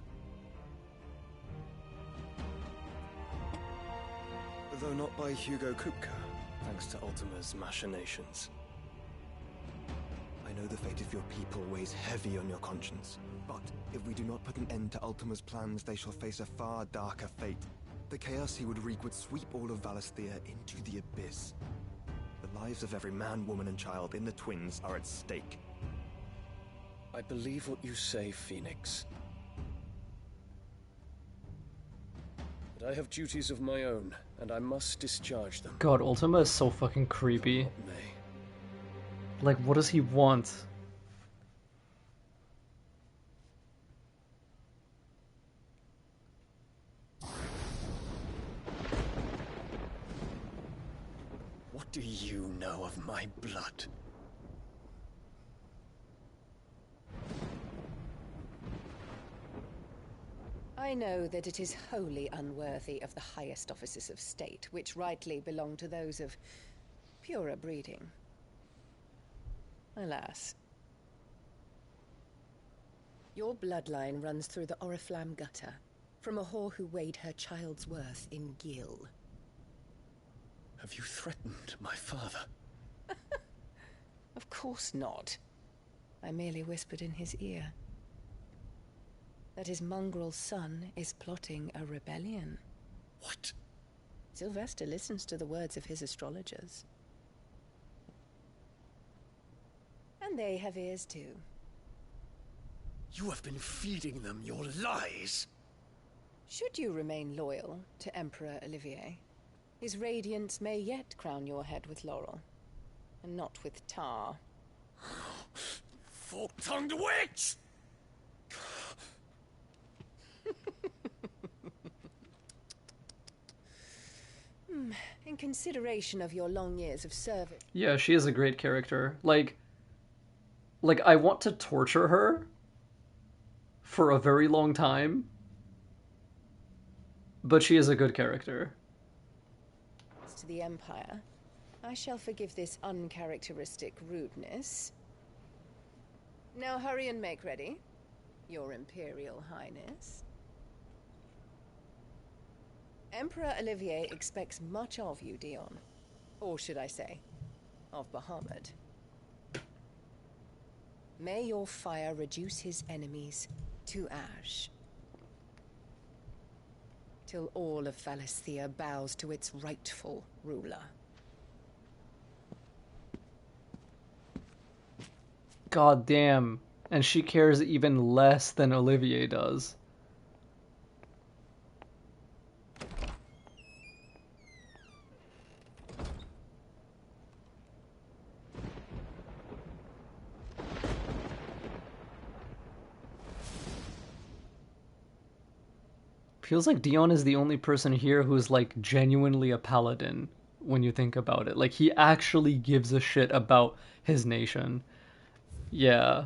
Though not by Hugo Kupka, thanks to Ultima's machinations. I know the fate of your people weighs heavy on your conscience, but if we do not put an end to Ultima's plans, they shall face a far darker fate. The chaos he would wreak would sweep all of Valisthea into the abyss. The lives of every man, woman, and child in the Twins are at stake. I believe what you say, Phoenix. But I have duties of my own, and I must discharge them. God, Ultima is so fucking creepy. Like, what does he want? What do you know of my blood? I know that it is wholly unworthy of the highest offices of state, which rightly belong to those of purer breeding. Alas. Your bloodline runs through the Oriflamme gutter, from a whore who weighed her child's worth in gil. Have you threatened my father? Of course not. I merely whispered in his ear that his mongrel son is plotting a rebellion. What? Sylvester listens to the words of his astrologers. And they have ears too. You have been feeding them your lies! Should you remain loyal to Emperor Olivier, his radiance may yet crown your head with laurel, and not with tar. Fork-tongued witch! In consideration of your long years of service... Yeah, she is a great character. Like, I want to torture her for a very long time, but she is a good character. To the Empire, I shall forgive this uncharacteristic rudeness. Now hurry and make ready, Your Imperial Highness. Emperor Olivier expects much of you, Dion. Or should I say, of Bahamut. May your fire reduce his enemies to ash, till all of Valisthea bows to its rightful ruler. God damn. And she cares even less than Olivier does. Feels like Dion is the only person here who's like genuinely a paladin when you think about it. Like he actually gives a shit about his nation. Yeah.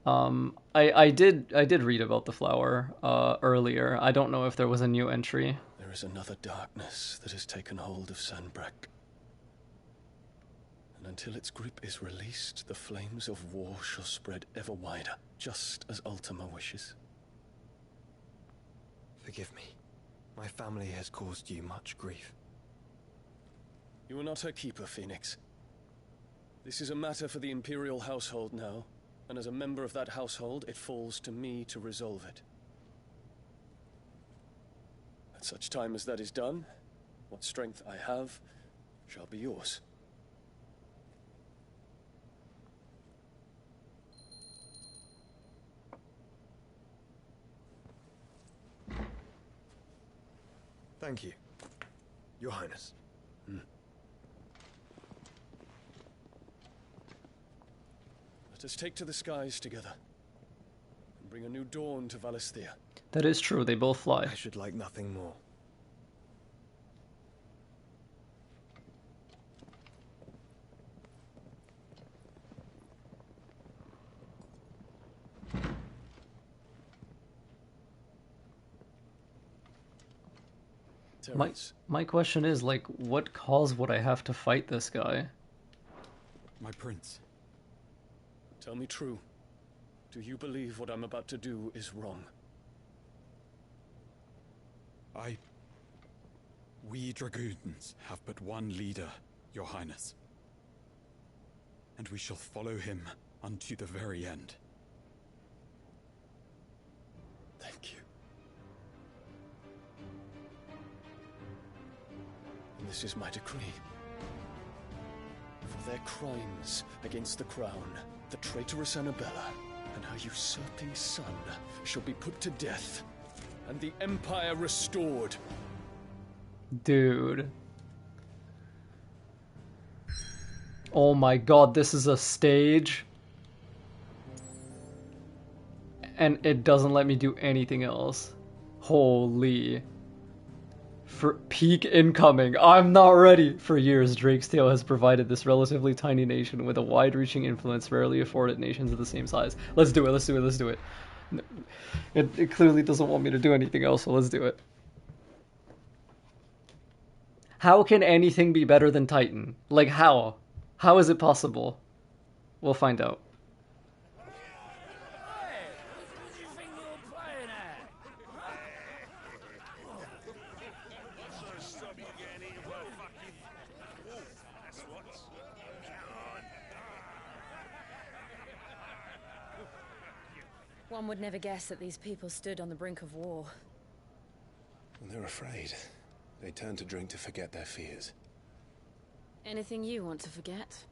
I did read about the flower earlier. I don't know if there was a new entry. There is another darkness that has taken hold of Sanbreque. And until its grip is released, the flames of war shall spread ever wider, just as Ultima wishes. Forgive me. My family has caused you much grief. You are not her keeper, Phoenix. This is a matter for the Imperial household now, and as a member of that household, it falls to me to resolve it. At such time as that is done, what strength I have shall be yours. Thank you, Your Highness. Let us take to the skies together, and bring a new dawn to Valisthea. That is true, they both fly. I should like nothing more. My question is, like, what cause would I have to fight this guy? My prince. Tell me true. Do you believe what I'm about to do is wrong? We dragoons have but one leader, Your Highness. And we shall follow him unto the very end. Thank you. And this is my decree. For their crimes against the crown, the traitorous Annabella and her usurping son shall be put to death, and the Empire restored. Dude. Oh my god, this is a stage. And it doesn't let me do anything else. Holy. For peak incoming. I'm not ready. For years, Drake's Tale has provided this relatively tiny nation with a wide-reaching influence rarely afforded nations of the same size. Let's do it, let's do it, let's do it. It clearly doesn't want me to do anything else, so let's do it. How can anything be better than Titan? Like, how? How is it possible? We'll find out. One would never guess that these people stood on the brink of war. They're afraid. They turn to drink to forget their fears. Anything you want to forget?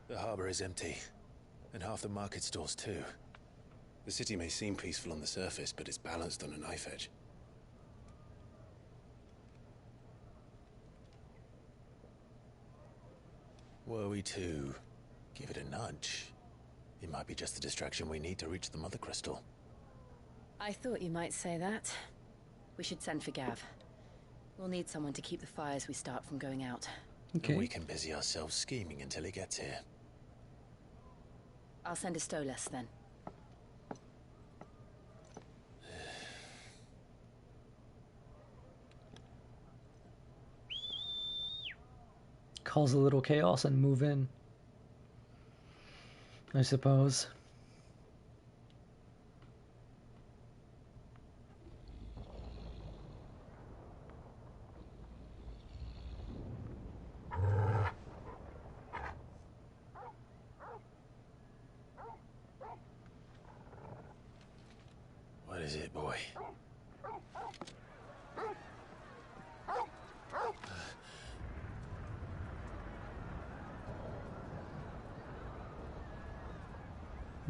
The harbor is empty, and half the market stalls too. The city may seem peaceful on the surface, but it's balanced on a knife edge. Were we to give it a nudge, it might be just the distraction we need to reach the Mother Crystal. I thought you might say that. We should send for Gav. We'll need someone to keep the fires we start from going out. Okay. And we can busy ourselves scheming until he gets here. I'll send a Stolas then. Cause a little chaos and move in, I suppose. What is it, boy?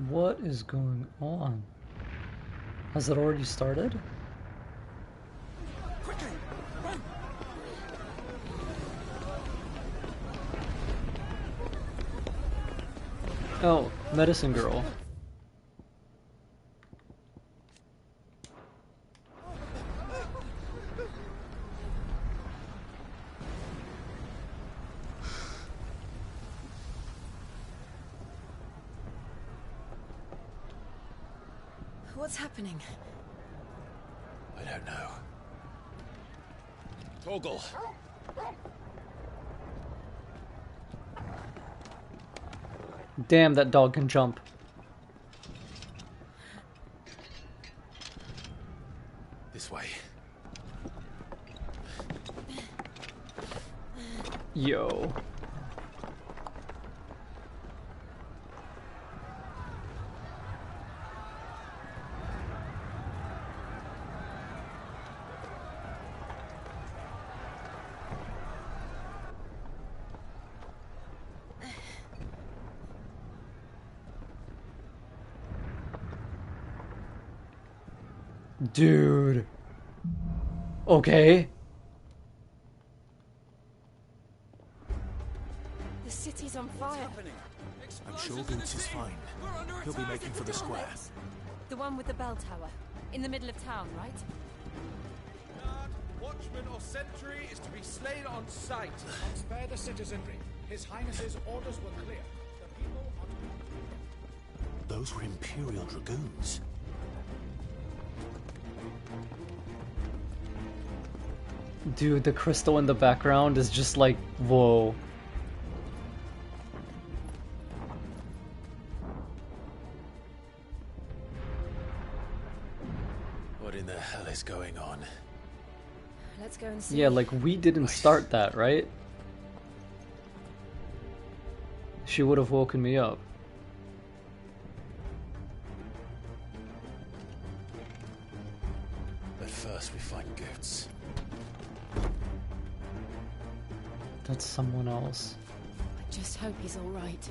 What is going on? Has it already started? Quickly, run! Oh, medicine girl. What's happening? I don't know. Torgal! Damn, that dog can jump. This way. Yo. Dude. Okay. The city's on fire. I'm sure Boots is fine. He'll be making for the square. The one with the bell tower. In the middle of town, right? Watchman or sentry is to be slain on sight. And spare the citizenry. His Highness's orders were clear. The people are... Those were Imperial Dragoons. Dude, the crystal in the background is just like, whoa. What in the hell is going on? Let's go and see. Yeah, like we didn't start that, right? She would have woken me up. But first we find Goots. That's someone else. I just hope he's all right.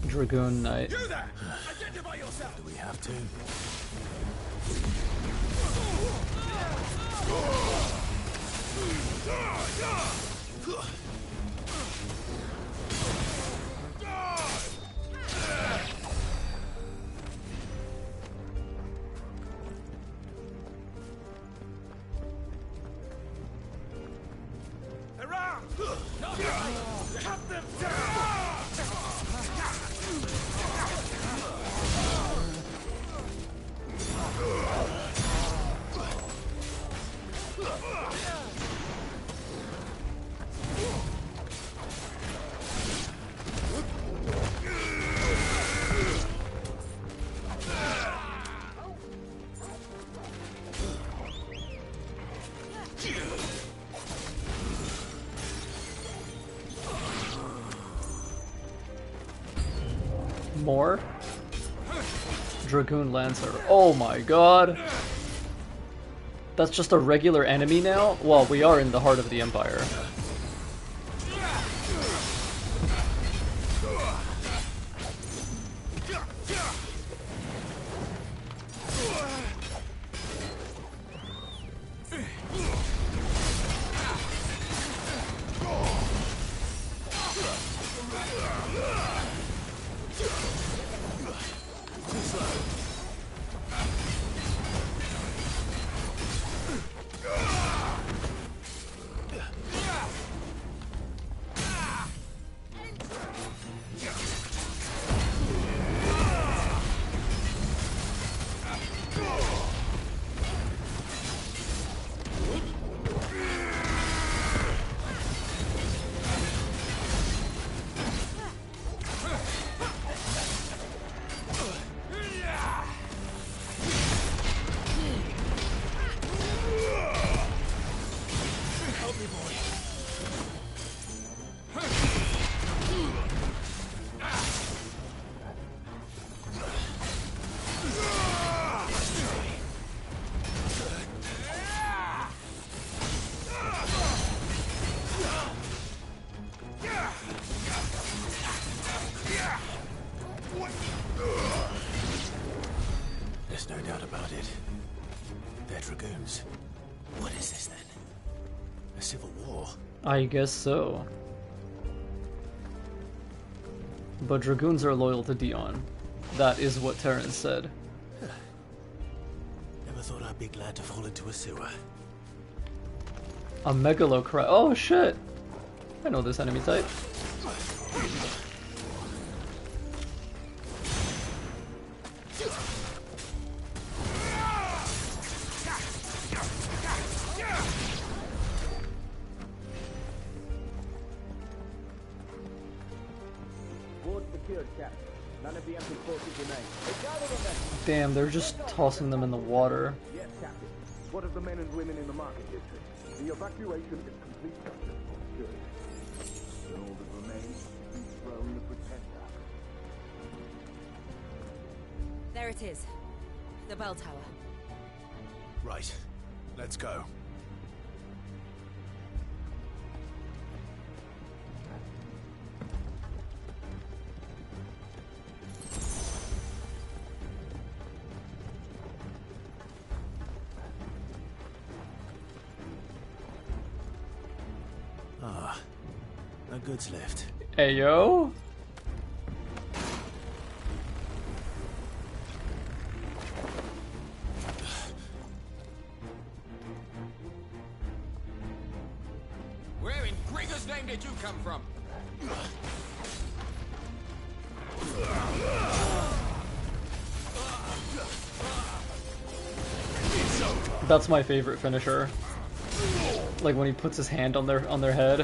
Dragoon Knight. You there! Identify yourself! Do we have to? Cut them down! More? Dragoon Lancer. Oh my god. That's just a regular enemy now? Well, we are in the heart of the Empire. I guess so. But Dragoons are loyal to Dion. That is what Terrence said. Never thought I'd be glad to fall into a sewer. A Megalocry. Oh shit! I know this enemy type. Damn, they're just tossing them in the water. Yes, Captain. What of the men and women in the market district? The evacuation is complete. Good. Then all that remains is to dethrone the Pretender. There it is. The bell tower. Right. Let's go. Ah, a goods lift. Hey yo. Where in Gregor's name did you come from? That's my favorite finisher. Like when he puts his hand on their head.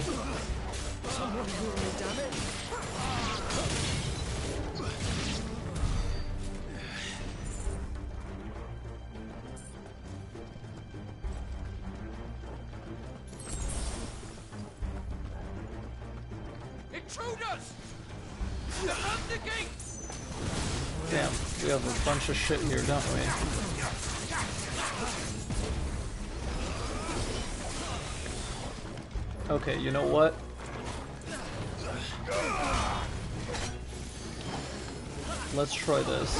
Intruders! Defend the gate! Damn, we have a bunch of shit here, don't we? Okay, you know what? Let's try this.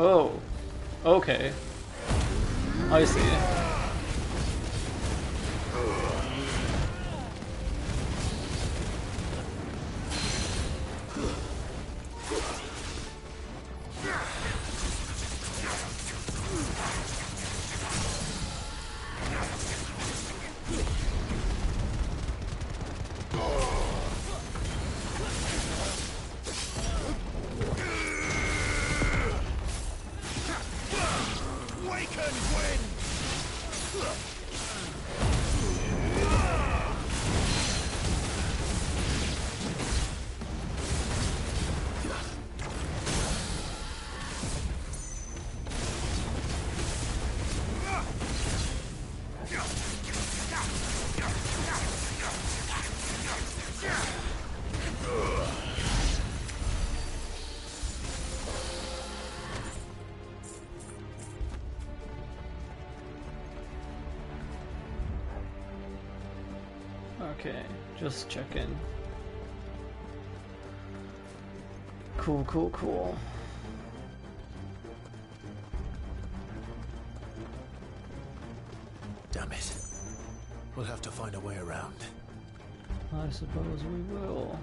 Oh, okay. I see. Okay, just checking. Cool, cool, cool. Damn it. We'll have to find a way around. I suppose we will.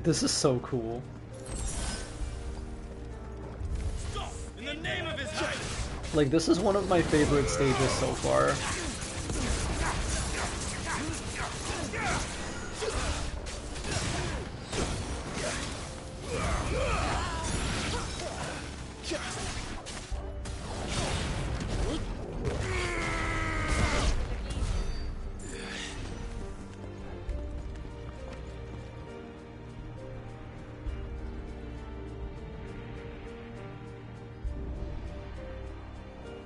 This is so cool. Stop! In the name of his highness! Like, this is one of my favorite stages so far.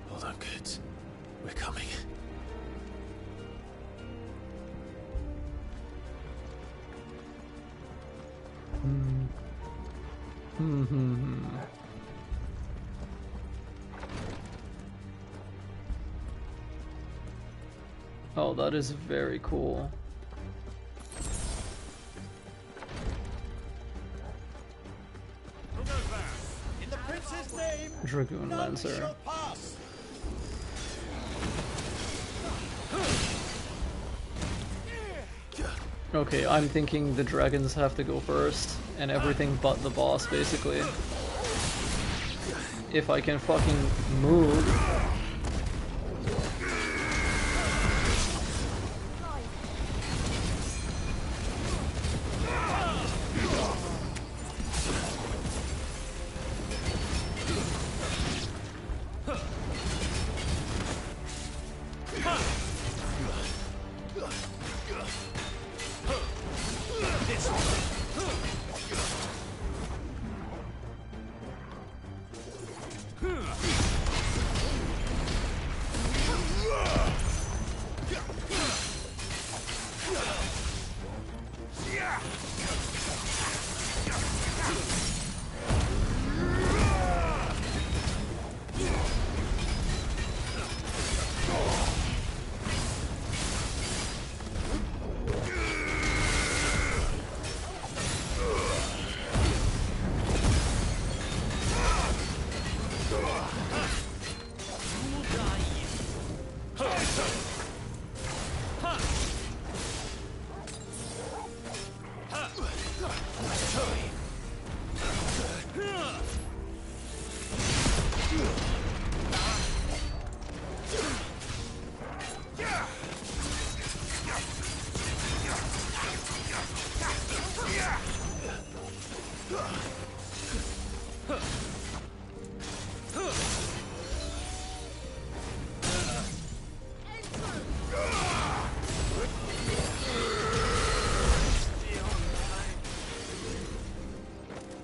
Hold on, kids. We're coming. Oh, that is very cool. In the prince's name, Dragoon none Lancer. shall pass. Okay, I'm thinking the dragons have to go first, and everything but the boss, basically. If I can fucking move.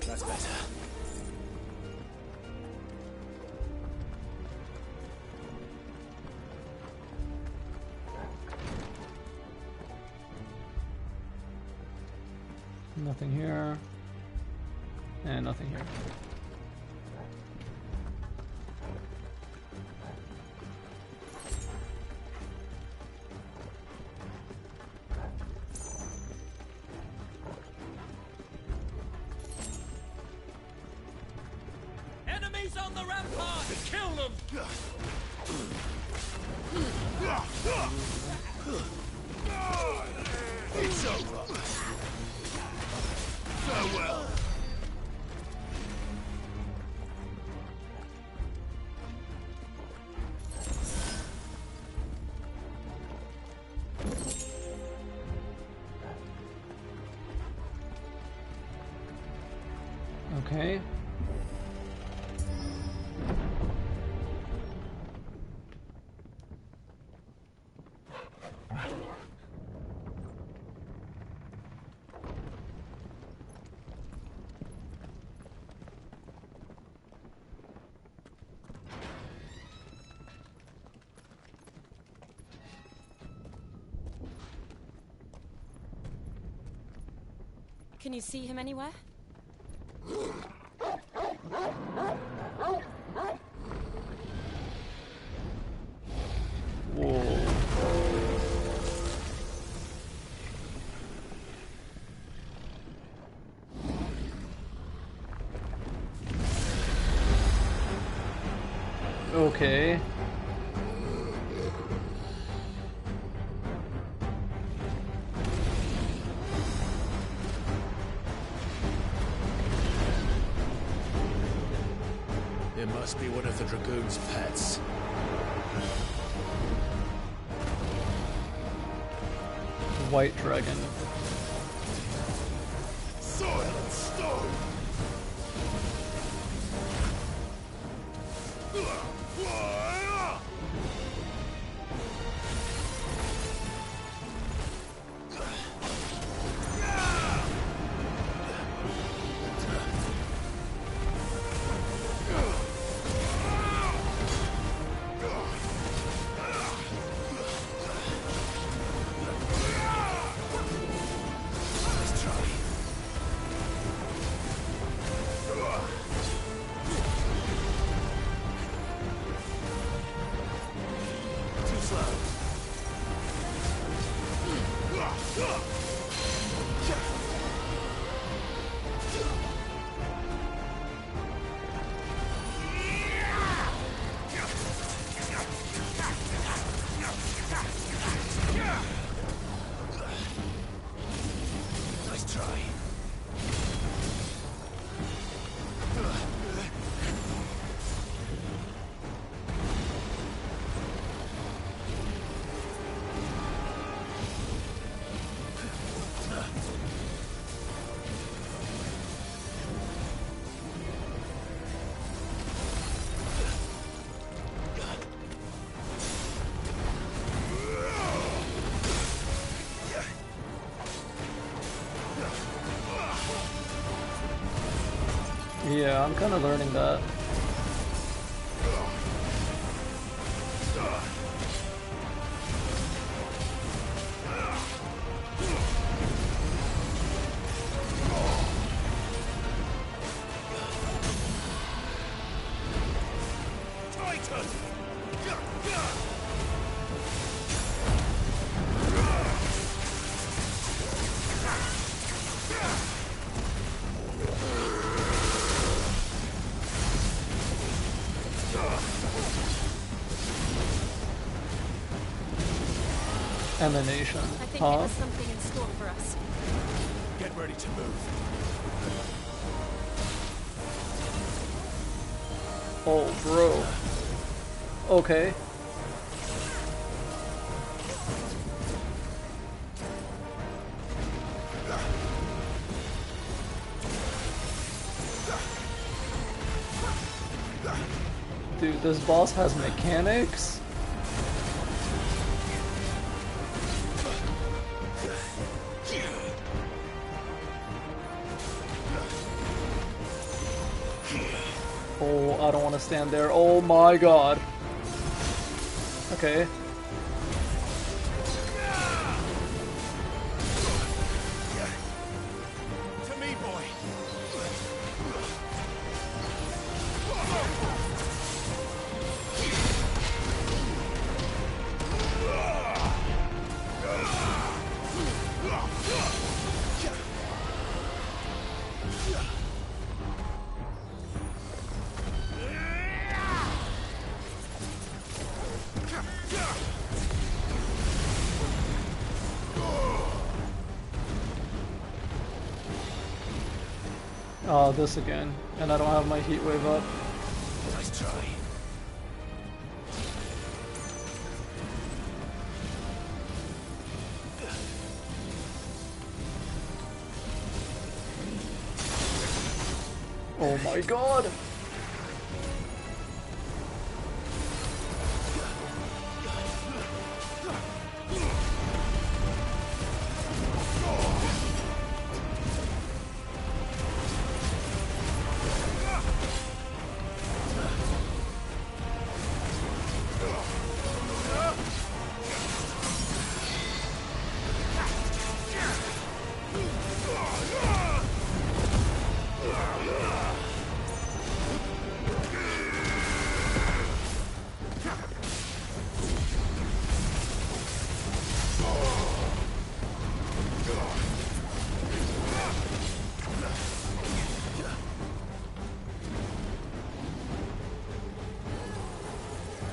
That's better. Nothing here. And nothing here. Enemies on the rampart! Kill them! It's over. Farewell. Okay. Can you see him anywhere? Okay. must be one of the Dragoon's pets. White dragon. Soil and stone! Yeah, I'm kind of learning that. Emanation. I think Huh? it has something in store for us. Get ready to move. Oh, bro. Okay. Dude, this boss has mechanics? Oh, I don't want to stand there. Oh my god. Okay. To me, boy. Oh, this again. And I don't have my heat wave up. Nice try. Oh my god!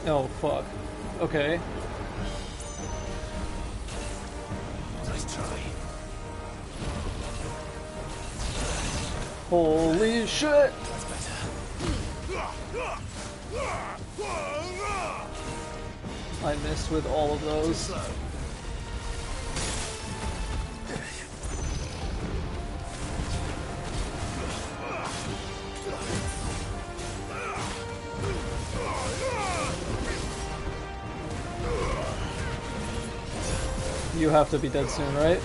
Oh, fuck. Okay. Nice try. Holy shit! That's better. I missed with all of those. You have to be dead soon, right?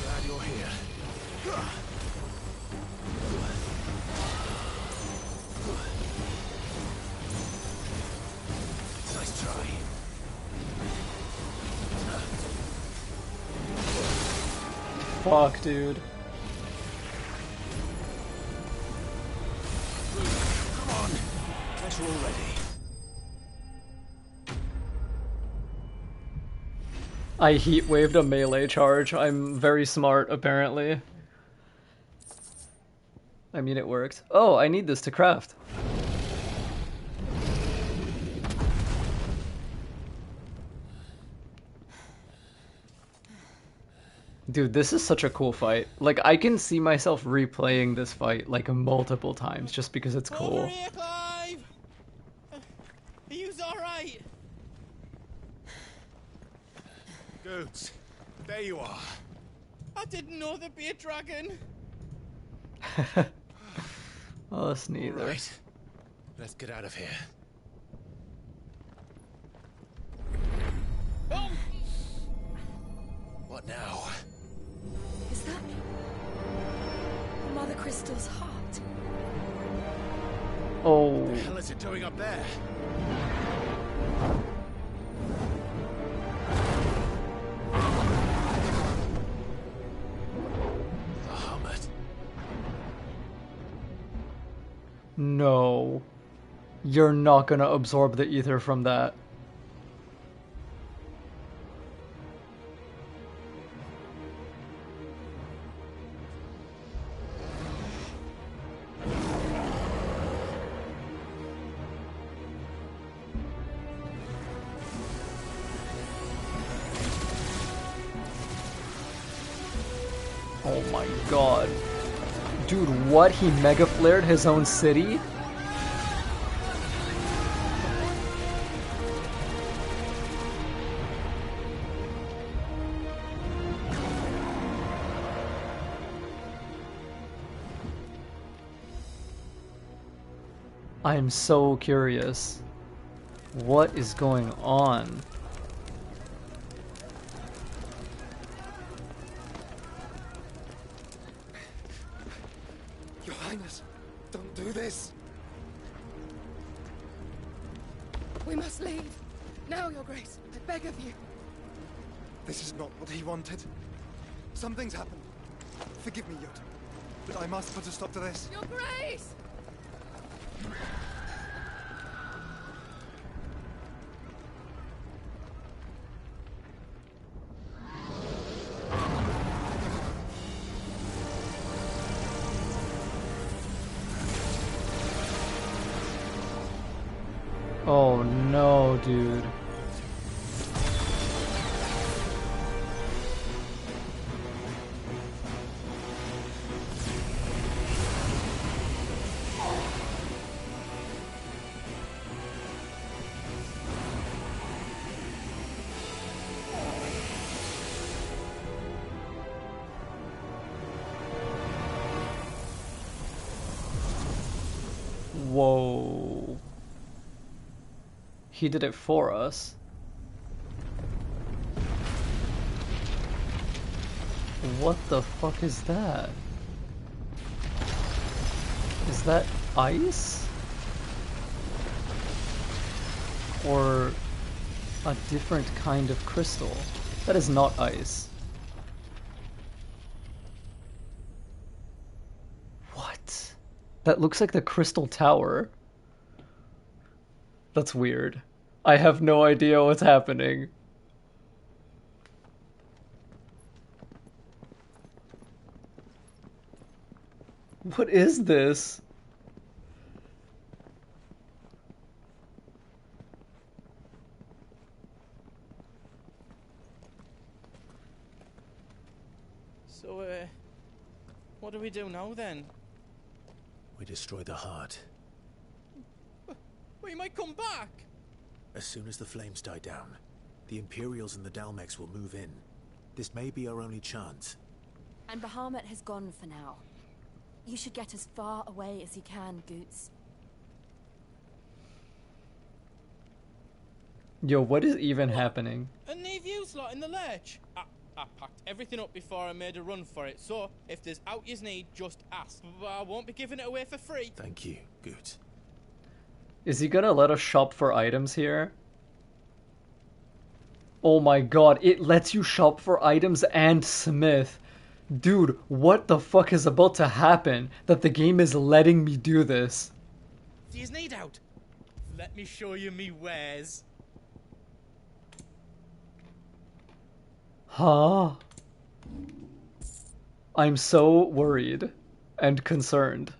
Glad you're here. Nice try. Fuck, dude. Come on. Get you all ready. I heat waved a melee charge. I'm very smart, apparently. I mean, it worked. Oh, I need this to craft. Dude, this is such a cool fight. Like, I can see myself replaying this fight, like, multiple times, just because it's cool. Over here, Clive! Are you alright? Goats, there you are. I didn't know there'd be a dragon. Us neither. All right, let's get out of here. Oh! What now? Is that Mother Crystal's heart? Oh. What the hell is it doing up there? The Hummet. No. You're not gonna absorb the ether from that. Oh my god. Dude, what? He mega flared his own city? I'm so curious. What is going on? Your Highness, don't do this. We must leave. Now, Your Grace. I beg of you. This is not what he wanted. Something's happened. Forgive me, Yoda, but I must put a stop to this. Your Grace! Oh no, dude. Whoa. He did it for us. What the fuck is that? Is that ice? Or a different kind of crystal? That is not ice. What? That looks like the Crystal Tower. That's weird. I have no idea what's happening. What is this? So, what do we do now then? We destroy the heart. We might come back! As soon as the flames die down, the Imperials and the Dalmex will move in. This may be our only chance. And Bahamut has gone for now. You should get as far away as you can, Goots. Yo, what is even happening? And leave you lot in the lurch. I packed everything up before I made a run for it, so if there's out yous need, just ask. But I won't be giving it away for free. Thank you, good. Is he gonna let us shop for items here? Oh my god, it lets you shop for items and smith. Dude, what the fuck is about to happen that the game is letting me do this? Do yous need out? Let me show you me wares. Huh? I'm so worried and concerned.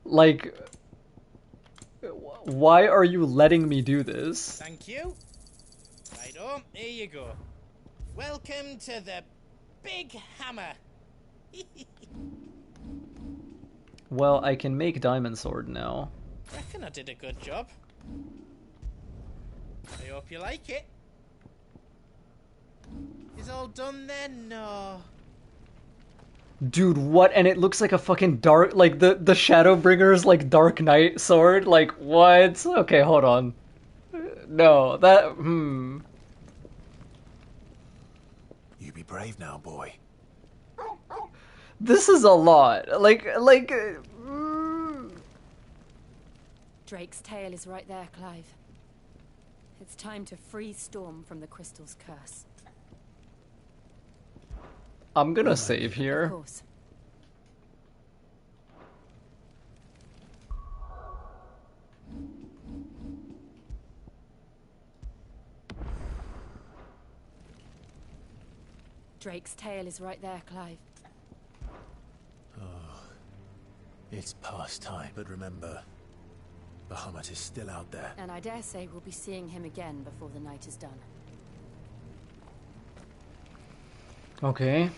Like, why are you letting me do this? Thank you. Righto, here you go. Welcome to the Big Hammer. Well, I can make diamond sword now. Reckon I did a good job. I hope you like it. Is all done then? No. Dude, what? And it looks like a fucking dark, like the Shadowbringer's like Dark Knight sword. Like what? Okay, hold on. No, that You be brave now, boy. This is a lot. Drake's tail is right there, Clive. It's time to free Storm from the crystal's curse. I'm gonna save here. Of course. Drake's tail is right there, Clive. Oh, it's past time. But remember, Bahamut is still out there. And I dare say we'll be seeing him again before the night is done. Okay.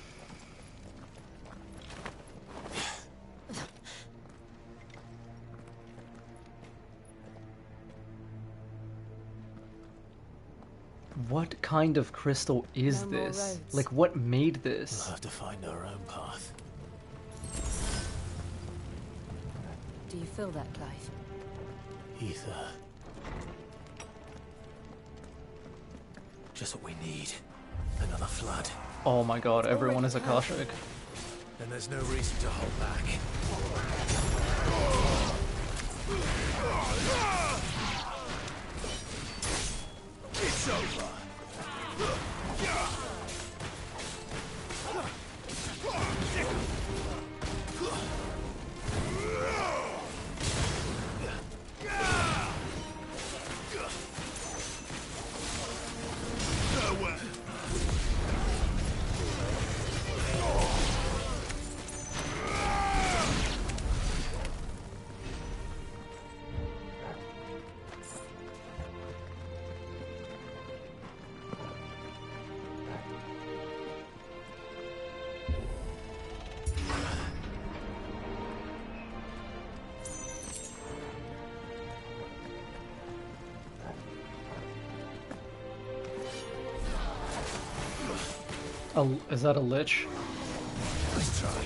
What kind of crystal is No more this? roads. Like, what made this? We'll have to find our own path. Do you feel that, Clive? Ether. Just what we need. Another flood. Oh my god, everyone is Akashic. Then there's no reason to hold back. It's over. Is that a lich? Let's try.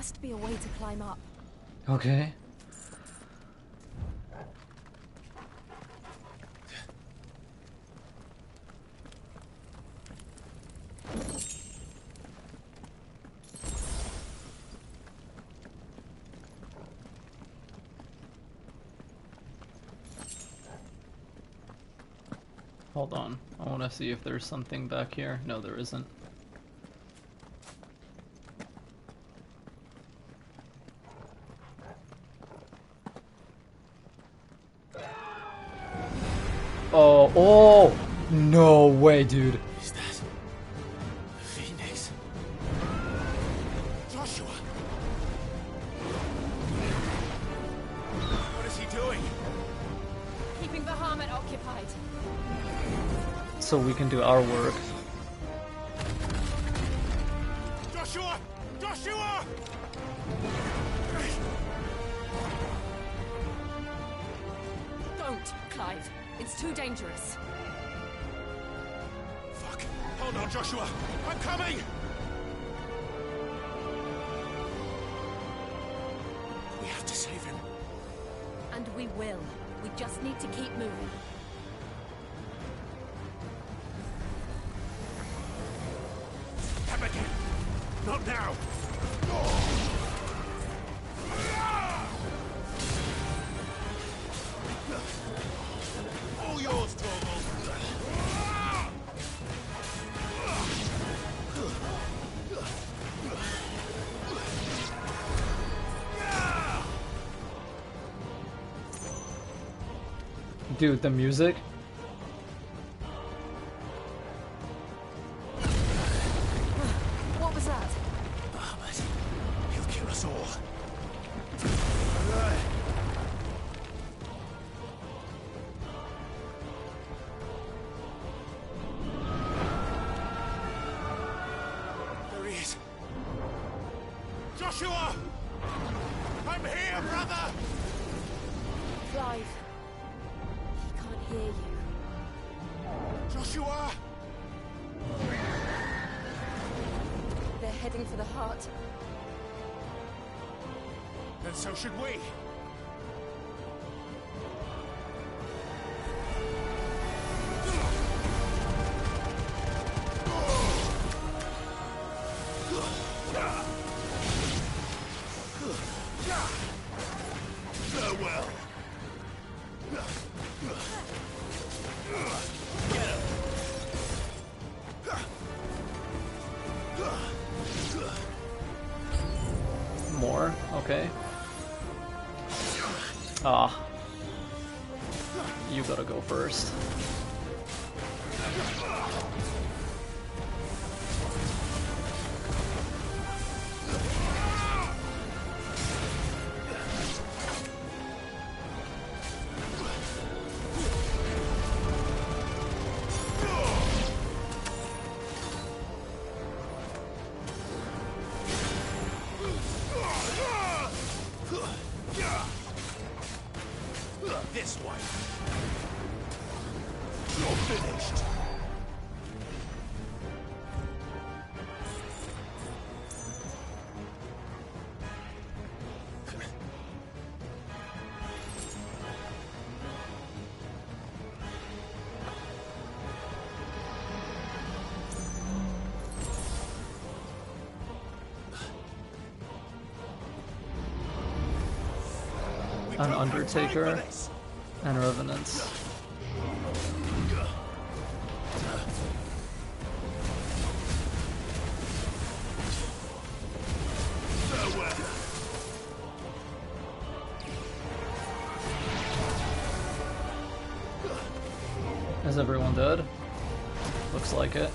must be a way to climb up. Okay. Hold on, I want to see if there's something back here. No, there isn't. Oh, oh! No way, dude. Is that the Phoenix? Joshua! What is he doing? Keeping the Bahamut occupied. So we can do our work. Joshua! Joshua! Don't, Clive. It's too dangerous. Fuck! Hold on, Joshua! I'm coming! We have to save him. And we will. We just need to keep moving. Come again! Not now! All yours, Torvald! Dude, the music. What was that? Bahamut. He'll kill us all. There he is. Joshua! I'm here, brother! Clive. He can't hear you. Joshua! They're heading for the heart. Then so should we. Farewell. More? Okay. Ah. You gotta go first. This way. You're finished. An Undertaker and Revenants. Is everyone dead? Looks like it.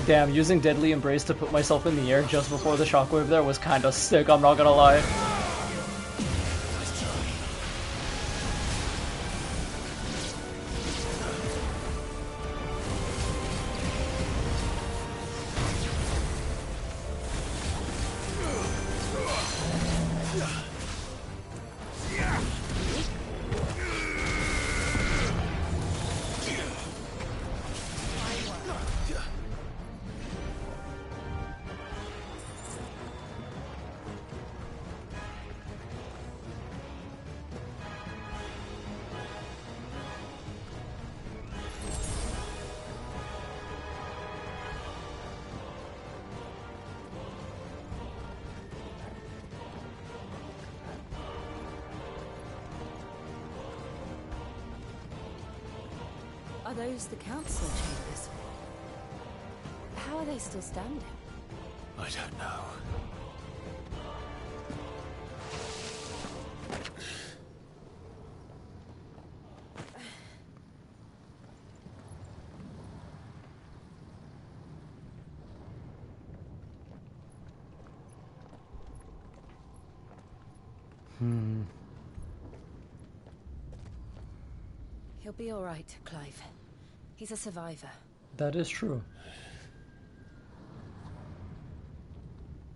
Damn, using Deadly Embrace to put myself in the air just before the shockwave there was kinda sick, I'm not gonna lie. Are those the council chambers? How are they still standing? I don't know. He'll be all right, Clive. He's a survivor. That is true.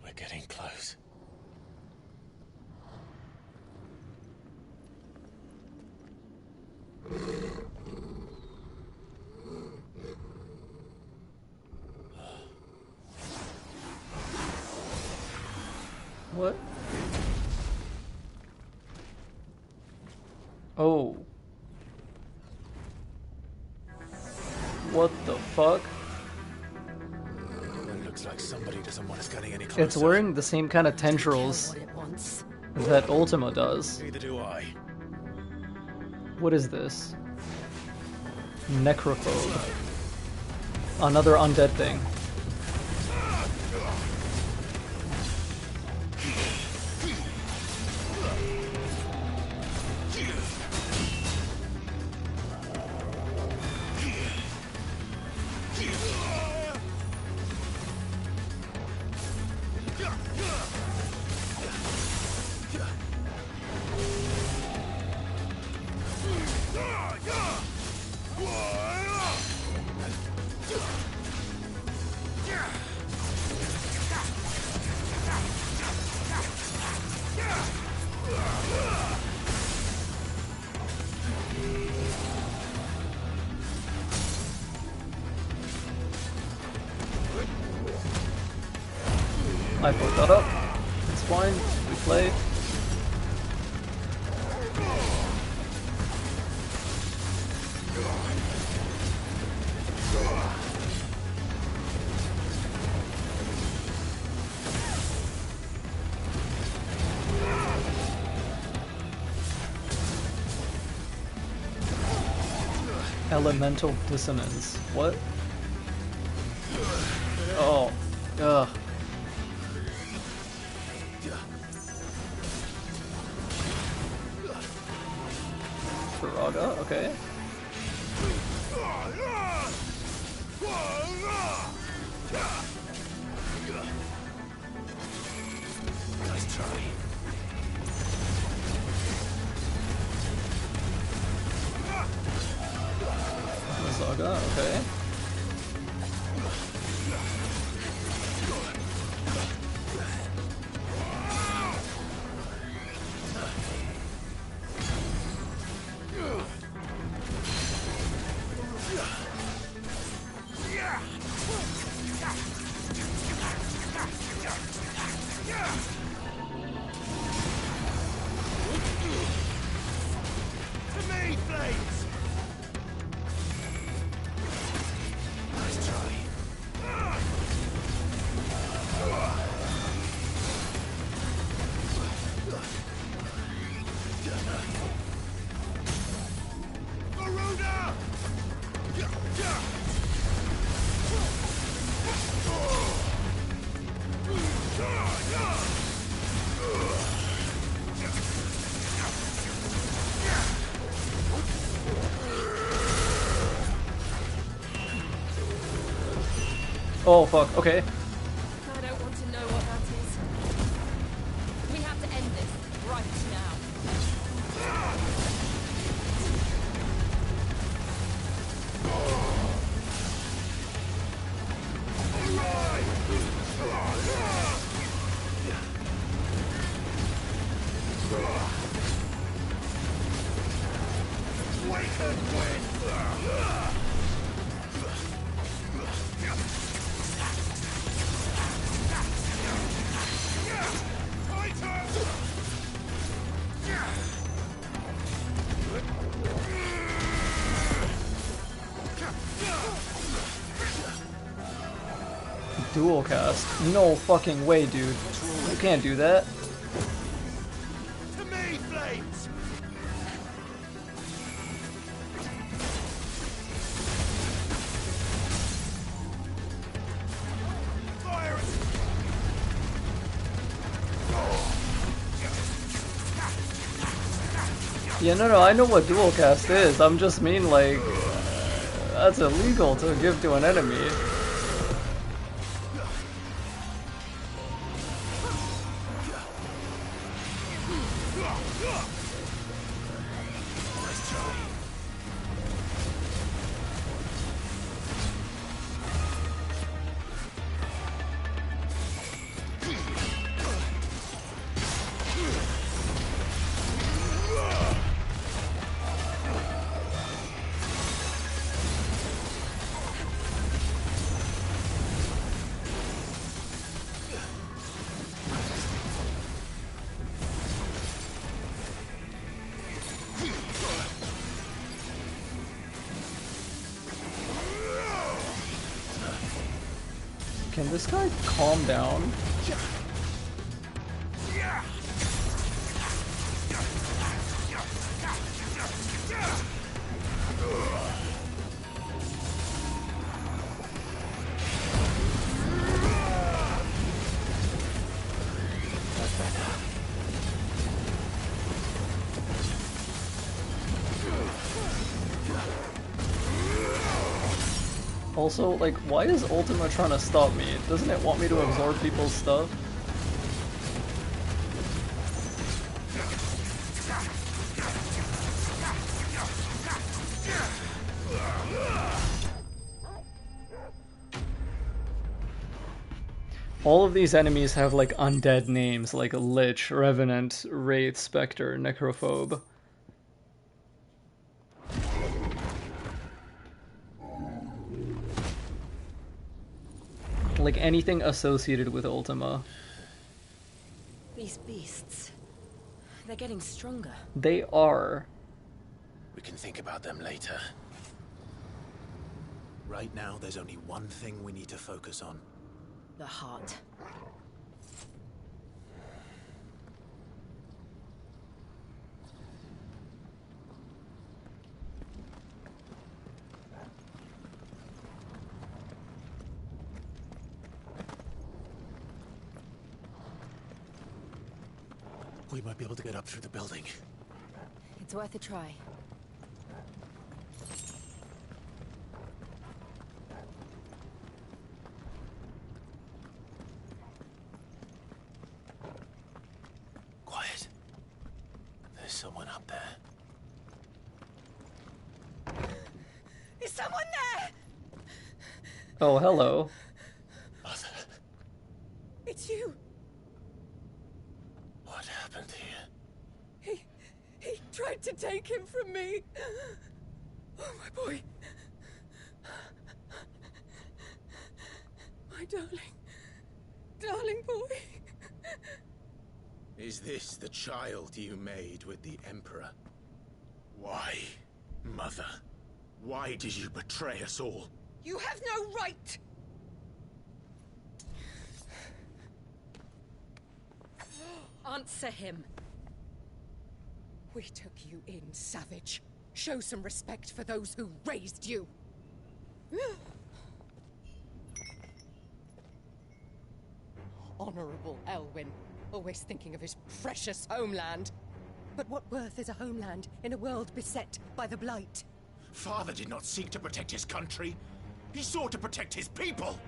We're getting close. What? Oh. What the fuck? It looks like somebody doesn't want us getting any closer. It's wearing the same kind of tendrils that Ultima does. Neither do I. What is this? Necrophobe. Another undead thing. I fucked that up. It's fine. We play. Elemental dissonance. What? Oh. Ugh. Faraga, okay. Nice try. Saga, okay. Oh fuck, okay. I don't want to know what that is. We have to end this right Dual cast? No fucking way, dude. You can't do that. To me, flames! Fire! Yeah, no, I know what dual cast is. I'm just mean like that's illegal to give to an enemy. Can this guy calm down? Also, like, why is Ultima trying to stop me? Doesn't it want me to absorb people's stuff? All of these enemies have, like, undead names, like Lich, Revenant, Wraith, Spectre, Necrophobe. Like anything associated with Ultima. These beasts, they're getting stronger. They are. We can think about them later. Right now, there's only one thing we need to focus on. The heart. We might be able to get up through the building. It's worth a try. Quiet. There's someone up there. Is someone there? Oh, hello. Mother. It's you. What happened here? He tried to take him from me. Oh, my boy. My darling boy. Is this the child you made with the Emperor? Why, Mother? Why did you betray us all? You have no right. Answer him. We took you in, savage. Show some respect for those who raised you. Honorable Elwyn, always thinking of his precious homeland. But what worth is a homeland in a world beset by the Blight? Father did not seek to protect his country. He sought to protect his people.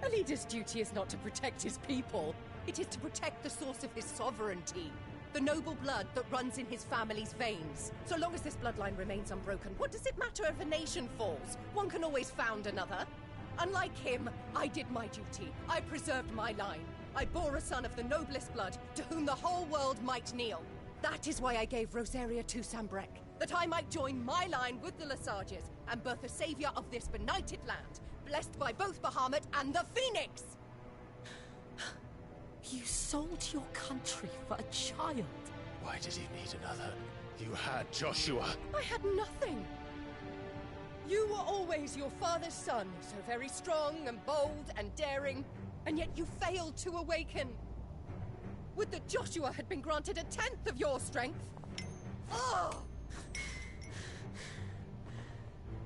A leader's duty is not to protect his people. It is to protect the source of his sovereignty. The noble blood that runs in his family's veins. So long as this bloodline remains unbroken, what does it matter if a nation falls? One can always found another. Unlike him, I did my duty. I preserved my line. I bore a son of the noblest blood, to whom the whole world might kneel. That is why I gave Rosaria to Sambrek, that I might join my line with the Lesages and birth a savior of this benighted land, blessed by both Bahamut and the Phoenix! You sold your country for a child. Why did he need another? You had Joshua. I had nothing. You were always your father's son, so very strong and bold and daring, and yet you failed to awaken. Would that Joshua had been granted 1/10 of your strength? Oh!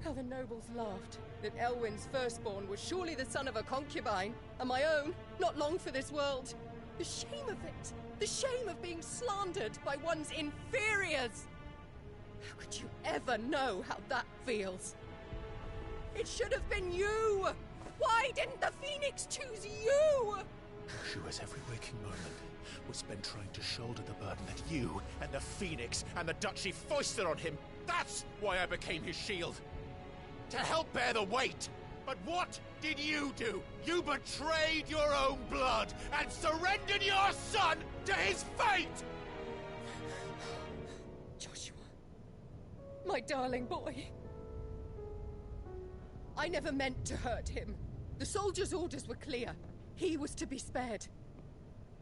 How the nobles laughed, that Elwyn's firstborn was surely the son of a concubine, and my own, not long for this world. The shame of it! The shame of being slandered by one's inferiors! How could you ever know how that feels? It should have been you! Why didn't the Phoenix choose you? Joshua's every waking moment was spent trying to shoulder the burden that you and the Phoenix and the Duchy foisted on him. That's why I became his shield. To help bear the weight. But what did you do? You betrayed your own blood and surrendered your son to his fate! Joshua, my darling boy. I never meant to hurt him. The soldiers' orders were clear. He was to be spared.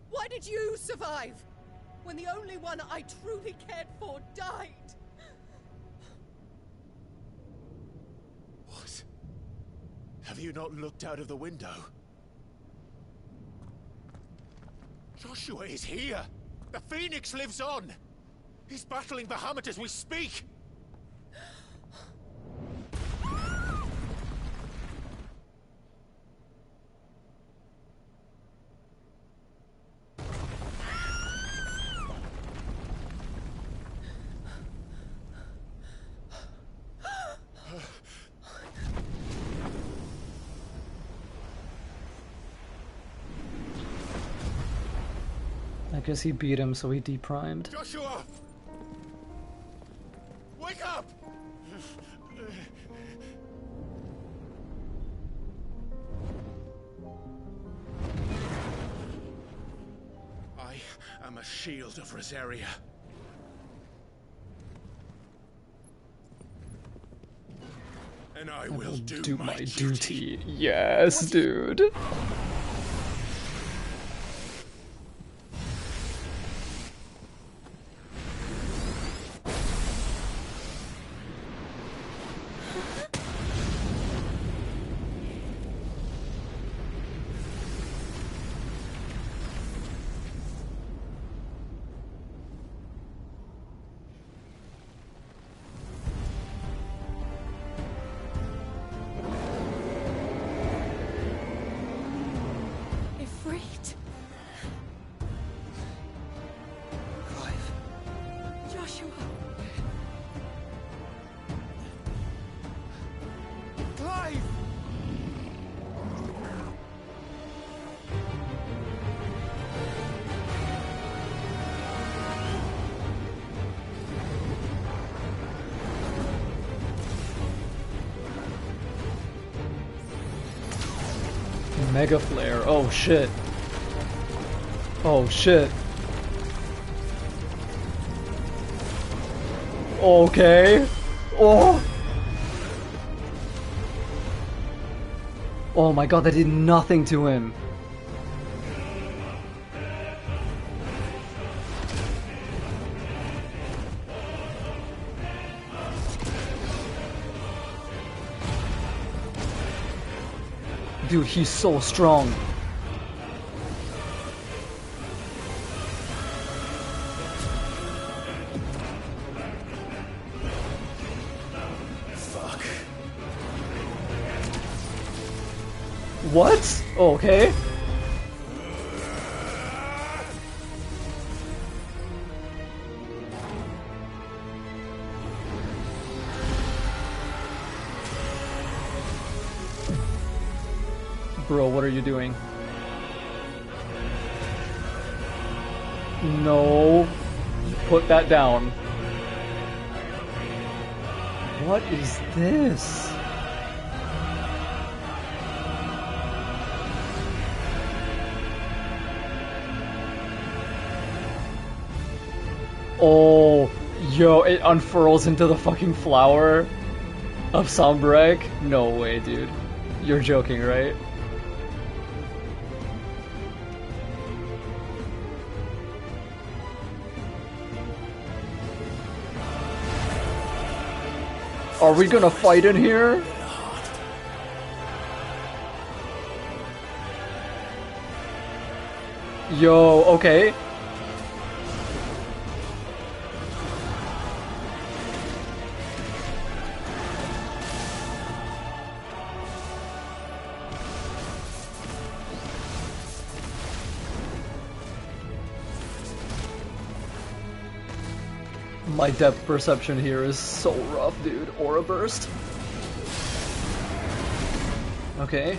Why did you survive when the only one I truly cared for died? What? Have you not looked out of the window? Joshua is here! The Phoenix lives on! He's battling Bahamut as we speak! I guess he beat him, so he deprimed. Joshua! Wake up! I am a shield of Rosaria. And I will do my duty. Yes, dude. Mega Flare. Oh shit. Oh shit. Okay. Oh. Oh my god, that did nothing to him. Dude, he's so strong. Fuck. What? Okay. Bro, what are you doing? No. Put that down. What is this? Oh, yo, it unfurls into the fucking flower of Sombrek? No way, dude. You're joking, right? Are we gonna fight in here? Yo, okay. My depth perception here is so rough, dude. Aura burst. Okay.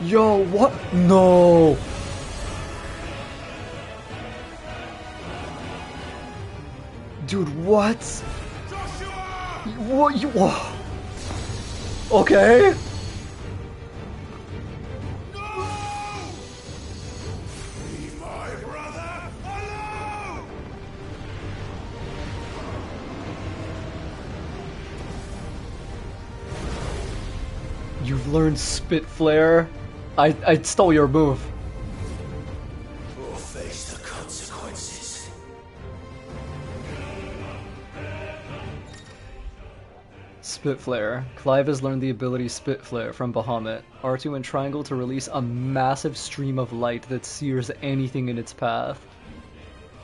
Yo, what? No! Dude, what? What you? Okay. You've learned Spit Flare. I stole your move. We'll face the consequences. Spit Flare. Clive has learned the ability Spit Flare from Bahamut. R2 and triangle to release a massive stream of light that sears anything in its path.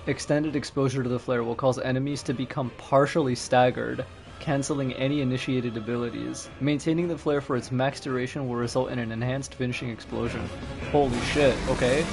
Extended exposure to the flare will cause enemies to become partially staggered, cancelling any initiated abilities. Maintaining the flare for its max duration will result in an enhanced finishing explosion. Holy shit, okay.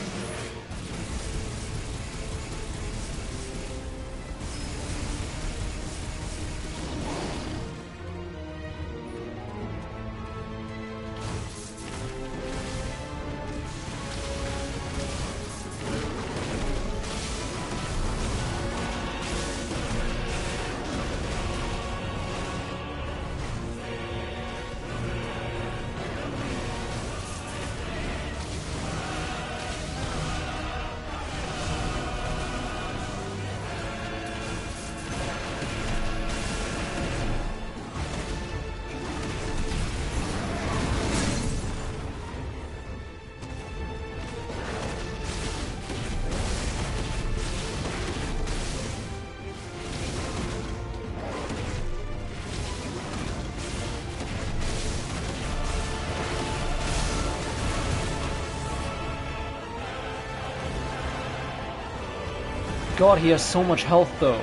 God, he has so much health though.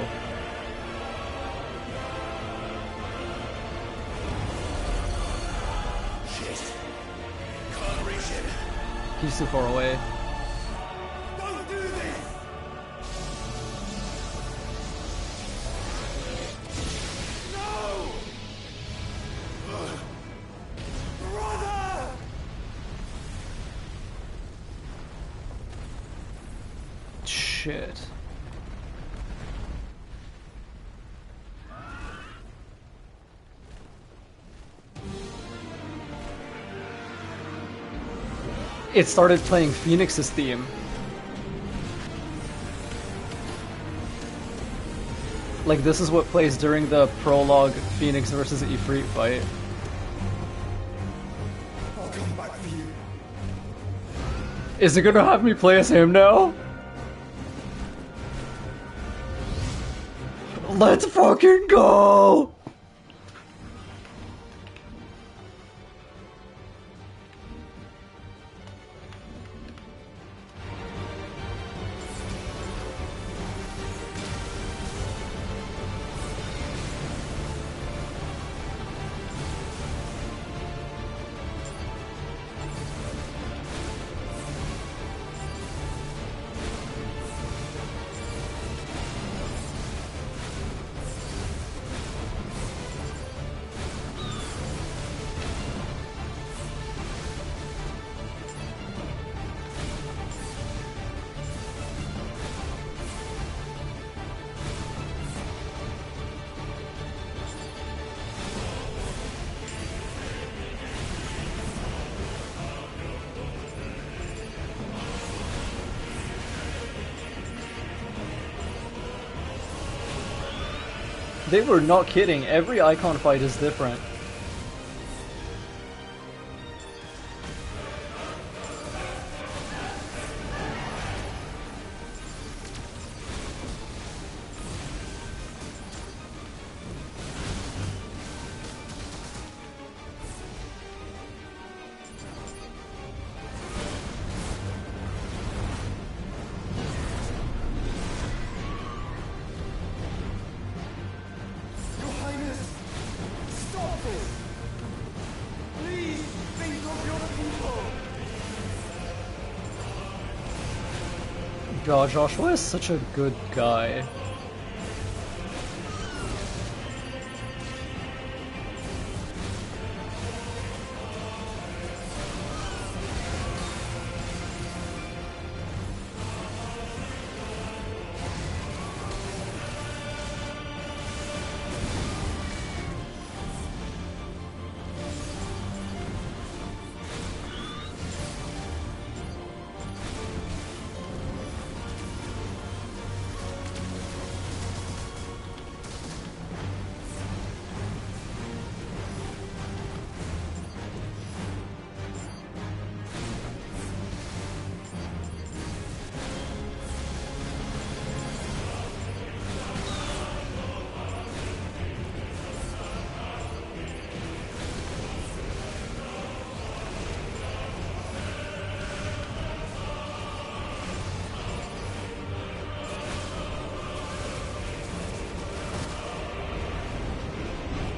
Shit. Can't reach him. He's too far away. Don't do this! No! Brother! Shit. It started playing Phoenix's theme. Like, this is what plays during the prologue Phoenix versus Ifrit fight. I'll come back for you. Is it gonna have me play as him now? Let's fucking go! They were not kidding. Every icon fight is different. Your Highness, stop this! Please think of your people! God, Joshua is such a good guy.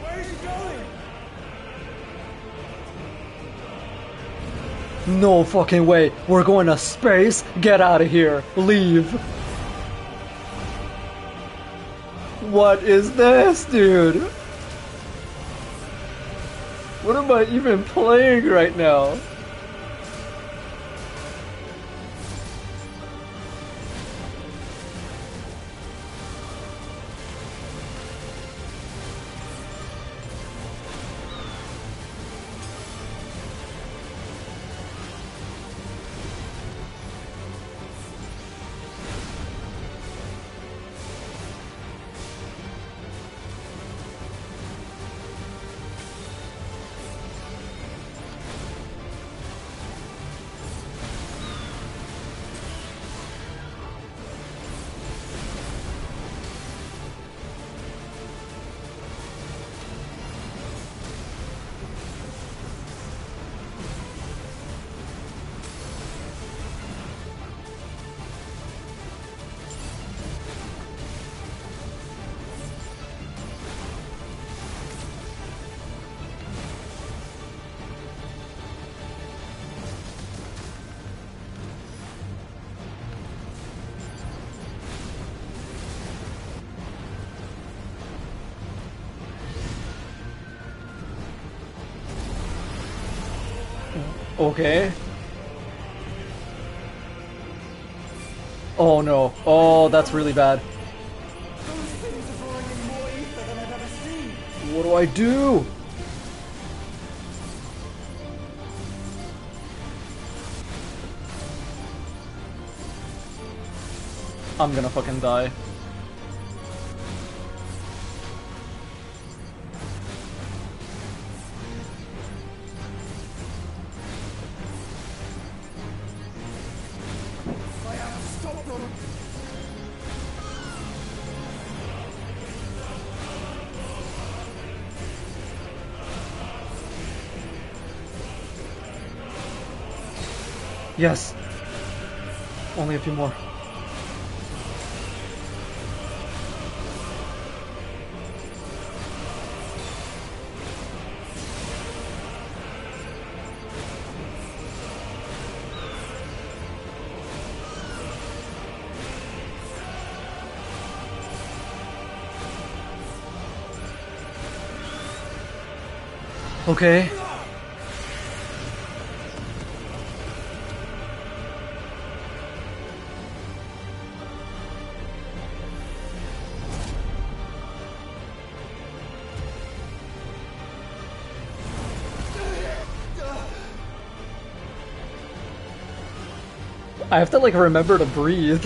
Where are you going? No fucking way. We're going to space? Get out of here. Leave. What is this, dude? What am I even playing right now? Okay. Oh no. Oh, that's really bad. Those things are drawing in more ether than I've ever seen. What do I do? I'm gonna fucking die. I have to stop them. Yes. Only a few more. Okay. I have to like remember to breathe.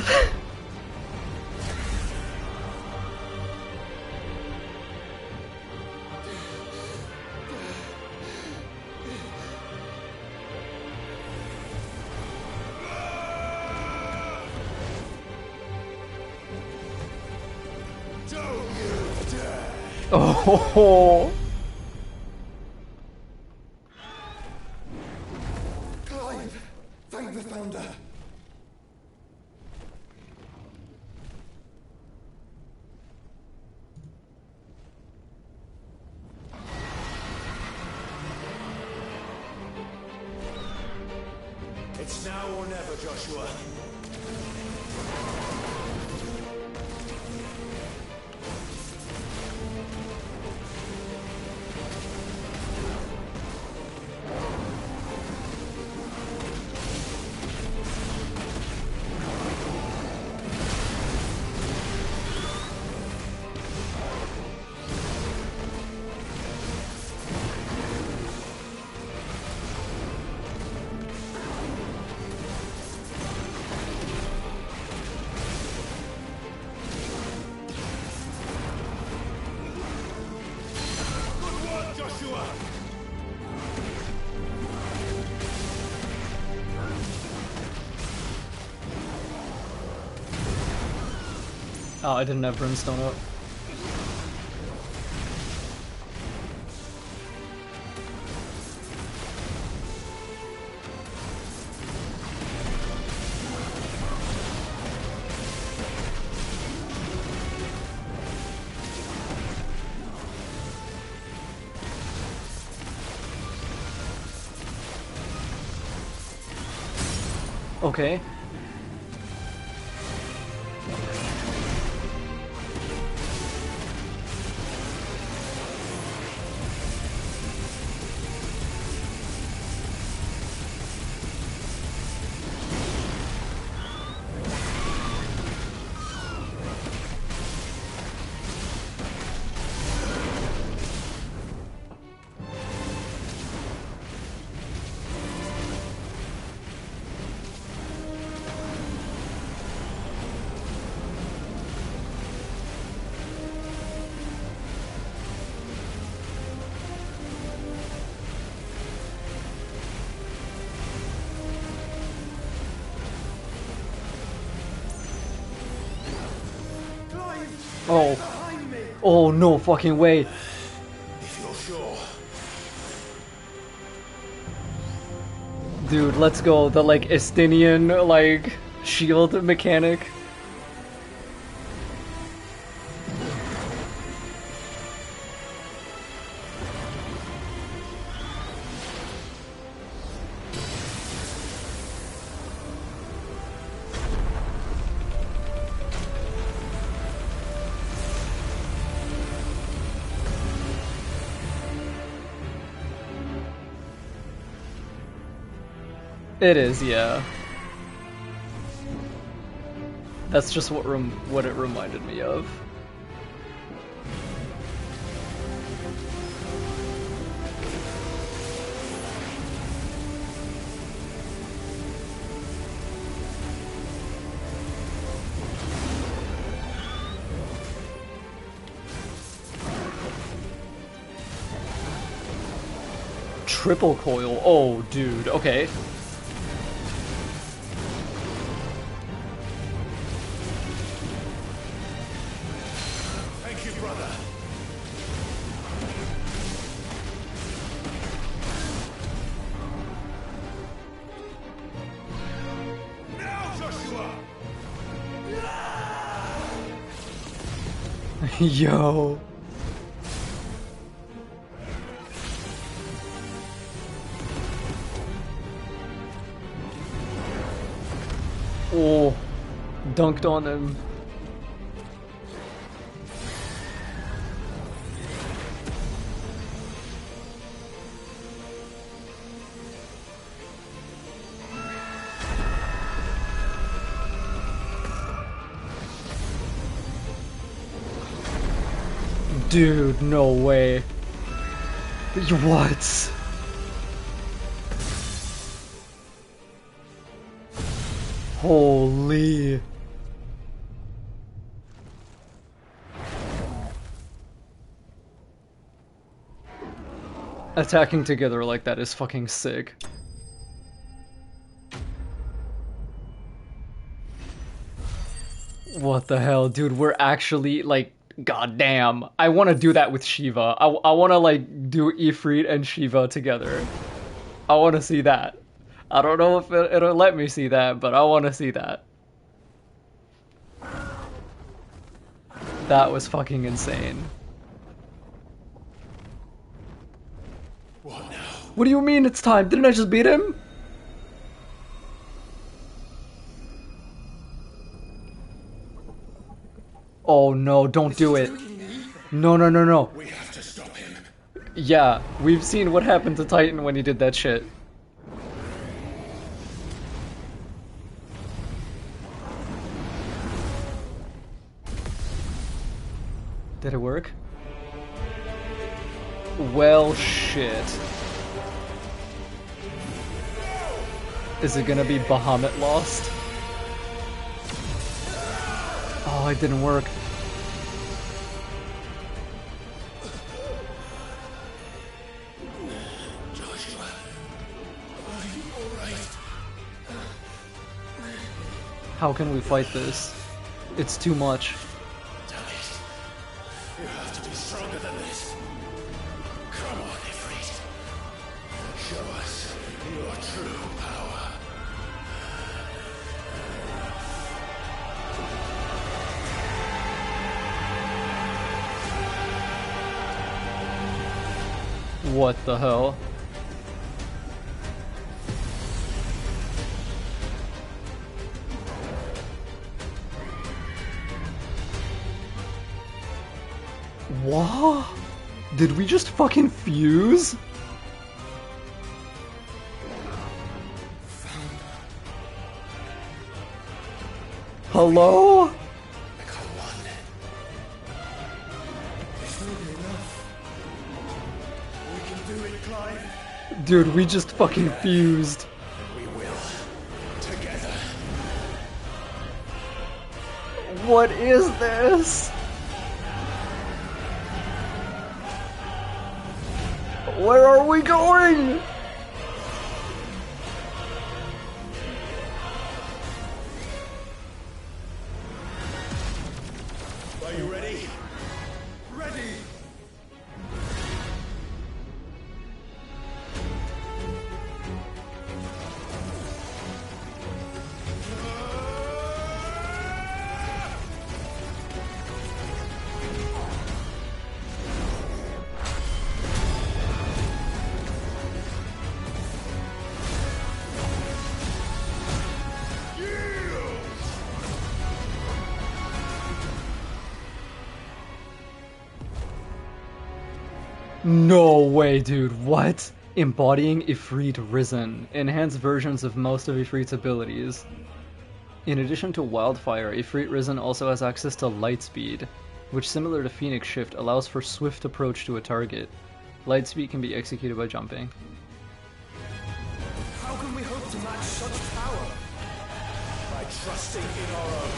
Oh. Clive! Thank the Founder! It's now or never, Joshua. Oh, I didn't have Brimstone up. Okay. Oh. Oh, no fucking way. If you're sure. Dude, let's go. The, like, Estinian, like, shield mechanic. It is, yeah. That's just what it reminded me of. Triple coil. Oh, dude. Okay. Yo. Oh, dunked on him. Dude, no way. What? Holy. Attacking together like that is fucking sick. What the hell, dude? We're actually, like, God damn. I want to do that with Shiva. I want to, like, do Ifrit and Shiva together. I want to see that. I don't know if it'll let me see that, but I want to see that. That was fucking insane. What now? What do you mean it's time? Didn't I just beat him? Oh no, don't do it. No, no, no, no. We have to stop him. Yeah, we've seen what happened to Titan when he did that shit. Did it work? Well, shit. Is it gonna be Bahamut Lost? Oh, it didn't work. Joshua, are you alright? How can we fight this? It's too much. Damn it. You have to be stronger than this. Come on, Ifrit. Show us your true power. What the hell? What? Did we just fucking fuse? Hello? Dude, we just fucking fused. We will. Together. What is this? Where are we going? Are you ready? Ready! No way, dude. What? Embodying Ifrit Risen. Enhanced versions of most of Ifrit's abilities. In addition to Wildfire, Ifrit Risen also has access to Lightspeed, which, similar to Phoenix Shift, allows for swift approach to a target. Lightspeed can be executed by jumping. How can we hope to match such power? By trusting in our own.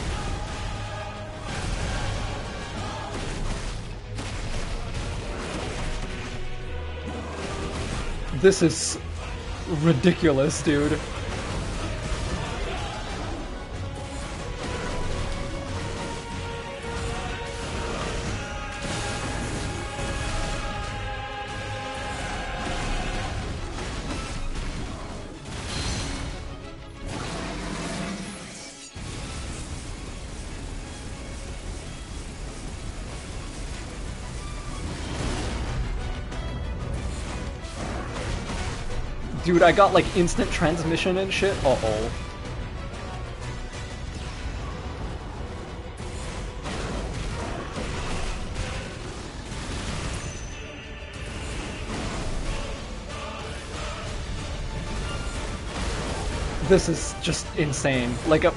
This is ridiculous, dude. Dude, I got like instant transmission and shit. Uh-oh. This is just insane. Like a...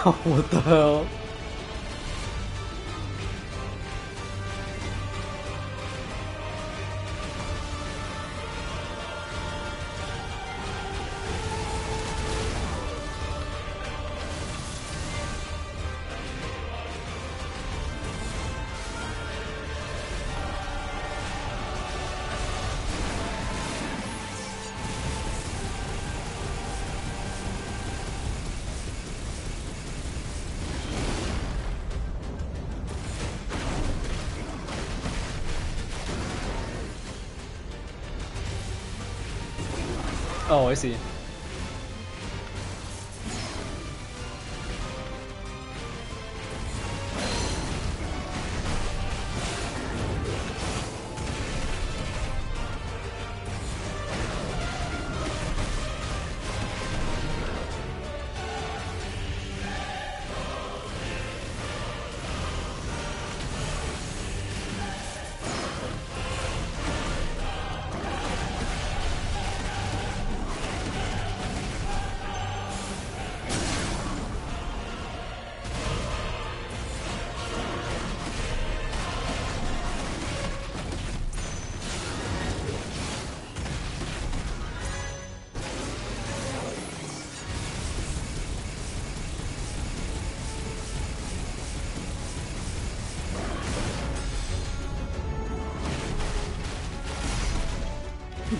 What the hell? Oh, I see.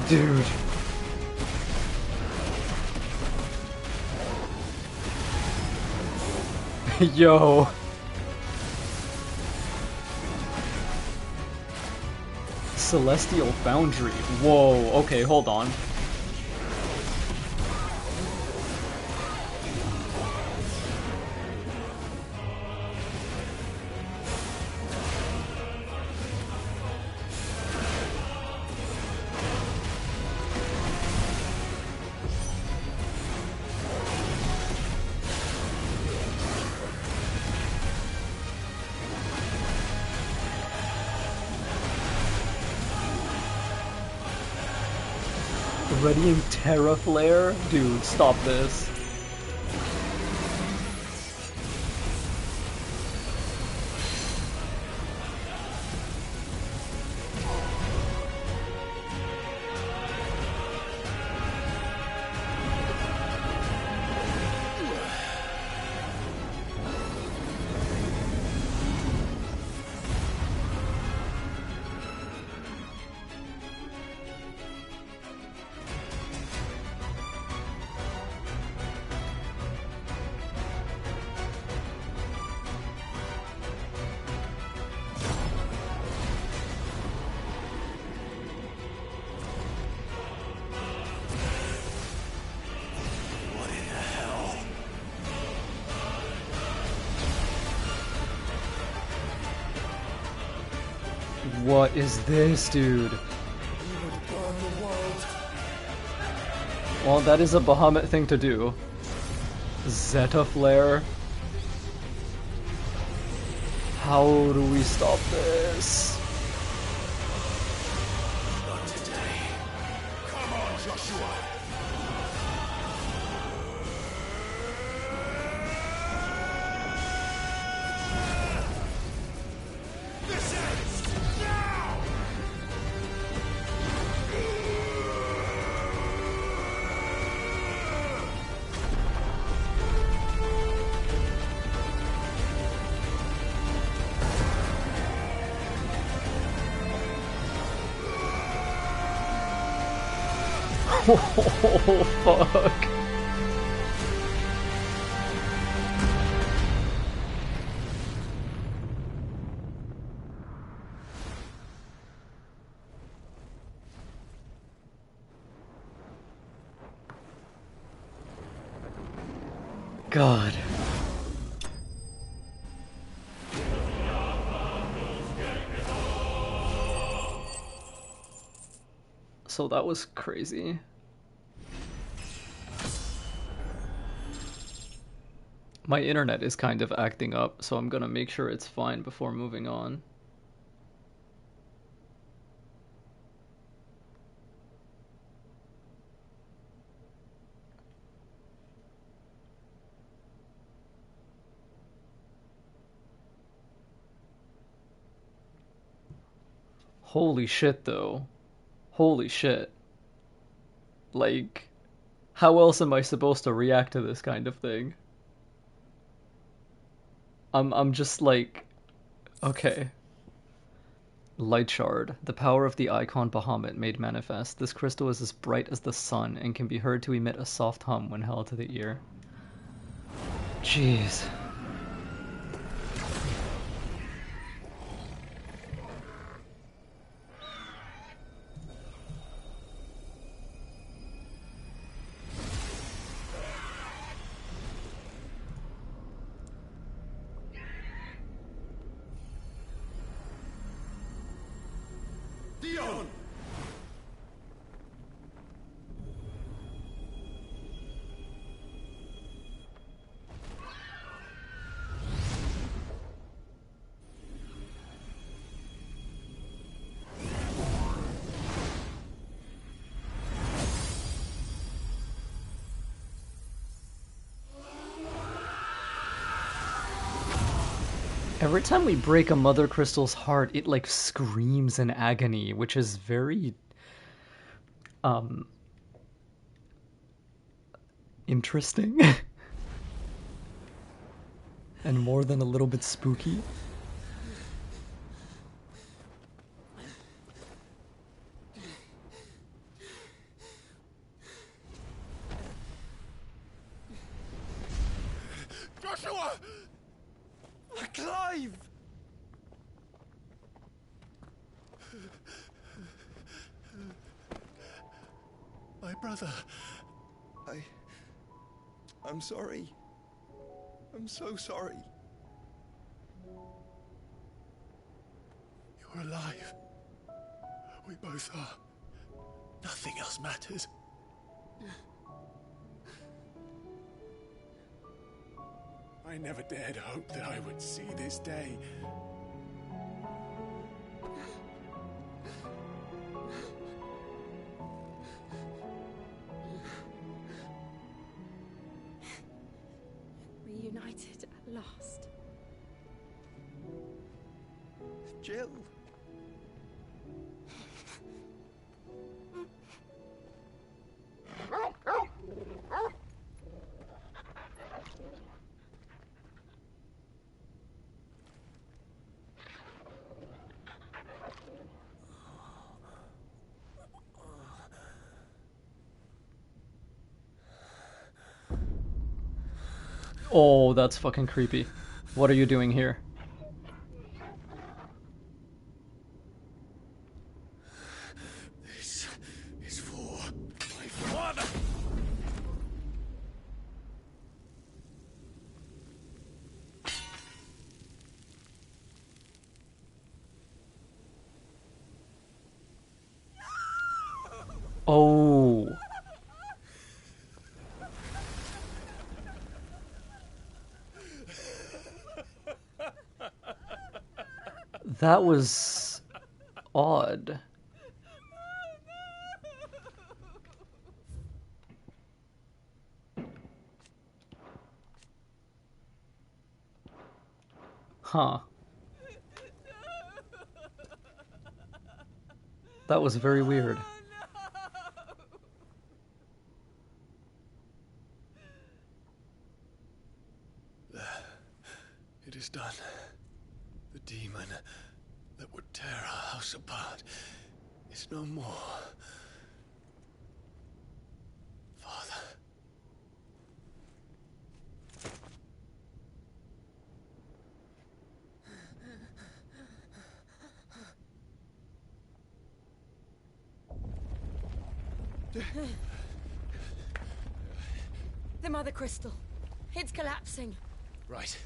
Dude. Yo. Celestial Foundry. Whoa, okay, hold on. Radiant Terra Flare? Dude, stop this. What is this, dude? Well, that is a Bahamut thing to do. Zeta Flare. How do we stop this? Not today. Come on, Joshua. This ends now. Oh, fuck. God. So that was crazy. My internet is kind of acting up, so I'm gonna make sure it's fine before moving on. Holy shit, though. Holy shit. Like, how else am I supposed to react to this kind of thing? I'm just like, okay. Light shard, the power of the icon Bahamut made manifest. This crystal is as bright as the sun and can be heard to emit a soft hum when held to the ear. Jeez. Dion! Every time we break a Mother Crystal's heart, it like screams in agony, which is very interesting and more than a little bit spooky. Joshua! Clive! My brother. I'm sorry. I'm so sorry. You're alive. We both are. Nothing else matters. I never dared hope that I would see this day. Reunited at last. Jill. Oh, that's fucking creepy. What are you doing here? This is for my father. Oh. That was odd. Huh. That was very weird. It is done. The demon that would tear our house apart is no more. Father. The Mother Crystal. It's collapsing. Right.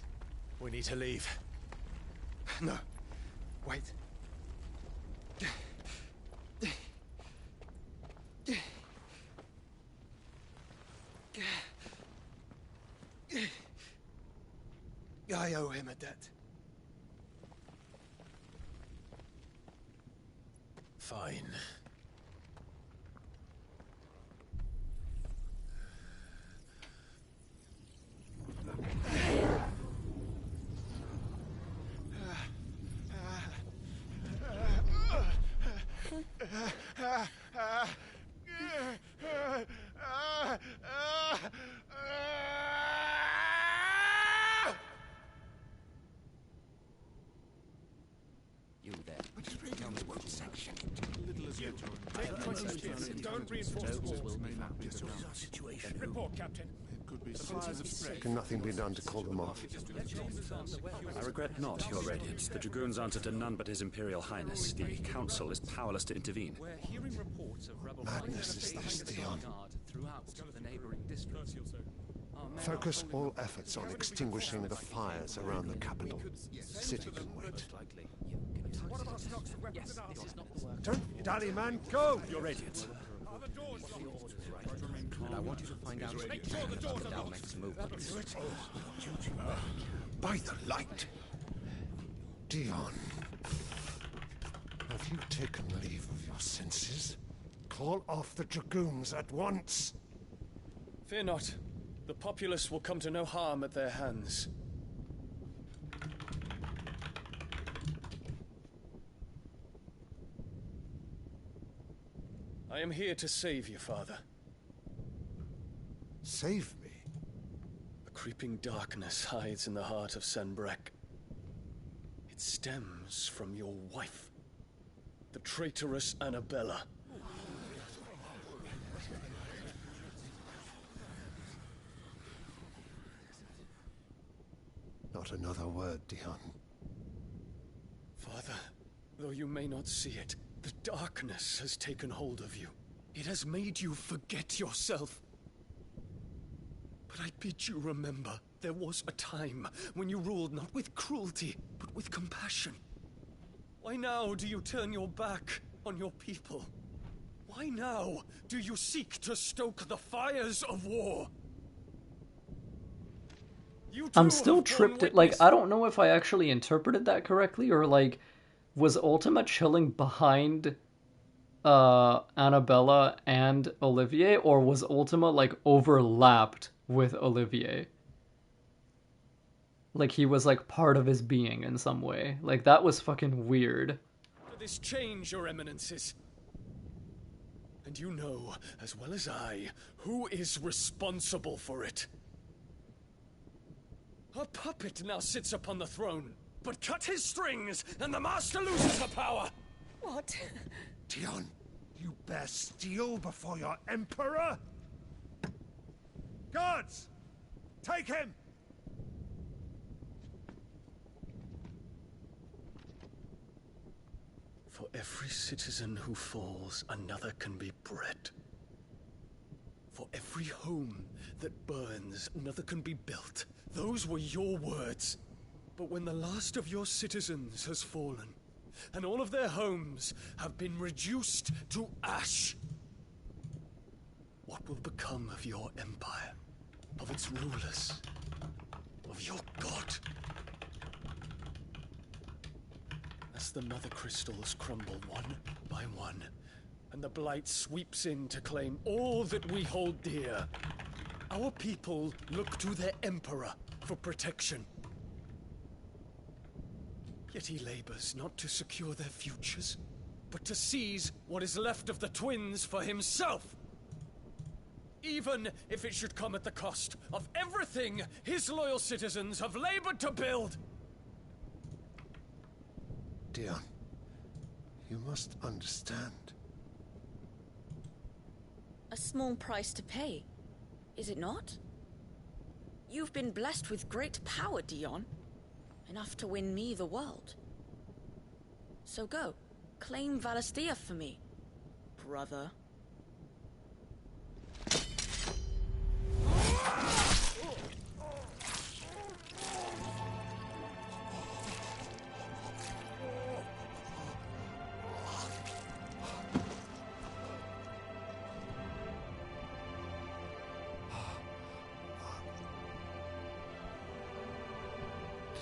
We need to leave. No. Wait. I owe him a debt. Fine. there. Tell me what section. Don't reinforce the walls. Report, Captain. Can nothing be done to call them off? I regret not, Your Radiance. The Dragoons answer to none but His Imperial Highness. The Council is powerless to intervene. We're hearing reports of rebel Madness is this, Dion. throughout the neighboring districts. Focus all efforts on extinguishing the fires around the capital. The city can wait. Don't dally, man, go! Your Radiance. And I want you to find out about the Dalmec's movement. By the light! Dion, have you taken leave of your senses? Call off the Dragoons at once! Fear not. The populace will come to no harm at their hands. I am here to save you, Father. Save me? A creeping darkness hides in the heart of Sanbreque. It stems from your wife, the traitorous Annabella. Not another word, Dion. Father, though you may not see it, the darkness has taken hold of you. It has made you forget yourself. But I bid you remember, there was a time when you ruled not with cruelty, but with compassion. Why now do you turn your back on your people? Why now do you seek to stoke the fires of war? I'm still tripped at, like, I don't know if I actually interpreted that correctly, or, like, was Ultima chilling behind Annabella and Olivier, or was Ultima, like, overlapped with Olivier? Like, he was, like, part of his being in some way. Like, that was fucking weird. For this change, your eminences. And you know, as well as I, who is responsible for it. A puppet now sits upon the throne, but cut his strings, and the master loses her power! What? Dion, you bear steel before your emperor? Guards! Take him! For every citizen who falls, another can be bred. For every home that burns, another can be built. Those were your words. But when the last of your citizens has fallen, and all of their homes have been reduced to ash, what will become of your empire, of its rulers, of your god? As the mother crystals crumble one by one, and the blight sweeps in to claim all that we hold dear, our people look to their emperor for protection. Yet he labors not to secure their futures, but to seize what is left of the twins for himself. Even if it should come at the cost of everything his loyal citizens have labored to build. Dion, you must understand. A small price to pay, is it not? You've been blessed with great power, Dion. Enough to win me the world. So go, claim Valisthea for me, brother.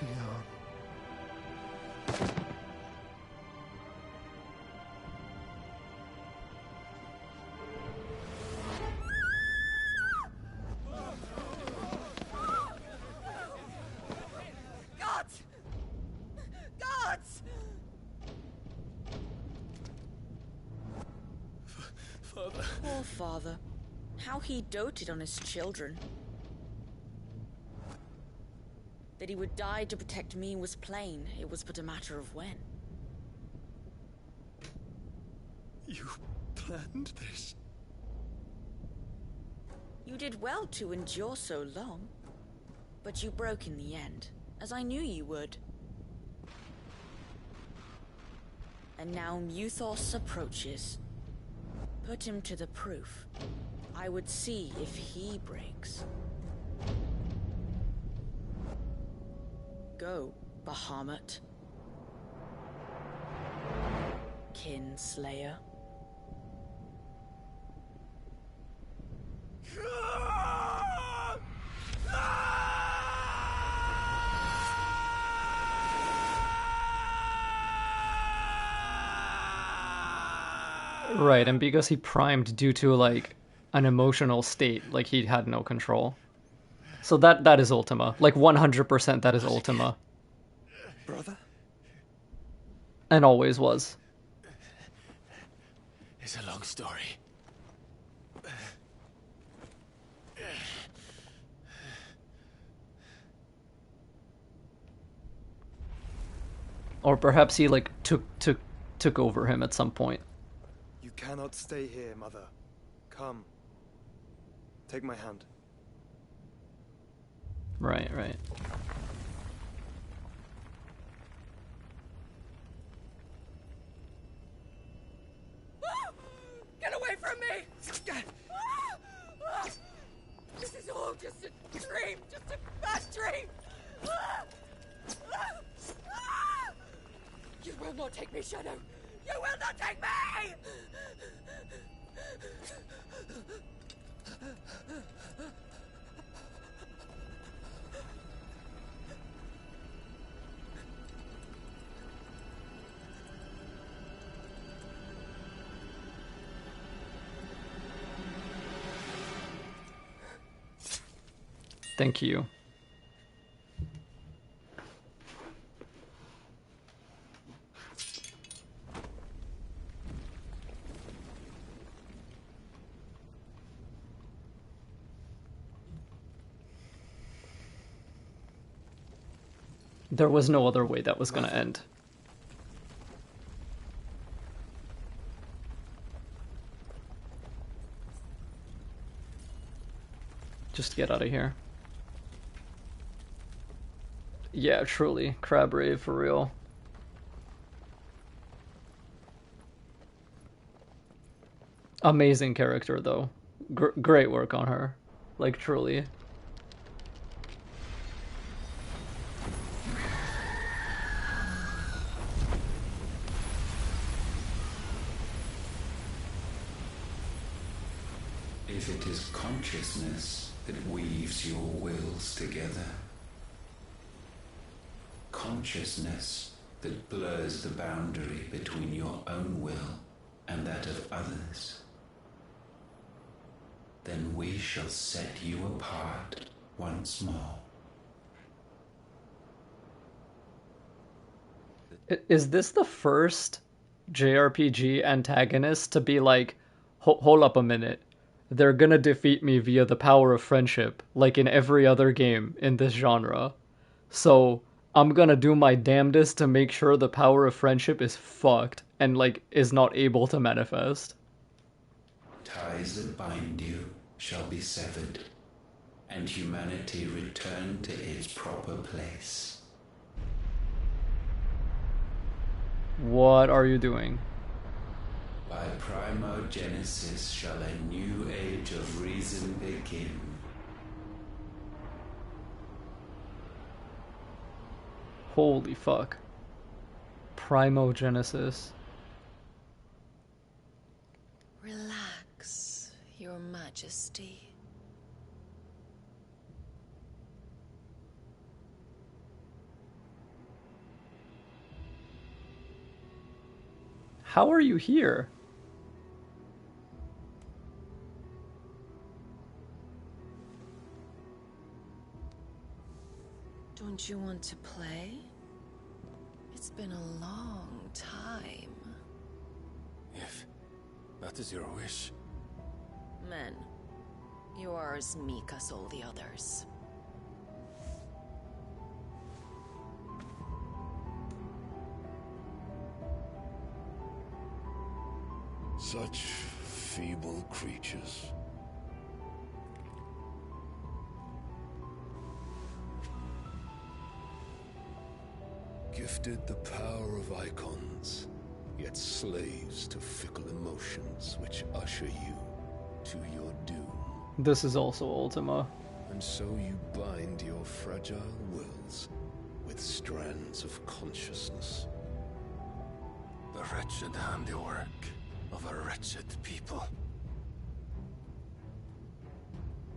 Dion. Gods! Gods! Father. Poor father. How he doted on his children. That he would die to protect me was plain. It was but a matter of when. You planned this? You did well to endure so long. But you broke in the end, as I knew you would. And now Muthos approaches. Put him to the proof. I would see if he breaks. Go, Bahamut. Kinslayer. Right, and because he primed due to like an emotional state, like he had no control. So that is Ultima. Like 100% that is Ultima. Brother? And always was. It's a long story. Or perhaps he like took over him at some point. You cannot stay here, Mother. Come. Take my hand. Right, right. Get away from me! This is all just a dream, just a bad dream! You will not take me, Shadow! You will not take me! Thank you. There was no other way that was gonna end. Just get out of here. Yeah, truly. Crab Rave, for real. Amazing character, though. Great work on her. Like, truly. If it is consciousness that weaves your wills together, consciousness that blurs the boundary between your own will and that of others, then we shall set you apart once more. Is this the first JRPG antagonist to be like, hold up a minute, they're gonna defeat me via the power of friendship, like in every other game in this genre. So I'm gonna do my damnedest to make sure the power of friendship is fucked and like is not able to manifest. Ties that bind you shall be severed, and humanity return to its proper place. What are you doing? By primogenesis shall a new age of reason begin. Holy fuck. Primogenesis. Relax, Your Majesty. How are you here? Don't you want to play? It's been a long time. If that is your wish. Men, you are as meek as all the others. Such feeble creatures. Gifted the power of icons, yet slaves to fickle emotions which usher you to your doom. This is also Ultima. And so you bind your fragile wills with strands of consciousness. The wretched handiwork of a wretched people.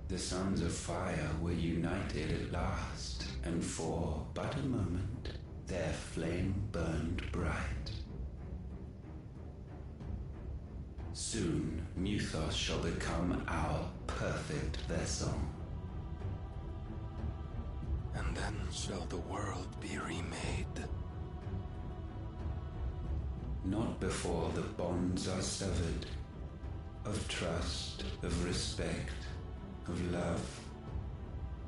The Sons of Fire were united at last, and for but a moment their flame burned bright. Soon Muthos shall become our perfect vessel. And then shall the world be remade. Not before the bonds are severed, of trust, of respect, of love.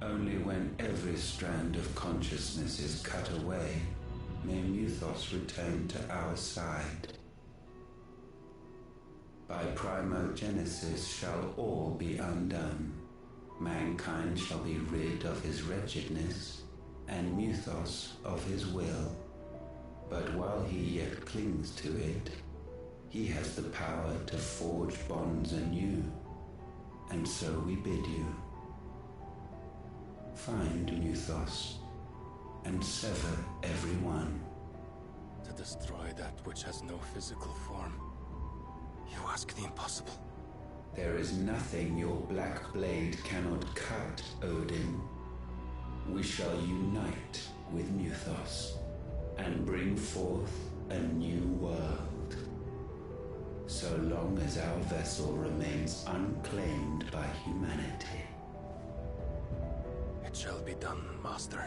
Only when every strand of consciousness is cut away, may Muthos return to our side. By primogenesis shall all be undone. Mankind shall be rid of his wretchedness, and Muthos of his will. But while he yet clings to it, he has the power to forge bonds anew. And so we bid you, find Muthos, and sever every one. To destroy that which has no physical form, you ask the impossible. There is nothing your black blade cannot cut, Odin. We shall unite with Muthos, and bring forth a new world. So long as our vessel remains unclaimed by humanity. It shall be done, Master.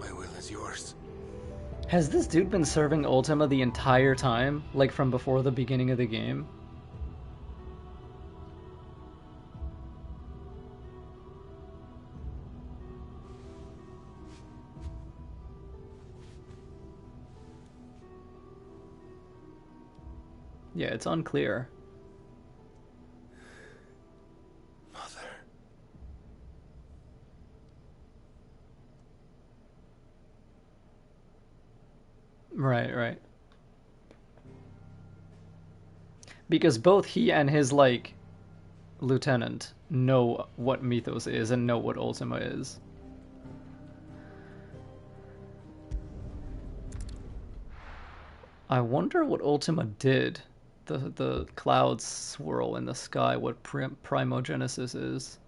My will is yours. Has this dude been serving Ultima the entire time? Like from before the beginning of the game? Yeah, it's unclear. Mother. Right. Because both he and his, like, lieutenant know what Mythos is and know what Ultima is. I wonder what Ultima did. The clouds swirl in the sky, what primogenesis is.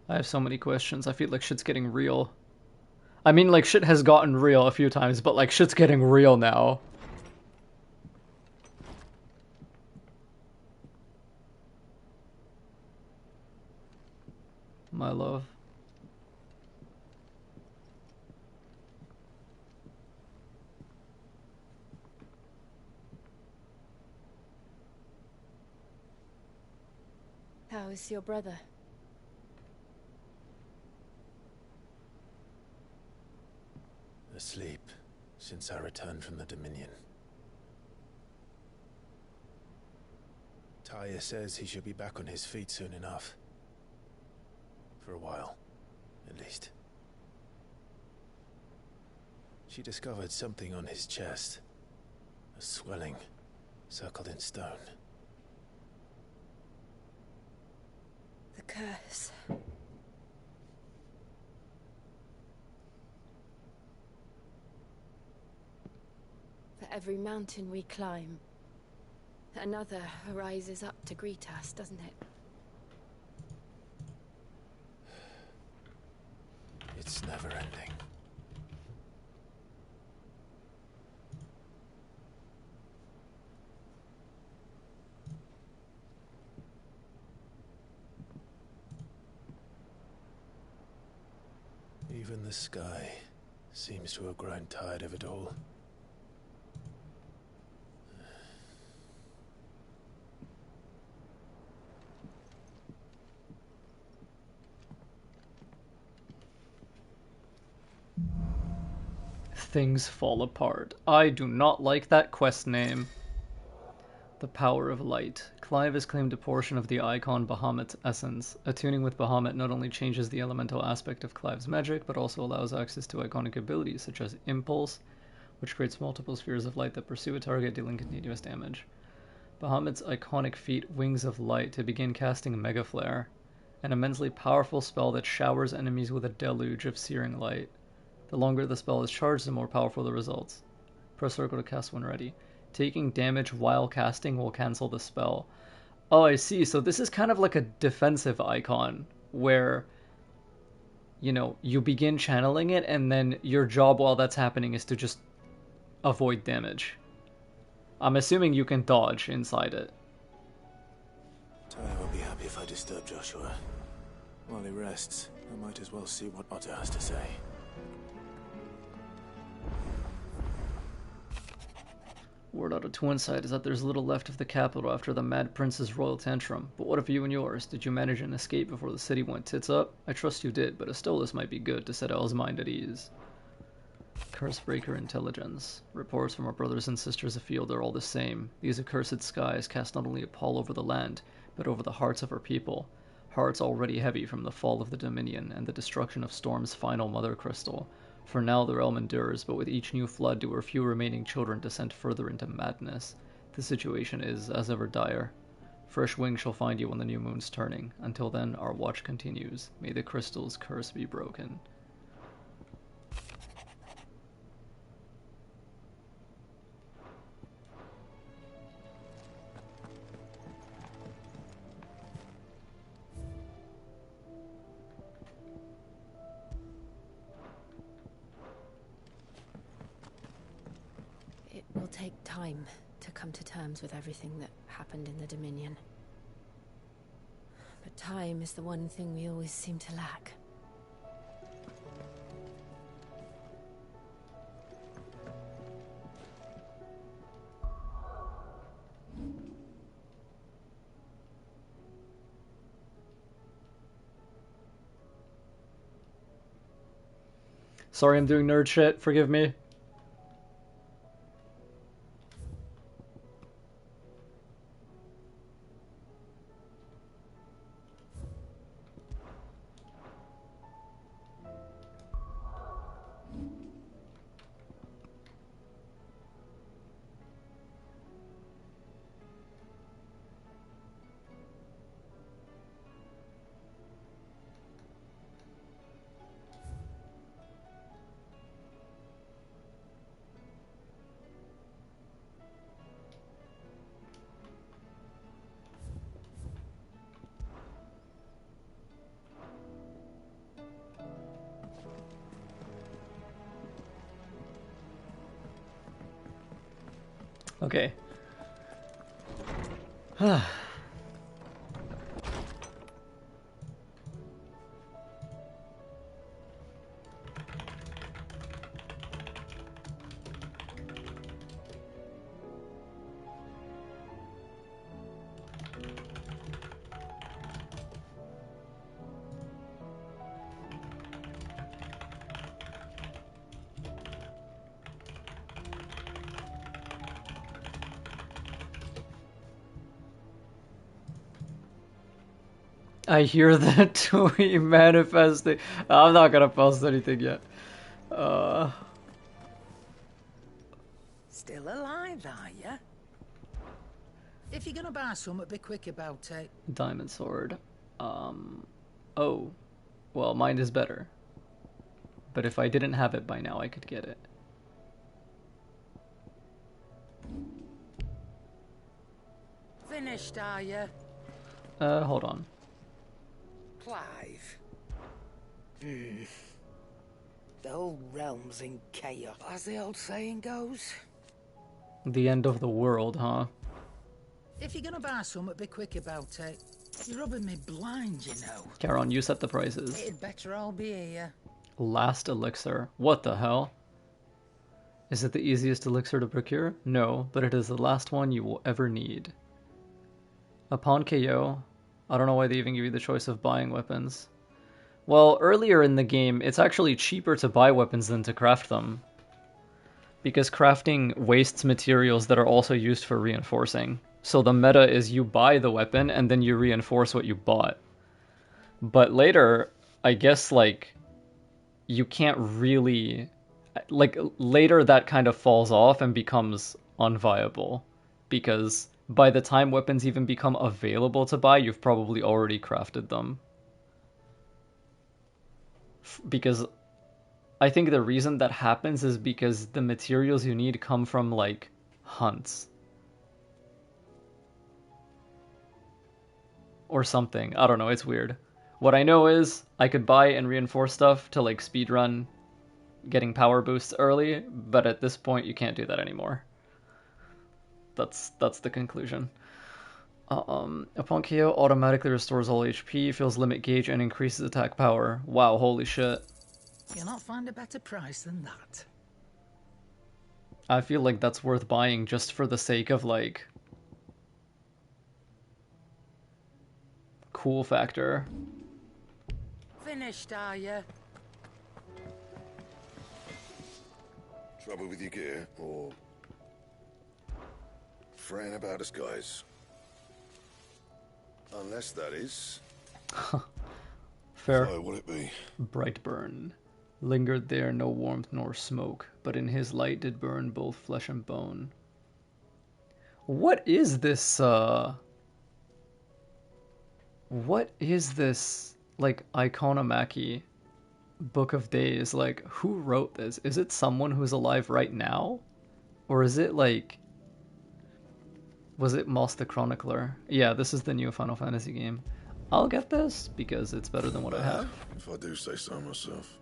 I have so many questions. I feel like shit's getting real. I mean, like, shit has gotten real a few times, but, like, shit's getting real now. My love. How is your brother? Asleep since I returned from the Dominion. Taya says he should be back on his feet soon enough. For a while, at least. She discovered something on his chest. A swelling, circled in stone. The curse. For every mountain we climb, another rises up to greet us, doesn't it? It's never ending. Even the sky seems to have grown tired of it all. Things fall apart. I do not like that quest name. The power of light. Clive has claimed a portion of the icon Bahamut's essence. Attuning with Bahamut not only changes the elemental aspect of Clive's magic, but also allows access to iconic abilities such as Impulse, which creates multiple spheres of light that pursue a target, dealing continuous damage. Bahamut's iconic feat, Wings of Light, to begin casting Mega Flare, an immensely powerful spell that showers enemies with a deluge of searing light. The longer the spell is charged, the more powerful the results. Press circle to cast when ready. Taking damage while casting will cancel the spell. Oh, I see. So this is kind of like a defensive icon where, you know, you begin channeling it and then your job while that's happening is to just avoid damage. I'm assuming you can dodge inside it. Tyler will be happy if I disturb Joshua. While he rests, I might as well see what Otto has to say. Word out of Twinside is that there's little left of the capital after the Mad Prince's royal tantrum. But what of you and yours? Did you manage an escape before the city went tits up? I trust you did, but Astolis might be good to set El's mind at ease. Cursebreaker intelligence. Reports from our brothers and sisters afield are all the same. These accursed skies cast not only a pall over the land, but over the hearts of our people. Hearts already heavy from the fall of the Dominion and the destruction of Storm's final mother crystal. For now the realm endures, but with each new flood do our few remaining children descend further into madness. The situation is, as ever, dire. Fresh wings shall find you when the new moon's turning. Until then, our watch continues. May the crystal's curse be broken. It will take time to come to terms with everything that happened in the Dominion. But time is the one thing we always seem to lack. Sorry I'm doing nerd shit, forgive me. Okay. I hear that tweet manifesting. I'm not gonna post anything yet. Still alive, are ya? If you're gonna buy something, be quick about it. Diamond sword. Oh. Well, mine is better. But if I didn't have it by now, I could get it. Finished, are ya? Hold on. Clive. The whole realm's in chaos, as the old saying goes. The end of the world, huh? If you're gonna buy something, be quick about it. You're rubbing me blind, you know. Charon, you set the prices. It'd better all be here. Last elixir. What the hell? Is it the easiest elixir to procure? No, but it is the last one you will ever need. Upon KO, I don't know why they even give you the choice of buying weapons. Well, earlier in the game, it's actually cheaper to buy weapons than to craft them. Because crafting wastes materials that are also used for reinforcing. So the meta is you buy the weapon and then you reinforce what you bought. But later, I guess, like, you can't really... Like, later that kind of falls off and becomes unviable. Because by the time weapons even become available to buy, you've probably already crafted them. Because I think the reason that happens is because the materials you need come from, like, hunts. Or something. I don't know, it's weird. What I know is I could buy and reinforce stuff to, like, speedrun getting power boosts early, but at this point you can't do that anymore. That's the conclusion. Upon KO, automatically restores all HP, fills limit gauge, and increases attack power. Wow, holy shit. You'll not find a better price than that. I feel like that's worth buying just for the sake of, like, cool factor. Finished, are you? Trouble with your gear, or fretting about us, guys? Unless that is. Fair. So, will it be? Brightburn. Lingered there no warmth nor smoke, but in his light did burn both flesh and bone. What is this, like, Iconomachy Book of Days? Like, who wrote this? Is it someone who's alive right now? Or is it, like... Was it Moss the Chronicler? Yeah, this is the new Final Fantasy game. I'll get this, because it's better than what I have. If I do say so myself.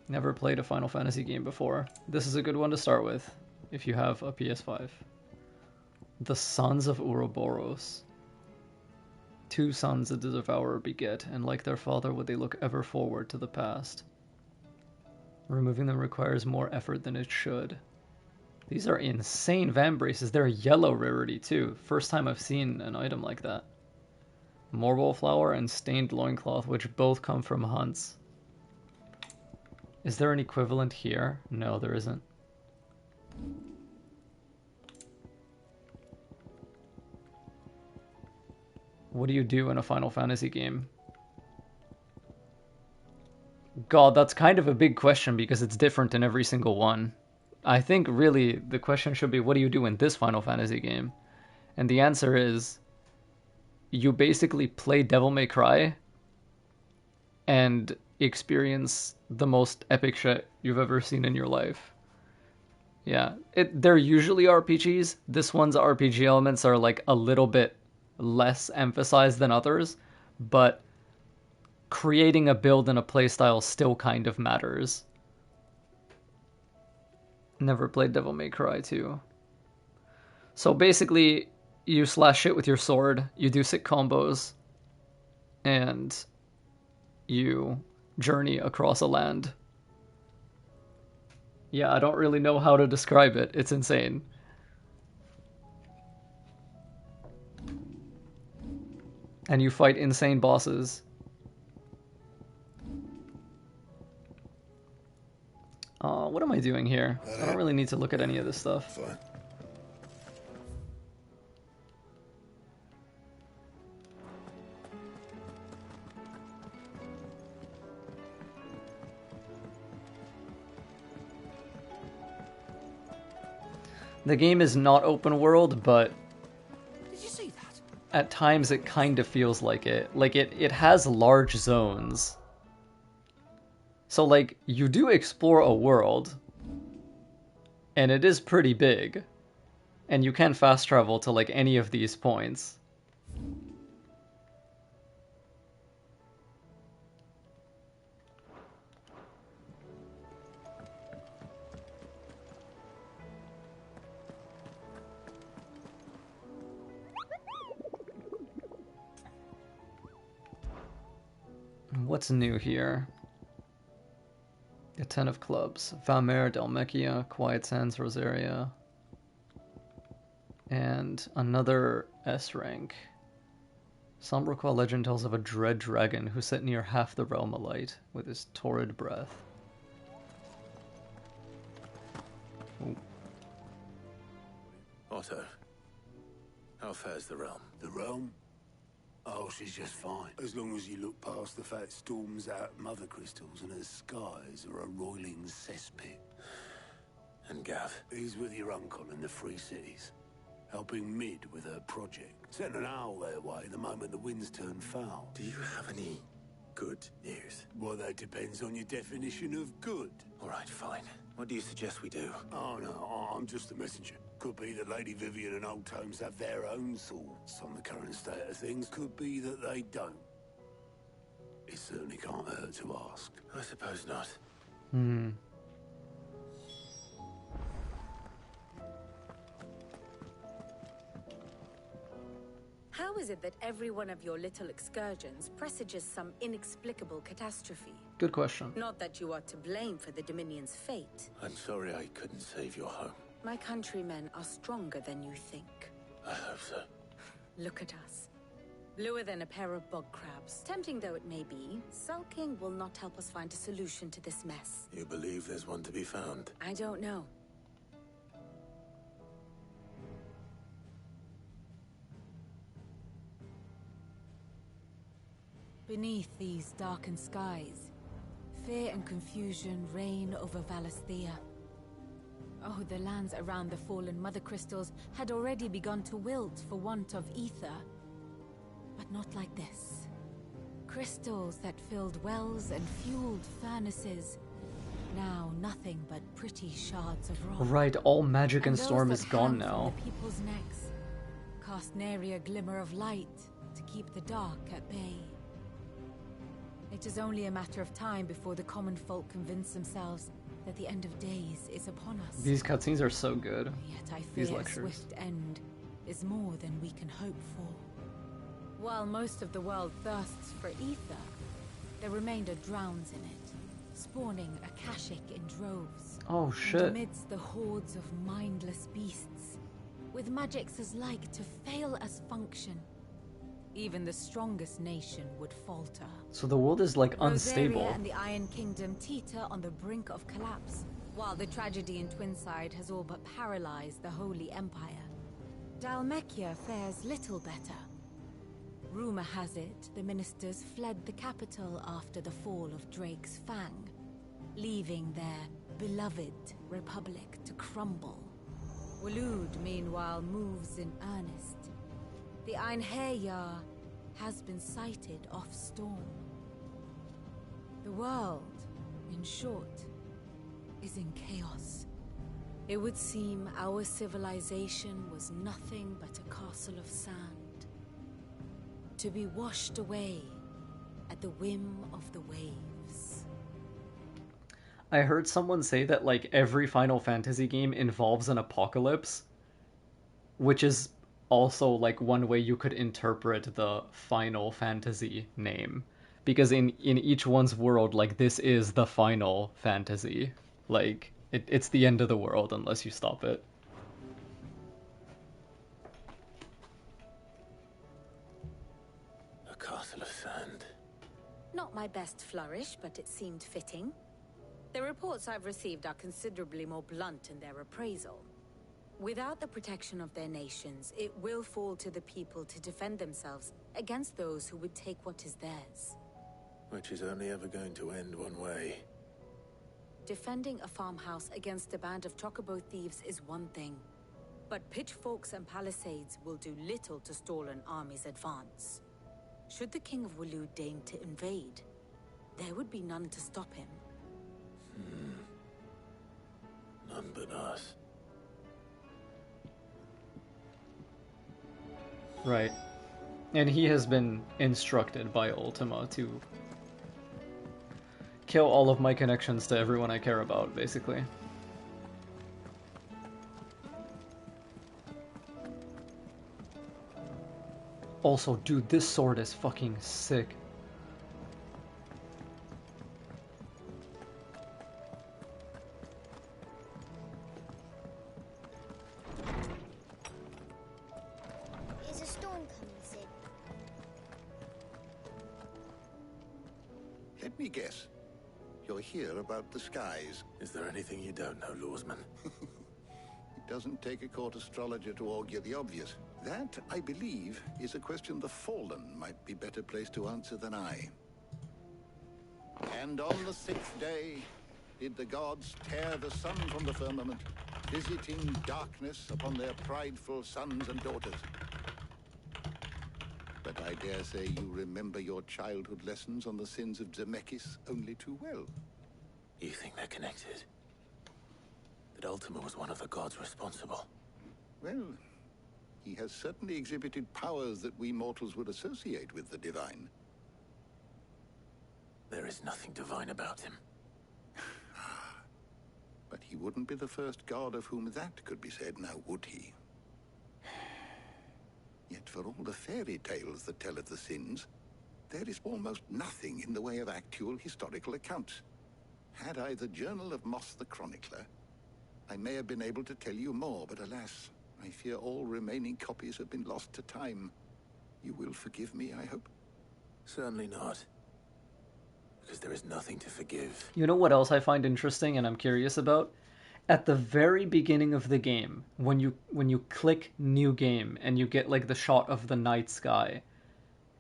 Never played a Final Fantasy game before. This is a good one to start with, if you have a PS5. The Sons of Ouroboros. Two sons did the Devourer beget, and like their father would they look ever forward to the past. Removing them requires more effort than it should. These are insane vambraces. They're yellow rarity too. First time I've seen an item like that. Morbol flower and stained loincloth, which both come from hunts. Is there an equivalent here? No, there isn't. What do you do in a Final Fantasy game? God, that's kind of a big question because it's different in every single one. I think really the question should be, what do you do in this Final Fantasy game? And the answer is, you basically play Devil May Cry and experience the most epic shit you've ever seen in your life. Yeah, they're usually RPGs. This one's RPG elements are like a little bit less emphasized than others, but creating a build and a playstyle still kind of matters. Never played Devil May Cry 2. So basically, you slash shit with your sword, you do sick combos, and you journey across a land. Yeah, I don't really know how to describe it. It's insane. And you fight insane bosses. What am I doing here? I don't really need to look at any of this stuff. Fine. The game is not open world, but Did you see that? at times it kind of feels like it. Like it has large zones. So like you do explore a world, and it is pretty big, and you can fast travel to like any of these points. What's new here? A 10 of clubs. Valmer, Dalmekia, Quiet Sands, Rosaria. And another S rank. Sombraqua legend tells of a dread dragon who set near half the realm alight with his torrid breath. Ooh. Otto, how fares the realm? The realm? Oh, she's just fine. As long as you look past the fat storms out mother crystals and her skies are a roiling cesspit. And Gav? He's with your uncle in the Free Cities, helping Mid with her project. Sent an owl their way the moment the winds turn foul. Do you have any good news? Well, that depends on your definition of good. All right, fine. What do you suggest we do? Oh, no, I'm just a messenger. Could be that Lady Vivian and Old Tomes have their own thoughts on the current state of things. Could be that they don't. It certainly can't hurt to ask. I suppose not. How is it that every one of your little excursions presages some inexplicable catastrophe? Good question. Not that you are to blame for the Dominion's fate. I'm sorry I couldn't save your home. My countrymen are stronger than you think. I hope so. Look at us. Bluer than a pair of bog crabs. Tempting though it may be, sulking will not help us find a solution to this mess. You believe there's one to be found? I don't know. Beneath these darkened skies, fear and confusion reign over Valisthea. Oh, the lands around the fallen mother crystals had already begun to wilt for want of ether. But not like this. Crystals that filled wells and fueled furnaces. Now nothing but pretty shards of rock. Right, all magic and those storm that is gone hang now. from the people's necks cast nary a glimmer of light to keep the dark at bay. It is only a matter of time before the common folk convince themselves that the end of days is upon us. These cutscenes are so good. Yet I These fear a lectures. swift end is more than we can hope for. While most of the world thirsts for ether, the remainder drowns in it, spawning Akashic in droves. Oh, shit. And amidst the hordes of mindless beasts, with magics as like to fail as function, even the strongest nation would falter. So the world is like unstable. Rosaria and the Iron Kingdom teeter on the brink of collapse, while the tragedy in Twinside has all but paralyzed the Holy Empire. Dalmekia fares little better. Rumor has it the ministers fled the capital after the fall of Drake's Fang, leaving their beloved republic to crumble. Waloed, meanwhile, moves in earnest. The Einherjar has been sighted off Storm. The world, in short, is in chaos. It would seem our civilization was nothing but a castle of sand, to be washed away at the whim of the waves. I heard someone say that like every Final Fantasy game involves an apocalypse, which is also like one way you could interpret the Final Fantasy name, because in each one's world, like, this is the Final Fantasy, like it's the end of the world unless you stop it. A castle of sand. Not my best flourish, but it seemed fitting. The reports I've received are considerably more blunt in their appraisal. Without the protection of their nations, it will fall to the people to defend themselves against those who would take what is theirs. Which is only ever going to end one way. Defending a farmhouse against a band of chocobo thieves is one thing, but pitchforks and palisades will do little to stall an army's advance. Should the King of Waloed deign to invade, there would be none to stop him. None but us. Right. And he has been instructed by Ultima to kill all of my connections to everyone I care about, basically. Also, dude, this sword is fucking sick. Is a storm coming, Sid? Let me guess. You're here about the skies. Is there anything you don't know, Lawsman? doesn't take a court astrologer to augur the obvious. That, I believe, is a question the Fallen might be better placed to answer than I. And on the 6th day, did the gods tear the sun from the firmament, visiting darkness upon their prideful sons and daughters. But I dare say you remember your childhood lessons on the sins of Zemeckis only too well. You think they're connected? That Ultima was one of the gods responsible? Well, he has certainly exhibited powers that we mortals would associate with the divine. There is nothing divine about him. But he wouldn't be the first god of whom that could be said, now would he? Yet for all the fairy tales that tell of the sins, there is almost nothing in the way of actual historical accounts. Had I the Journal of Moss the Chronicler, I may have been able to tell you more, but alas, I fear all remaining copies have been lost to time. You will forgive me, I hope? Certainly not. Because there is nothing to forgive. You know what else I find interesting and I'm curious about? At the very beginning of the game, when you click new game and you get like the shot of the night sky,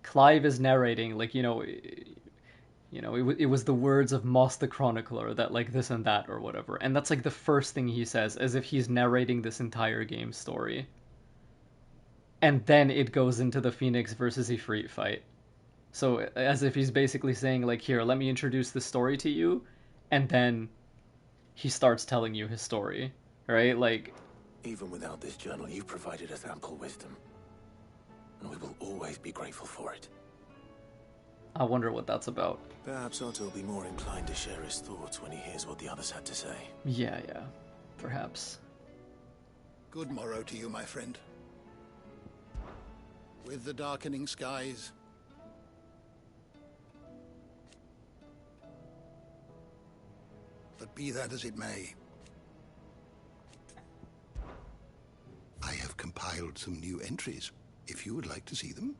Clive is narrating like, it was the words of Moss the Chronicler that like this and that or whatever, and that's like the first thing he says, as if he's narrating this entire game story. And then it goes into the Phoenix versus Ifrit fight. So as if he's basically saying like, here, let me introduce the story to you, and then he starts telling you his story, right? Like, even without this journal, you've provided us ample wisdom, and we will always be grateful for it. I wonder what that's about. Perhaps Otto will be more inclined to share his thoughts when he hears what the others had to say. Yeah, perhaps. Good morrow to you, my friend. With the darkening skies, but be that as it may, I have compiled some new entries, if you would like to see them.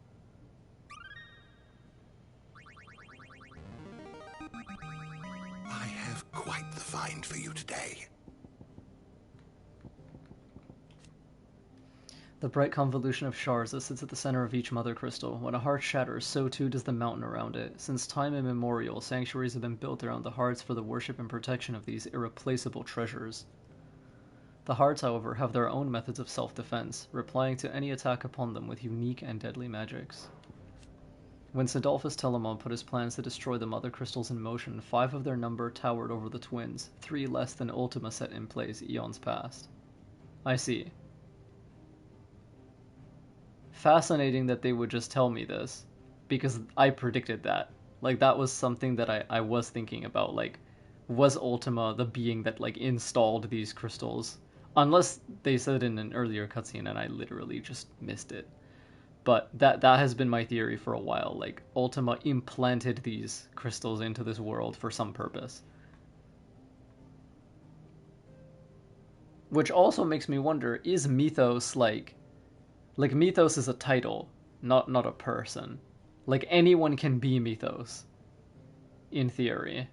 I have quite the find for you today. The bright convolution of shards that sits at the center of each mother crystal. When a heart shatters, so too does the mountain around it. Since time immemorial, sanctuaries have been built around the hearts for the worship and protection of these irreplaceable treasures. The hearts, however, have their own methods of self-defense, replying to any attack upon them with unique and deadly magics. When Sidolphus Telamon put his plans to destroy the mother crystals in motion, 5 of their number towered over the twins, 3 less than Ultima set in place eons past. I see. Fascinating that they would just tell me this, because I predicted that. Like, that was something that I was thinking about, like, was Ultima the being that, like, installed these crystals? Unless they said in an earlier cutscene and I literally just missed it. But that has been my theory for a while, like, Ultima implanted these crystals into this world for some purpose. Which also makes me wonder, is Mythos, like Mythos is a title, not a person. Like, anyone can be Mythos, in theory.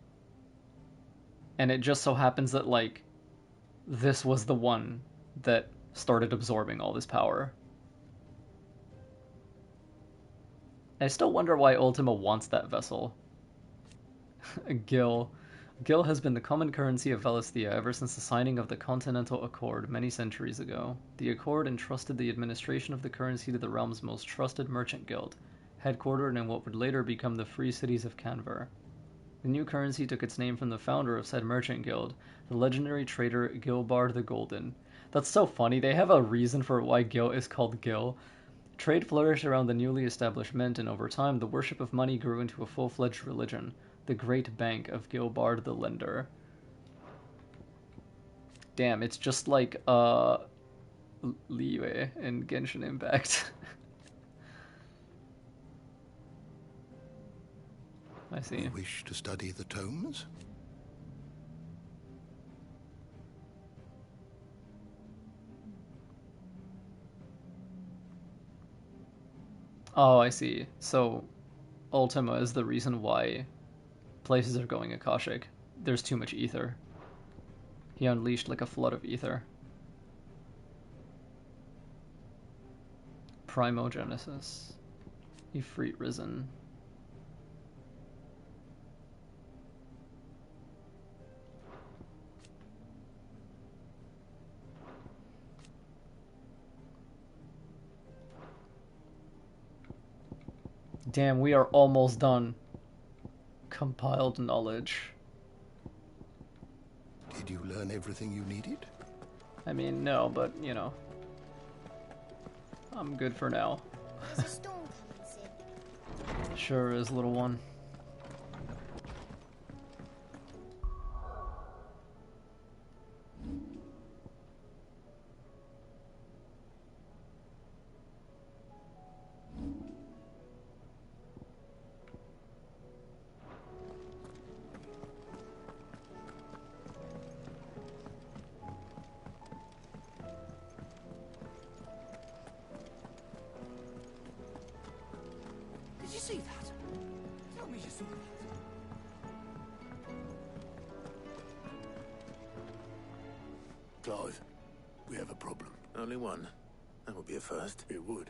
And it just so happens that, like, this was the one that started absorbing all this power. I still wonder why Ultima wants that vessel. Gil. Gil has been the common currency of Valisthea ever since the signing of the Continental Accord many centuries ago. The Accord entrusted the administration of the currency to the realm's most trusted merchant guild, headquartered in what would later become the Free Cities of Canver. The new currency took its name from the founder of said merchant guild, the legendary trader Gilbard the Golden. That's so funny, they have a reason for why Gil is called Gil. Trade flourished around the newly established mint, and over time the worship of money grew into a full-fledged religion, the Great Bank of Gilbard the Lender. Damn, it's just like Liyue in Genshin Impact. I see. You wish to study the tomes? Oh, I see. So, Ultima is the reason why places are going Akashic. There's too much ether. He unleashed like a flood of ether. Primogenesis. Ifrit Risen. Damn, we are almost done. Compiled knowledge. Did you learn everything you needed? I mean, no, but, you know. I'm good for now. There's a storm coming, Sid. Sure is, little one. Did you see that? Tell me you saw that. Clive, we have a problem. Only one. That would be a first. It would.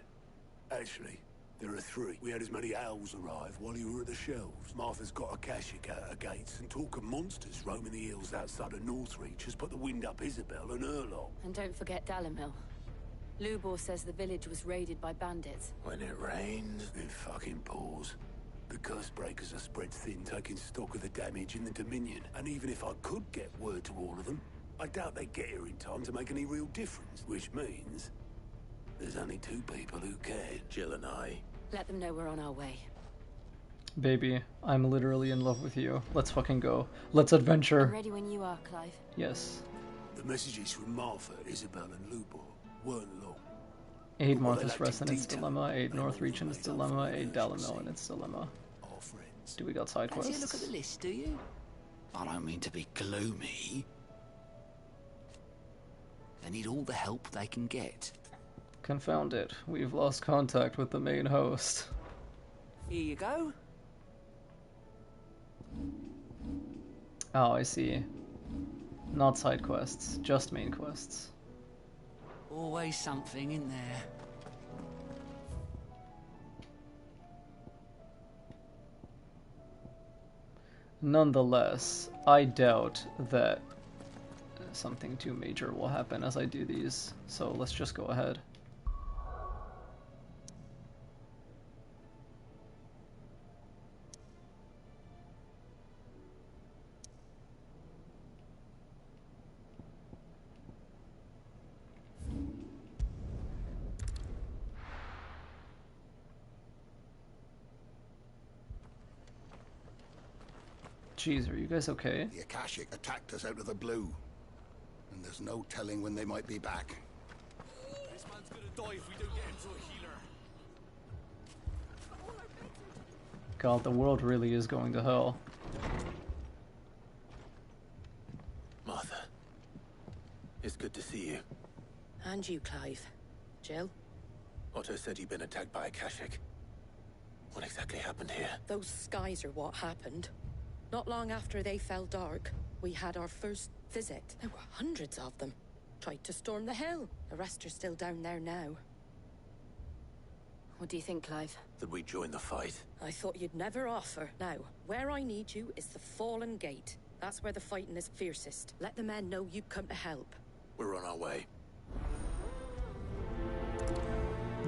Actually, there are three. We had as many owls arrive while you were at the shelves. Martha's got a Kashik out her gates, and talk of monsters roaming the hills outside of Northreach has put the wind up Isabel and Erlock. And don't forget Dalimil. Lubor says the village was raided by bandits. When it rains, it fucking pours. The curse breakers are spread thin, taking stock of the damage in the Dominion. And even if I could get word to all of them, I doubt they'd get here in time to make any real difference. Which means there's only two people who can. Jill and I. Let them know we're on our way. Baby, I'm literally in love with you. Let's fucking go. Let's adventure. I'm ready when you are, Clive. Yes. The messages from Martha, Isabel, and Lubor weren't long. Aid Martha's Rest in its dilemma, aid Northreach in its dilemma, aid Dalimil in its dilemma. Do we got side quests? Fancy a look at the list, do you? I don't mean to be gloomy. They need all the help they can get. Confound it. We've lost contact with the main host. Here you go. Oh, I see. Not side quests, just main quests. Always something in there. Nonetheless, I doubt that something too major will happen as I do these, so let's just go ahead. Jeez, are you guys okay? The Akashic attacked us out of the blue. And there's no telling when they might be back. This man's gonna die if we don't get him to a healer. God, the world really is going to hell. Martha, it's good to see you. And you, Clive. Jill? Otto said you'd been attacked by a Kashik. What exactly happened here? Those skies are what happened. Not long after they fell dark, we had our first visit. There were hundreds of them. Tried to storm the hill. The rest are still down there now. What do you think, Clive? That we join the fight? I thought you'd never offer. Now, where I need you is the Fallen Gate. That's where the fighting is fiercest. Let the men know you've come to help. We're on our way.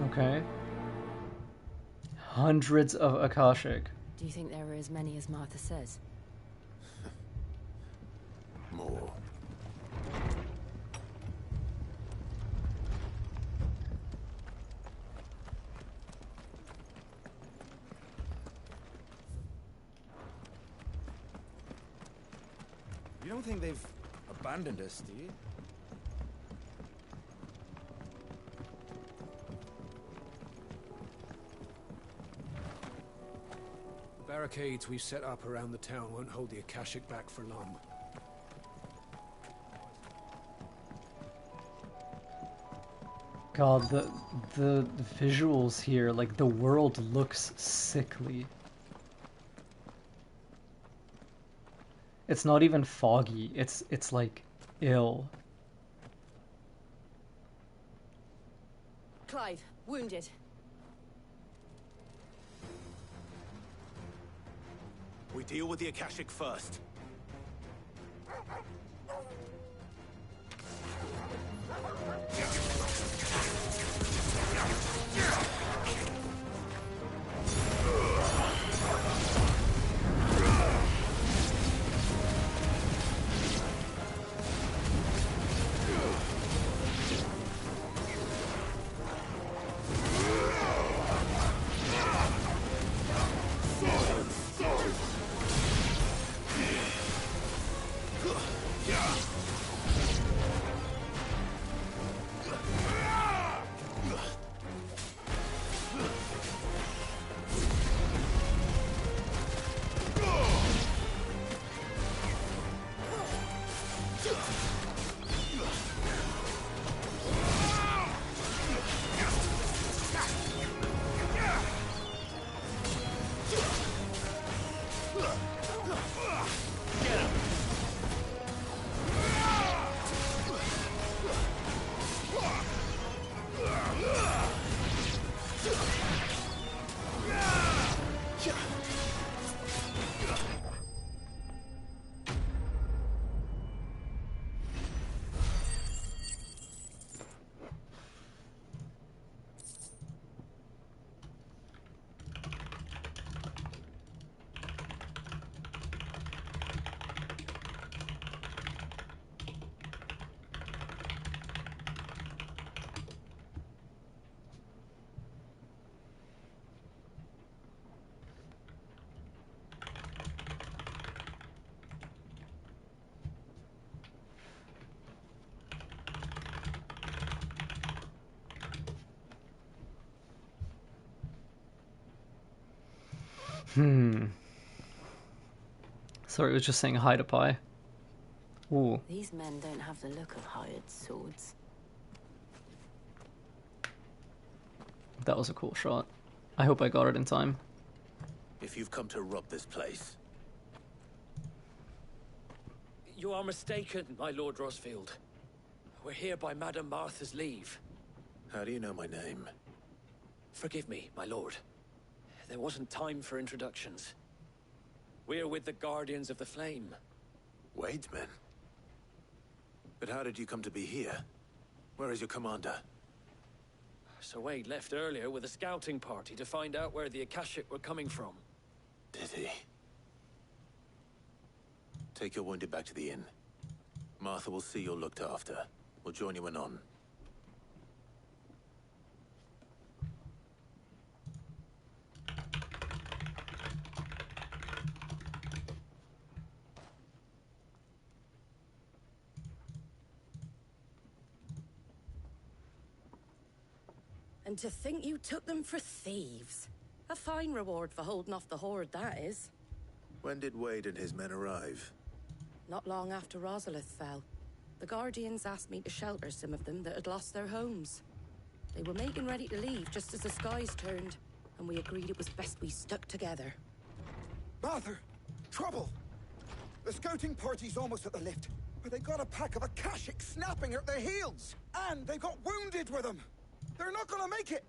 Okay. Hundreds of Akashic. Do you think there are as many as Martha says? More. You don't think they've abandoned us, do you? The barricades we've set up around the town won't hold the Akashic back for long. God, the visuals here, like the world looks sickly. It's not even foggy. It's like ill. Clive, wounded. We deal with the Akashic first. Sorry, it was just saying hi to Pi. Ooh. These men don't have the look of hired swords. That was a cool shot. I hope I got it in time. If you've come to rob this place... You are mistaken, my Lord Rosfield. We're here by Madame Martha's leave. How do you know my name? Forgive me, my lord. There wasn't time for introductions. We're with the Guardians of the Flame. Wade's men? But how did you come to be here? Where is your commander? Sir Wade left earlier with a scouting party to find out where the Akashic were coming from. Did he? Take your wounded back to the inn. Martha will see you're looked after. We'll join you anon. And to think you took them for thieves. A fine reward for holding off the horde, that is. When did Wade and his men arrive? Not long after Rosalith fell. The Guardians asked me to shelter some of them that had lost their homes. They were making ready to leave just as the skies turned, and we agreed it was best we stuck together. Martha! Trouble! The scouting party's almost at the lift, but they got a pack of Akashic snapping at their heels! And they got wounded with them! They're not gonna make it!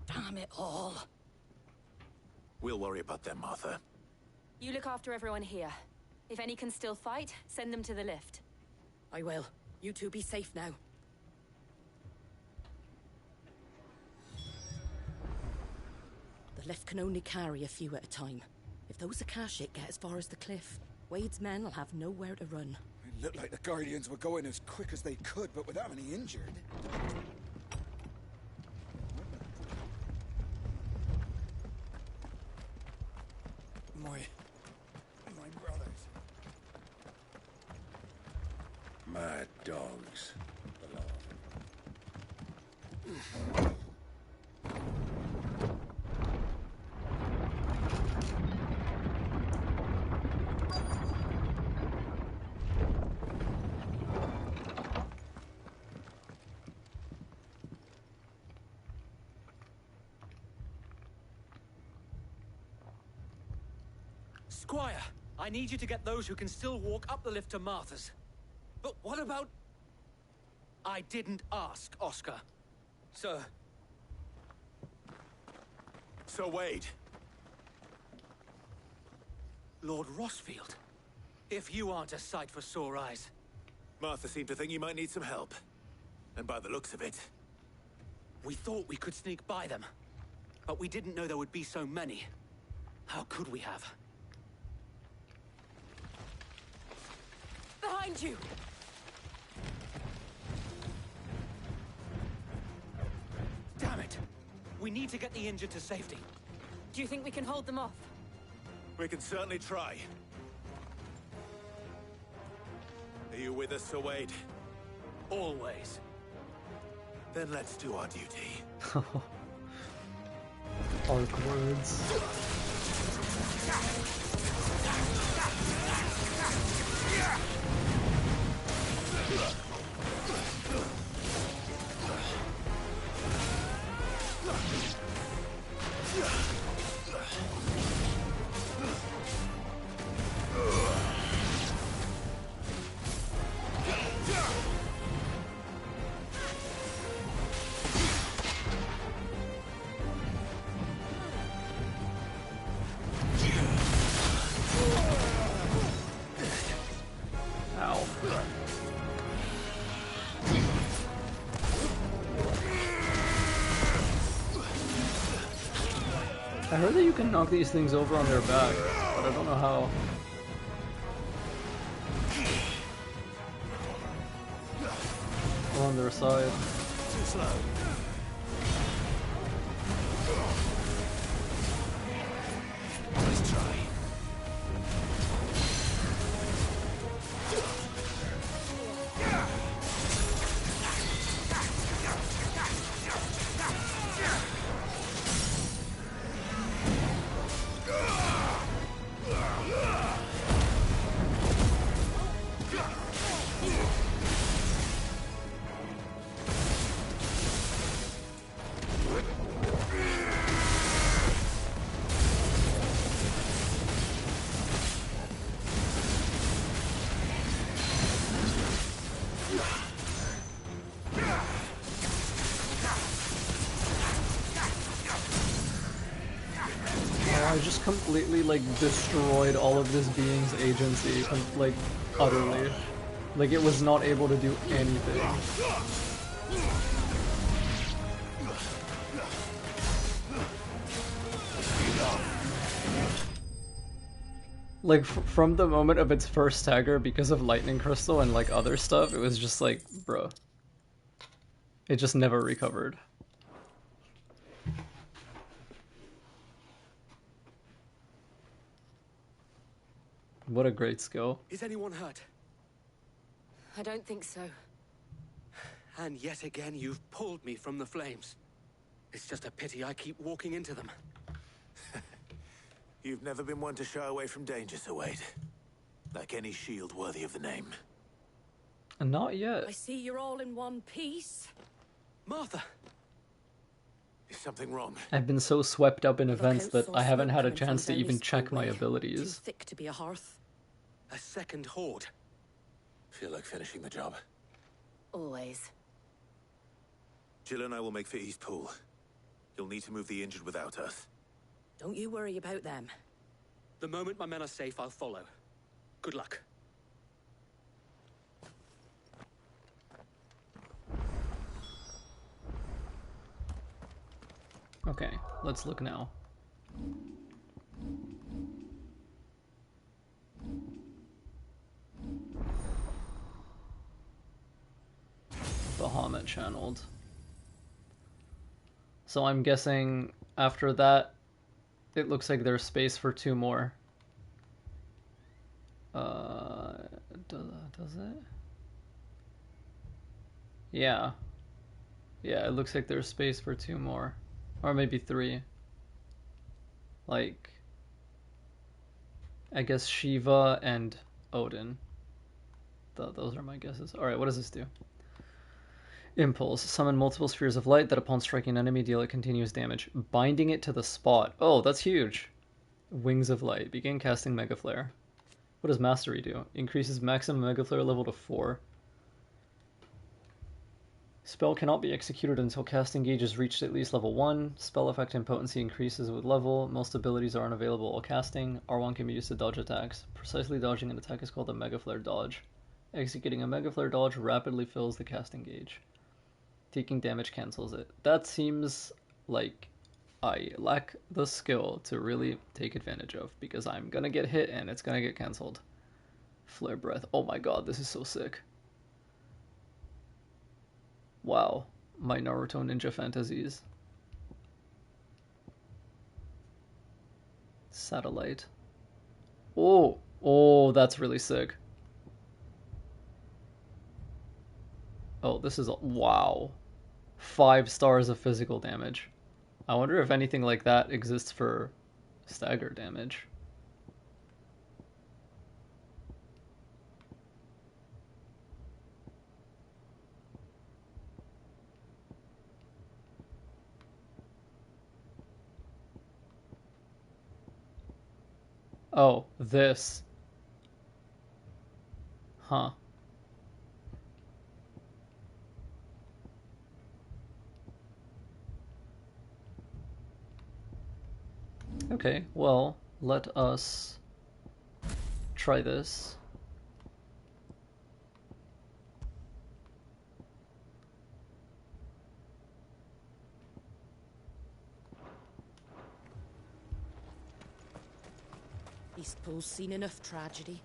Damn it all. We'll worry about them, Martha. You look after everyone here. If any can still fight, send them to the lift. I will. You two be safe now. The lift can only carry a few at a time. If those Akashic get as far as the cliff, Wade's men will have nowhere to run. It looked like the Guardians were going as quick as they could, but without any injured. My brothers. Mad dogs. Squire, I need you to get those who can still walk up the lift to Martha's. But what about... I didn't ask, Oscar. Sir. Sir Wade. Lord Rossfield. If you aren't a sight for sore eyes. Martha seemed to think you might need some help. And by the looks of it... We thought we could sneak by them. But we didn't know there would be so many. How could we have? Behind you! Damn it! We need to get the injured to safety. Do you think we can hold them off? We can certainly try. Are you with us, Sir Wade? Always. Then let's do our duty. Arc words. I heard that you can knock these things over on their back, but I don't know how. Or on their side. Too slow. Let's try. I just completely, like, destroyed all of this being's agency, like, utterly. Like, it was not able to do anything. Like, from the moment of its first stagger, because of Lightning Crystal and, like, other stuff, it was just like, bruh. It just never recovered. What a great skill. Is anyone hurt? I don't think so. And yet again, you've pulled me from the flames. It's just a pity I keep walking into them. You've never been one to shy away from danger, Sir Wade. Like any shield worthy of the name. Not yet. I see you're all in one piece. Martha! Is something wrong? I've been so swept up in events that I haven't had a chance to even check my Too abilities. thick to be a hearth. A second horde. Feel like finishing the job. Always. Jill and I will make for East Pool. You'll need to move the injured without us. Don't you worry about them. The moment my men are safe, I'll follow. Good luck. Okay, let's look now. Bahamut channeled. So I'm guessing after that, it looks like there's space for 2 more. Does it? Yeah. Yeah, it looks like there's space for 2 more. Or maybe 3. Like, I guess Shiva and Odin. Those are my guesses. Alright, what does this do? Impulse. Summon multiple spheres of light that upon striking an enemy deal it continuous damage. Binding it to the spot. Oh, that's huge. Wings of Light. Begin casting Mega Flare. What does Mastery do? Increases maximum Mega Flare level to 4. Spell cannot be executed until casting gauge is reached at least level 1. Spell effect and potency increases with level. Most abilities are unavailable while casting. R1 can be used to dodge attacks. Precisely dodging an attack is called a Mega Flare dodge. Executing a Mega Flare dodge rapidly fills the casting gauge. Taking damage cancels it. That seems like I lack the skill to really take advantage of, because I'm gonna get hit and it's gonna get cancelled. Flare Breath. Oh my god, this is so sick. Wow, my Naruto ninja fantasies. Satellite. Oh, that's really sick. Oh, this is wow. 5 stars of physical damage. I wonder if anything like that exists for stagger damage. Oh, this. Huh. Okay, well, let us try this. East Pool's seen enough tragedy.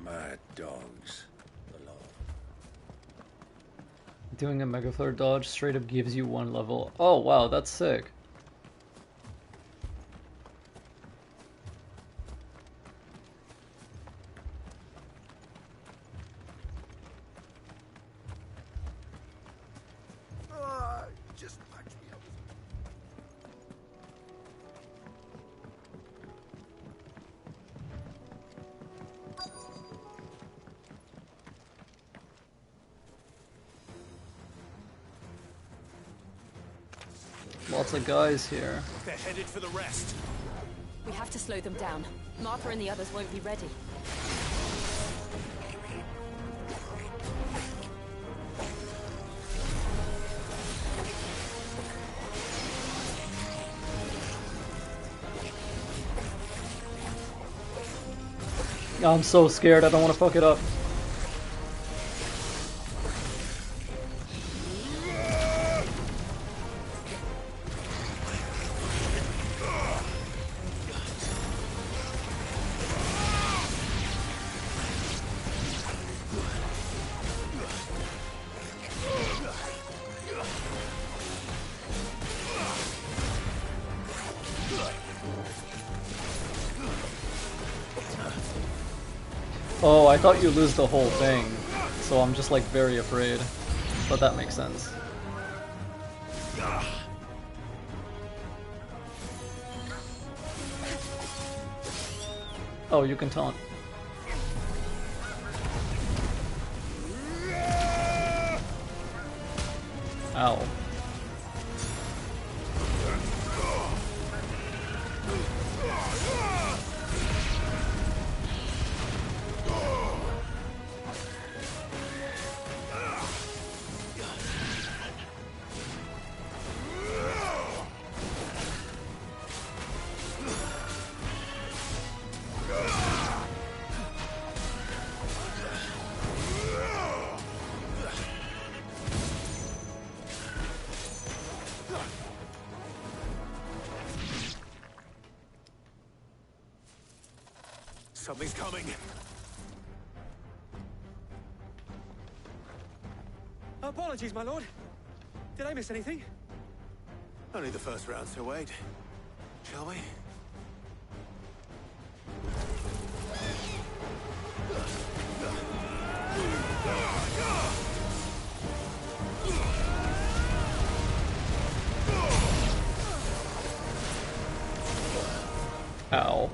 Mad dogs. Doing a Mega Flare dodge straight up gives you 1 level. Oh wow, that's sick. Just patch me up. Lots of guys here. They're headed for the rest. We have to slow them down. Martha and the others won't be ready. I'm so scared, I don't want to fuck it up. Oh, I thought you lose the whole thing, so I'm just like very afraid, but that makes sense. Oh, you can taunt. Ow. Something's coming. Apologies, my lord. Did I miss anything? Only the first round to wait. Shall we? Ow.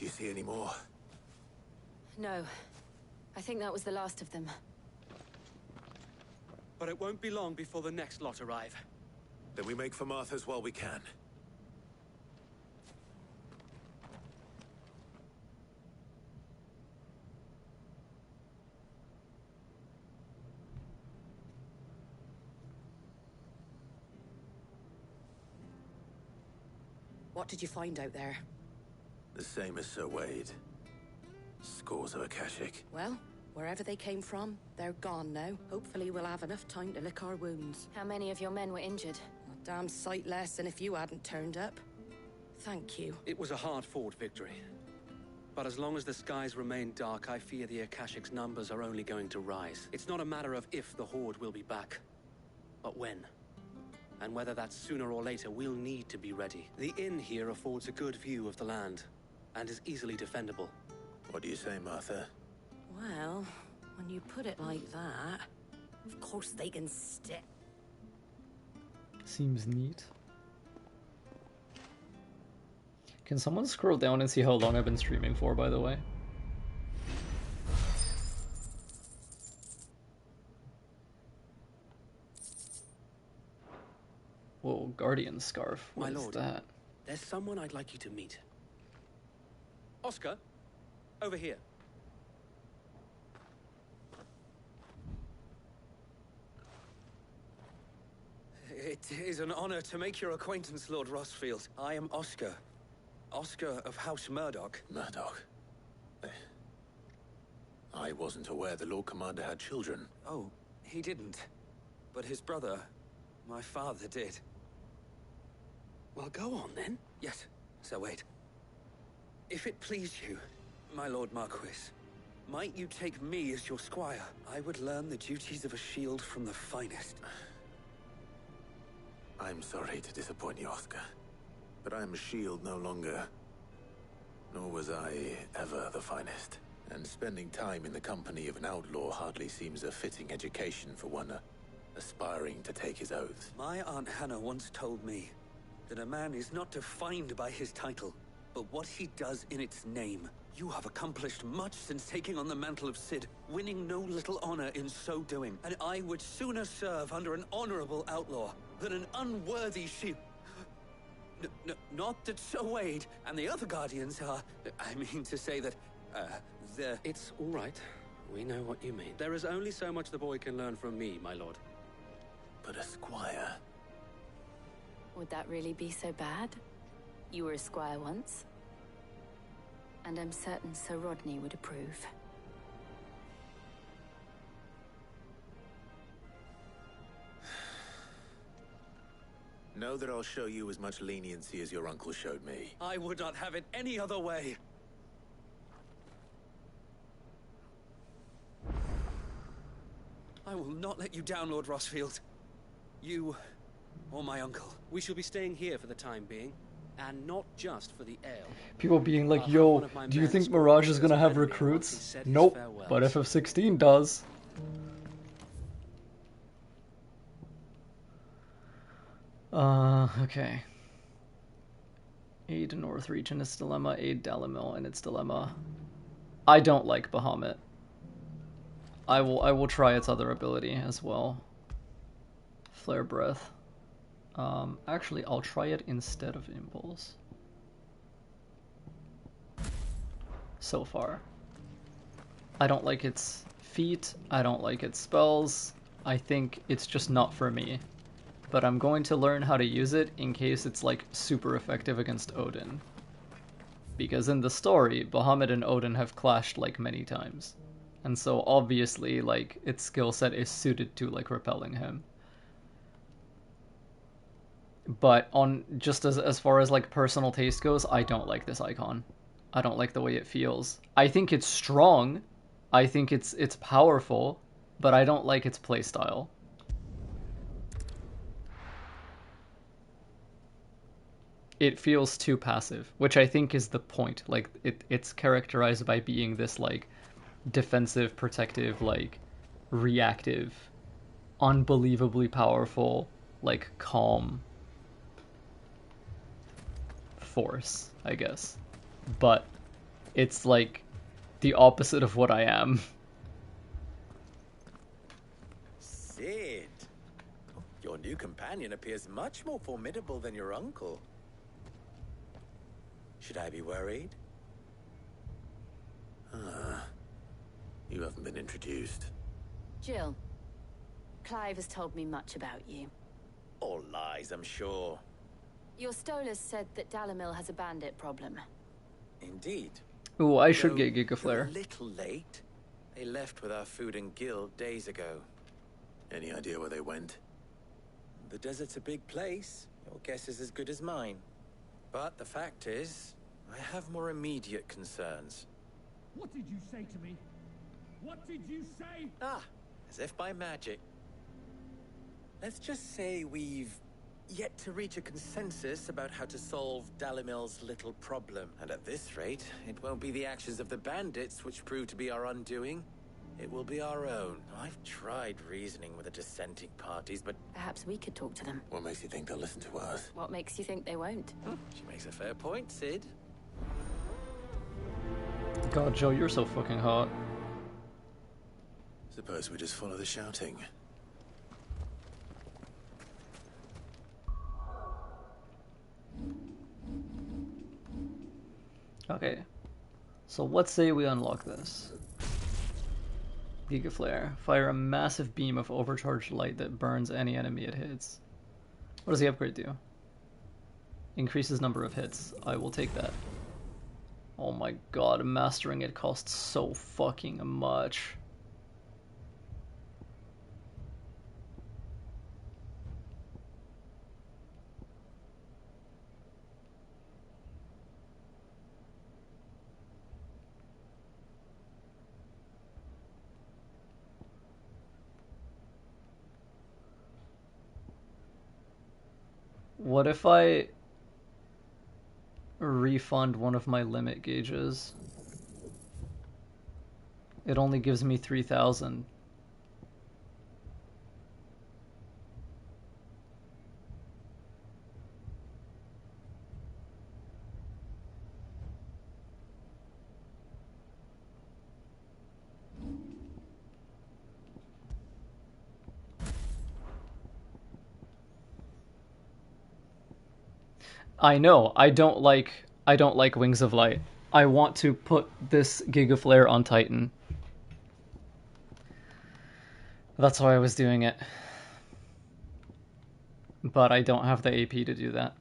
Do you see any more? No. I think that was the last of them. But it won't be long before the next lot arrive. Then we make for Martha's while we can. What did you find out there? The same as Sir Wade. Scores of Akashic. Well, wherever they came from, they're gone now. Hopefully we'll have enough time to lick our wounds. How many of your men were injured? A damn sight less than if you hadn't turned up. Thank you. It was a hard-fought victory. But as long as the skies remain dark, I fear the Akashic's numbers are only going to rise. It's not a matter of if the Horde will be back, but when. And whether that's sooner or later, we'll need to be ready. The inn here affords a good view of the land, and is easily defendable. What do you say, Martha? Well, when you put it like that, of course they can stick. Seems neat. Can someone scroll down and see how long I've been streaming for, by the way? Whoa, Guardian Scarf. What is that? There's someone I'd like you to meet. Oscar, over here. It is an honor to make your acquaintance, Lord Rossfield. I am Oscar. Oscar of House Murdoch. Murdoch? I wasn't aware the Lord Commander had children. Oh, he didn't. But his brother, my father, did. Well, go on then. Yes, Sir Wade. If it please you, my Lord Marquis, might you take me as your squire? I would learn the duties of a shield from the finest. I'm sorry to disappoint you, Oscar. But I am a shield no longer. Nor was I ever the finest. And spending time in the company of an outlaw hardly seems a fitting education for one aspiring to take his oath. My Aunt Hannah once told me that a man is not defined by his title, but what he does in its name. You have accomplished much since taking on the mantle of Cid, winning no little honor in so doing. And I would sooner serve under an honorable outlaw than an unworthy shield. Not that Sir Wade and the other Guardians are... I mean to say that, It's all right. We know what you mean. There is only so much the boy can learn from me, my lord. But a squire... Would that really be so bad? You were a squire once. And I'm certain Sir Rodney would approve. Know that I'll show you as much leniency as your uncle showed me. I would not have it any other way. I will not let you down, Lord Rossfield. You or my uncle. We shall be staying here for the time being, and not just for the ale. People being like, yo, do you think Mirage is gonna have recruits? Nope, but FF16 does. Okay. Aid North Region its dilemma, aid Dalimil in its dilemma. I don't like Bahamut. I will try its other ability as well. Flare Breath. Actually, I'll try it instead of Impulse. So far. I don't like its feat, I don't like its spells. I think it's just not for me. But I'm going to learn how to use it in case it's like super effective against Odin. Because in the story, Bahamut and Odin have clashed like many times. And so obviously like its skill set is suited to like repelling him. But on just as far as like personal taste goes, I don't like this icon. I don't like the way it feels. I think it's strong. I think it's powerful, but I don't like its playstyle. It feels too passive, which I think is the point. Like it's characterized by being this like defensive, protective, like reactive, unbelievably powerful, like calm force, I guess. But It's like the opposite of what I am. Sid! Your new companion appears much more formidable than your uncle. Should I be worried? You haven't been introduced. Jill, Clive has told me much about you. All lies, I'm sure. Your Stolas said that Dalamil has a bandit problem. Indeed. Ooh, I should Though get Giga you're Flare. a little late. They left with our food and guild days ago. Any idea where they went? The desert's a big place. Your guess is as good as mine. But the fact is, I have more immediate concerns. What did you say to me? What did you say? Ah, as if by magic. Let's just say we've yet to reach a consensus about how to solve Dalimil's little problem. And at this rate, it won't be the actions of the bandits which prove to be our undoing. It will be our own. I've tried reasoning with the dissenting parties, but... Perhaps we could talk to them. What makes you think they'll listen to us? What makes you think they won't? She makes a fair point, Sid. God, Joe, you're so fucking hot. Suppose we just follow the shouting. Okay. So let's say we unlock this. Giga Flare. Fire a massive beam of overcharged light that burns any enemy it hits. What does the upgrade do? Increases number of hits. I will take that. Oh my god, mastering it costs so fucking much. What if I refund one of my limit gauges? It only gives me 3,000. I know, I don't like Wings of Light. I want to put this Giga Flare on Titan. That's why I was doing it. But I don't have the AP to do that.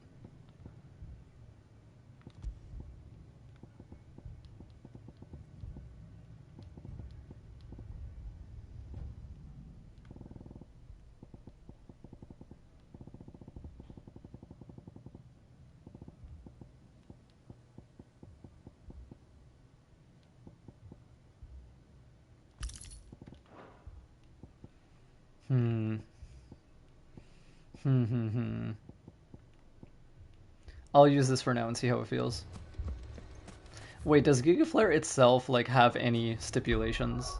I'll use this for now and see how it feels. Wait, does Giga Flare itself like have any stipulations?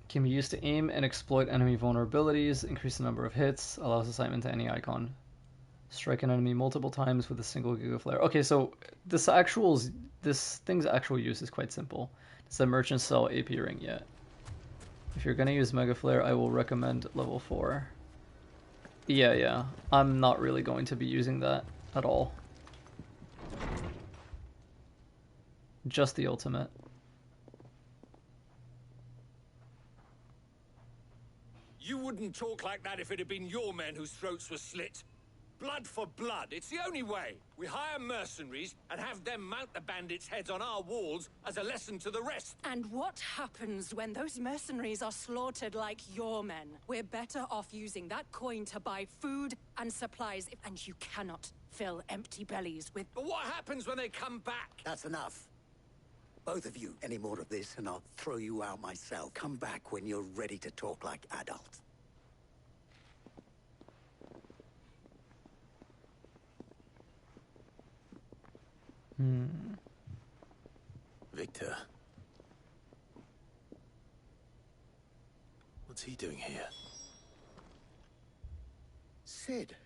Can be used to aim and exploit enemy vulnerabilities, increase the number of hits, allows assignment to any icon. Strike an enemy multiple times with a single Giga Flare. Okay, so this thing's actual use is quite simple. Does the merchant sell AP ring yet? If you're gonna use Mega Flare, I will recommend level 4. Yeah, I'm not really going to be using that at all. Just the ultimate. You wouldn't talk like that if it had been your men whose throats were slit. Blood for blood, it's the only way. We hire mercenaries and have them mount the bandits' heads on our walls as a lesson to the rest. And what happens when those mercenaries are slaughtered like your men? We're better off using that coin to buy food and supplies, and you cannot fill empty bellies with... But what happens when they come back? That's enough. Both of you, any more of this and I'll throw you out myself. Come back when you're ready to talk like adults. Victor. What's he doing here? Sid.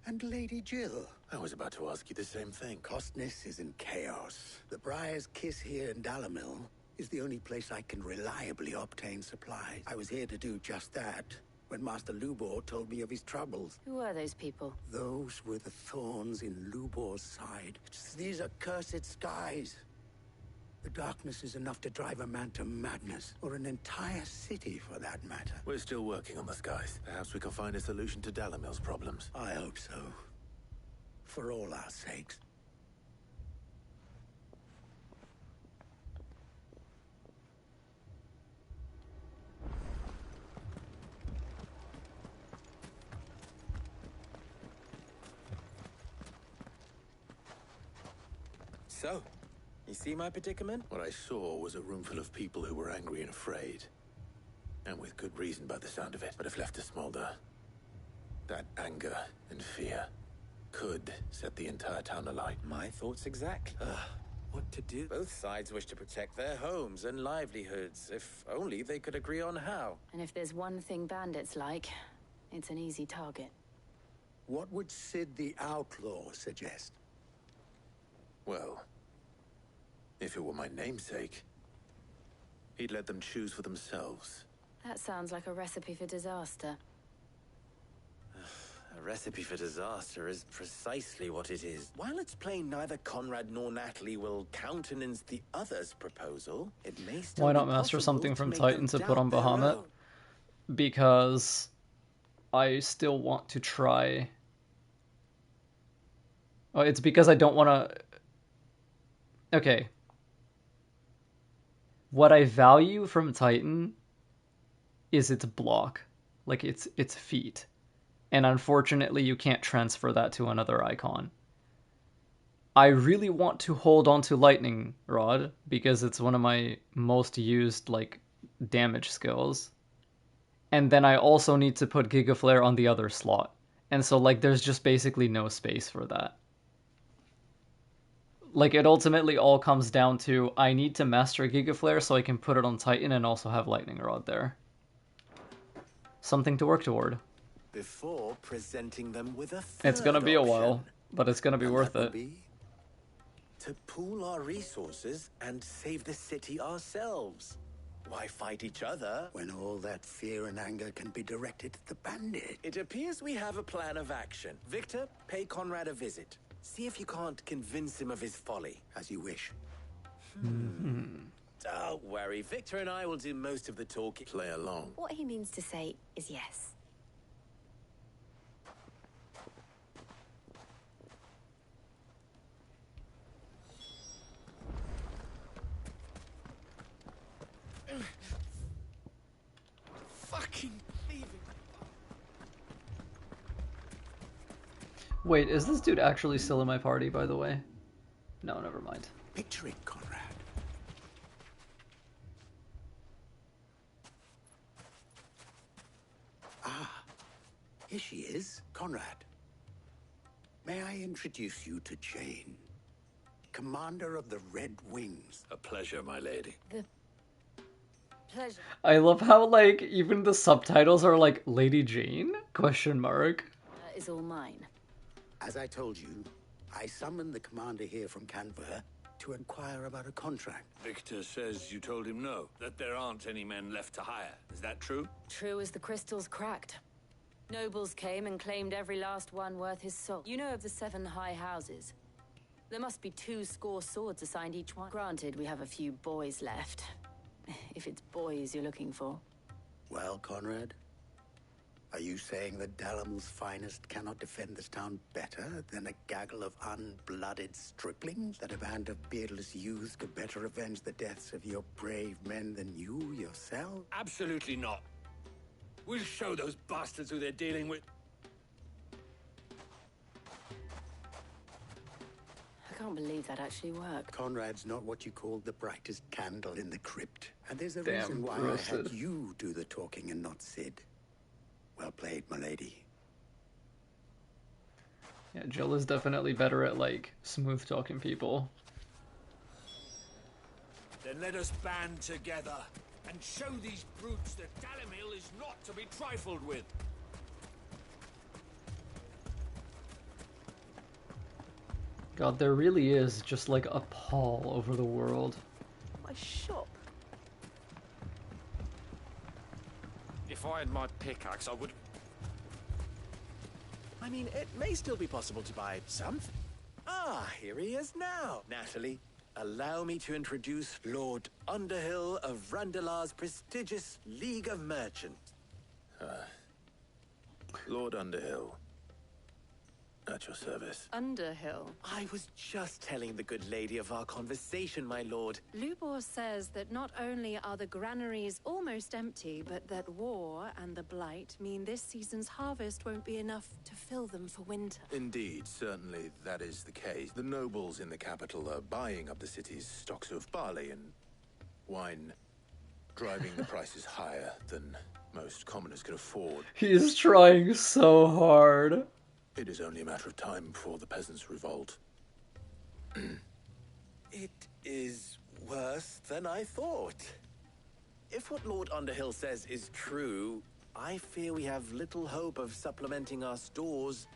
And Lady Jill? I was about to ask you the same thing. Costness is in chaos. The Briar's Kiss here in Dalamil is the only place I can reliably obtain supplies. I was here to do just that when Master Lubor told me of his troubles. Who are those people? Those were the thorns in Lubor's side. These are cursed skies. The darkness is enough to drive a man to madness, or an entire city for that matter. We're still working on the skies. Perhaps we can find a solution to Dalamil's problems. I hope so. For all our sakes. So, you see my predicament? What I saw was a room full of people who were angry and afraid. And with good reason by the sound of it. But if left to smolder, that anger and fear could set the entire town alight. My thoughts exactly. What to do? Both sides wish to protect their homes and livelihoods. If only they could agree on how. And if there's one thing bandits like, it's an easy target. What would Sid the Outlaw suggest? Well, if it were my namesake, he'd let them choose for themselves. That sounds like a recipe for disaster. A recipe for disaster is precisely what it is. While it's plain neither Conrad nor Natalie will countenance the other's proposal, it may still Why be not master possible something to from make Titan them to put on doubt their Bahamut? own. Because I still want to try. Oh, it's because I don't want to. Okay. What I value from Titan is its block, like its feet. And unfortunately, you can't transfer that to another icon. I really want to hold on to Lightning Rod because it's one of my most used like damage skills. And then I also need to put Giga Flare on the other slot. And so like there's just basically no space for that. Like it ultimately all comes down to I need to master Giga Flare so I can put it on Titan and also have Lightning Rod there. Something to work toward. Before presenting them with a It's gonna be a option. while, but it's gonna be And worth that will it. be to pool our resources and save the city ourselves. Why fight each other? When all that fear and anger can be directed at the bandit. It appears we have a plan of action. Victor, pay Conrad a visit. See if you can't convince him of his folly. As you wish. Don't worry, Victor and I will do most of the talking. Play along. What he means to say is yes. Fucking thieving. Wait, is this dude actually still in my party, by the way? No, never mind. Picture it, Conrad. Ah, here she is, Conrad. May I introduce you to Jane, commander of the Red Wings? A pleasure, my lady. The pleasure. I love how, like, even the subtitles are like, Lady Jane? Question mark. Is all mine. As I told you, I summoned the commander here from Canberra to inquire about a contract. Victor says you told him no, that there aren't any men left to hire. Is that true? True as the crystals cracked. Nobles came and claimed every last one worth his soul. You know of the 7 high houses. There must be 2 swords assigned each one. Granted, we have a few boys left. If it's boys you're looking for. Well, Conrad, are you saying that Dalamil's finest cannot defend this town better than a gaggle of unblooded striplings? That a band of beardless youths could better avenge the deaths of your brave men than you yourself? Absolutely not. We'll show those bastards who they're dealing with. I can't believe that actually worked. Conrad's not what you call the brightest candle in the crypt. And there's a Damn, reason why roasted. I had you do the talking and not Sid. Well played, my lady. Yeah, Jill is definitely better at, like, smooth talking people. Then let us band together and show these brutes that Dalamil is not to be trifled with. God, there really is just like a pall over the world. My shop. If I had my pickaxe, I would... I mean, it may still be possible to buy something. Ah, here he is now. Natalie, allow me to introduce Lord Underhill of Randalar's prestigious League of Merchants. Lord Underhill. At your service. Underhill. I was just telling the good lady of our conversation, my lord. Lubor says that not only are the granaries almost empty, but that war and the blight mean this season's harvest won't be enough to fill them for winter. Indeed, certainly that is the case. The nobles in the capital are buying up the city's stocks of barley and wine, driving the prices higher than most commoners can afford. He's trying so hard. It is only a matter of time before the peasants revolt. It is worse than I thought. If what Lord Underhill says is true, I fear we have little hope of supplementing our stores,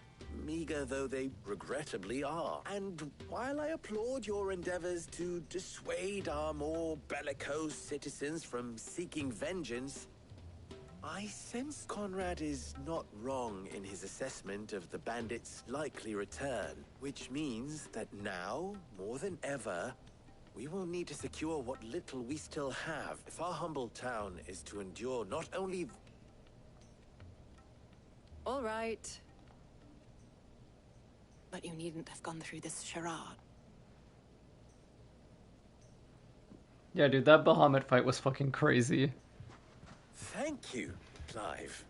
meager though they regrettably are. And while I applaud your endeavors to dissuade our more bellicose citizens from seeking vengeance, I sense Conrad is not wrong in his assessment of the bandits' likely return, which means that now, more than ever, we will need to secure what little we still have if our humble town is to endure not only... All right. But you needn't have gone through this charade. Yeah, dude, that Bahamut fight was fucking crazy. Thank you, Clive.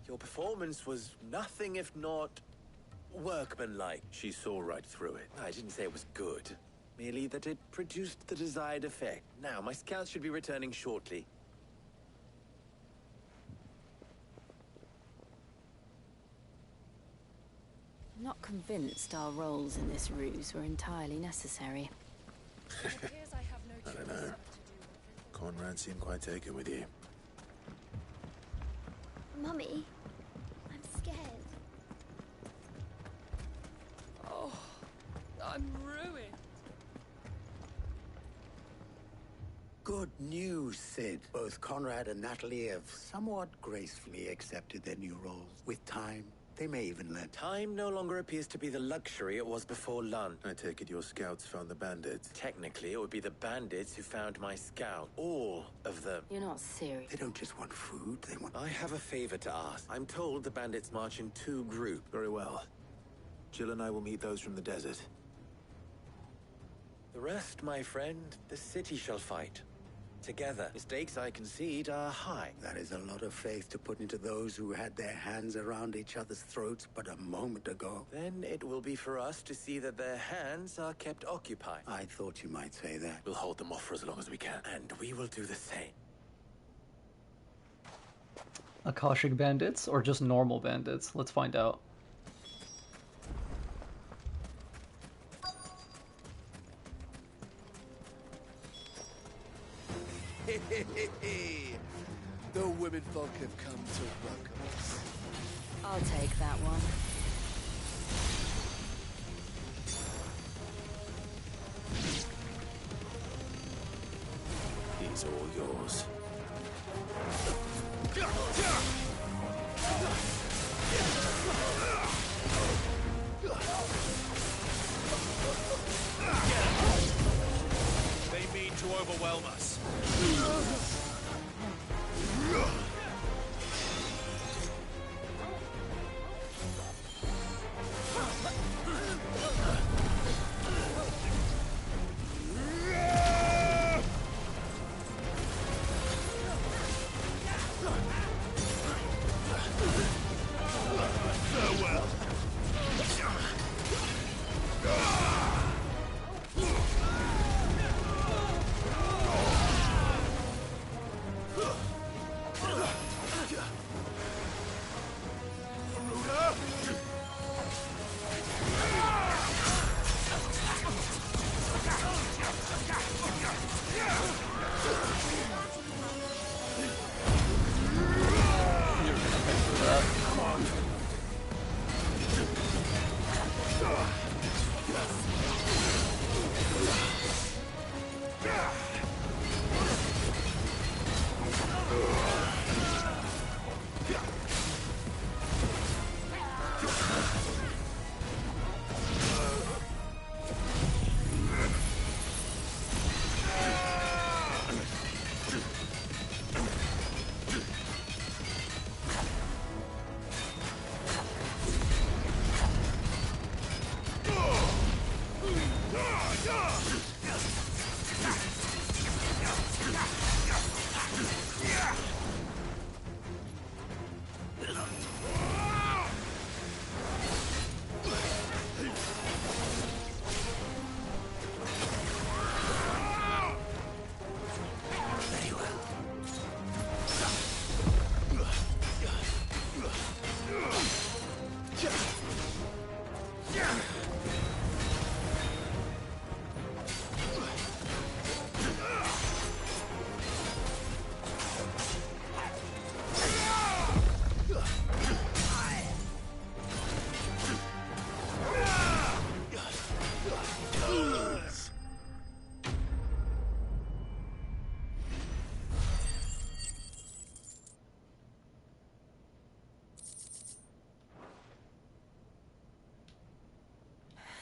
Your performance was nothing if not workmanlike. She saw right through it. I didn't say it was good, merely that it produced the desired effect. Now, my scouts should be returning shortly. I'm not convinced our roles in this ruse were entirely necessary. I don't know. Conrad seemed quite taken with you. Mummy, I'm scared. Oh, I'm ruined. Good news, Sid. Both Conrad and Natalie have somewhat gracefully accepted their new roles. With time, they may even learn. Time no longer appears to be the luxury it was before Lund. I take it your scouts found the bandits. Technically, it would be the bandits who found my scout. All of them. You're not serious. They don't just want food, they want... I have a favor to ask. I'm told the bandits march in 2 groups. Very well. Jill and I will meet those from the desert. The rest, my friend, the city shall fight. Together. The stakes, I concede, are high. That is a lot of faith to put into those who had their hands around each other's throats but a moment ago. Then it will be for us to see that their hands are kept occupied. I thought you might say that. We'll hold them off for as long as we can. And we will do the same. Akashic bandits or just normal bandits? Let's find out. The women folk have come to welcome us. I'll take that one. He's all yours. They mean to overwhelm us.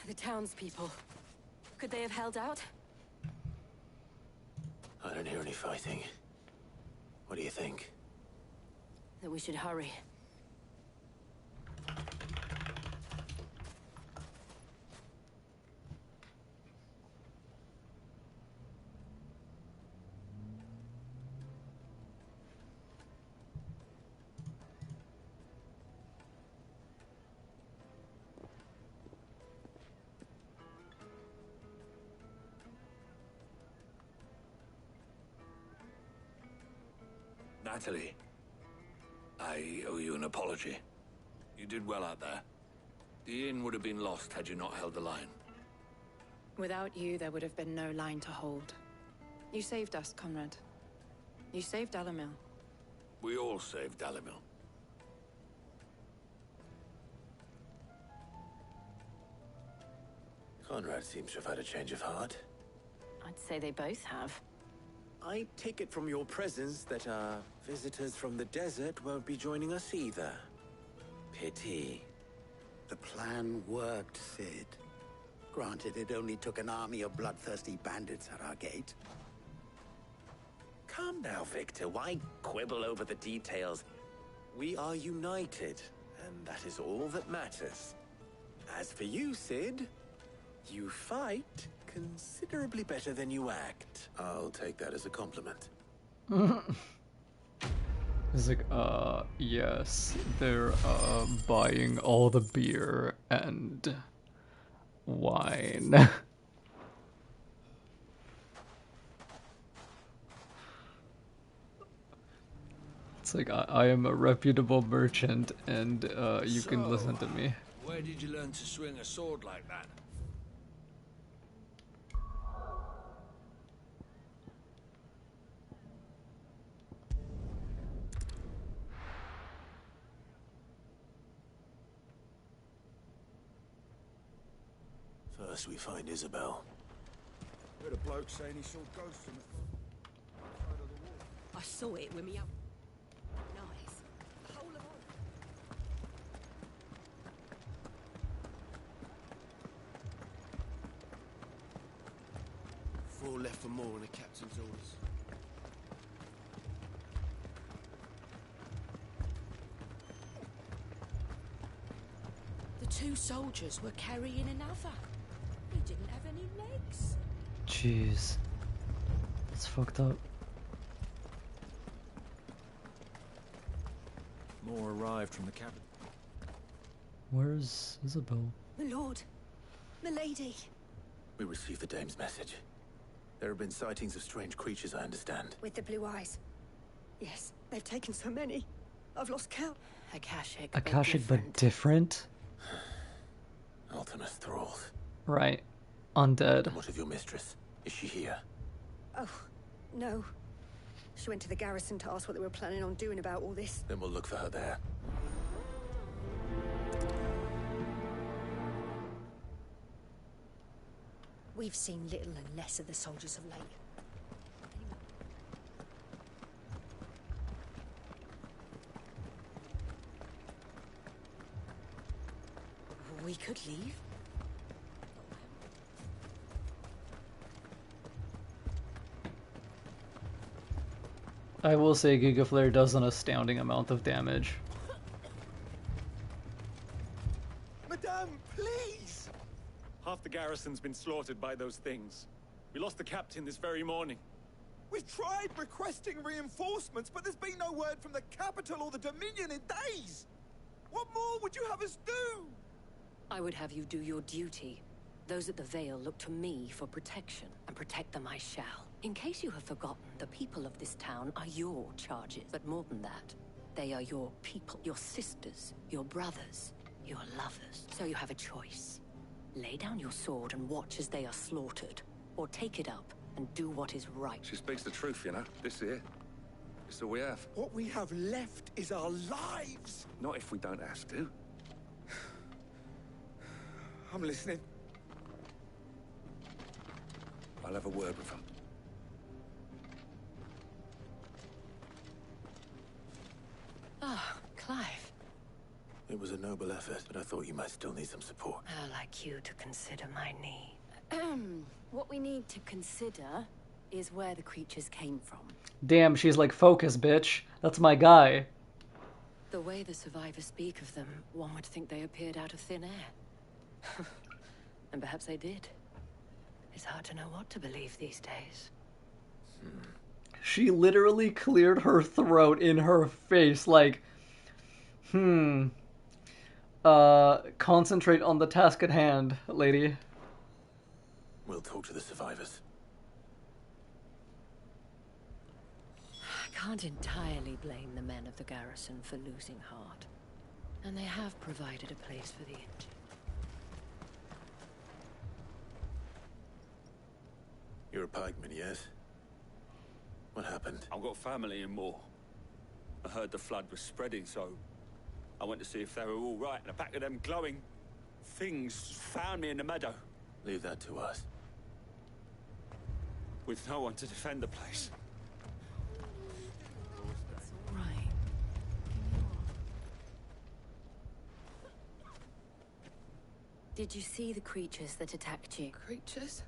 The townspeople. Could they have held out? I don't hear any fighting. What do you think? That we should hurry. Natalie, I owe you an apology. You did well out there. The inn would have been lost had you not held the line. Without you, there would have been no line to hold. You saved us, Conrad. You saved Alamil. We all saved Alamil. Conrad seems to have had a change of heart. I'd say they both have. I take it from your presence that our visitors from the desert won't be joining us either. Pity. The plan worked, Sid. Granted, it only took an army of bloodthirsty bandits at our gate. Calm now, Victor. Why quibble over the details? We are united, and that is all that matters. As for you, Sid, you fight considerably better than you act. I'll take that as a compliment. It's like, yes, they're, buying all the beer and wine. It's like, I am a reputable merchant and, you can listen to me. Where did you learn to swing a sword like that? First we find Isabel. Heard a bloke saying he saw ghosts from the side of the wall. I saw it with me up. Nice. The whole of Four left for more on the captain's orders. The two soldiers were carrying another. He didn't have any legs. Jeez. It's fucked up. More arrived from the capital. Where's Isabel? My lord. My lady. We received the dame's message. There have been sightings of strange creatures, I understand. With the blue eyes. Yes, they've taken so many. I've lost count. Akashic. Akashic, but different? Ultimus thralls. Right. Undead. What of your mistress? Is she here? Oh, no. She went to the garrison to ask what they were planning on doing about all this. Then we'll look for her there. We've seen little and less of the soldiers of late. We could leave. I will say Giga Flare does an astounding amount of damage. Madame, please! Half the garrison's been slaughtered by those things. We lost the captain this very morning. We've tried requesting reinforcements, but there's been no word from the capital or the Dominion in days! What more would you have us do? I would have you do your duty. Those at the Vale look to me for protection, and protect them I shall. In case you have forgotten, the people of this town are your charges. But more than that, they are your people, your sisters, your brothers, your lovers. So you have a choice. Lay down your sword and watch as they are slaughtered, or take it up and do what is right. She speaks the truth, you know. This here. It's all we have. What we have left is our lives! Not if we don't have to. I'm listening. I'll have a word with them. Ah, Clive. It was a noble effort, but I thought you might still need some support. I'd like you to consider my need. What we need to consider is where the creatures came from. Damn, she's like, focus, bitch. That's my guy. The way the survivors speak of them, one would think they appeared out of thin air. And perhaps they did. It's hard to know what to believe these days. She literally cleared her throat in her face, like, concentrate on the task at hand, lady. We'll talk to the survivors. I can't entirely blame the men of the garrison for losing heart. And they have provided a place for the injured. You're a pikeman, yes? What happened? I've got family in Moor. I heard the flood was spreading, so I went to see if they were all right, and a pack of them glowing things found me in the meadow. Leave that to us. With no one to defend the place. Right. Did you see the creatures that attacked you? Creatures?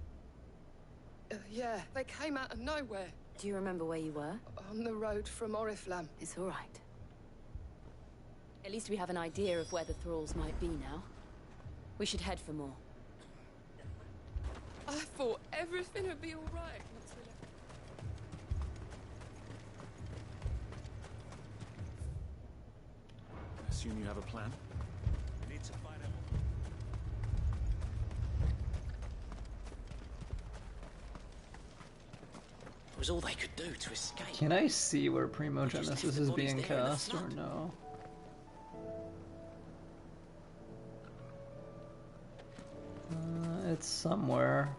Yeah, they came out of nowhere. Do you remember where you were? On the road from Oriflamme. It's all right. At least we have an idea of where the thralls might be now. We should head for more. I thought everything would be all right. Assume you have a plan? We need to find out. It was all they could do to escape. Can I see where Primogenesis is being cast or no? It's somewhere.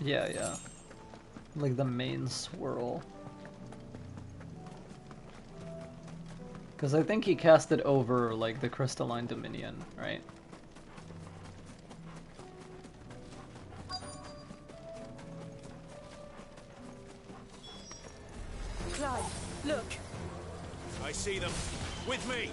Yeah. Like the main swirl. Because I think he cast it over, like, the Crystalline Dominion, right? Clive, look. I see them. With me.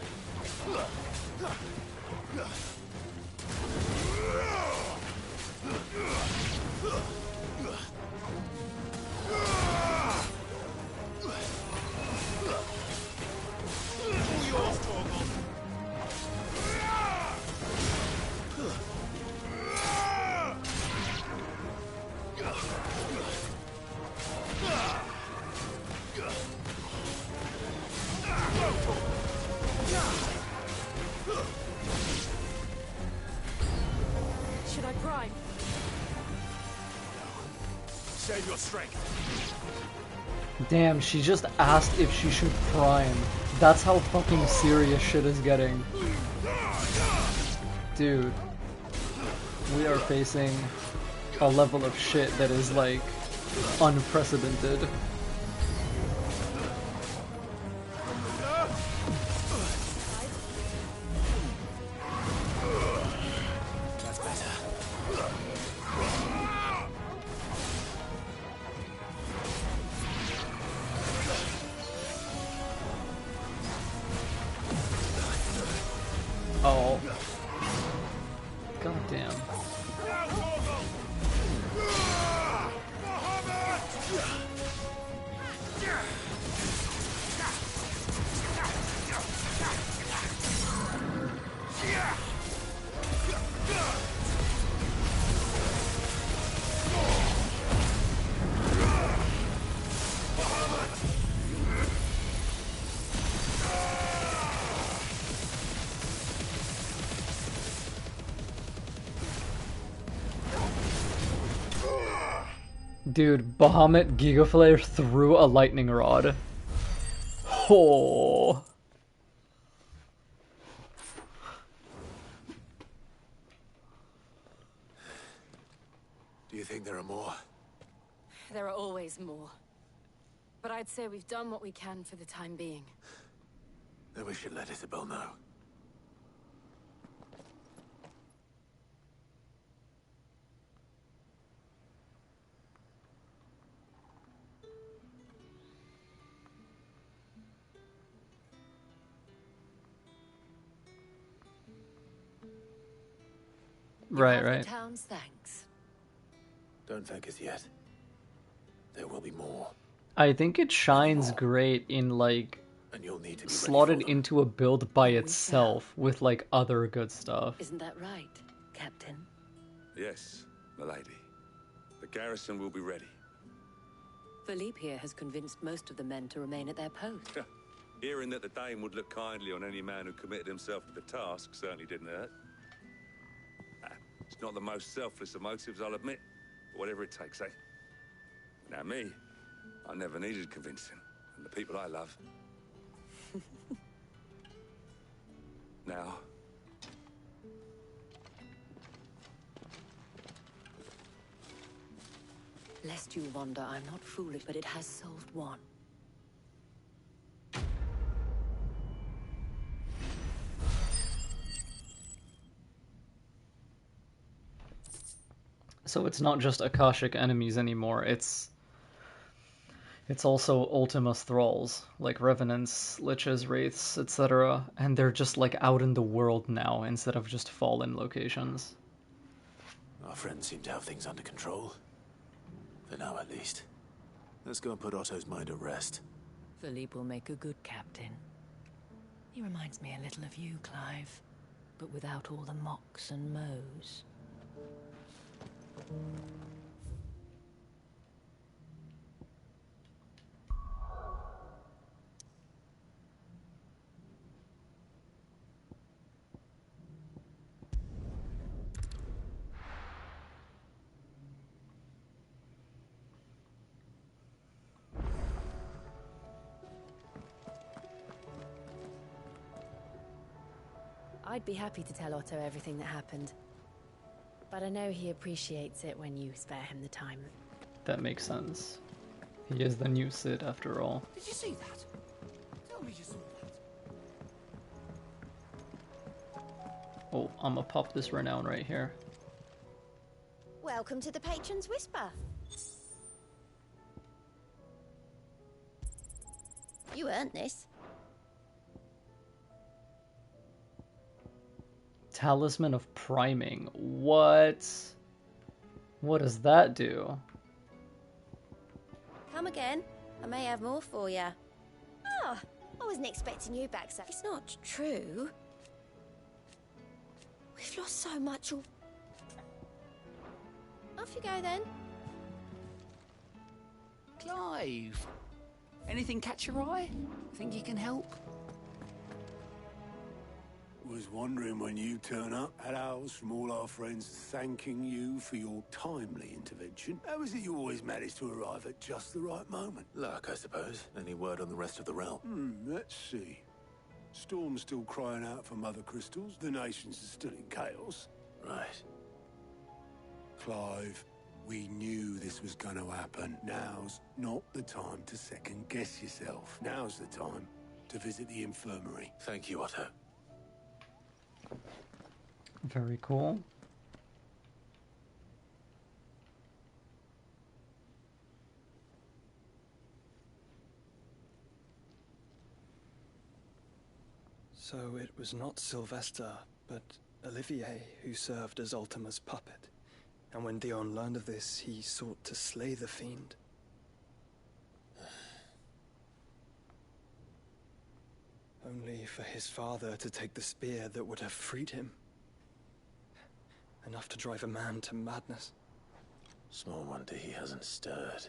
Should I prime? Save your strength. Damn, she just asked if she should prime. That's how fucking serious shit is getting. Dude. We are facing a level of shit that is, like, unprecedented. That's better. Oh. God damn. Dude, Bahamut Gigaflare threw a lightning rod. Oh. You think there are more? There are always more. But I'd say we've done what we can for the time being. Then we should let Isabel know. Right, The right. town's thanks. Don't thank us yet. There will be more. I think it shines great in, like, And you'll need to be slotted into a build by itself with, like, other good stuff. Isn't that right, Captain? Yes, milady. The garrison will be ready. Philippe here has convinced most of the men to remain at their post. Hearing that the Dane would look kindly on any man who committed himself to the task certainly didn't hurt. It's not the most selfless of motives, I'll admit. But whatever it takes, eh? Now me, I never needed convincing. And the people I love. Now... Lest you wonder, I'm not foolish, but it has solved one. So it's not just Akashic enemies anymore, it's also Ultima's thralls, like revenants, liches, wraiths, etc. And they're just like out in the world now instead of just fallen locations. Our friends seem to have things under control. For now, at least. Let's go and put Otto's mind at rest. Philippe will make a good captain. He reminds me a little of you, Clive, but without all the mocks and mows. I'd be happy to tell Otto everything that happened. But I know he appreciates it when you spare him the time. That makes sense. He is the new Cid after all. Did you see that? Tell me you saw that. Oh, I'ma pop this renown right here. Welcome to the Patron's Whisper. You earned this. Talisman of Priming. What? What does that do? Come again. I may have more for you. Oh, I wasn't expecting you back, so it's not true. We've lost so much. Off you go then. Clive, anything catch your eye? Think you can help? Was wondering when you turn up at ours from all our friends thanking you for your timely intervention. How is it you always manage to arrive at just the right moment? Luck, I suppose. Any word on the rest of the realm? Let's see. Storm's still crying out for Mother Crystals. The nations are still in chaos. Right. Clive, we knew this was going to happen. Now's not the time to second-guess yourself. Now's the time to visit the infirmary. Thank you, Otto. Very cool. So it was not Sylvester, but Olivier who served as Ultima's puppet. And when Dion learned of this, he sought to slay the fiend. Only for his father to take the spear that would have freed him. Enough to drive a man to madness. Small wonder he hasn't stirred.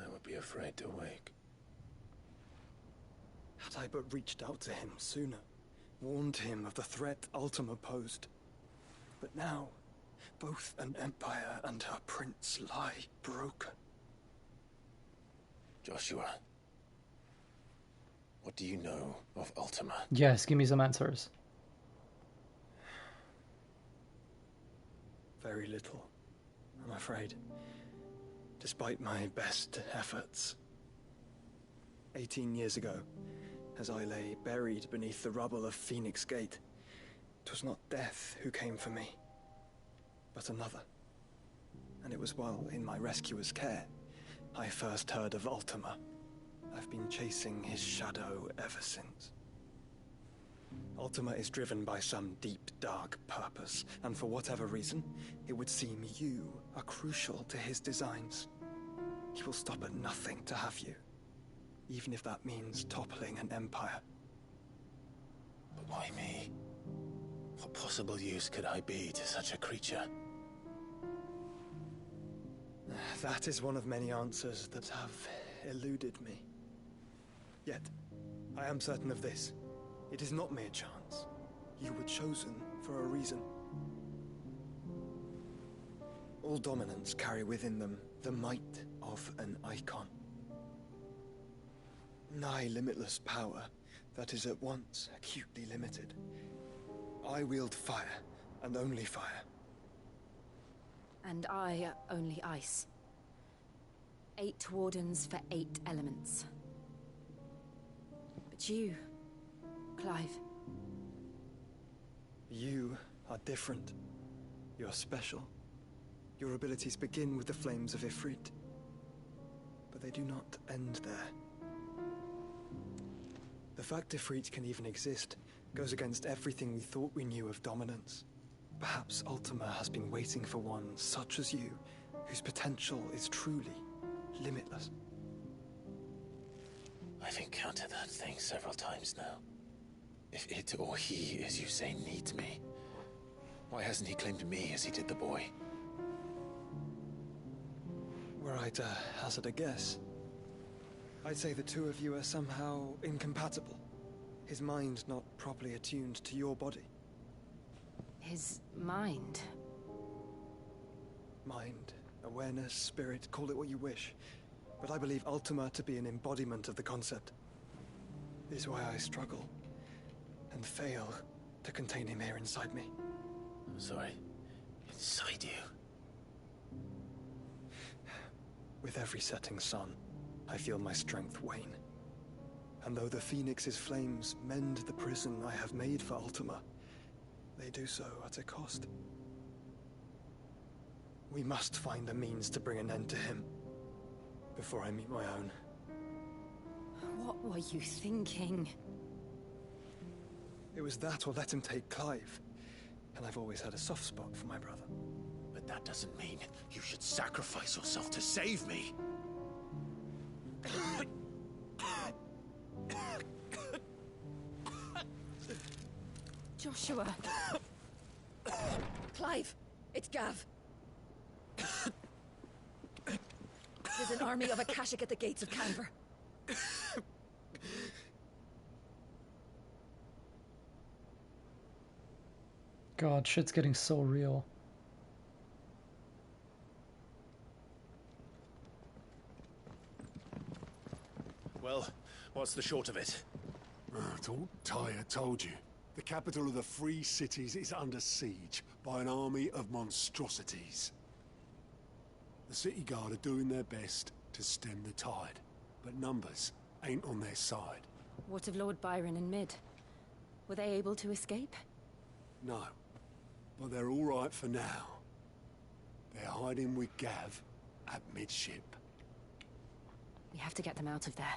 I would be afraid to wake. Had I but reached out to him sooner, warned him of the threat Ultima posed. But now, both an empire and her prince lie broken. Joshua, what do you know of Ultima? Yes, give me some answers. Very little, I'm afraid. Despite my best efforts. 18 years ago, as I lay buried beneath the rubble of Phoenix Gate, it was not death who came for me, but another. And it was while in my rescuer's care, I first heard of Ultima. I've been chasing his shadow ever since. Ultima is driven by some deep, dark purpose, and for whatever reason, it would seem you are crucial to his designs. He will stop at nothing to have you, even if that means toppling an empire. But why me? What possible use could I be to such a creature? That is one of many answers that have eluded me. Yet, I am certain of this. It is not mere chance. You were chosen for a reason. All dominants carry within them the might of an icon. Nigh limitless power that is at once acutely limited. I wield fire, and only fire. And I only ice. 8 wardens for 8 elements. But you, Clive. You are different. You're special. Your abilities begin with the flames of Ifrit. But they do not end there. The fact Ifrit can even exist goes against everything we thought we knew of dominance. Perhaps Ultima has been waiting for one such as you, whose potential is truly limitless. I've encountered that thing several times now. If it or he, as you say, needs me, why hasn't he claimed me as he did the boy? Were I to hazard a guess, I'd say the two of you are somehow incompatible. His mind not properly attuned to your body. His mind? Mind, awareness, spirit, call it what you wish. But I believe Ultima to be an embodiment of the concept. This is why I struggle and fail to contain him here inside me. I'm sorry. Inside you? With every setting sun, I feel my strength wane. And though the Phoenix's flames mend the prison I have made for Ultima, they do so at a cost. We must find a means to bring an end to him before I meet my own. What were you thinking? It was that or let him take Clive. And I've always had a soft spot for my brother. But that doesn't mean you should sacrifice yourself to save me. Joshua. Clive, it's Gav. There's an army of Akashic at the gates of Canver. God, shit's getting so real. Well, what's the short of it? Thought Tyre told you. The capital of the Free Cities is under siege by an army of monstrosities. The city guard are doing their best to stem the tide, but numbers ain't on their side. What of Lord Byron and Mid? Were they able to escape? No, but they're all right for now. They're hiding with Gav at midship. We have to get them out of there.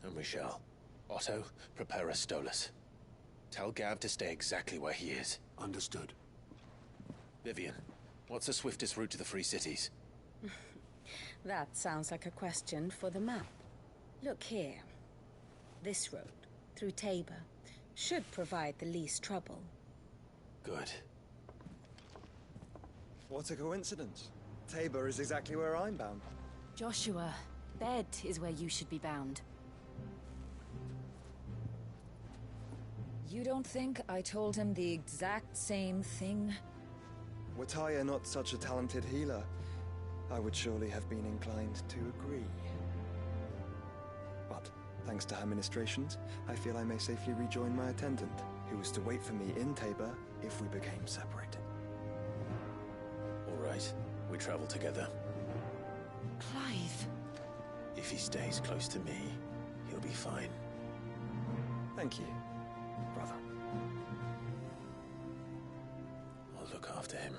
And we shall. Otto, prepare a Stolas. Tell Gav to stay exactly where he is. Understood. Vivian, what's the swiftest route to the Free Cities? That sounds like a question for the map. Look here. This road, through Tabor, should provide the least trouble. Good. What a coincidence. Tabor is exactly where I'm bound. Joshua, bed is where you should be bound. You don't think I told him the exact same thing? Were Tyre not such a talented healer, I would surely have been inclined to agree. But, thanks to her ministrations, I feel I may safely rejoin my attendant, who was to wait for me in Tabor if we became separated. right. We travel together. Clive. If he stays close to me, he'll be fine. Thank you, brother. I'll look after him.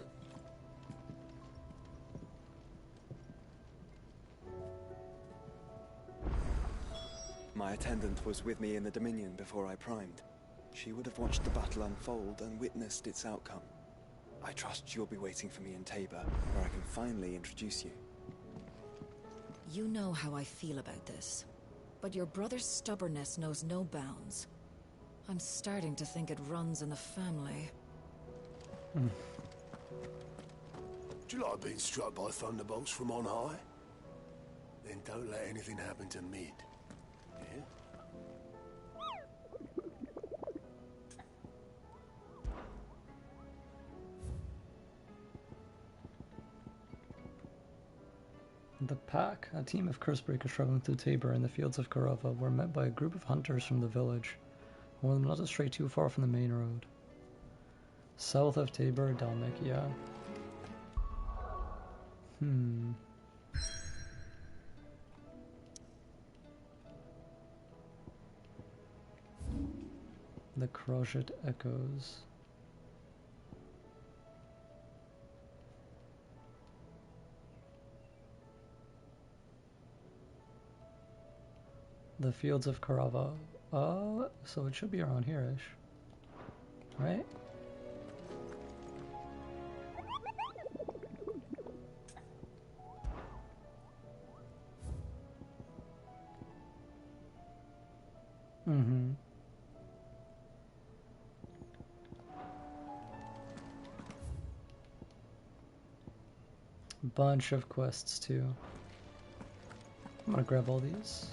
My attendant was with me in the Dominion before I primed. She would have watched the battle unfold and witnessed its outcome. I trust you'll be waiting for me in Tabor, where I can finally introduce you. You know how I feel about this, but your brother's stubbornness knows no bounds. I'm starting to think it runs in the family. Do you like being struck by thunderbolts from on high? Then don't let anything happen to Mid. Yeah? The pack, a team of cursebreakers traveling through Tabor in the fields of Karava, were met by a group of hunters from the village, who wanted not to stray too far from the main road. South of Tabor, Dalmacia. The Crochet echoes. The fields of Karava. So it should be around here-ish. Right? Mm-hmm. Bunch of quests too. I'm gonna grab all these.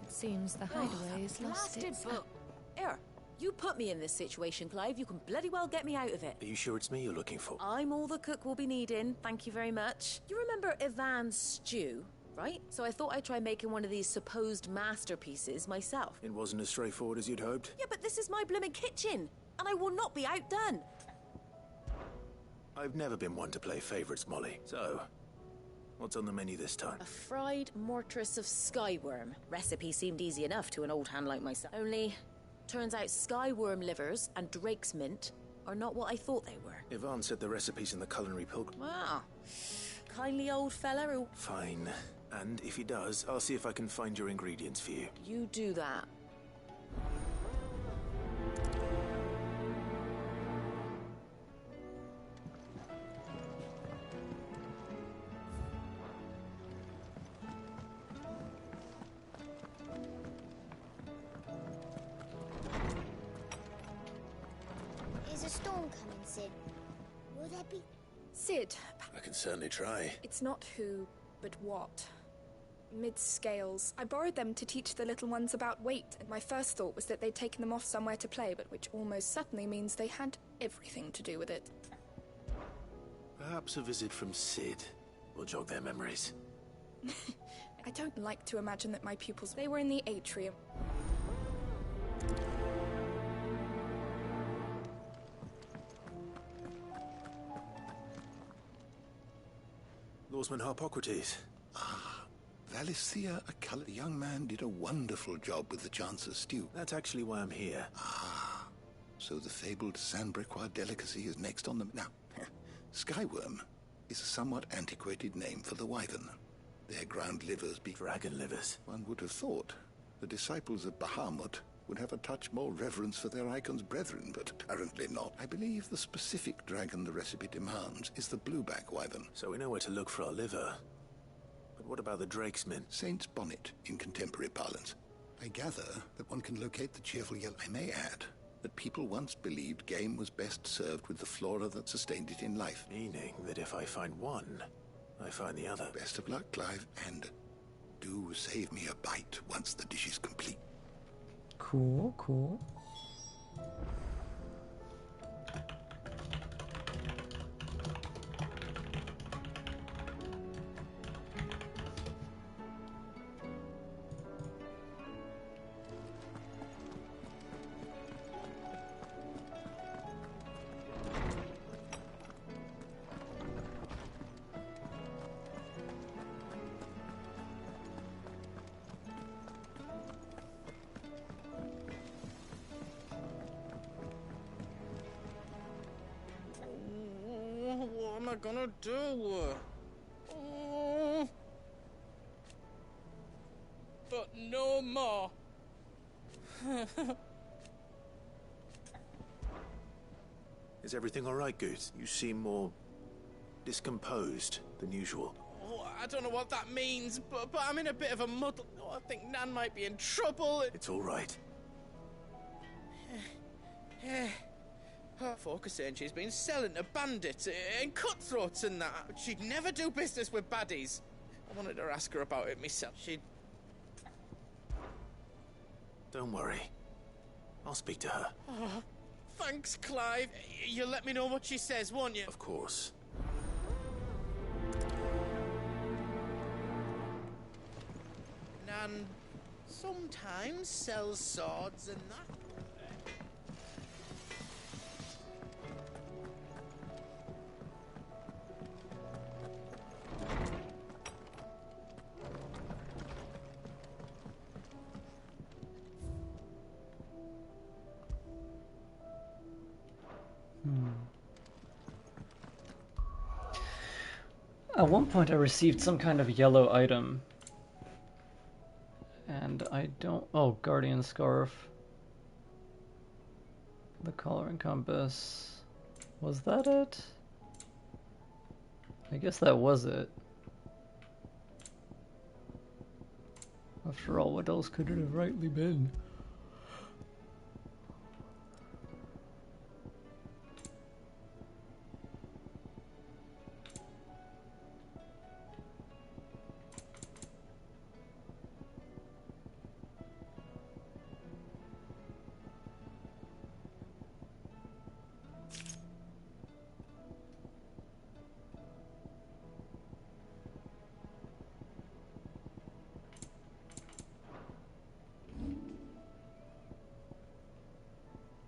Seems the hideaway is lost its... Here, you put me in this situation, Clive. You can bloody well get me out of it. Are you sure it's me you're looking for? I'm all the cook will be needing, thank you very much. You remember Ivan's stew, right? So I thought I'd try making one of these supposed masterpieces myself. It wasn't as straightforward as you'd hoped? Yeah, but this is my blooming kitchen, and I will not be outdone. I've never been one to play favorites, Molly. So, what's on the menu this time? A fried mortress of skyworm. Recipe seemed easy enough to an old hand like myself. Only, turns out skyworm livers and drake's mint are not what I thought they were. Ivan said the recipe's in the culinary pilgrim. Wow. Kindly old fella who... Fine. And if he does, I'll see if I can find your ingredients for you. You do that. Is a storm coming, Sid? Will there be... Sid. I can certainly try. It's not who, but what. Mid-scales. I borrowed them to teach the little ones about weight, and my first thought was that they'd taken them off somewhere to play, but which almost certainly means they had everything to do with it. Perhaps a visit from Sid will jog their memories. I don't like to imagine that my pupils... They were in the atrium. Lawsman Harpocrates. Valisthea, a colored young man, did a wonderful job with the Chance's stew. That's actually why I'm here. So the fabled Sanbrequois delicacy is next on the... Now, skyworm is a somewhat antiquated name for the wyvern. Their ground livers be... Dragon livers. One would have thought the disciples of Bahamut would have a touch more reverence for their icon's brethren, but apparently not. I believe the specific dragon the recipe demands is the blueback wyvern. So we know where to look for our liver. But what about the drake's mint? Saint's bonnet, in contemporary parlance. I gather that one can locate the cheerful yellow. I may add that people once believed game was best served with the flora that sustained it in life. Meaning that if I find one, I find the other. Best of luck, Clive, and do save me a bite once the dish is complete. Cool, cool. am I gonna do? Oh. But no more. Is everything all right, Goose? You seem more discomposed than usual. Oh, I don't know what that means, but I'm in a bit of a muddle. Oh, I think Nan might be in trouble. It's all right. Her folk are saying she's been selling to bandits and cutthroats and that, but she'd never do business with baddies. I wanted to ask her about it myself. She'd... Don't worry. I'll speak to her. Oh, thanks, Clive. You'll let me know what she says, won't you? Of course. Nan sometimes sells swords and that. At one point I received some kind of yellow item. And I don't... Oh, Guardian Scarf. The Coloring Compass. Was that it? I guess that was it. After all, what else could it have rightly been?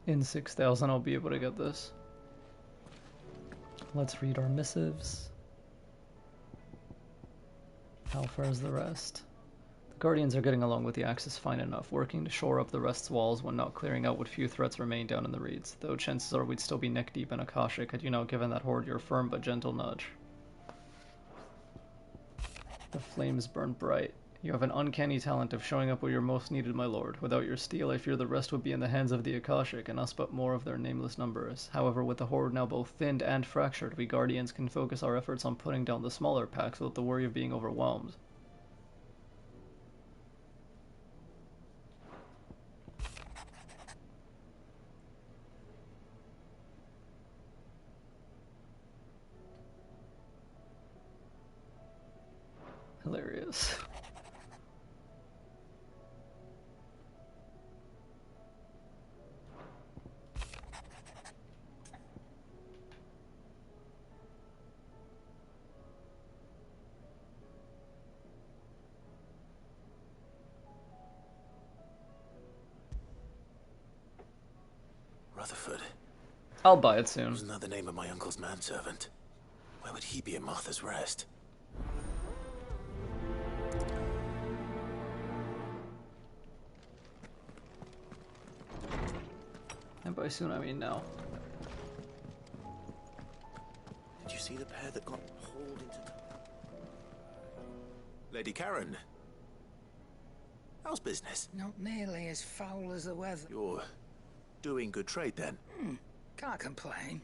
In 6,000 I'll be able to get this. Let's read our missives. How far is the rest? The Guardians are getting along with the Axis fine enough, working to shore up the rest's walls when not clearing out what few threats remain down in the reeds, though chances are we'd still be neck deep in Akashic had you not given that horde your firm but gentle nudge. The flames burn bright. You have an uncanny talent of showing up where you're most needed, my lord. Without your steel, I fear the rest would be in the hands of the Akashic, and us but more of their nameless numbers. However, with the horde now both thinned and fractured, we Guardians can focus our efforts on putting down the smaller packs without the worry of being overwhelmed. Hilarious. Rutherford. I'll buy it soon. Wasn't that the name of my uncle's manservant? Where would he be in Martha's Rest? And by soon I mean now. Did you see the pair that got hauled into... Lady Karen. How's business? Not nearly as foul as the weather. You're doing good trade then? Can't complain.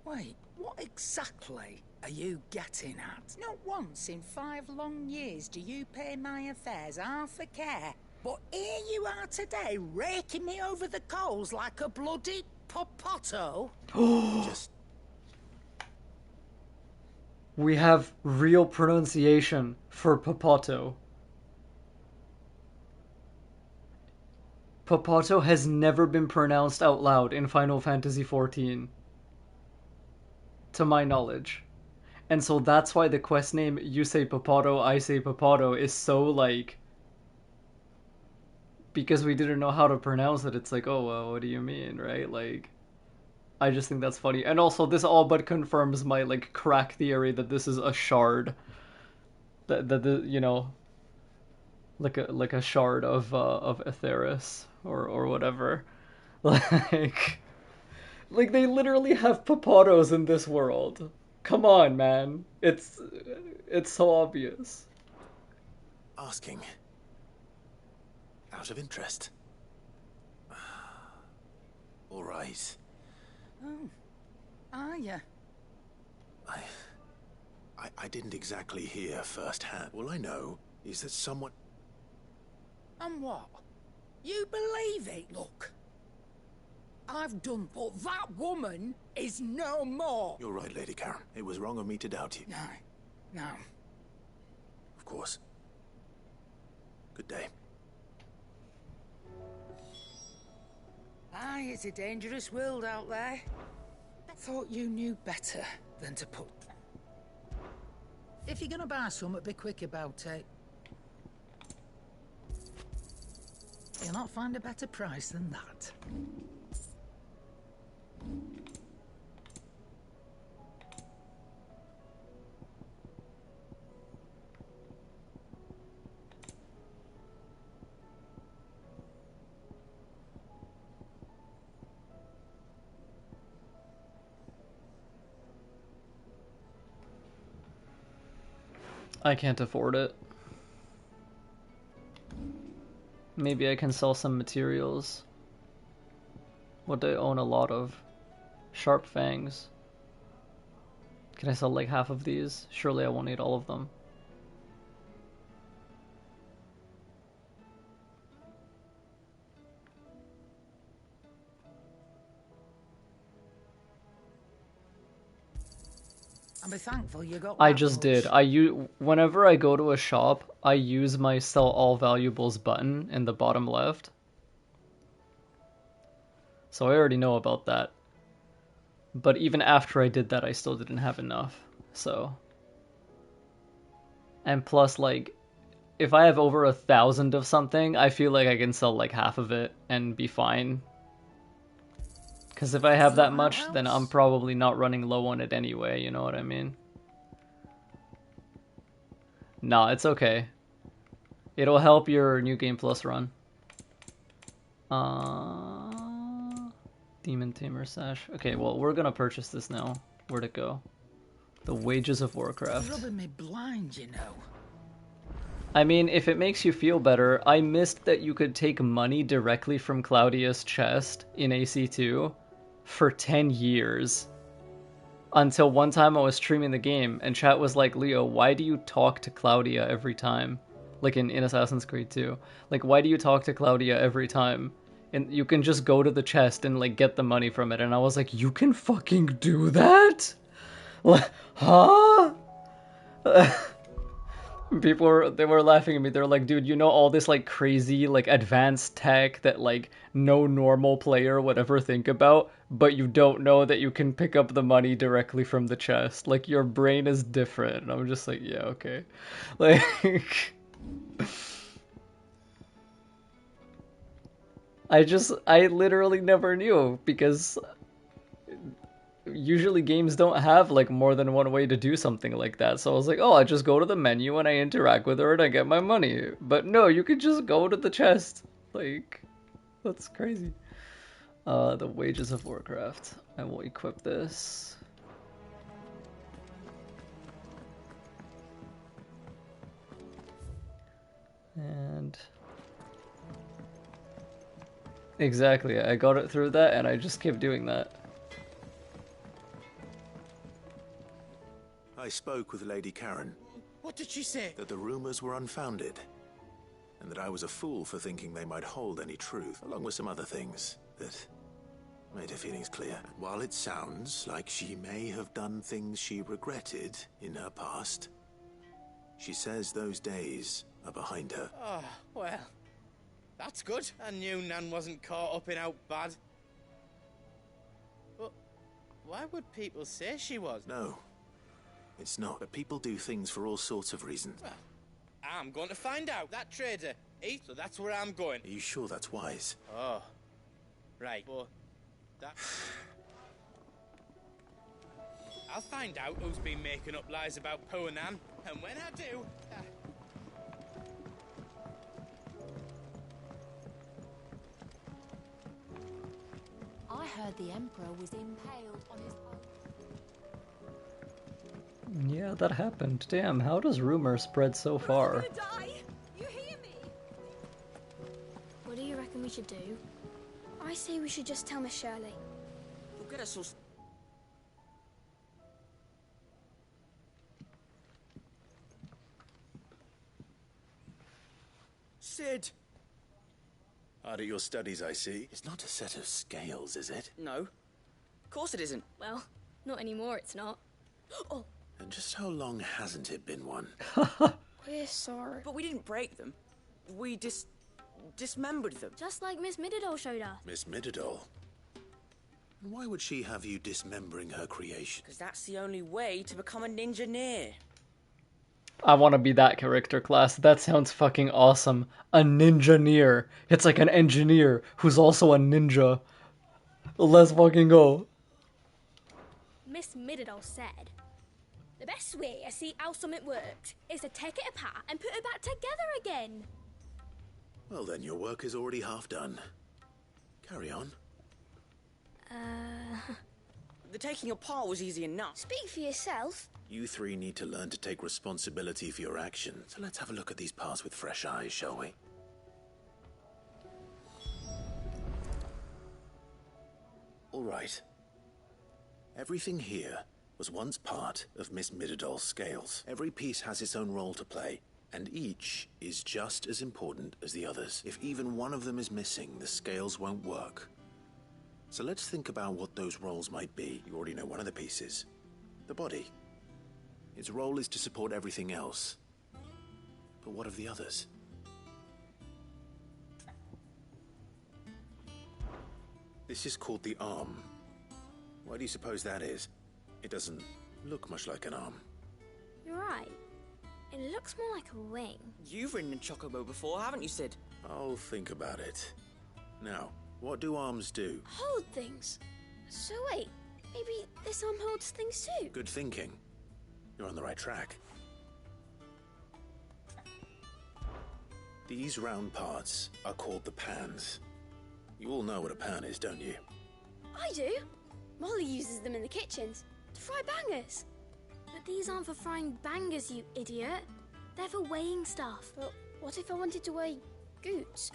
Wait, what exactly are you getting at? Not once in 5 long years do you pay my affairs half a care. But here you are today, raking me over the coals like a bloody popoto. Just... We have real pronunciation for Popoto. Popoto has never been pronounced out loud in Final Fantasy XIV. To my knowledge. And so that's why the quest name, you say Popoto, I say Popoto, is so like... Because we didn't know how to pronounce it, it's like, oh, well, what do you mean, right? Like, I just think that's funny. And also, this all but confirms my, like, crack theory that this is a shard. That you know, like a shard of Aetheris or whatever. Like, Like, they literally have Papados in this world. Come on, man. It's so obvious. Asking. Out of interest. All right. Oh. Are ya? I didn't exactly hear firsthand. All I know is that someone... And what? You believe it, look. I've done, but that woman is no more. You're right, Lady Karen. It was wrong of me to doubt you. No. Of course. Good day. Aye, it's a dangerous world out there. I thought you knew better than to put... If you're gonna buy something, be quick about it. You'll not find a better price than that. I can't afford it. Maybe I can sell some materials. What do I own a lot of? Sharp fangs. Can I sell like half of these? Surely I won't need all of them. And be thankful you got I that just much. did. Whenever I go to a shop, I use my sell all valuables button in the bottom left. So I already know about that. But even after I did that, I still didn't have enough. So. And plus, like, if I have over 1,000 of something, I feel like I can sell like half of it and be fine. Because if I have that much, then I'm probably not running low on it anyway, you know what I mean? Nah, it's okay. It'll help your New Game Plus run. Demon Tamer Sash. Okay, well, we're gonna purchase this now. Where'd it go? The Wages of Warcraft. Rubbing me blind, you know. I mean, if it makes you feel better, I missed that you could take money directly from Claudia's chest in AC2 for 10 years. Until one time I was streaming the game, and chat was like, Leo, why do you talk to Claudia every time? Like in Assassin's Creed 2. Like, why do you talk to Claudia every time? And you can just go to the chest and, like, get the money from it. And I was like, you can fucking do that? Huh? They were laughing at me. They're like, dude, you know all this, like, crazy, like, advanced tech that, like, no normal player would ever think about, but you don't know that you can pick up the money directly from the chest. Like, your brain is different. And I'm just like, yeah, okay. Like... I literally never knew, because usually games don't have like more than one way to do something like that. So I was like, oh, I just go to the menu and I interact with her and I get my money. But no, you could just go to the chest. Like, that's crazy. The Wages of Warcraft. I will equip this. And... exactly, I got it through that and I just kept doing that. I spoke with Lady Karen. What did she say? That the rumors were unfounded. And that I was a fool for thinking they might hold any truth, along with some other things that made her feelings clear. And while it sounds like she may have done things she regretted in her past, she says those days are behind her. Oh, well, that's good. I knew Nan wasn't caught up in out bad. But why would people say she was? No, it's not. But people do things for all sorts of reasons. Well, I'm going to find out. That trader, so that's where I'm going. Are you sure that's wise? Oh, right. Well, that... I'll find out who's been making up lies about Poe and Nan, and when I do... I heard The Emperor was impaled on his Yeah, that happened. Damn, how does rumor spread so far? What do you reckon we should do? I say we should just tell Miss Shirley. You'll get us all... Sid! Hard at your studies, I see. It's not a set of scales, is it? No. Of course it isn't. Well, not anymore, it's not. Oh, And just how long hasn't it been one? we're sorry. But we didn't break them. We dismembered them. Just like Miss Mididol showed us. Miss Mididol? And why would she have you dismembering her creation? Because that's the only way to become a ninja-neer. I want to be that character class. That sounds fucking awesome. A ninja-neer. It's like an engineer who's also a ninja. Let's fucking go. Miss Mididol said, the best way to see how something works is to take it apart and put it back together again. Well then, your work is already half done. Carry on. The taking apart was easy enough. Speak for yourself. You three need to learn to take responsibility for your actions. So let's have a look at these parts with fresh eyes, shall we? All right. Everything here was once part of Miss Mididol's scales. Every piece has its own role to play, and each is just as important as the others. If even one of them is missing, the scales won't work. So let's think about what those roles might be. You already know one of the pieces. The body. Its role is to support everything else. But what of the others? This is called the arm. Why do you suppose that is? It doesn't look much like an arm. You're right. It looks more like a wing. You've ridden a chocobo before, haven't you, Sid? I'll think about it. Now, what do arms do? Hold things. So wait, maybe this arm holds things too? Good thinking. You're on the right track. These round parts are called the pans. You all know what a pan is, don't you? I do. Molly uses them in the kitchens to fry bangers. But these aren't for frying bangers, you idiot. They're for weighing stuff. But what if I wanted to weigh goods?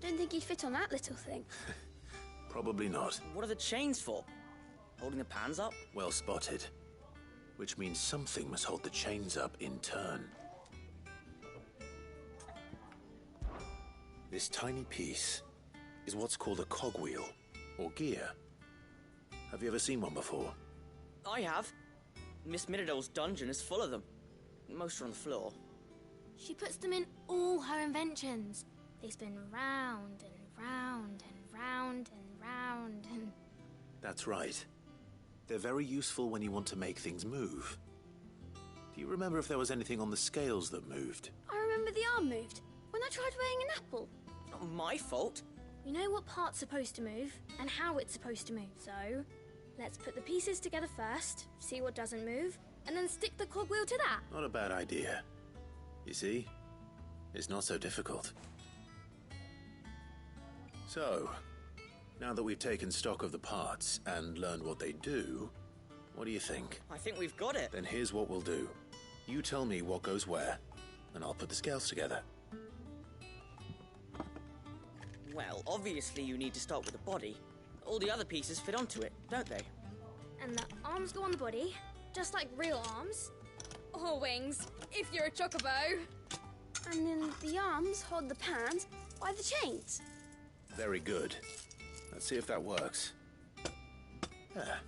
I don't think you'd fit on that little thing. Probably not. What are the chains for? Holding the pans up? Well spotted. Which means something must hold the chains up in turn. This tiny piece is what's called a cogwheel, or gear. Have you ever seen one before? I have. Miss Mididol's dungeon is full of them. Most are on the floor. She puts them in all her inventions. They spin round and round and round and round and... That's right. They're very useful when you want to make things move. Do you remember if there was anything on the scales that moved? I remember the arm moved when I tried weighing an apple. Not my fault. We know what part's supposed to move and how it's supposed to move. So, let's put the pieces together first, see what doesn't move, and then stick the cogwheel to that. Not a bad idea. You see? It's not so difficult. So, now that we've taken stock of the parts and learned what they do, what do you think? I think we've got it. Then here's what we'll do. You tell me what goes where, and I'll put the scales together. Well, obviously you need to start with the body. All the other pieces fit onto it, don't they? And the arms go on the body, just like real arms. Or wings, if you're a chocobo. And then the arms hold the pans by the chains. Very good. Let's see if that works. There.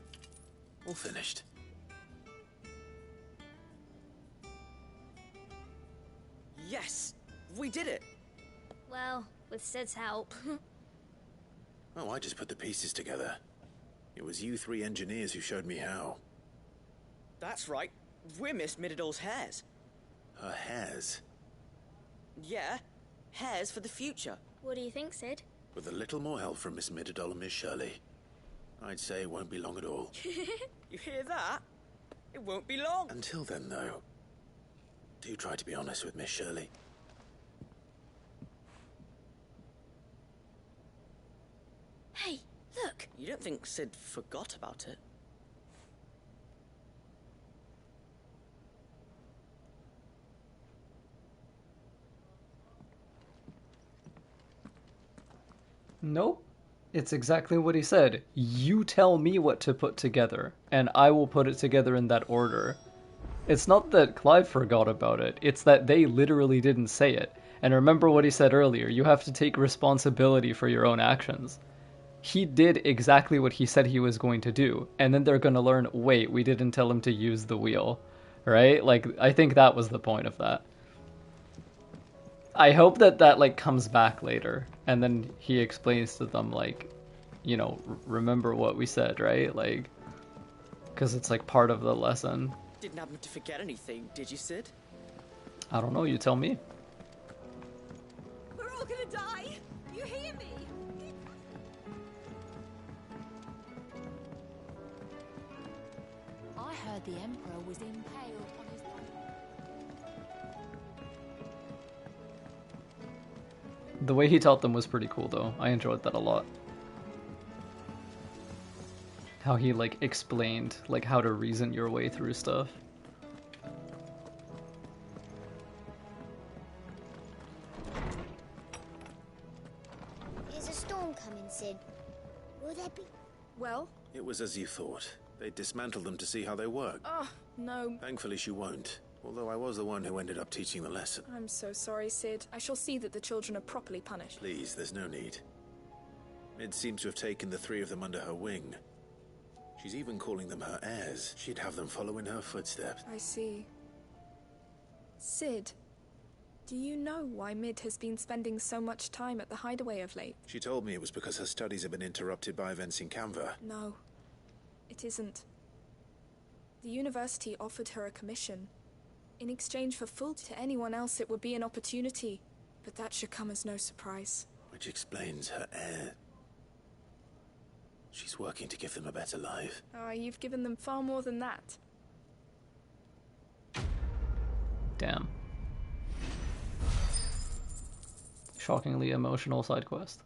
All finished. Yes! We did it! Well, with Sid's help. Oh, I just put the pieces together. It was you three engineers who showed me how. That's right. We're Miss Mididol's hairs. Her hairs? Yeah. Hairs for the future. What do you think, Sid? With a little more help from Miss Mididol and Miss Shirley, I'd say it won't be long at all. You hear that? It won't be long. Until then, though, do try to be honest with Miss Shirley. Hey, Look. You don't think Sid forgot about it? Nope. It's exactly what he said. You tell me what to put together, and I will put it together in that order. It's not that Clive forgot about it, it's that they literally didn't say it. And remember what he said earlier, you have to take responsibility for your own actions. He did exactly what he said he was going to do, and then they're going to learn, wait, we didn't tell him to use the wheel. Right? Like, I think that was the point of that. I hope that that, like, comes back later, and then he explains to them, like, you know, remember what we said, right? Like, because it's, like, part of the lesson. Didn't happen to forget anything, did you, Sid? I don't know, you tell me. We're all gonna die! You hear me? I heard the Emperor was impaled on his... The way he taught them was pretty cool, though. I enjoyed that a lot. How he, like, explained, like, how to reason your way through stuff. Is a storm coming, Sid? Will there be... Well? It was as you thought. They dismantled them to see how they work. Oh, no. Thankfully she won't. Although I was the one who ended up teaching the lesson. I'm so sorry, Sid. I shall see that the children are properly punished. Please, there's no need. Mid seems to have taken the three of them under her wing. She's even calling them her heirs. She'd have them follow in her footsteps. I see. Sid, do you know why Mid has been spending so much time at the hideaway of late? She told me it was because her studies have been interrupted by events in Canva. No, it isn't. The university offered her a commission. In exchange for full to anyone else, it would be an opportunity. But that should come as no surprise. Which explains her heir. She's working to give them a better life. Ah, you've given them far more than that. Damn. Shockingly emotional side quest.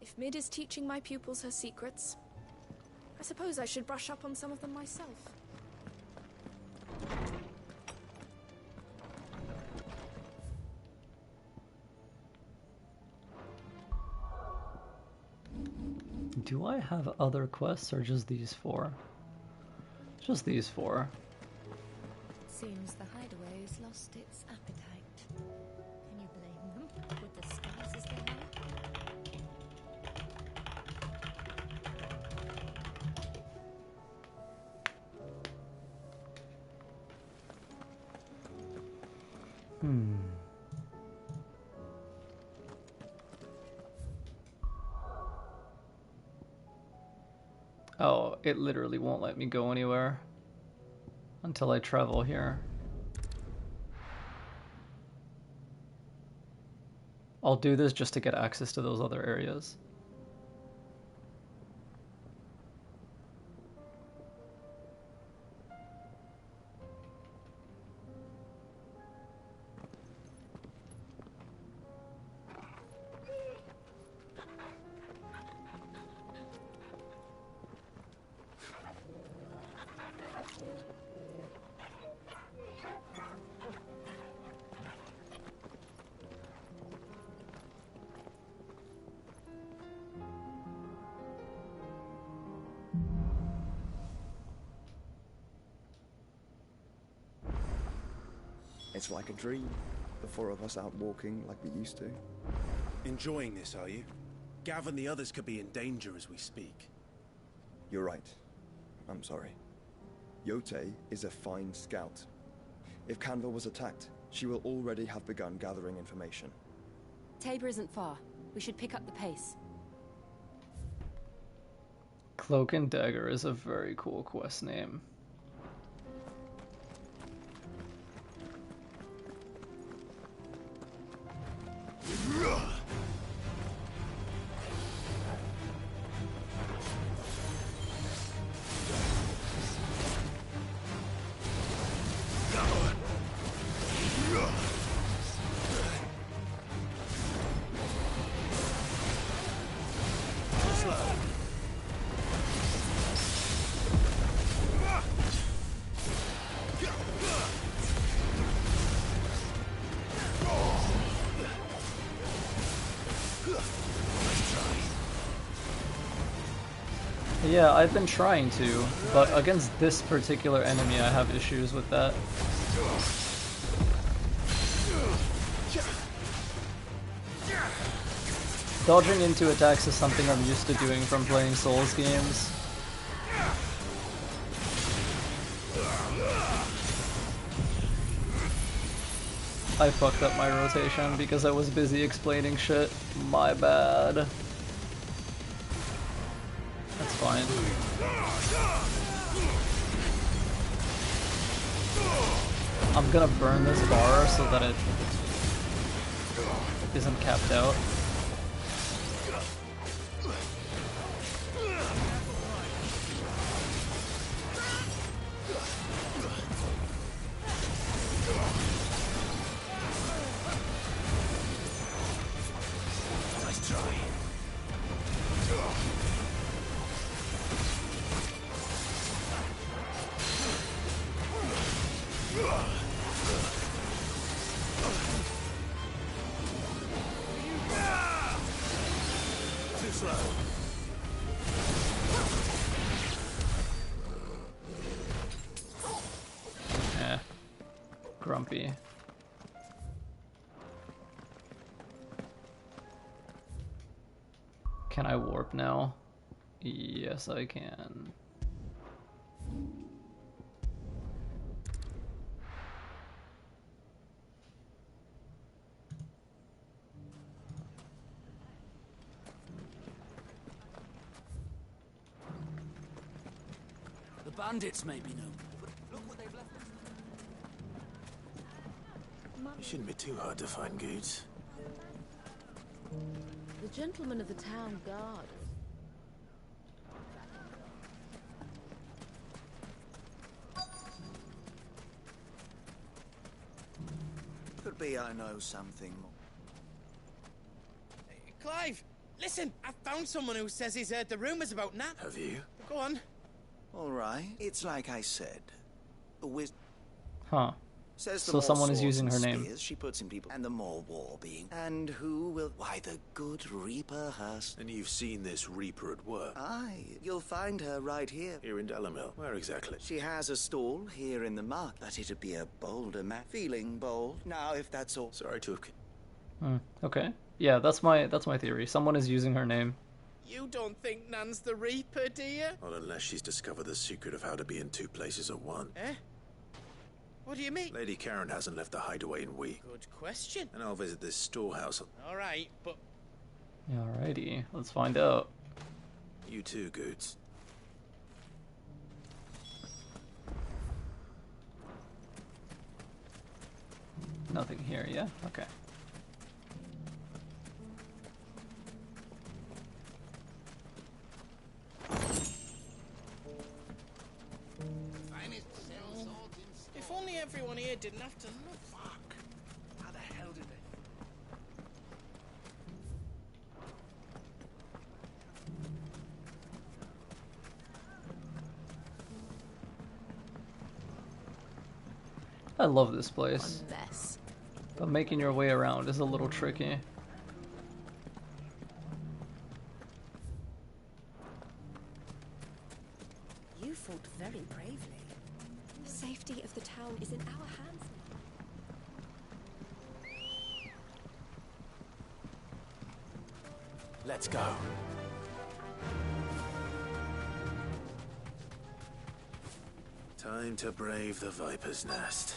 If Mid is teaching my pupils her secrets, I suppose I should brush up on some of them myself. Do I have other quests or just these four? Just these four. Seems the hideaway has lost its appetite. Can you blame them? With the skies as they are? Oh, it literally won't let me go anywhere until I travel here. I'll do this just to get access to those other areas. It's like a dream. The four of us out walking like we used to. Enjoying this, are you? Gav and the others could be in danger as we speak. You're right. I'm sorry. Yote is a fine scout. If Canva was attacked, she will already have begun gathering information. Tabor isn't far. We should pick up the pace. Cloak and Dagger is a very cool quest name. Yeah, I've been trying to, but against this particular enemy I have issues with that. Dodging into attacks is something I'm used to doing from playing Souls games. I fucked up my rotation because I was busy explaining shit. My bad. That's fine. I'm gonna burn this bar so that it isn't capped out. Nice try. Too slow. Eh. Grumpy. Can I warp now? Yes, I can. The bandits may be known, but look what they've left us. You shouldn't be too hard to find, Goots. The gentleman of the town guard. Could be I know something more. Clive, listen! I found someone who says he's heard the rumours about Nat. Have you? Go on. All right. It's like I said. A wizard Huh. says the So more someone is swords using and her name. spears she puts in people, and the more war being. And who will? Why, the good Reaper has. And you've seen this Reaper at work? Aye, you'll find her right here. Here in Delamil. Where exactly? She has a stall here in the market, but it'd be a bolder man. Feeling bold. Now, if that's all. Sorry to have... Okay. Yeah, that's my theory. Someone is using her name. You don't think Nan's the Reaper, do you? Not unless she's discovered the secret of how to be in two places at once. Eh? What do you mean? Lady Karen hasn't left the hideaway in weeks. Good question. And I'll visit this storehouse. All right, but... Alrighty, let's find out. You too, Goots. Nothing here, yeah? Okay. If only everyone here didn't have to look. Fuck. How the hell did they? I love this place. A mess. But making your way around is a little tricky. You fought very bravely. The safety of the town is in our hands now. Let's go. Time to brave the Viper's Nest.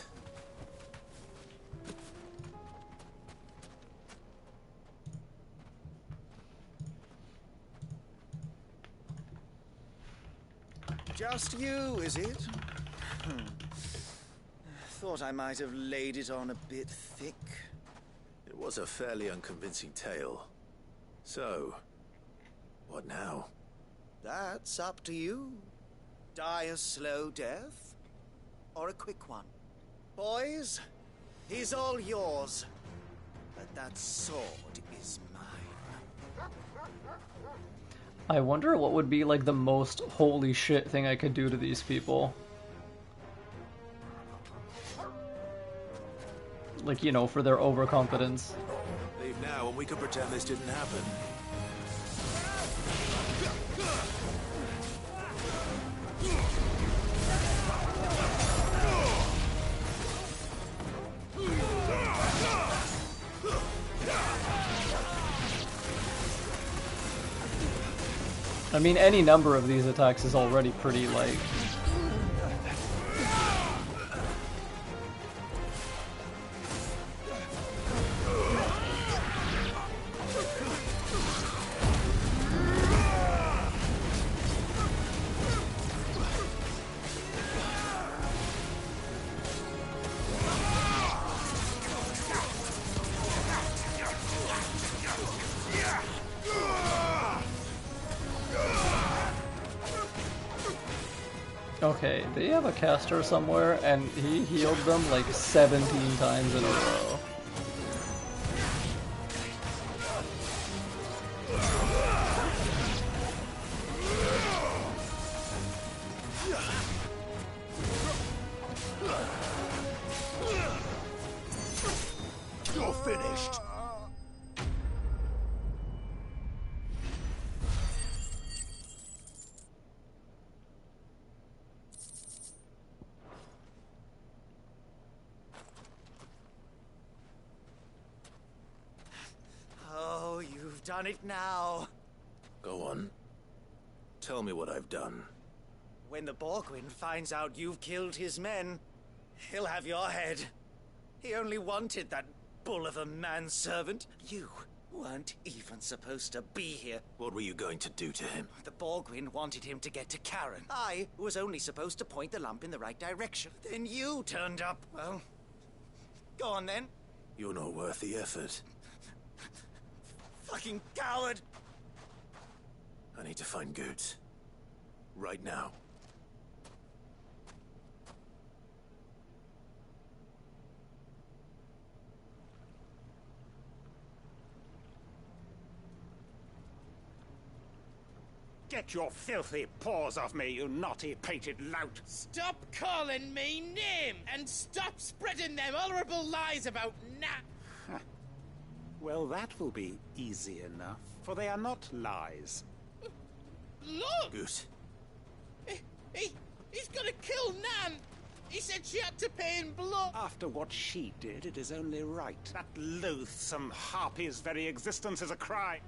Just you, is it? Thought I might have laid it on a bit thick. It was a fairly unconvincing tale. So, what now? That's up to you. Die a slow death, or a quick one. Boys, he's all yours. But that sword is mine. I wonder what would be like the most holy shit thing I could do to these people. Like, you know, for their overconfidence. Leave now and we can pretend this didn't happen. I mean, any number of these attacks is already pretty, like... Okay, they have a caster somewhere, and he healed them like 17 times in a row. You're finished. Oh, you've done it now. Go on. Tell me what I've done. When the Borgwyn finds out you've killed his men, he'll have your head. He only wanted that bull of a manservant. You weren't even supposed to be here. What were you going to do to him? The Borgwyn wanted him to get to Karen. I was only supposed to point the lamp in the right direction. Then you turned up. Well, go on then. You're not worth the effort. Fucking coward! I need to find Goots. Right now. Get your filthy paws off me, you naughty painted lout! Stop calling me name and stop spreading them horrible lies about Nat. Well, that will be easy enough, for they are not lies. Look! Goose. He's gonna kill Nan! He said she had to pay in blood! After what she did, it is only right. That loathsome harpy's very existence is a crime.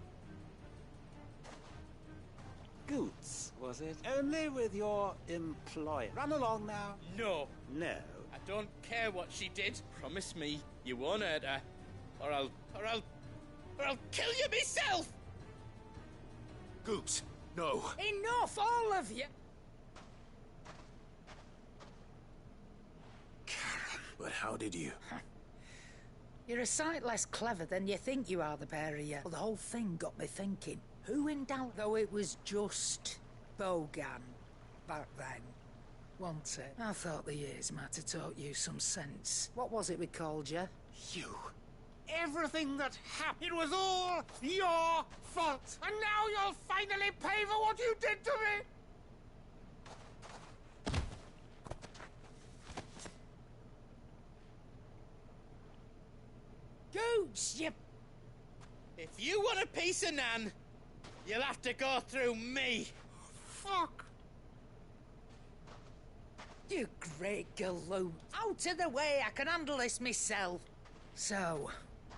Goots, was it? Only with your employer. Run along now. No. No. I don't care what she did. Promise me you won't hurt her. Or I'll kill you myself! Goots, no. Enough, all of you! But how did you? You're a sight less clever than you think you are, the pair of you. Well, the whole thing got me thinking. Who in doubt, though it was just Bogan back then, wasn't it? I thought the years might have taught you some sense. What was it we called you? You. Everything that happened, it was all your fault. And now you'll finally pay for what you did to me! Goots, you... If you want a piece of Nan, you'll have to go through me. Fuck. You great galoot. Out of the way, I can handle this myself. So,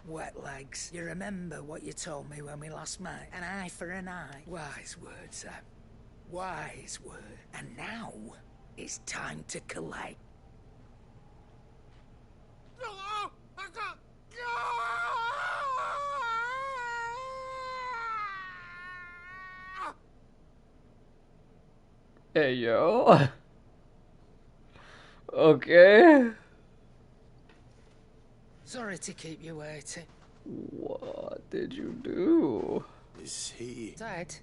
wet legs, you remember what you told me when we last met? An eye for an eye. Wise words, Sam. Wise word. And now, it's time to collect. Hey, yo. Okay. Sorry to keep you waiting. What did you do? Is he... Dead?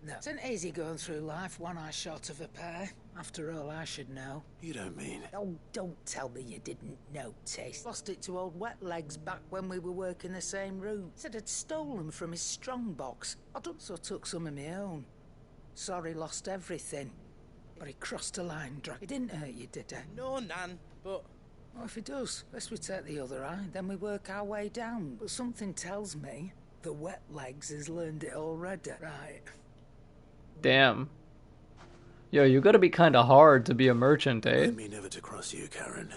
No. It's an easy going through life, one eye short of a pair. After all, I should know. You don't mean... Oh, don't tell me you didn't notice. Lost it to old Wet Legs back when we were working the same room. Said I'd stolen from his strongbox. I done so took some of my own. Sorry, lost everything. But he crossed a line, He didn't hurt you, did he? No, Nan, but... Well, if he does, let's we take the other eye, then we work our way down. But something tells me the Wet Legs has learned it already. Right. Damn. Yo, you gotta be kinda hard to be a merchant, eh? Remind me never to cross you, Karen.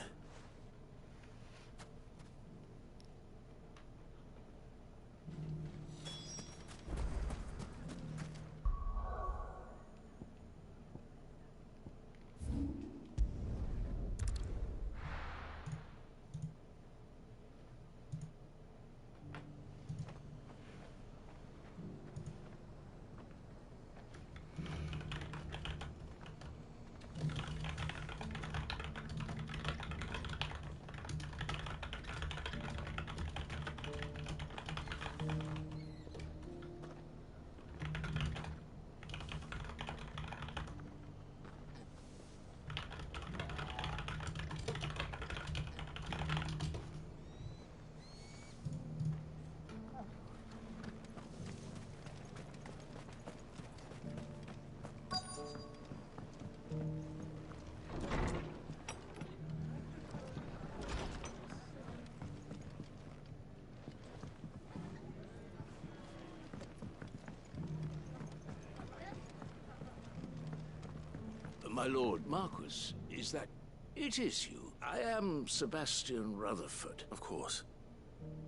My lord Marquis, is that... It is you. I am Sebastian Rutherford. Of course.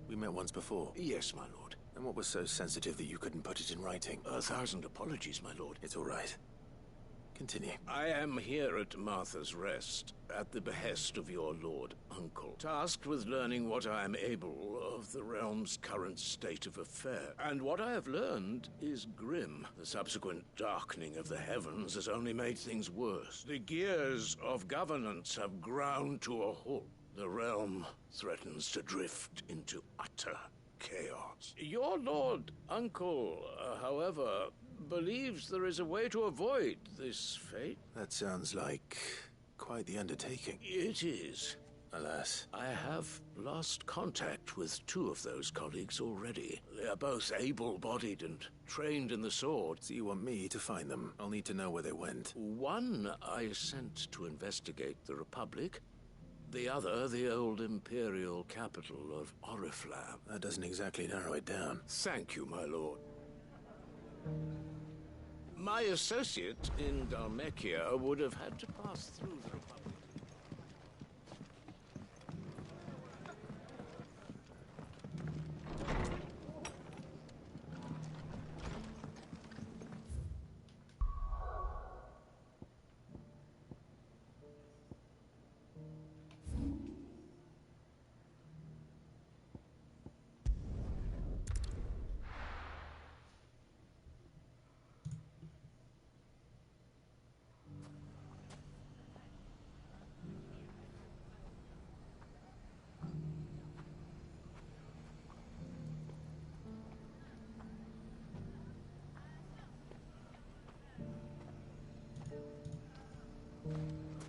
We met once before. Yes, my lord. And what was so sensitive that you couldn't put it in writing? 1,000 apologies, my lord. It's all right. Continue. I am here at Martha's Rest, at the behest of your lord uncle, tasked with learning what I am able of the realm's current state of affair. And what I have learned is grim. The subsequent darkening of the heavens has only made things worse. The gears of governance have ground to a halt. The realm threatens to drift into utter chaos. Your lord uncle, however, believes there is a way to avoid this fate. That sounds like quite the undertaking. It is. Alas. I have lost contact with 2 of those colleagues already. They are both able-bodied and trained in the sword. So you want me to find them? I'll need to know where they went. One I sent to investigate the Republic. The other, the old imperial capital of Oriflamme. That doesn't exactly narrow it down. Thank you, my lord. My associate in Dhalmekia would have had to pass through the Republic.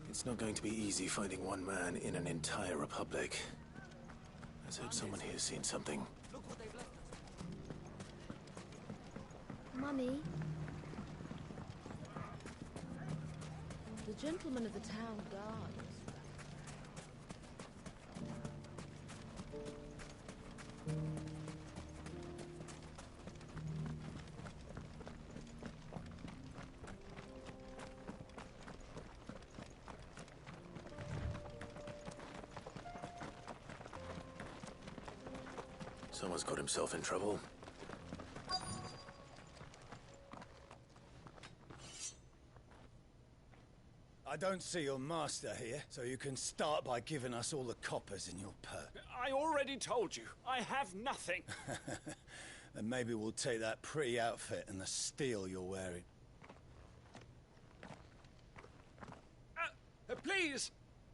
It's not going to be easy finding one man in an entire republic. Let's hope someone here's seen something. Mummy? The gentleman of the town guard. Someone's got himself in trouble. I don't see your master here, so you can start by giving us all the coppers in your purse. I already told you, I have nothing. Then maybe we'll take that pretty outfit and the steel you're wearing. Please!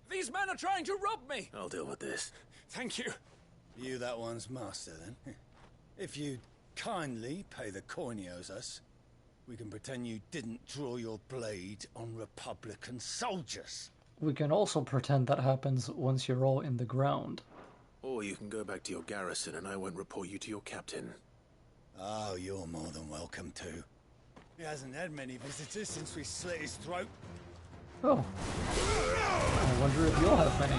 These men are trying to rob me! I'll deal with this. Thank you. You that one's master, then? If you'd kindly pay the coin he owes us, we can pretend you didn't draw your blade on Republican soldiers. We can also pretend that happens once you're all in the ground. Or you can go back to your garrison and I won't report you to your captain. Oh, you're more than welcome to. He hasn't had many visitors since we slit his throat. Oh. I wonder if you'll have many.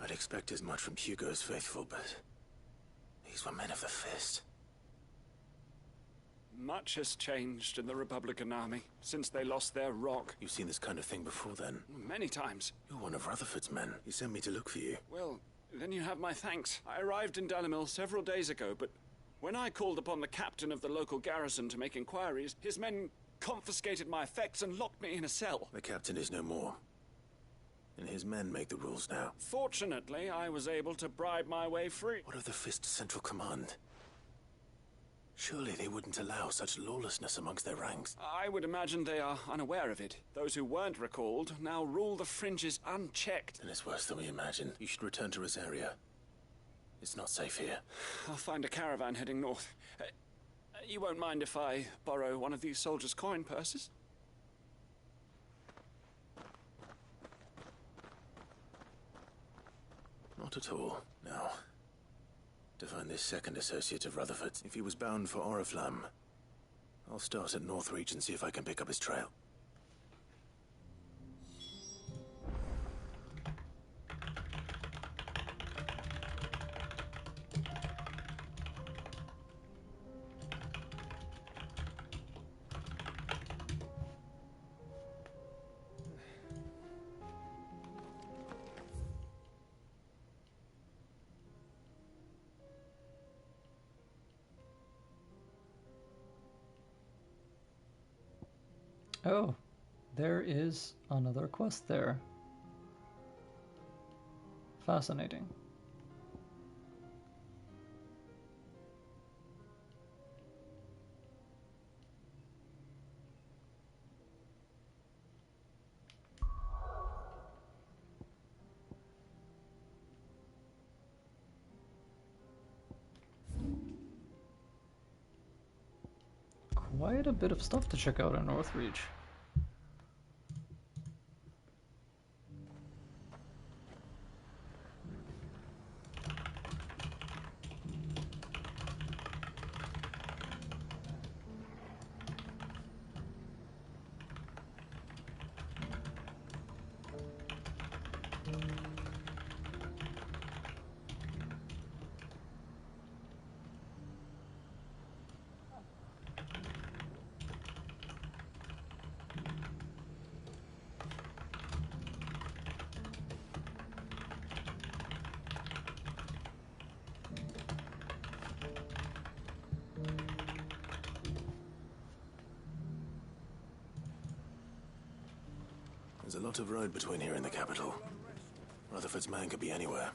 I'd expect as much from Hugo's faithful, but these were men of the fist. Much has changed in the Republican army since they lost their rock. You've seen this kind of thing before, then? Many times. You're one of Rutherford's men. He sent me to look for you. Well, then you have my thanks. I arrived in Dalimil several days ago, but when I called upon the captain of the local garrison to make inquiries, his men confiscated my effects and locked me in a cell. The captain is no more. And his men make the rules now. Fortunately, I was able to bribe my way free. What of the Fist Central Command? Surely they wouldn't allow such lawlessness amongst their ranks. I would imagine they are unaware of it. Those who weren't recalled now rule the fringes unchecked. Then it's worse than we imagined. You should return to Rosaria. It's not safe here. I'll find a caravan heading north. You won't mind if I borrow one of these soldiers' coin purses? Not at all. Now, to find this second associate of Rutherford's. If he was bound for Oriflamme, I'll start at Northreach and see if I can pick up his trail. Oh, there is another quest there. Fascinating. Quite a bit of stuff to check out in Northreach. There's a lot of road between here and the capital. Rutherford's man could be anywhere.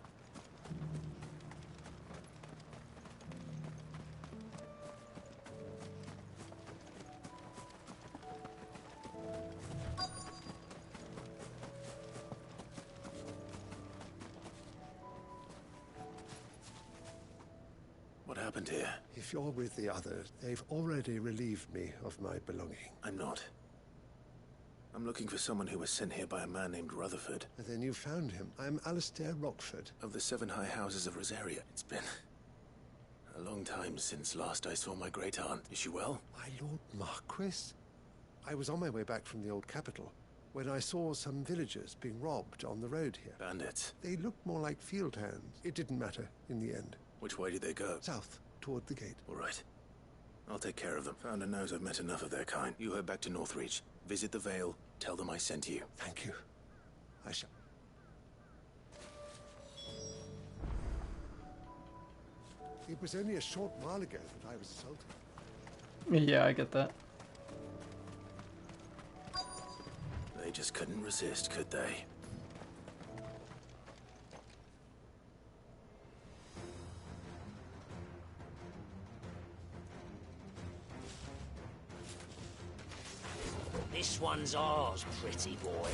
What happened here? If you're with the others, they've already relieved me of my belonging. I'm not. I'm looking for someone who was sent here by a man named Rutherford. And then you found him. I'm Alistair Rockford. Of the 7 high houses of Rosaria. It's been a long time since last I saw my great-aunt. Is she well? My Lord Marquis? I was on my way back from the old capital when I saw some villagers being robbed on the road here. Bandits? They looked more like field hands. It didn't matter in the end. Which way did they go? South, toward the gate. All right. I'll take care of them. Founder knows I've met enough of their kind. You head back to Northreach. Visit the Vale. Tell them I sent you. Thank you. I shall. It was only a short while ago that I was assaulted. Yeah, I get that. They just couldn't resist, could they? This one's ours, pretty boy.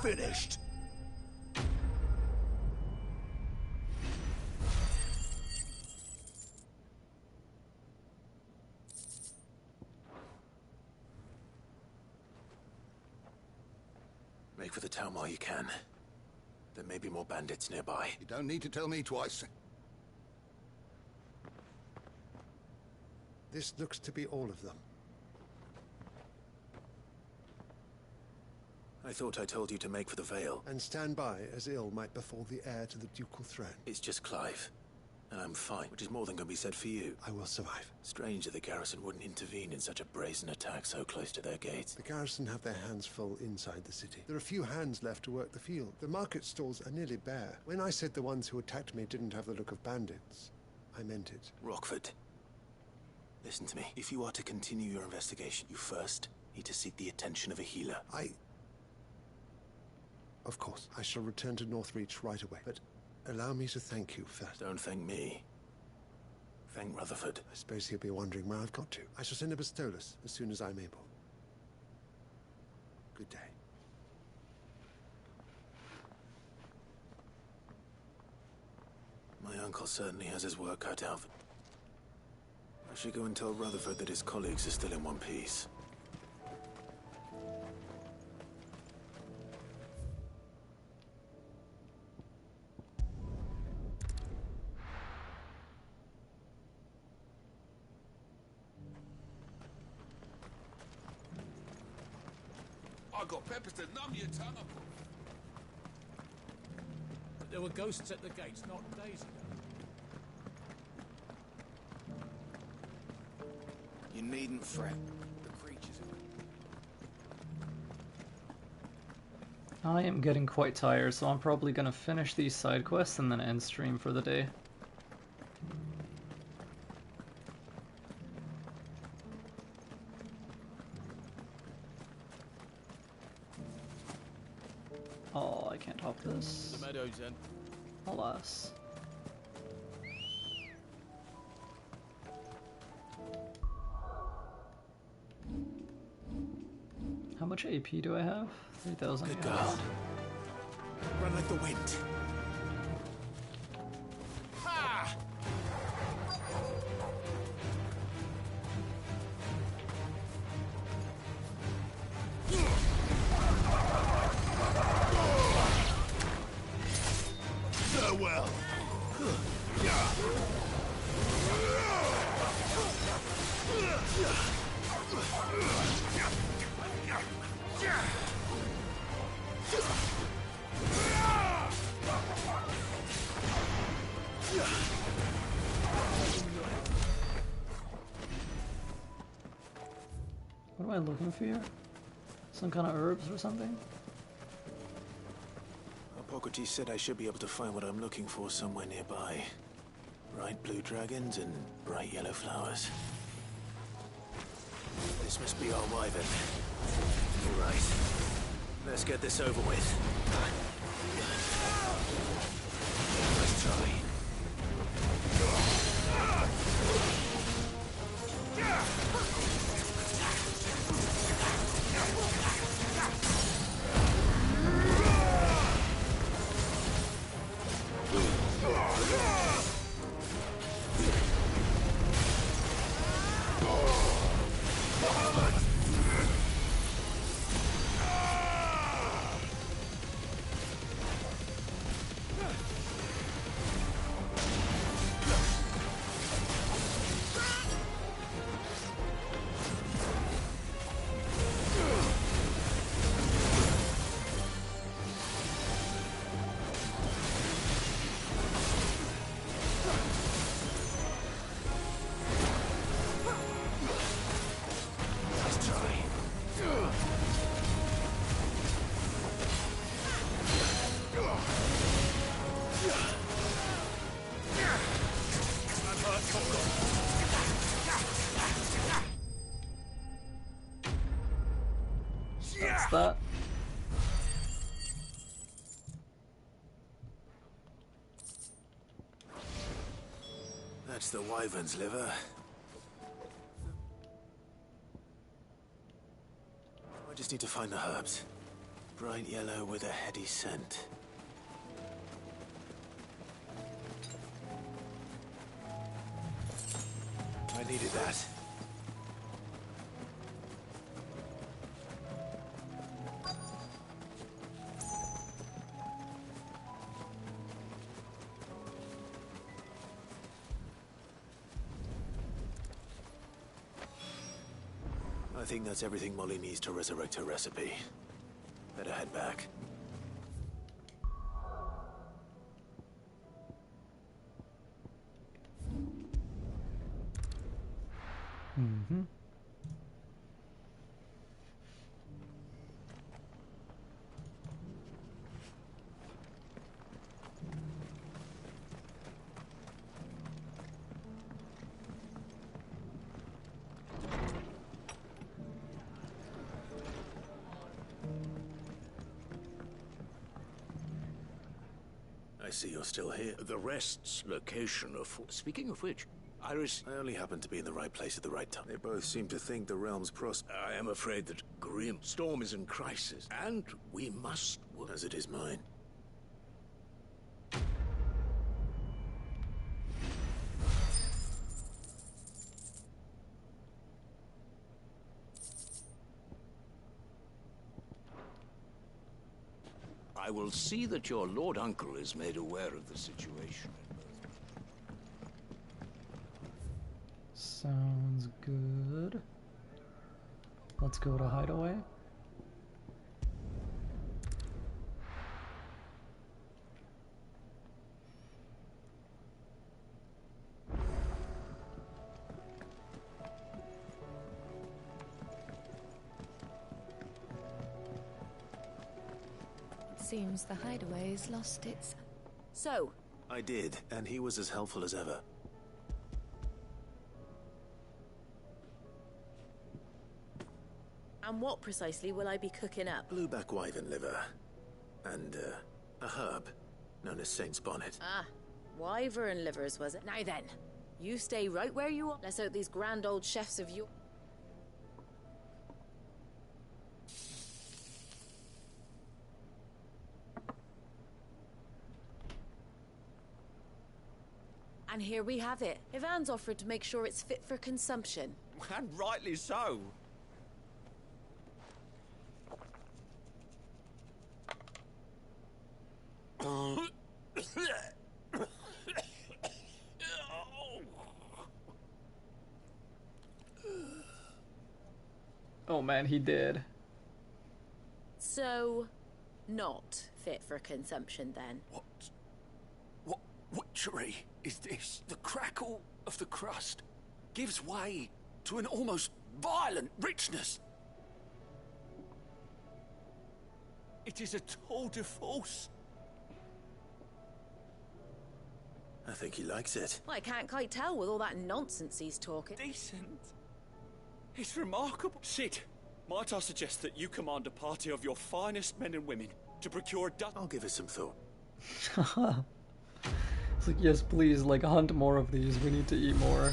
Finished. for the town while you can. There may be more bandits nearby. You don't need to tell me twice. This looks to be all of them. I thought I told you to make for the Vale. And stand by as ill might befall the heir to the ducal throne. It's just Clive. And I'm fine, which is more than can be said for you. I will survive. Strange that the garrison wouldn't intervene in such a brazen attack so close to their gates. The garrison have their hands full inside the city. There are few hands left to work the field. The market stalls are nearly bare. When I said the ones who attacked me didn't have the look of bandits, I meant it. Rockford, listen to me. If you are to continue your investigation, you first need to seek the attention of a healer. Of course, I shall return to Northreach right away, but allow me to thank you first. Don't thank me. Thank Rutherford. I suppose he'll be wondering where I've got to. I shall send a Bastolus as soon as I'm able. Good day. My uncle certainly has his work cut out. I should go and tell Rutherford that his colleagues are still in one piece. I got peppers to numb your tongue up. But there were ghosts at the gates not days ago. You needn't fret. The creatures I am getting quite tired, so I'm probably gonna finish these side quests and then end stream for the day. Oh, I can't hop this. The meadows then. Alas. How much AP do I have? 3,000. Good God. Run like the wind. Ha! Farewell. What am I looking for here? Some kind of herbs or something? Hippocrates said I should be able to find what I'm looking for somewhere nearby. Bright blue dragons and bright yellow flowers. This must be our wyvern. You're right. Let's get this over with. Let's try. That's that. That's the wyvern's liver. I just need to find the herbs. Bright yellow with a heady scent. I needed that. I think that's everything Molly needs to resurrect her recipe. Better head back. Mm-hmm. I see you're still here. The rest's location of... Speaking of which, Iris... I only happened to be in the right place at the right time. They both seem to think the realm's I am afraid that Grim Storm is in crisis, and we must... As it is mine. I will see that your Lord Uncle is made aware of the situation. Sounds good. Let's go to Hideaway. Seems the hideaway's lost its... So? I did, and he was as helpful as ever. And what precisely will I be cooking up? Blueback wyvern liver. And, a herb known as Saint's Bonnet. Ah, wyvern livers, was it? Now then, you stay right where you are. Let's hope these grand old chefs of yours... And here we have it. Ivan's offered to make sure it's fit for consumption. And rightly so. Oh man, he did. So, not fit for consumption then? What witchery is this? The crackle of the crust gives way to an almost violent richness. It is a tour de force. I think he likes it. Well, I can't quite tell with all that nonsense he's talking. Decent. It's remarkable. Sid, might I suggest that you command a party of your finest men and women to procure a I'll give it some thought. It's like, yes, please, like, hunt more of these. We need to eat more.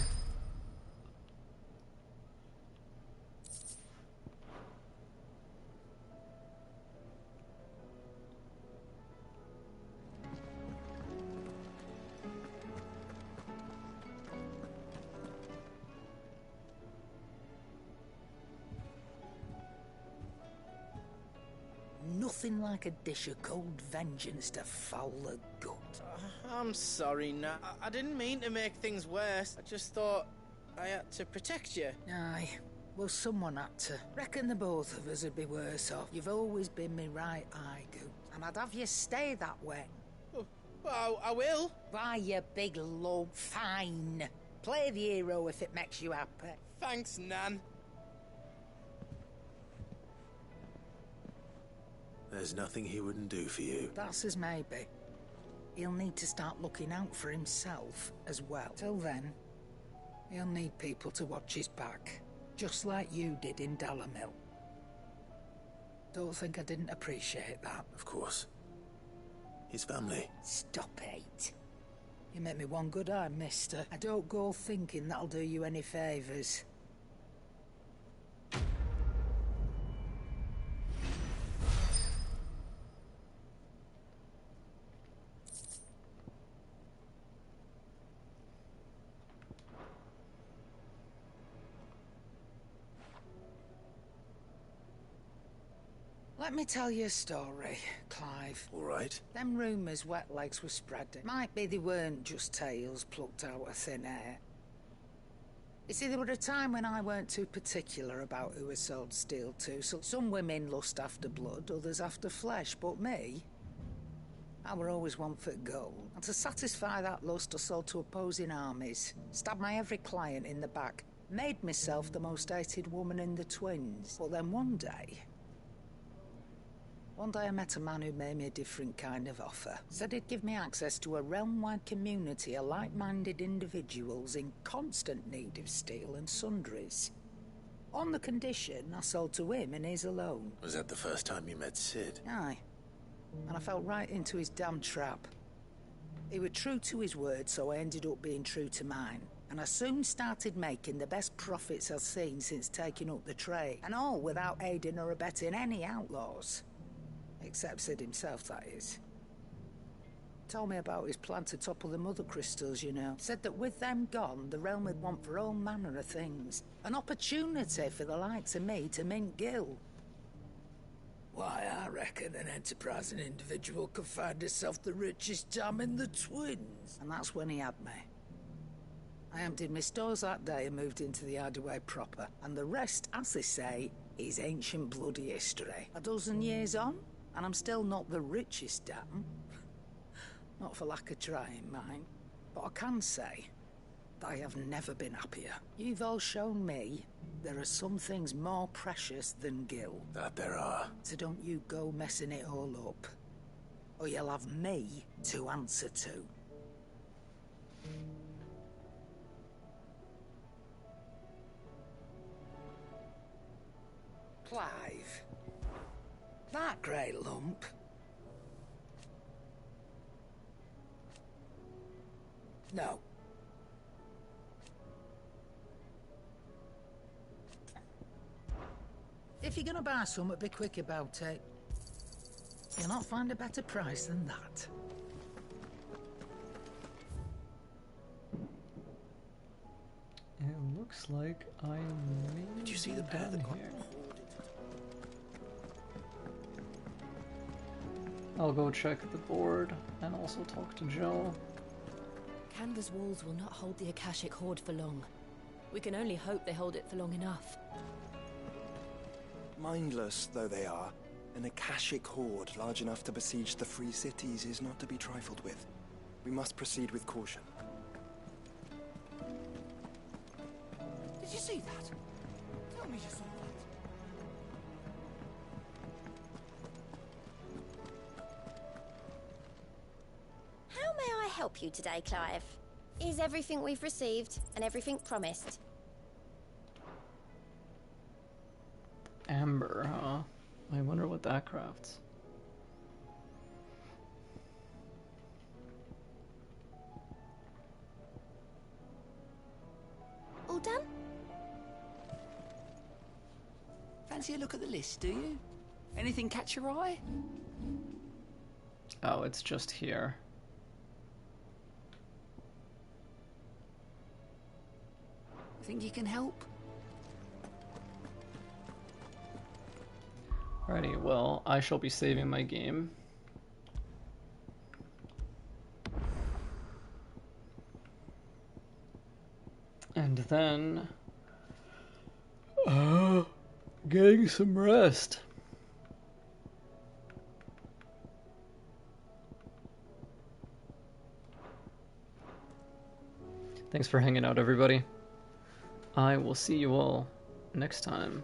Nothing like a dish of cold vengeance to foul the gut. I'm sorry, Nat. I didn't mean to make things worse. I just thought I had to protect you. Aye. Well, someone had to. Reckon the both of us would be worse off. You've always been me right eye, Goot. And I'd have you stay that way. Oh, well, I will. Why, you big lump. Fine. Play the hero if it makes you happy. Thanks, Nan. There's nothing he wouldn't do for you. That's as maybe. He'll need to start looking out for himself as well. Till then, he'll need people to watch his back. Just like you did in Dalamil. Don't think I didn't appreciate that. Of course. His family. Stop it. You make me one good eye, mister. I don't go thinking that'll do you any favours. Let me tell you a story, Clive. All right. Them rumours wet legs were spreading. Might be they weren't just tales plucked out of thin air. You see, there was a time when I weren't too particular about who I sold steel to. So some women lust after blood, others after flesh. But me, I were always one for gold. And to satisfy that lust, I sold to opposing armies. Stabbed my every client in the back. Made myself the most hated woman in the twins. But then one day I met a man who made me a different kind of offer. Said he'd give me access to a realm-wide community of like-minded individuals in constant need of steel and sundries. On the condition I sold to him and his alone. Was that the first time you met Sid? Aye. And I fell right into his damn trap. He was true to his word, so I ended up being true to mine. And I soon started making the best profits I've seen since taking up the trade. And all without aiding or abetting any outlaws. Except Sid himself, that is. Told me about his plan to topple the mother crystals, you know. Said that with them gone, the realm would want for all manner of things. An opportunity for the likes of me to mint gil. Why, I reckon an enterprising individual could find himself the richest dam in the twins. And that's when he had me. I emptied my stores that day and moved into the Hideaway proper. And the rest, as they say, is ancient bloody history. A dozen years on, and I'm still not the richest dam. Not for lack of trying, mind. But I can say that I have never been happier. You've all shown me there are some things more precious than gil. That there are. So don't you go messing it all up. Or you'll have me to answer to. Clive. That grey lump. No. If you're gonna buy something, be quick about it. You'll not find a better price than that. It looks like I may. Did you see the pair that got here? I'll go check the board and also talk to Joe. Canva's walls will not hold the Akashic Horde for long. We can only hope they hold it for long enough. Mindless though they are, an Akashic horde large enough to besiege the free cities is not to be trifled with. We must proceed with caution. Did you see that? Tell me you saw that. How may I help you today, Clive? Is everything we've received and everything promised? Amber, huh? I wonder what that crafts. All done? Fancy a look at the list, do you? Anything catch your eye? Oh, it's just here. Think you can help? Alrighty, well, I shall be saving my game. And then... getting some rest. Thanks for hanging out, everybody. I will see you all next time.